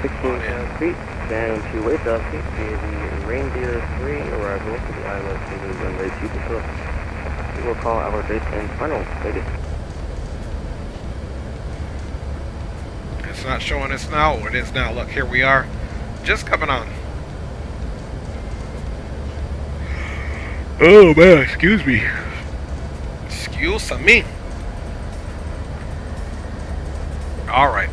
16 feet. Down to West Austin is the Reindeer 3 arrival to the island to the runway 2 We will call our base and final. Later. It's not showing us now. It is now. Look, here we are. Just coming on. Oh man, excuse me. Excuse me. Alright.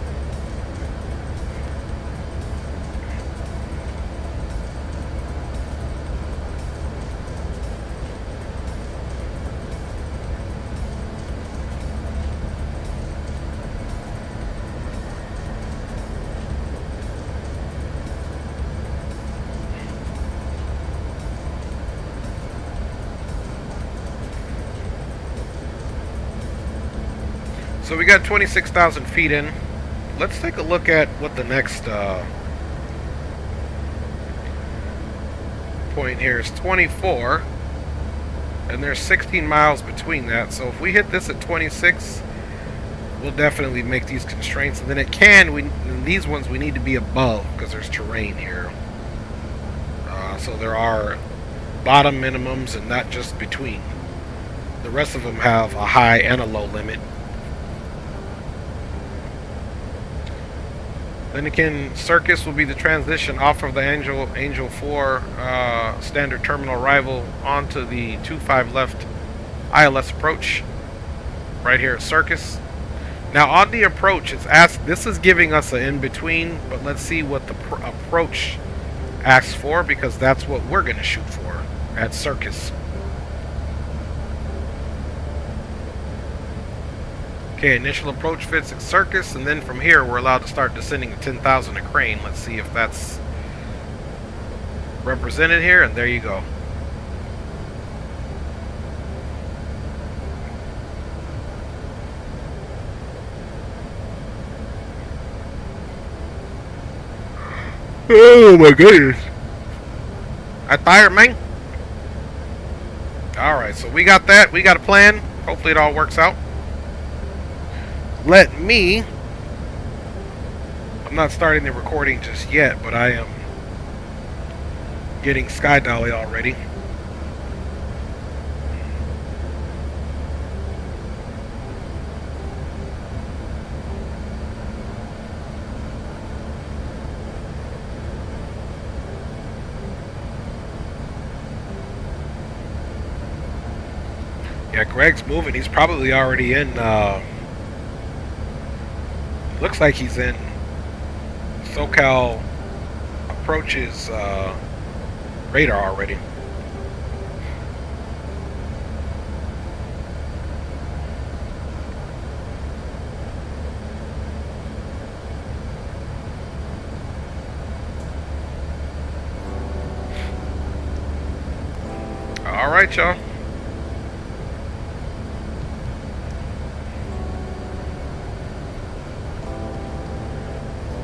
So we got 26,000 feet in. Let's take a look at what the next point here is. 24, and there's 16 miles between that. So if we hit this at 26, we'll definitely make these constraints. And then it can, these ones we need to be above because there's terrain here. So there are bottom minimums and not just between. The rest of them have a high and a low limit. Then again, Circus will be the transition off of the Angel 4 standard terminal arrival onto the 25 left ILS approach right here at Circus. Now on the approach, it's asked, this is giving us an in-between, but let's see what the approach asks for, because that's what we're going to shoot for at Circus. Okay, initial approach fits at Circus, and then from here we're allowed to start descending to 10,000 a crane. Let's see if that's represented here, and there you go. Oh my goodness. I tired, man. Alright, so we got that. We got a plan. Hopefully it all works out. let me... I'm not starting the recording just yet, but I am getting sky dolly already. Yeah, Greg's moving. He's probably already in, looks like he's in SoCal approaches radar already. All right, y'all.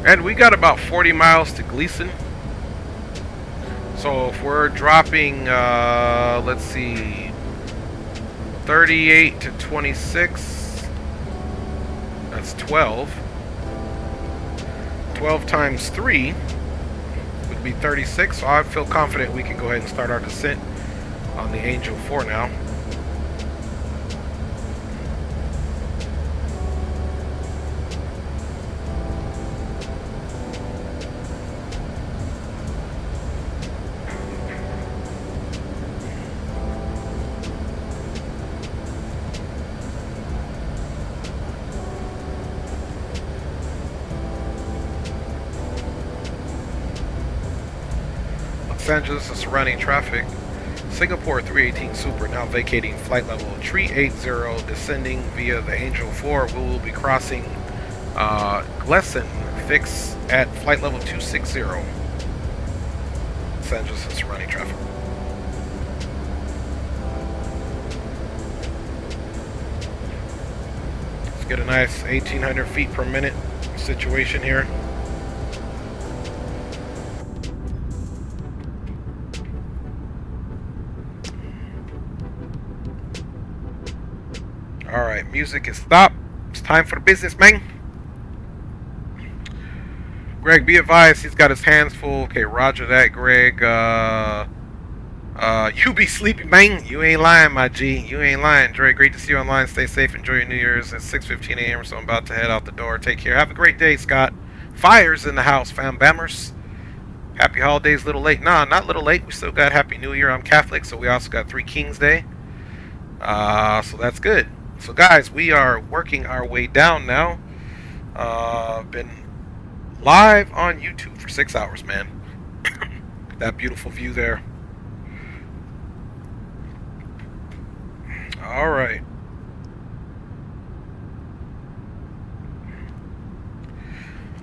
And we got about 40 miles to Gleason. So if we're dropping, let's see, 38 to 26, that's 12. 12 times 3 would be 36. So I feel confident we can go ahead and start our descent on the Angel 4 now. Los Angeles and surrounding traffic. Singapore 318 Super now vacating flight level 380, descending via the Angel 4. We will be crossing Gleason fix at flight level 260. Los Angeles and surrounding traffic. Let's get a nice 1800 feet per minute situation here. Alright, music is stopped. It's time for the business, man. Greg, be advised, he's got his hands full. Okay, roger that, Greg. You be sleepy, man. You ain't lying, my G. You ain't lying. Dre, great to see you online. Stay safe. Enjoy your New Year's. It's 6:15 a.m., so I'm about to head out the door. Take care. Have a great day, Scott. Fires in the house, fam bammers. Happy holidays, little late. Nah, not little late. We still got Happy New Year. I'm Catholic, so we also got Three Kings Day. So that's good. So guys, we are working our way down now. Been live on YouTube for 6 hours, man. That beautiful view there. All right.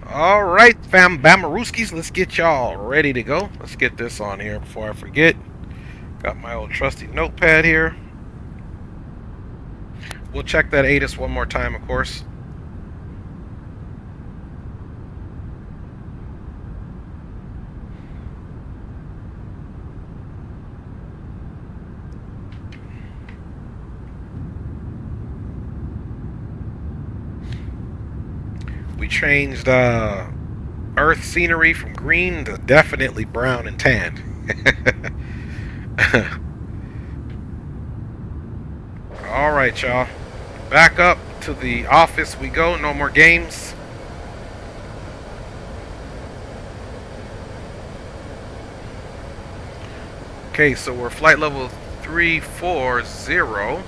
All right, fam Bamarooskis, let's get y'all ready to go. Let's get this on here before I forget. Got my old trusty notepad here. We'll check that ATIS one more time, of course. We changed Earth scenery from green to definitely brown and tanned. All right, y'all. Back up to the office we go. No more games. Okay, so we're flight level 340.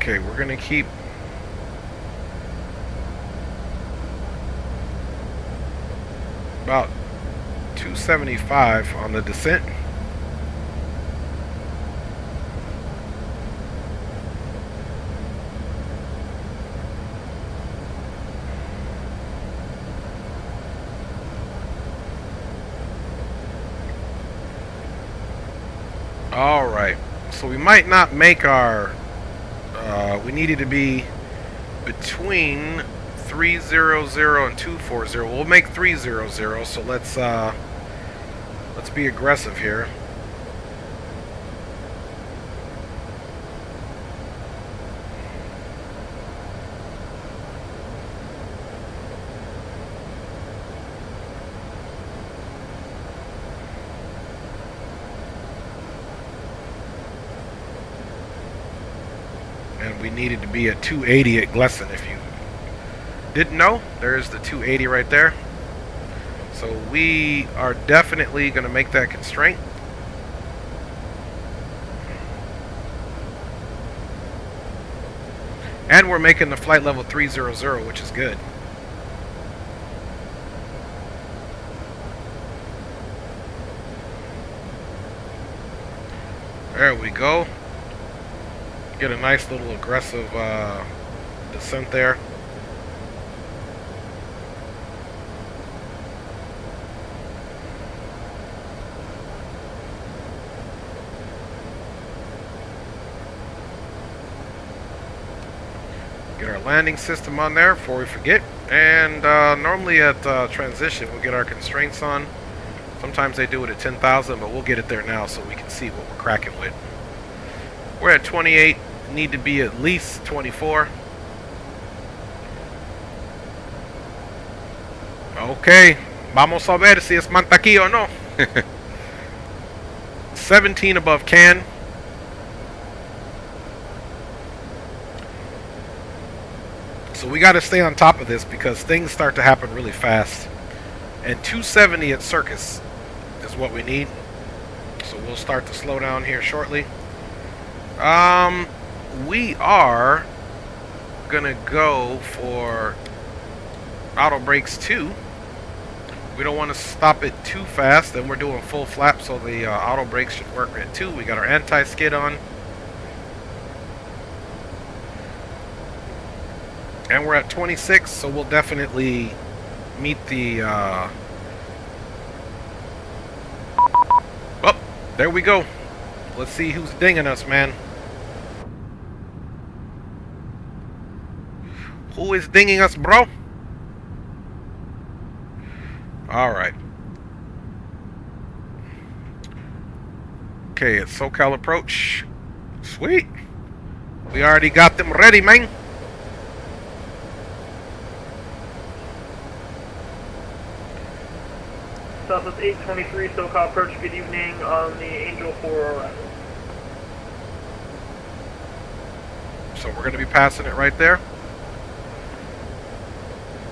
Okay, we're gonna keep about 275 on the descent. Alright, so we might not make our, we needed to be between 300 and 240. We'll make 300, so let's be aggressive here. And we needed to be at 280 at Glesson. If you didn't know, there's the 280 right there. So we are definitely going to make that constraint. And we're making the flight level 300, which is good. There we go. Get a nice little aggressive descent there. Get our landing system on there before we forget. And normally at transition we'll get our constraints on. Sometimes they do it at 10,000, but we'll get it there now so we can see what we're cracking with. We're at 28, need to be at least 24. Okay, vamos a ver si es manta aquí o no. 17 above can. So we got to stay on top of this because things start to happen really fast. And 270 at Circus is what we need. So we'll start to slow down here shortly. We are gonna go for auto brakes 2. We don't want to stop it too fast, and we're doing full flap, so the auto brakes should work at 2. We got our anti-skid on. And we're at 26, so we'll definitely meet the oh, there we go. Let's see who's dinging us, man. Who is dinging us, bro? Alright. Okay, it's SoCal approach. Sweet. We already got them ready, man. Southwest 823, SoCal approach, good evening on the Angel 4 arrival. So we're going to be passing it right there.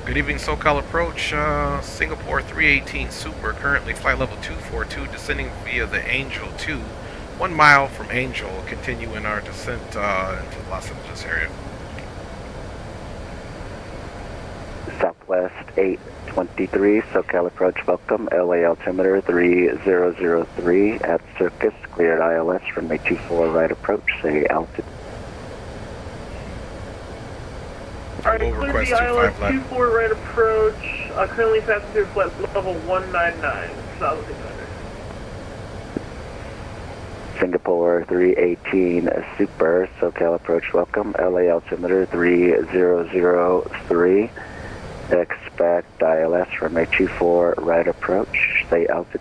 Good evening, SoCal approach, Singapore 318 Super, currently flight level 242, descending via the Angel 2, 1 mile from Angel, continuing our descent into the Los Angeles area. Southwest 823, SoCal approach, welcome, LA altimeter 3003 at Circus, cleared ILS, runway 24 right approach, say altitude. Alright, clear the ILS 24 right approach, currently passenger flight level 199, South 600. Singapore 318 Super, SoCal approach, welcome, LA altimeter 3003, expect ILS, runway 24 right approach, say altitude.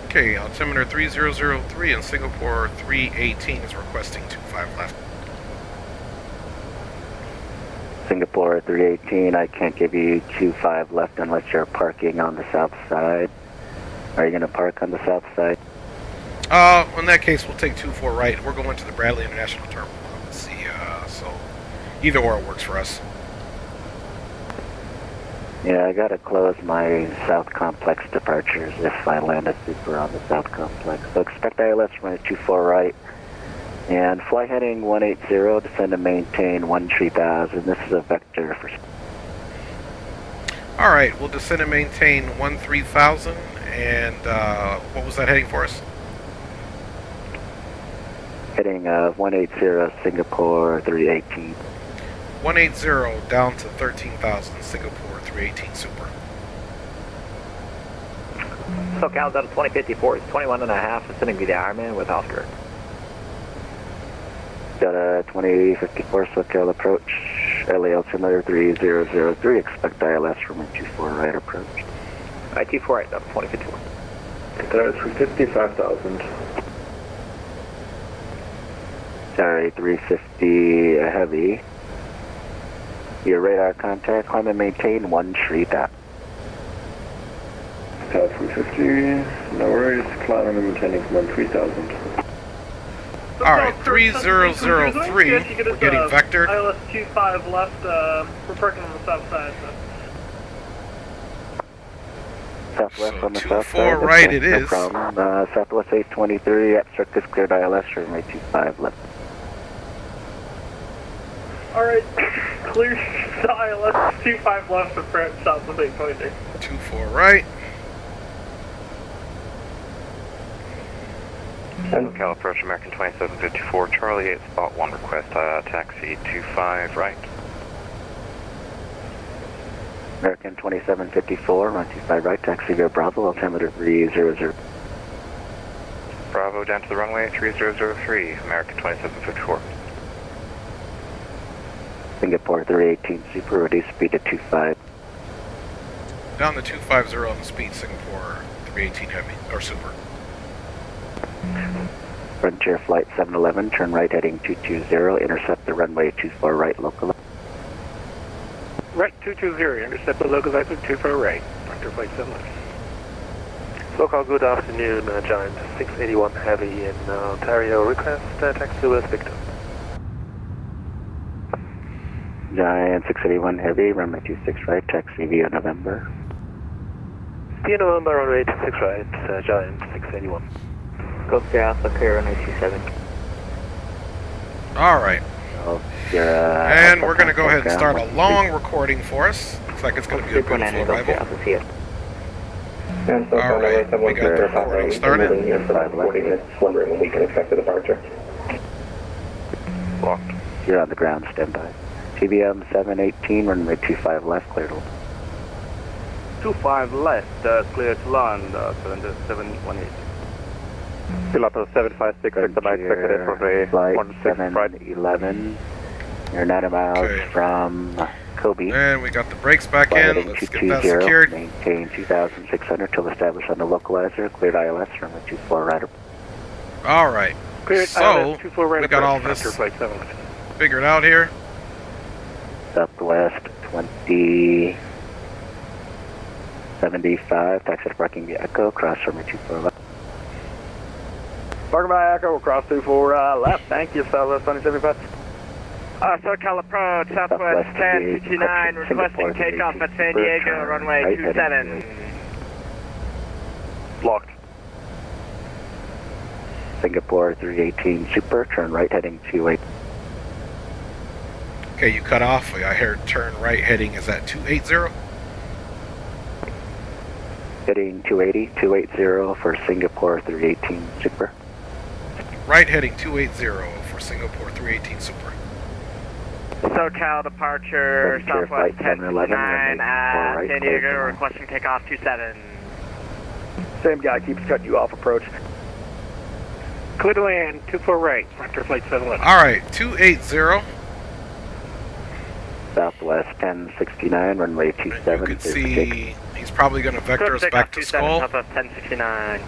Okay, altimeter 3003 and Singapore 318 is requesting 25 left. Singapore 318, I can't give you 25 left unless you're parking on the south side. Are you going to park on the south side? In that case, we'll take 24 right. We're going to the Bradley International Terminal. Let's see, so either or works for us. Yeah, I got to close my south complex departures if I land a Super on the south complex. So expect ILS runway 24 right. And fly heading 180, descend and maintain 13,000. This is a vector for... Alright, we'll descend and maintain 13,000. And what was that heading for us? Heading 180 Singapore 318. 180 down to 13,000 Singapore 318 Super. SoCal Delta 2054 is 21.5, ascending to the Ironman with Oscar. Delta 2054 SoCal approach, LA altimeter 3003, expect ILS from 24 right approach. I-24 right, Delta 2054. That's 55,000. Sorry, 350 heavy. Your radar contact, climb and maintain 1 tree dot. Tower 350, no worries, climbing and maintaining 13,000. Alright, 3003, we're getting vectored. ILS 25 left, we're parking on the south side. Southwest So on the south 24 side. right okay, it no is. problem. Southwest 823, abstract is cleared ILS, runway 25 left. Alright, clear ILS 25 left approach southwest 823. 24 right. SoCal approach American 2754, Charlie 8, spot 1, request taxi 25 right. American 2754, run 25 right, taxi via Bravo, altimeter 300. Bravo down to the runway 3003, American 2754. Singapore 318 Super, reduce speed to 25. Down to 250 on the speed, Singapore 318 heavy, or super. Frontier flight 711, turn right heading 220, intercept the runway 24 right local. Right 220, intercept the localizer 24 right. Frontier flight 711. SoCal, good afternoon, Giant 681 Heavy in Ontario. Request taxi with Victor. Giant 681 Heavy, runway 26 right, taxi via November. Via November, runway 26 right, Giant 681. Corsair Alpha clear runway 27. Alright. So, and we're going to go ahead and start a long recording for us. Looks like it's going to be a beautiful arrival. Alright, we got the recording started. Here for about 40 minutes, wondering when we can expect a departure. Locked. You're on the ground, standby. TBM 718, runway 25 left, cleared. 25 left, clear to land, 718. Pilato 756, expected for flight 711. You're 9 miles from Kobe. And we got the brakes back in. Let's get that secured. Maintain 2,600 till established on the localizer. Cleared ILS, runway 24 right. Alright. So, we got all this figured out here. Southwest 2075, taxi to parking via Echo, cross runway 24 left. Parking by Echo, cross 24 left, thank you, Southwest 2075. SoCal approach, Southwest 1059, requesting takeoff at San Diego, runway 27. Blocked. Singapore 318 Super, turn right heading 28. Okay, you cut off. I heard turn right heading. Is that 280? Heading 280 for Singapore 318 Super. Right heading 280 for Singapore 318 Super. SoCal departure, Southwest 1059 at San Diego, requesting takeoff 27. Same guy keeps cutting you off approach. Clear to land, 24 right, Frontier flight 711. Alright, 280. Southwest 1069, runway 27. You can see he's probably going to vector us back to Skull. Southwest 1069.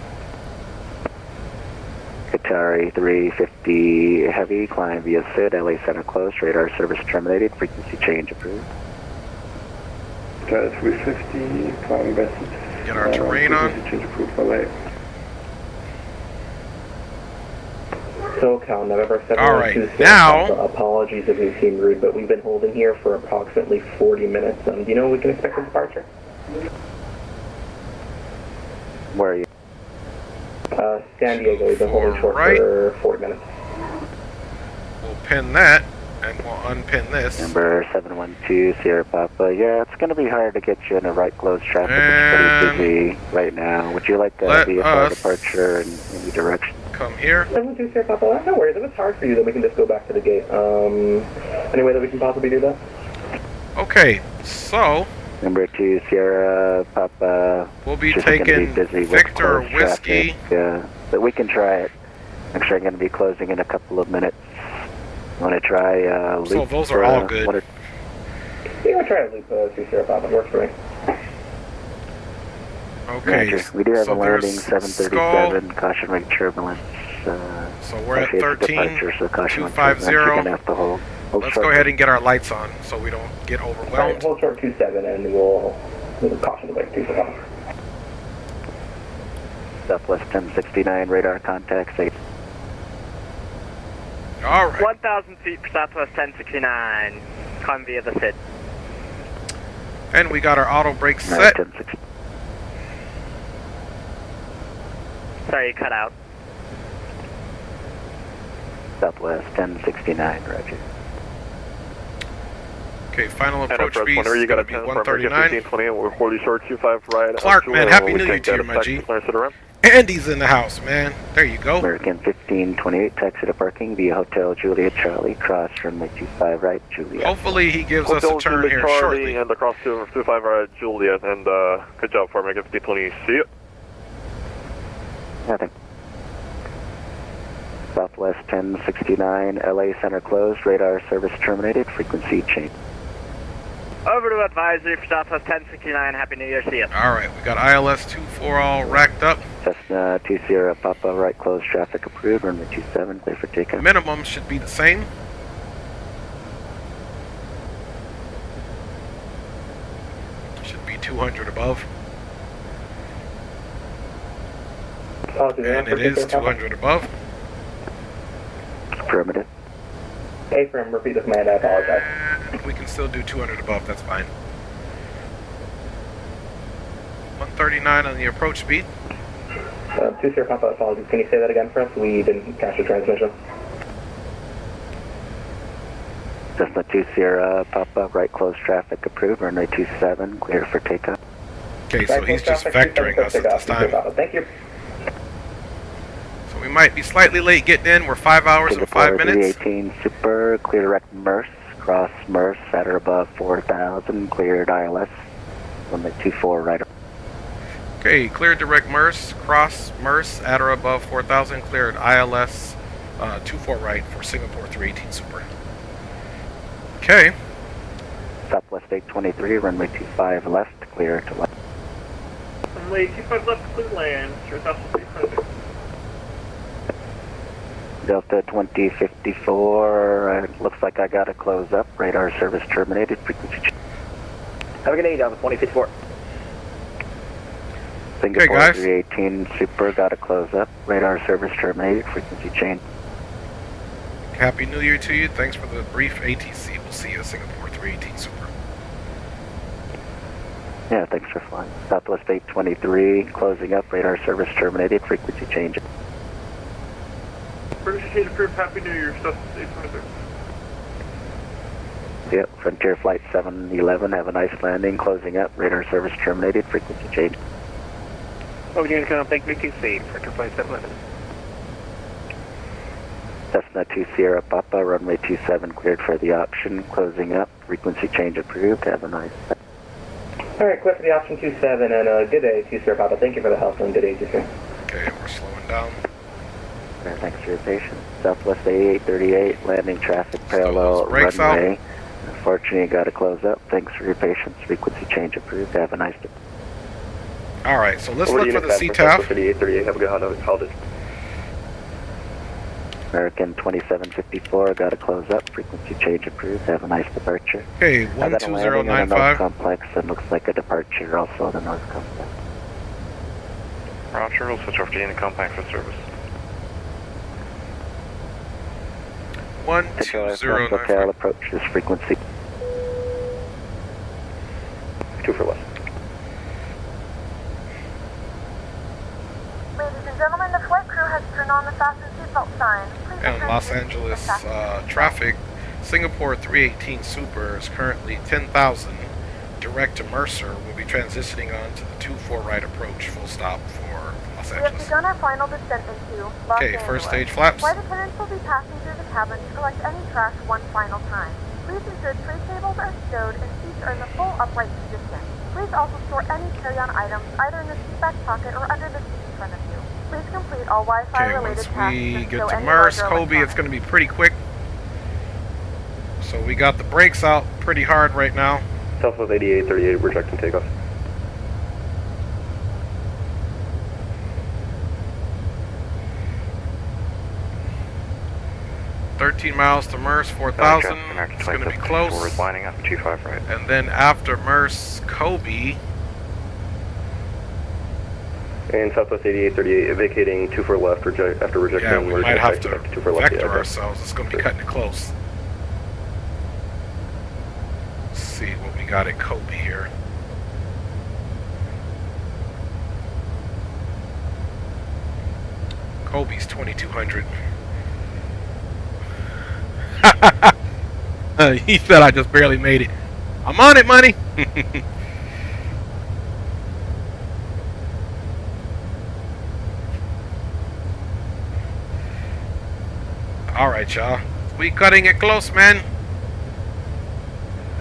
Qatari 350 Heavy, climb via SID, LA Center closed, radar service terminated, frequency change approved. Tower 350, climbing by SID. Get our terrain on. Change approved by LA. SoCal, November 7. Alright, now. Apologies if we seem rude, but we've been holding here for approximately 40 minutes. Do you know when we can expect a departure? Where are you? San Diego, we've been holding short for 40 minutes. We'll pin that. And we'll unpin this. Number 712 Sierra Papa. Yeah, it's going to be hard to get you in a right close traffic. It's pretty busy right now. Would you like to VFR departure in any direction? Come here. 712 Sierra Papa. No worries. If it's hard for you, then we can just go back to the gate. Any way that we can possibly do that? Okay, so Number 2 Sierra Papa. We'll be taking Victor Whiskey. Yeah, but we can try it. Actually, I'm going to be closing in a couple of minutes. Want to try loop? So those are all good. Yeah, we'll try a loop 2 Sierra Papa. Works for me. Okay. Roger. We do have so a landing 737. Caution rig turbulence. So we're at 13. So caution 250. Let's go ahead and get our lights on so we don't get overwhelmed. Alright, hold short 27 and we'll caution the wake 2 Sierra Papa. Southwest 1069 radar contacts 8. All right. 1,000 feet for Southwest 1069. Climb via the SID. And we got our auto brake set. Sorry, you cut out. Southwest 1069, roger. Okay, final approach speed is you got a 10 139. 1520, we're 40 short 25 right. Clark, man, happy New Year to you, my G. Andy's in the house, man. There you go. American 1528, taxi to parking via Hotel Juliet Charlie, cross runway 25 right, Juliet. Hopefully he gives us a turn here Charlie shortly. And across to 25 right, Juliet, and good job for American 1520. See you. Nothing. Southwest 1069, LA Center closed, radar service terminated, frequency change. Over to advisory for Southwest 1069. Happy New Year. See you. All right, we got ILS 24 all racked up. Cessna 2 Sierra Papa, right closed, traffic approved, runway 27, clear for takeoff. Minimum should be the same. Should be 200 above. And it is 200 above. Affirmative. Hey, from repeat the command, I apologize. We can still do 200 above, that's fine. 139 on the approach speed. 2 Sierra Papa, apologies. Can you say that again for us? We didn't catch the transmission. Cessna 2 Sierra Papa, right closed, traffic approved, runway 27, clear for takeoff. Okay, so he's just vectoring us at this time. Thank you. So we might be slightly late getting in. We're 5 hours and 5 minutes. 318 Super, clear direct MERS, cross MERS at or above 4,000, cleared ILS, runway 24 right. Okay, cleared direct MERS, cross MERS at or above 4,000, cleared ILS 24 right for Singapore 318 Super. Okay. Southwest 823, runway 25 left, clear to left. Runway 25 left, clear land. Sure, Southwest 823. Delta 2054, looks like I got to close up. Radar service terminated. Frequency change. Have a good day, Delta 2054. Singapore guys. 318 Super, got to close up. Radar service terminated. Frequency change. Happy New Year to you. Thanks for the brief ATC. We'll see you at Singapore 318 Super. Yeah, thanks for flying. Southwest 823, closing up. Radar service terminated. Frequency change. British State approved. Happy New Year. Southwest 823. Yep, Frontier Flight 711, have a nice landing. Closing up. Radar service terminated. Frequency change. Oh, you're going to take VTC for 257. Cessna 2 Sierra Papa, runway 27 cleared for the option. Closing up. Frequency change approved. Have a nice day. Alright, clear for the option 27 and good day, 2 Sierra Papa. Thank you for the help and good day, 2 Sierra. Okay, we're slowing down. Thanks for your patience. Southwest 8838, landing traffic parallel brakes runway. Unfortunately, got to close up. Thanks for your patience. Frequency change approved. Have a nice day. All right, so let's look for the CTAF. 8838, have a good holiday. American 2754, got to close up. Frequency change approved. Have a nice departure. Okay, I got a landing on the 12095. North Complex and looks like a departure also on the North Complex. Roger, we'll switch off to Unit Compact for service. 12095. Hotel approach this frequency. 2 for left. Ladies and gentlemen, the flight crew has turned on the fasten seatbelt sign. Please And Los Angeles traffic Singapore 318 Super is currently 10,000. Direct to Mercer. We'll be transitioning on to the 2-4 right approach, full stop for Los We have Angeles. begun our final descent into Los Okay, Angeles. first stage flaps. Flight attendants will be passing through the cabin to collect any trash one final time. Please ensure tray tables are stowed and seats are in the full upright position. Please also store any carry-on items either in the seat back pocket or under the seat in front of you. Please complete all Wi-Fi Okay, related once tasks we and get stow to any Merce, larger Kobe, it's going to be pretty quick. So we got the brakes out pretty hard right now. Southwest 8838, rejecting takeoff. miles to Merce, 4,000. It's going to be close. Is lining up 25 right. And then after Merce, Kobe. And Southwest 8838, vacating 24 left after rejecting. Yeah, we might have to 24 left, vector yeah, ourselves. It's going to be cutting it close. Let's see what we got at Kobe here. Kobe's 2,200. He said I just barely made it. I'm on it, money. Alright, y'all. We cutting it close, man.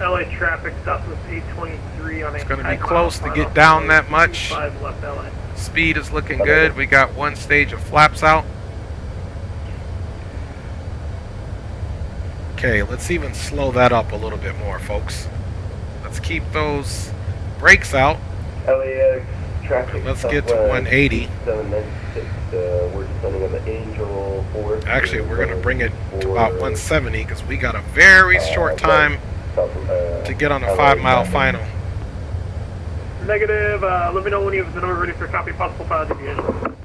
LA traffic Southwest 823 on a. It's going to be close to get down that much. 25 left LA. Speed is looking good. We got one stage of flaps out. Okay, let's even slow that up a little bit more, folks. Let's keep those brakes out. LAX traffic. Let's get to 180. 796, we're descending on the Angel 4. Actually, we're going to bring it to about 170 because we got a very short time to get on the 5-mile final. Negative, let me know when you have been over ready for copy possible file deviation.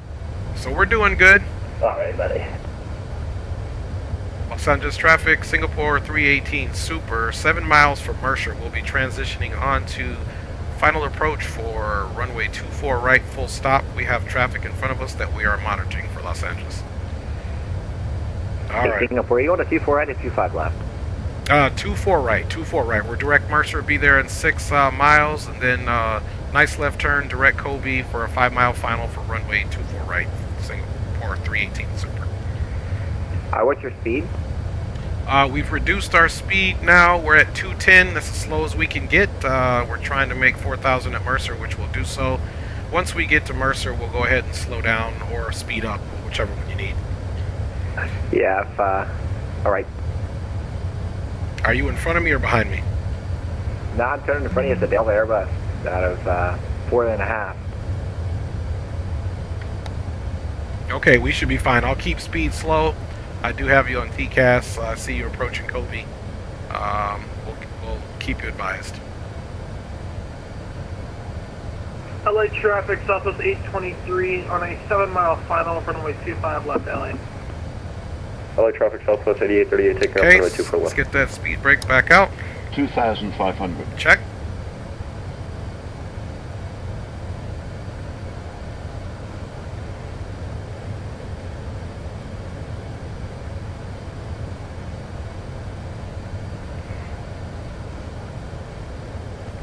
So we're doing good. Alright, buddy. Los Angeles traffic, Singapore 318 Super, 7 miles from Mercer. We'll be transitioning on to final approach for runway 24 right, full stop. We have traffic in front of us that we are monitoring for Los Angeles. All right. Picking up, where are you going to 24 right and 25 left? 24 right, 24 right. We're direct Mercer, be there in 6 miles, and then nice left turn, direct Kobe for a 5-mile final for runway 24 right, Singapore 318 Super. What's your speed? We've reduced our speed now. We're at 210. That's as slow as we can get. We're trying to make 4,000 at Mercer, which we'll do so. Once we get to Mercer, we'll go ahead and slow down or speed up, whichever one you need. Yeah, all right. Are you in front of me or behind me? No, I'm turning in front of you. It's a Delta Airbus out of 4.5. Okay, we should be fine. I'll keep speed slow. I do have you on TCAS. I see you approaching Kobe. We'll keep you advised. LA traffic Southwest 823 on a 7-mile final for runway 25 left LA. LA traffic Southwest 8838, take care of runway 24 let's left. get that speed brake back out. 2,500. Check.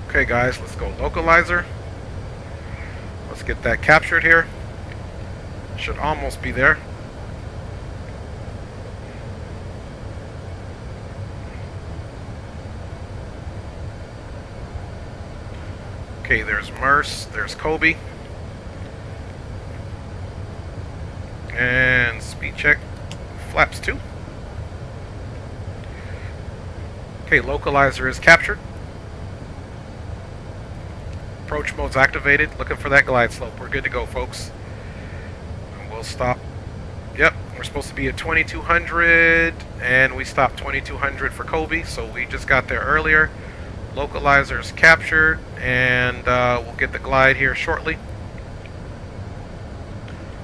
Okay guys, let's go localizer. Let's get that captured here. Should almost be there. Okay, there's Merce, there's Kobe. And speed check. Flaps 2. Okay, localizer is captured. Approach mode's activated. Looking for that glide slope. We're good to go, folks. And we'll stop. Yep, we're supposed to be at 2200, and we stopped 2200 for Kobe, so we just got there earlier. Localizer is captured, and we'll get the glide here shortly.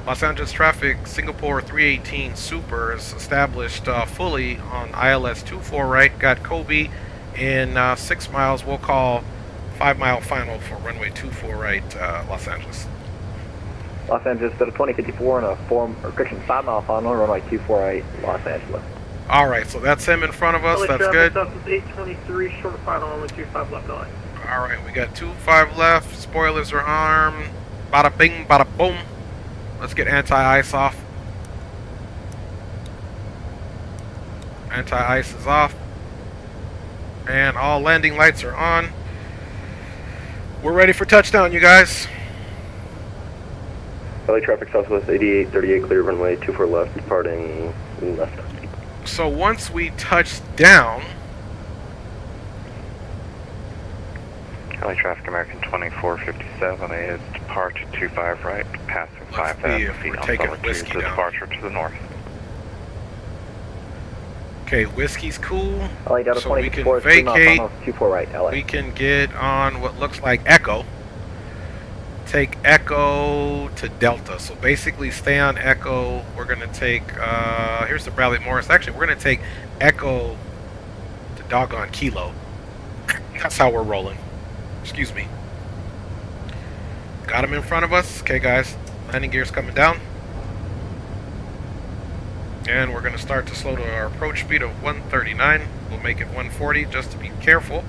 Los Angeles traffic, Singapore 318 Super is established fully on ILS 24 right. Got Kobe in 6 miles. We'll call 5-mile final for runway 24 right, Los Angeles. Los Angeles, 2054 on a 5-mile final, runway 24 right, Los Angeles. Alright, so that's him in front of us. LA That's traffic, good. South is 823, short final, only 25 left LA. Alright, we got 25 left. Spoilers are armed. Bada bing, bada boom. Let's get anti-ice off. Anti-ice is off. And all landing lights are on. We're ready for touchdown, you guys. LA traffic Southwest 8838, clear runway 24 left, departing left. So once we touch down... LA traffic American 2457 is depart 25 right, passing 5,000 feet on Summer 2 to departure to the north. Okay, whiskey's cool. LA Delta So we can 24, 3 miles vacate. almost 24 right, LA. We can get on what looks like Echo. Take Echo to Delta. So basically stay on Echo. We're going to take, here's the Bradley Morris. Actually, we're going to take Echo to doggone Kilo. That's how we're rolling. Excuse me. Got him in front of us. Okay, guys. Landing gear's coming down. And we're going to start to slow to our approach speed of 139. We'll make it 140 just to be careful.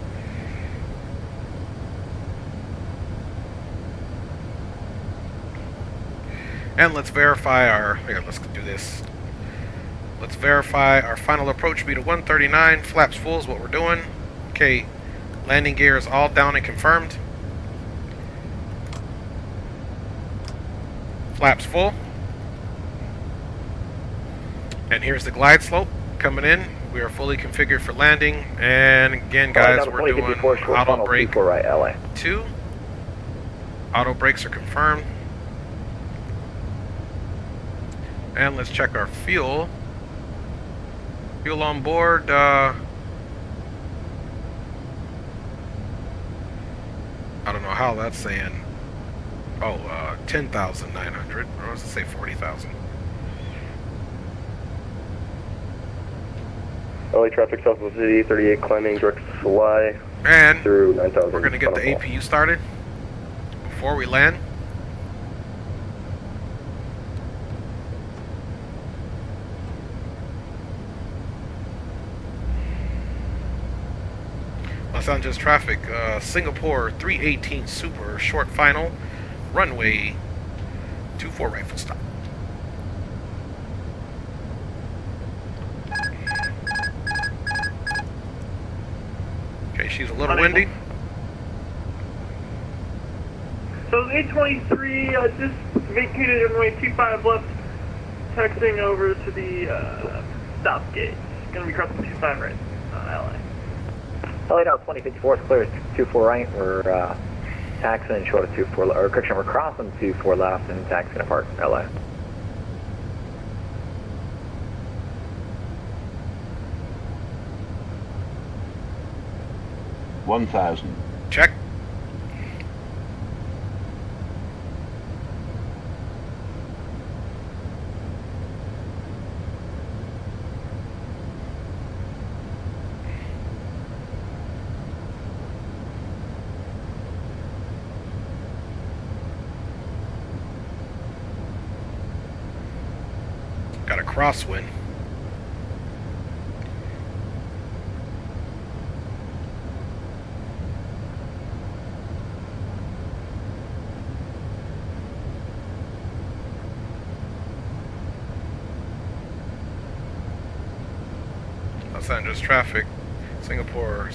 And let's verify our... Here, let's do this. Let's verify our final approach speed of 139. Flaps full is what we're doing. Okay, landing gear is all down and confirmed. Flaps full. And here's the glide slope coming in. We are fully configured for landing. And again, guys, we're doing auto brake right, LA. 2. Auto brakes are confirmed. And let's check our fuel. Fuel on board. I don't know how that's saying. Oh, 10,900. Or does it say 40,000? LA traffic Southwest City 38 climbing direct fly And through 9,000. we're going to get the APU started before we land. Los Angeles traffic, Singapore 318 Super, short final, runway 24 right full stop. Okay, she's a little windy. So 823, just vacated runway 25 left, taxiing over to the stop gate. Gonna be crossing 25 right, LA. LA Delta 2054 is clear 24 right. We're taxiing short of 24 left, or correction, we're crossing 24 left and taxiing apart, LA. $1,000. Check. Got a crosswind. Los Angeles traffic, Singapore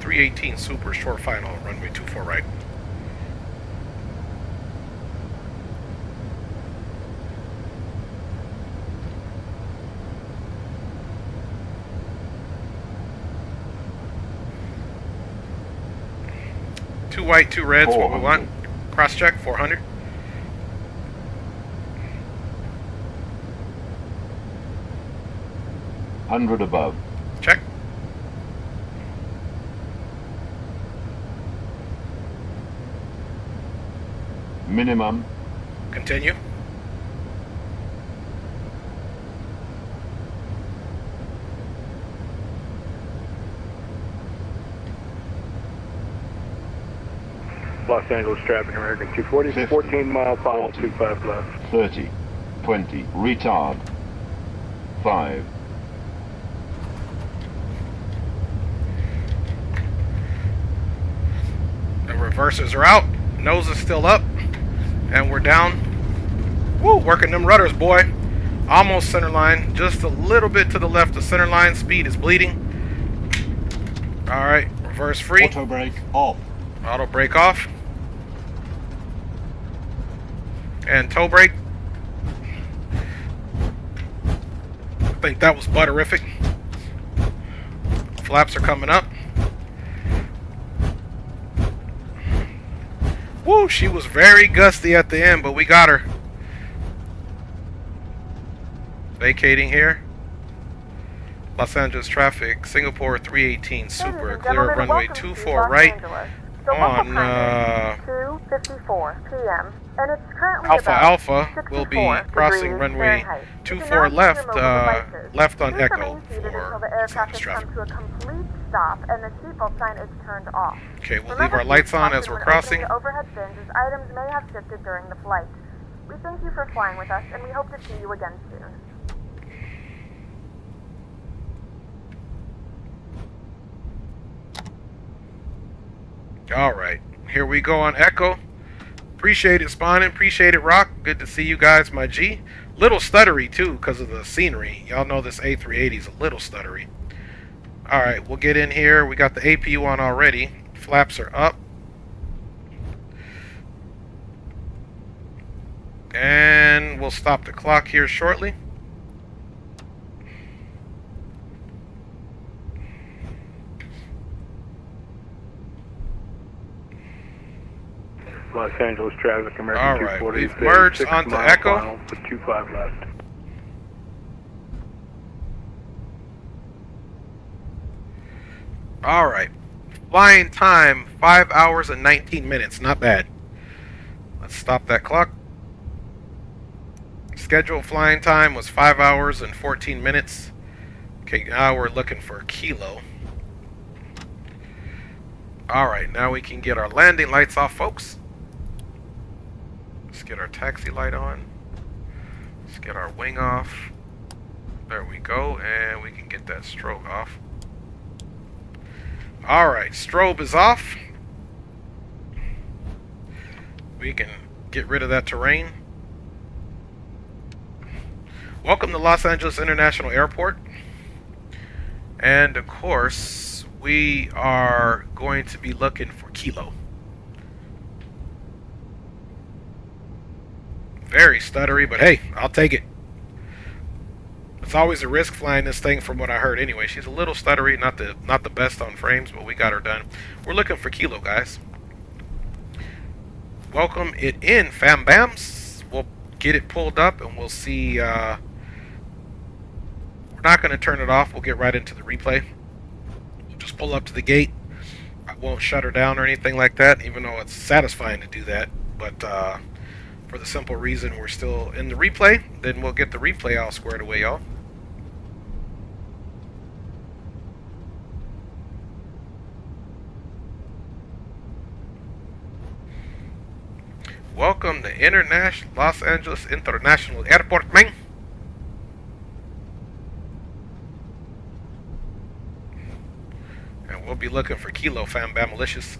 318 Super, short final, runway 24 right. Two white, two reds, what we want. Cross check, 400. $100 above. Check. Minimum. Continue. Los Angeles traffic, American 240, 50, 14 mile final, 40, 25 left. 30, 20, retard. 5, Reversers are out. Nose is still up. And we're down. Woo, working them rudders, boy. Almost center line. Just a little bit to the left of center line. Speed is bleeding. Alright, reverse free. Auto brake off. Auto brake off. And toe brake. I think that was butterific. Flaps are coming up. Woo, she was very gusty at the end, but we got her. Vacating here. Los Angeles traffic, Singapore 318 super, clear of runway 24 right on 2:54 p.m. and it's currently Alpha about Alpha. We'll be crossing runway 24 left, left on Echo for Los Angeles traffic. To a complete stop and the seatbelt sign is turned off. Okay, we'll leave our lights on as we're crossing. Overhead bins as items may have shifted during the flight. We thank you for flying with us and we hope to see you again soon. Alright, here we go on Echo. Appreciate it, Spawning. Appreciate it, Rock. Good to see you guys, my G. Little stuttery, too, because of the scenery. Y'all know this A380 is a little stuttery. Alright, we'll get in here. We got the APU on already. Flaps are up. And we'll stop the clock here shortly. Los Angeles traffic, American all right, 240. we've merged onto Echo. With 25 left. All right, flying time 5 hours and 19 minutes. Not bad. Let's stop that clock. Scheduled flying time was 5 hours and 14 minutes. Okay, now we're looking for a kilo. All right, now we can get our landing lights off, folks. Let's get our taxi light on. Let's get our wing off. There we go, and we can get that strobe off. Alright, strobe is off. We can get rid of that terrain. Welcome to Los Angeles International Airport. And of course, we are going to be looking for kilo. Very stuttery, but hey, I'll take it. It's always a risk flying this thing from what I heard anyway. She's a little stuttery, not the best on frames, but we got her done. We're looking for kilo, guys. Welcome it in, fam bams. We'll get it pulled up and we'll see. We're not going to turn it off. We'll get right into the replay. We'll just pull up to the gate. I won't shut her down or anything like that, even though it's satisfying to do that. But for the simple reason we're still in the replay, then we'll get the replay all squared away, y'all. Welcome to Los Angeles International Airport, man. And we'll be looking for kilo, fam bam malicious.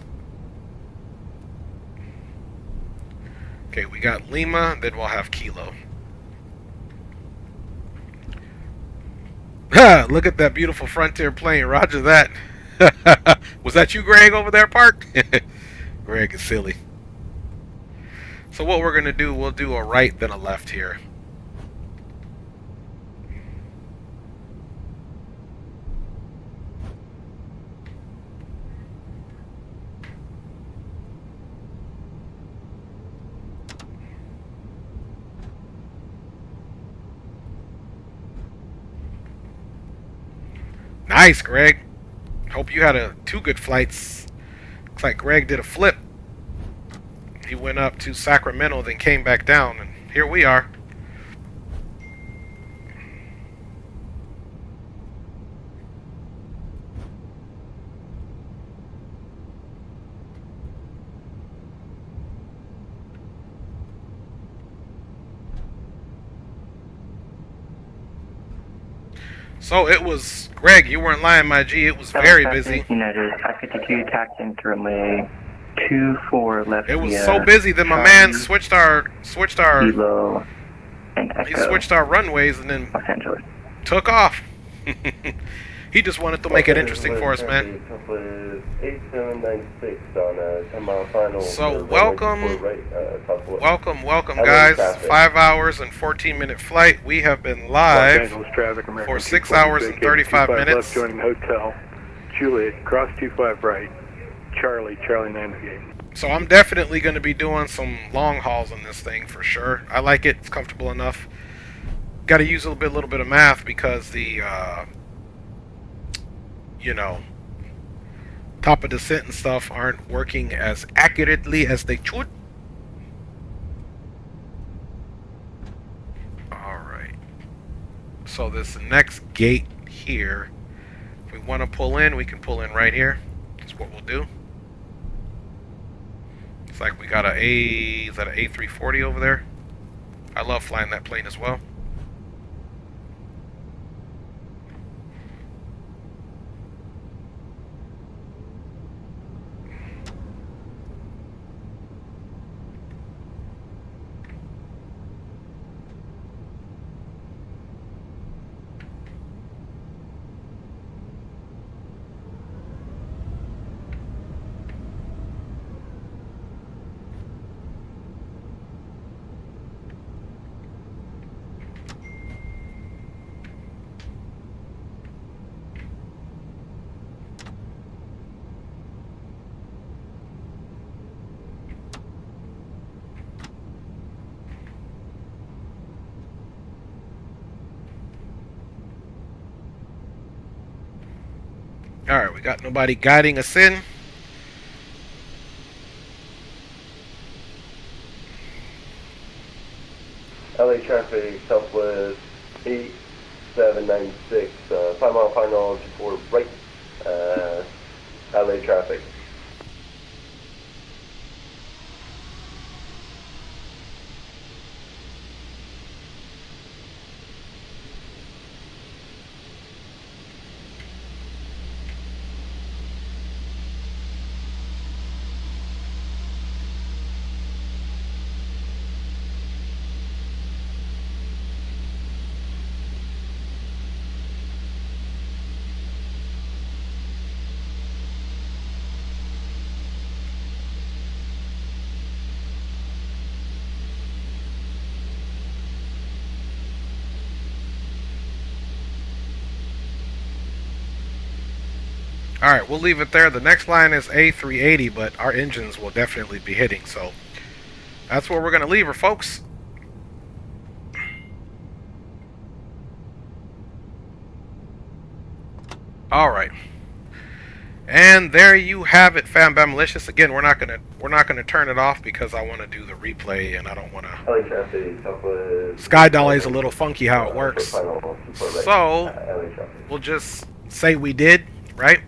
Okay, we got Lima, then we'll have kilo. Look at that beautiful Frontier plane. Roger that. Was that you, Greg, over there parked? Greg is silly. So what we're going to do, we'll do a right, then a left here. Nice, Greg. Hope you had two good flights. Looks like Greg did a flip. He went up to Sacramento, then came back down, and here we are. So it was, Greg, you weren't lying, my G. It was very busy. United 552 taxiing to runway 24 left. It was so busy that my man switched our Kilo and Echo. He switched our runways and then took off. He just wanted to make it interesting for us, man. 8796 on a 10-mile final. So welcome guys. 5 hours and 14-minute flight. We have been live for 6 hours and 35 minutes. Left joining the hotel. Juliet, cross 25 right. Charlie navigate. So I'm definitely going to be doing some long hauls on this thing for sure. I like it. It's comfortable enough. Got to use a little bit of math because the you know, top of descent and stuff aren't working as accurately as they should. Alright. So this next gate here, if we want to pull in, we can pull in right here. That's what we'll do. It's like we got is that an A340 over there? I love flying that plane as well. Alright, we got nobody guiding us in. LA traffic, Southwest 8796, 5-mile final, 24 right, LA traffic. Alright, we'll leave it there. The next line is A380, but our engines will definitely be hitting, so that's where we're going to leave her, folks. Alright. And there you have it, fam bam malicious. Again, we're not gonna turn it off because I want to do the replay and I don't want to. Sky Dolly is a little funky how it works. So we'll just say we did, right?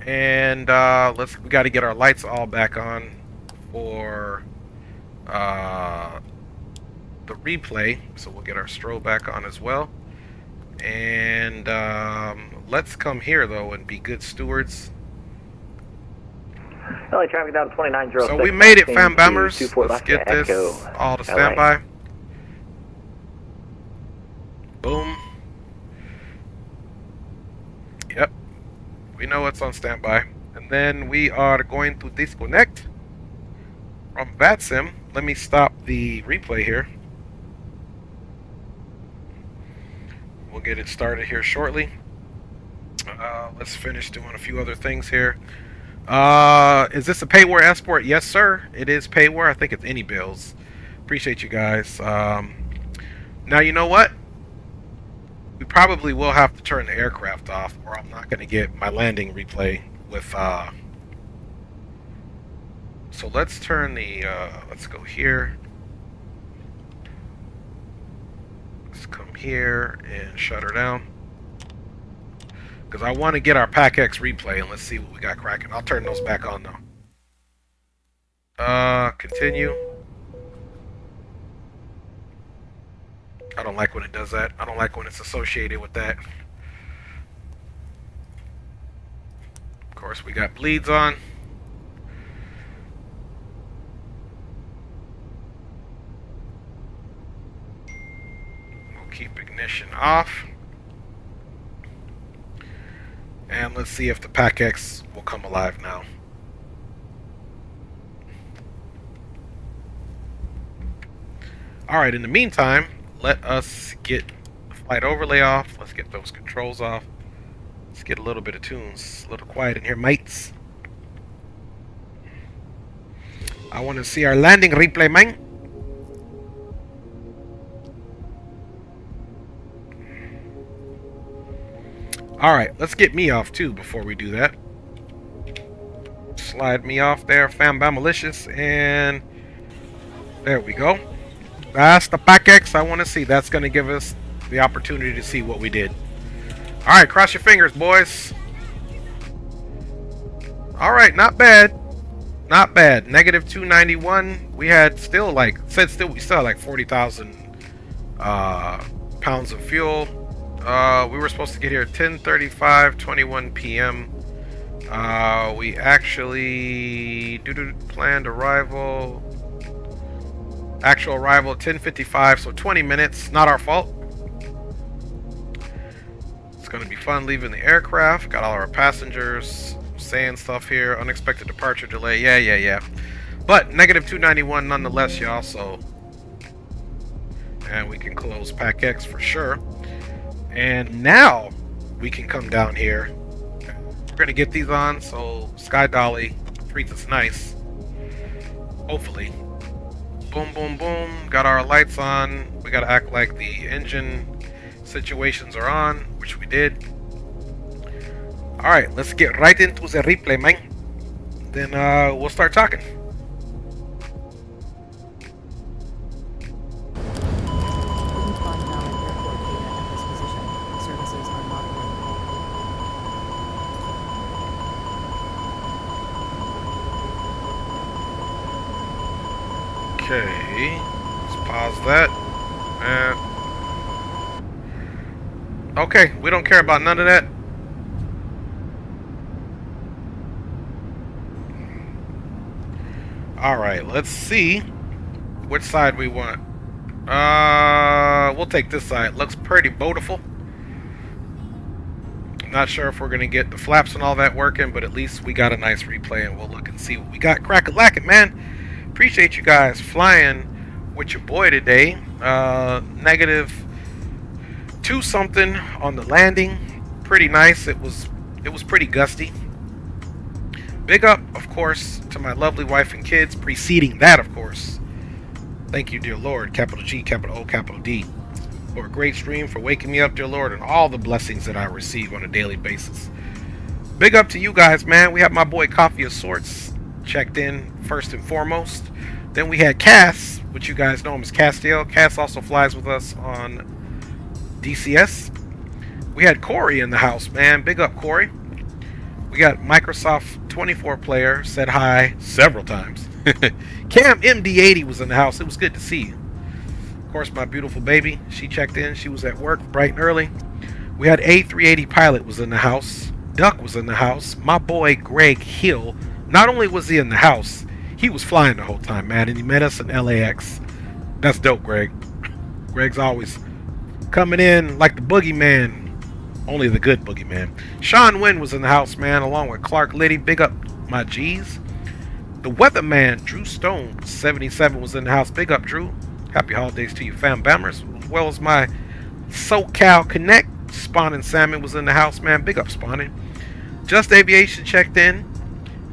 And we got to get our lights all back on for the replay. So we'll get our strobe back on as well. And let's come here though and be good stewards. LA traffic down to 2906. So we made it, fam bammers. Let's get this all to standby. Boom. Yep. We know it's on standby. And then we are going to disconnect from VATSIM. Let me stop the replay here. We'll get it started here shortly. Let's finish doing a few other things here. Is this a payware export? Yes, sir. It is payware. I think it's any bills. Appreciate you guys. Now, you know what? We probably will have to turn the aircraft off, or I'm not going to get my landing replay with... So let's turn the... let's go here. Let's come here and shut her down. Because I want to get our PAC-X replay, and let's see what we got cracking. I'll turn those back on, though. Continue. I don't like when it does that. I don't like when it's associated with that. Of course, we got bleeds on. off. And let's see if the PAC-X will come alive now. Alright, in the meantime, let us get the flight overlay off. Let's get those controls off. Let's get a little bit of tunes. A little quiet in here, mates. I want to see our landing replay, man. Alright, let's get me off too before we do that. Slide me off there, Fambamalicious, and there we go. That's the PAC-X I want to see. That's going to give us the opportunity to see what we did. Alright, cross your fingers, boys. Alright, not bad. Not bad. Negative 291. We had still like, we still had like 40,000 pounds of fuel. We were supposed to get here at 10:35, 21 p.m. We actually planned arrival. Actual arrival at 10:55, so 20 minutes. Not our fault. It's going to be fun leaving the aircraft. Got all our passengers saying stuff here. Unexpected departure delay. Yeah. But negative 291 nonetheless, y'all. So, and we can close PAC-X for sure. And now we can come down here. We're going to get these on, so Sky Dolly treats us nice. Hopefully. Boom, boom, boom. Got our lights on. We got to act like the engine situations are on, which we did. Alright, let's get right into the replay, man. Then we'll start talking. Okay, let's pause that. Okay, we don't care about none of that. Alright, let's see which side we want. We'll take this side. Looks pretty beautiful. Not sure if we're going to get the flaps and all that working, but at least we got a nice replay and we'll look and see what we got. Crack-a-lackin', man. Appreciate you guys flying with your boy today. Negative 2 something on the landing. Pretty nice. It was pretty gusty. Big up, of course, to my lovely wife and kids. Preceding that, of course. Thank you, dear Lord. Capital G, capital O, capital D. For a great stream, for waking me up, dear Lord, and all the blessings that I receive on a daily basis. Big up to you guys, man. We have my boy Coffee of Sorts checked in first and foremost. Then we had Cass, which you guys know him as Castiel. Cass also flies with us on DCS. We had Corey in the house, man. Big up, Corey. We got Microsoft 24 player, said hi several times. Cam MD80 was in the house. It was good to see you. Of course, my beautiful baby, she checked in. She was at work bright and early. We had A380 pilot was in the house. Duck was in the house. My boy Greg Hill. Not only was he in the house, he was flying the whole time, man, and he met us in LAX. That's dope, Greg. Greg's always coming in like the boogeyman. Only the good boogeyman. Sean Wynn was in the house, man, along with Clark Liddy. Big up my G's. The weatherman, Drew Stone, 77, was in the house. Big up, Drew. Happy holidays to you, fam bammers. As well as my SoCal Connect. Spawning Salmon was in the house, man. Big up, Spawning. Just Aviation checked in.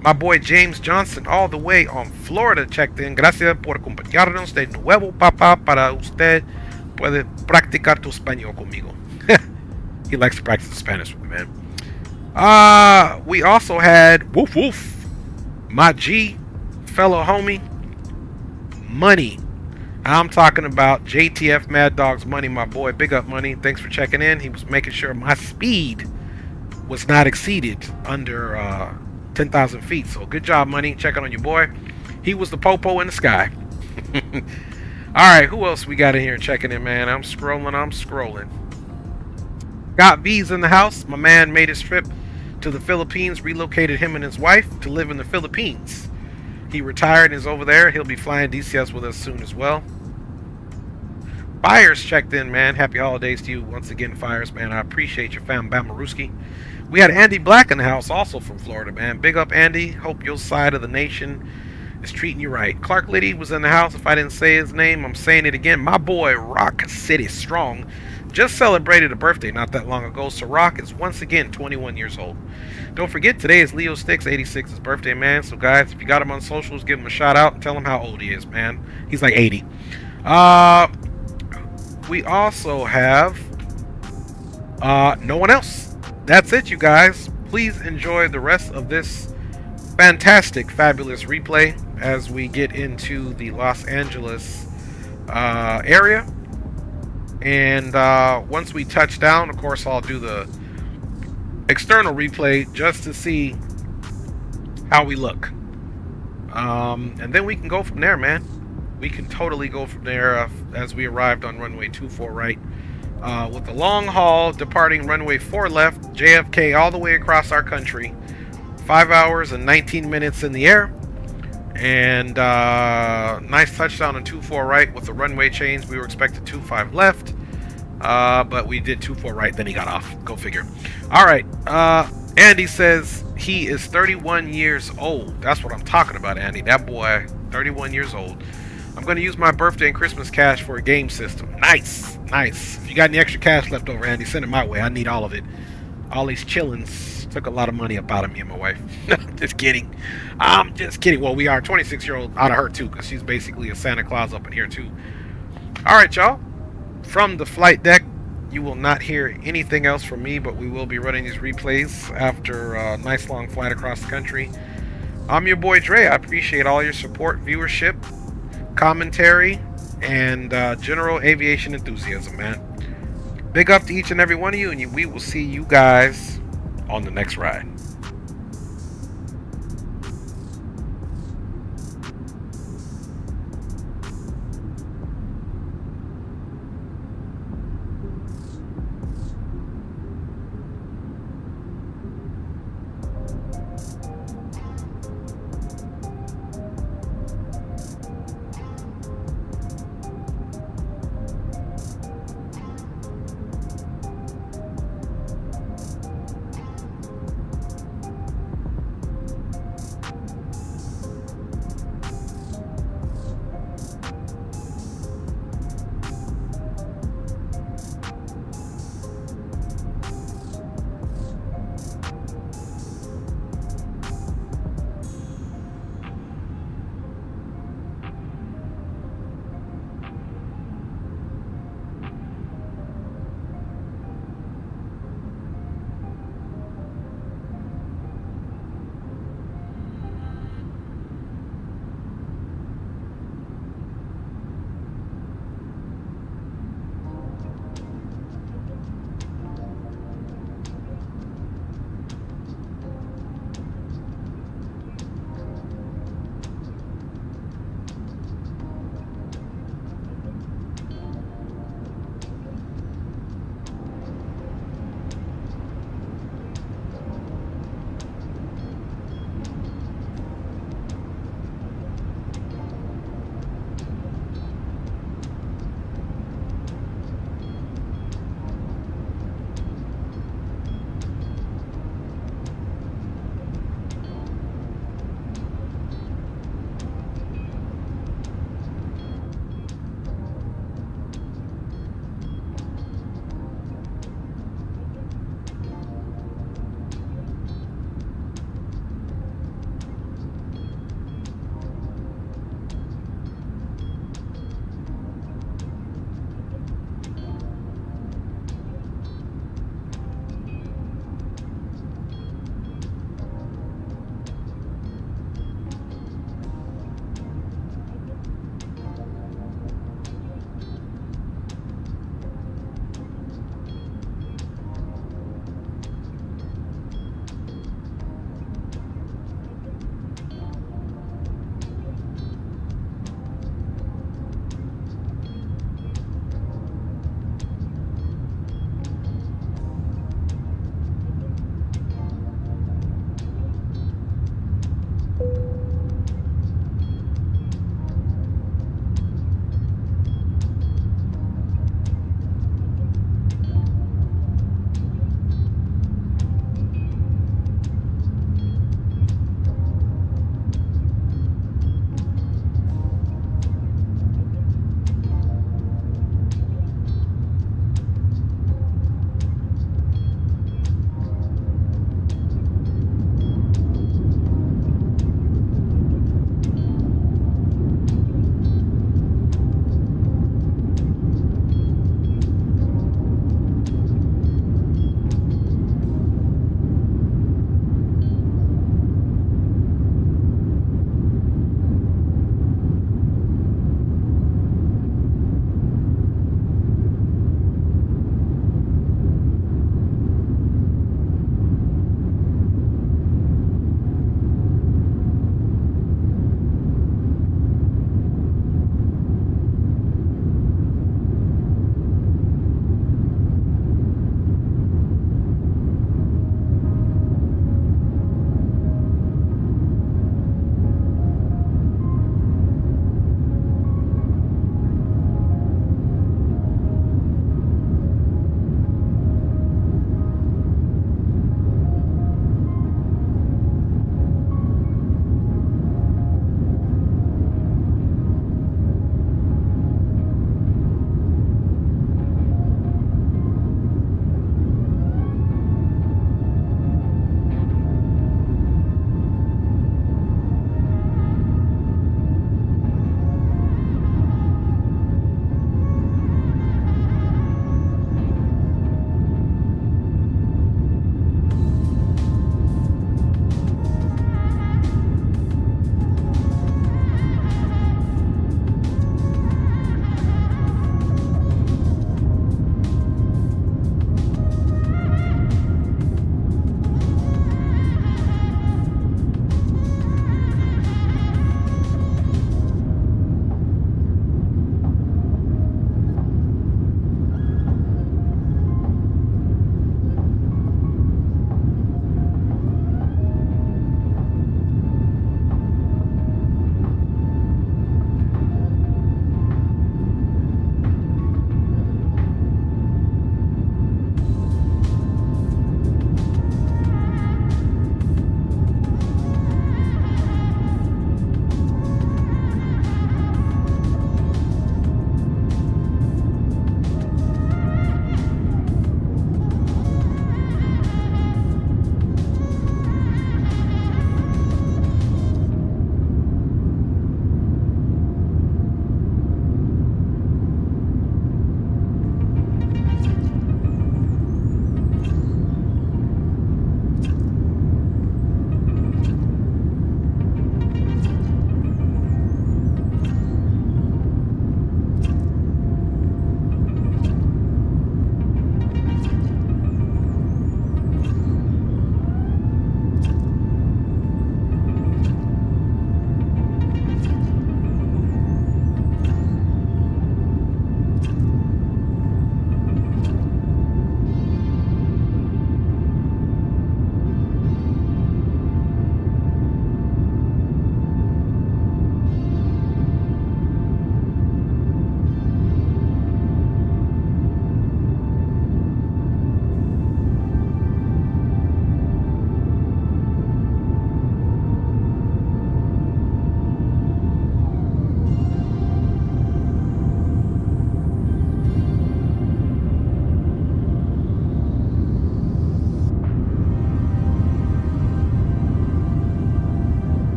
My boy James Johnson, all the way on Florida, checked in. Gracias por acompañarnos de nuevo, papá. Para usted puede practicar tu español conmigo. He likes to practice Spanish with me, man. We also had Woof Woof, my G, fellow homie, Money. I'm talking about JTF Mad Dog's Money, my boy. Big up, Money. Thanks for checking in. He was making sure my speed was not exceeded under 10,000 feet. So good job, Money. Checking on your boy. He was the popo in the sky. Alright, who else we got in here checking in, man? I'm scrolling. Got V's in the house. My man made his trip to the Philippines, relocated him and his wife to live in the Philippines. He retired and is over there. He'll be flying DCS with us soon as well. Fires checked in, man. Happy holidays to you once again, Fires, man. I appreciate your fam, Bamaruski. We had Andy Black in the house, also from Florida, man. Big up, Andy. Hope your side of the nation is treating you right. Clark Liddy was in the house. If I didn't say his name, I'm saying it again. My boy, Rock City Strong, just celebrated a birthday not that long ago. So Rock is once again 21 years old. Don't forget, today is Leo Sticks 86's birthday, man. So guys, if you got him on socials, give him a shout out and tell him how old he is, man. He's like 80. We also have no one else. That's it, you guys. Please enjoy the rest of this fantastic, fabulous replay as we get into the Los Angeles area. And once we touch down, of course, I'll do the external replay just to see how we look. And then we can go from there, man. We can totally go from there as we arrived on runway 24 right. With the long haul departing runway 4 left, JFK all the way across our country. 5 hours and 19 minutes in the air. And nice touchdown on 24 right with the runway change. We were expected 25 left. But we did 24 right, then he got off. Go figure. Alright, Andy says he is 31 years old. That's what I'm talking about, Andy. That boy, 31 years old. I'm going to use my birthday and Christmas cash for a game system. Nice, nice. If you got any extra cash left over, Andy, send it my way. I need all of it. All these chillins took a lot of money up out of me and my wife. Just kidding. I'm just kidding. Well, we are 26-year-old out of her, too, because she's basically a Santa Claus up in here, too. All right, y'all. From the flight deck, you will not hear anything else from me, but we will be running these replays after a nice long flight across the country. I'm your boy Dre. I appreciate all your support, viewership, commentary, and general aviation enthusiasm, man. Big up to each and every one of you, and we will see you guys on the next ride.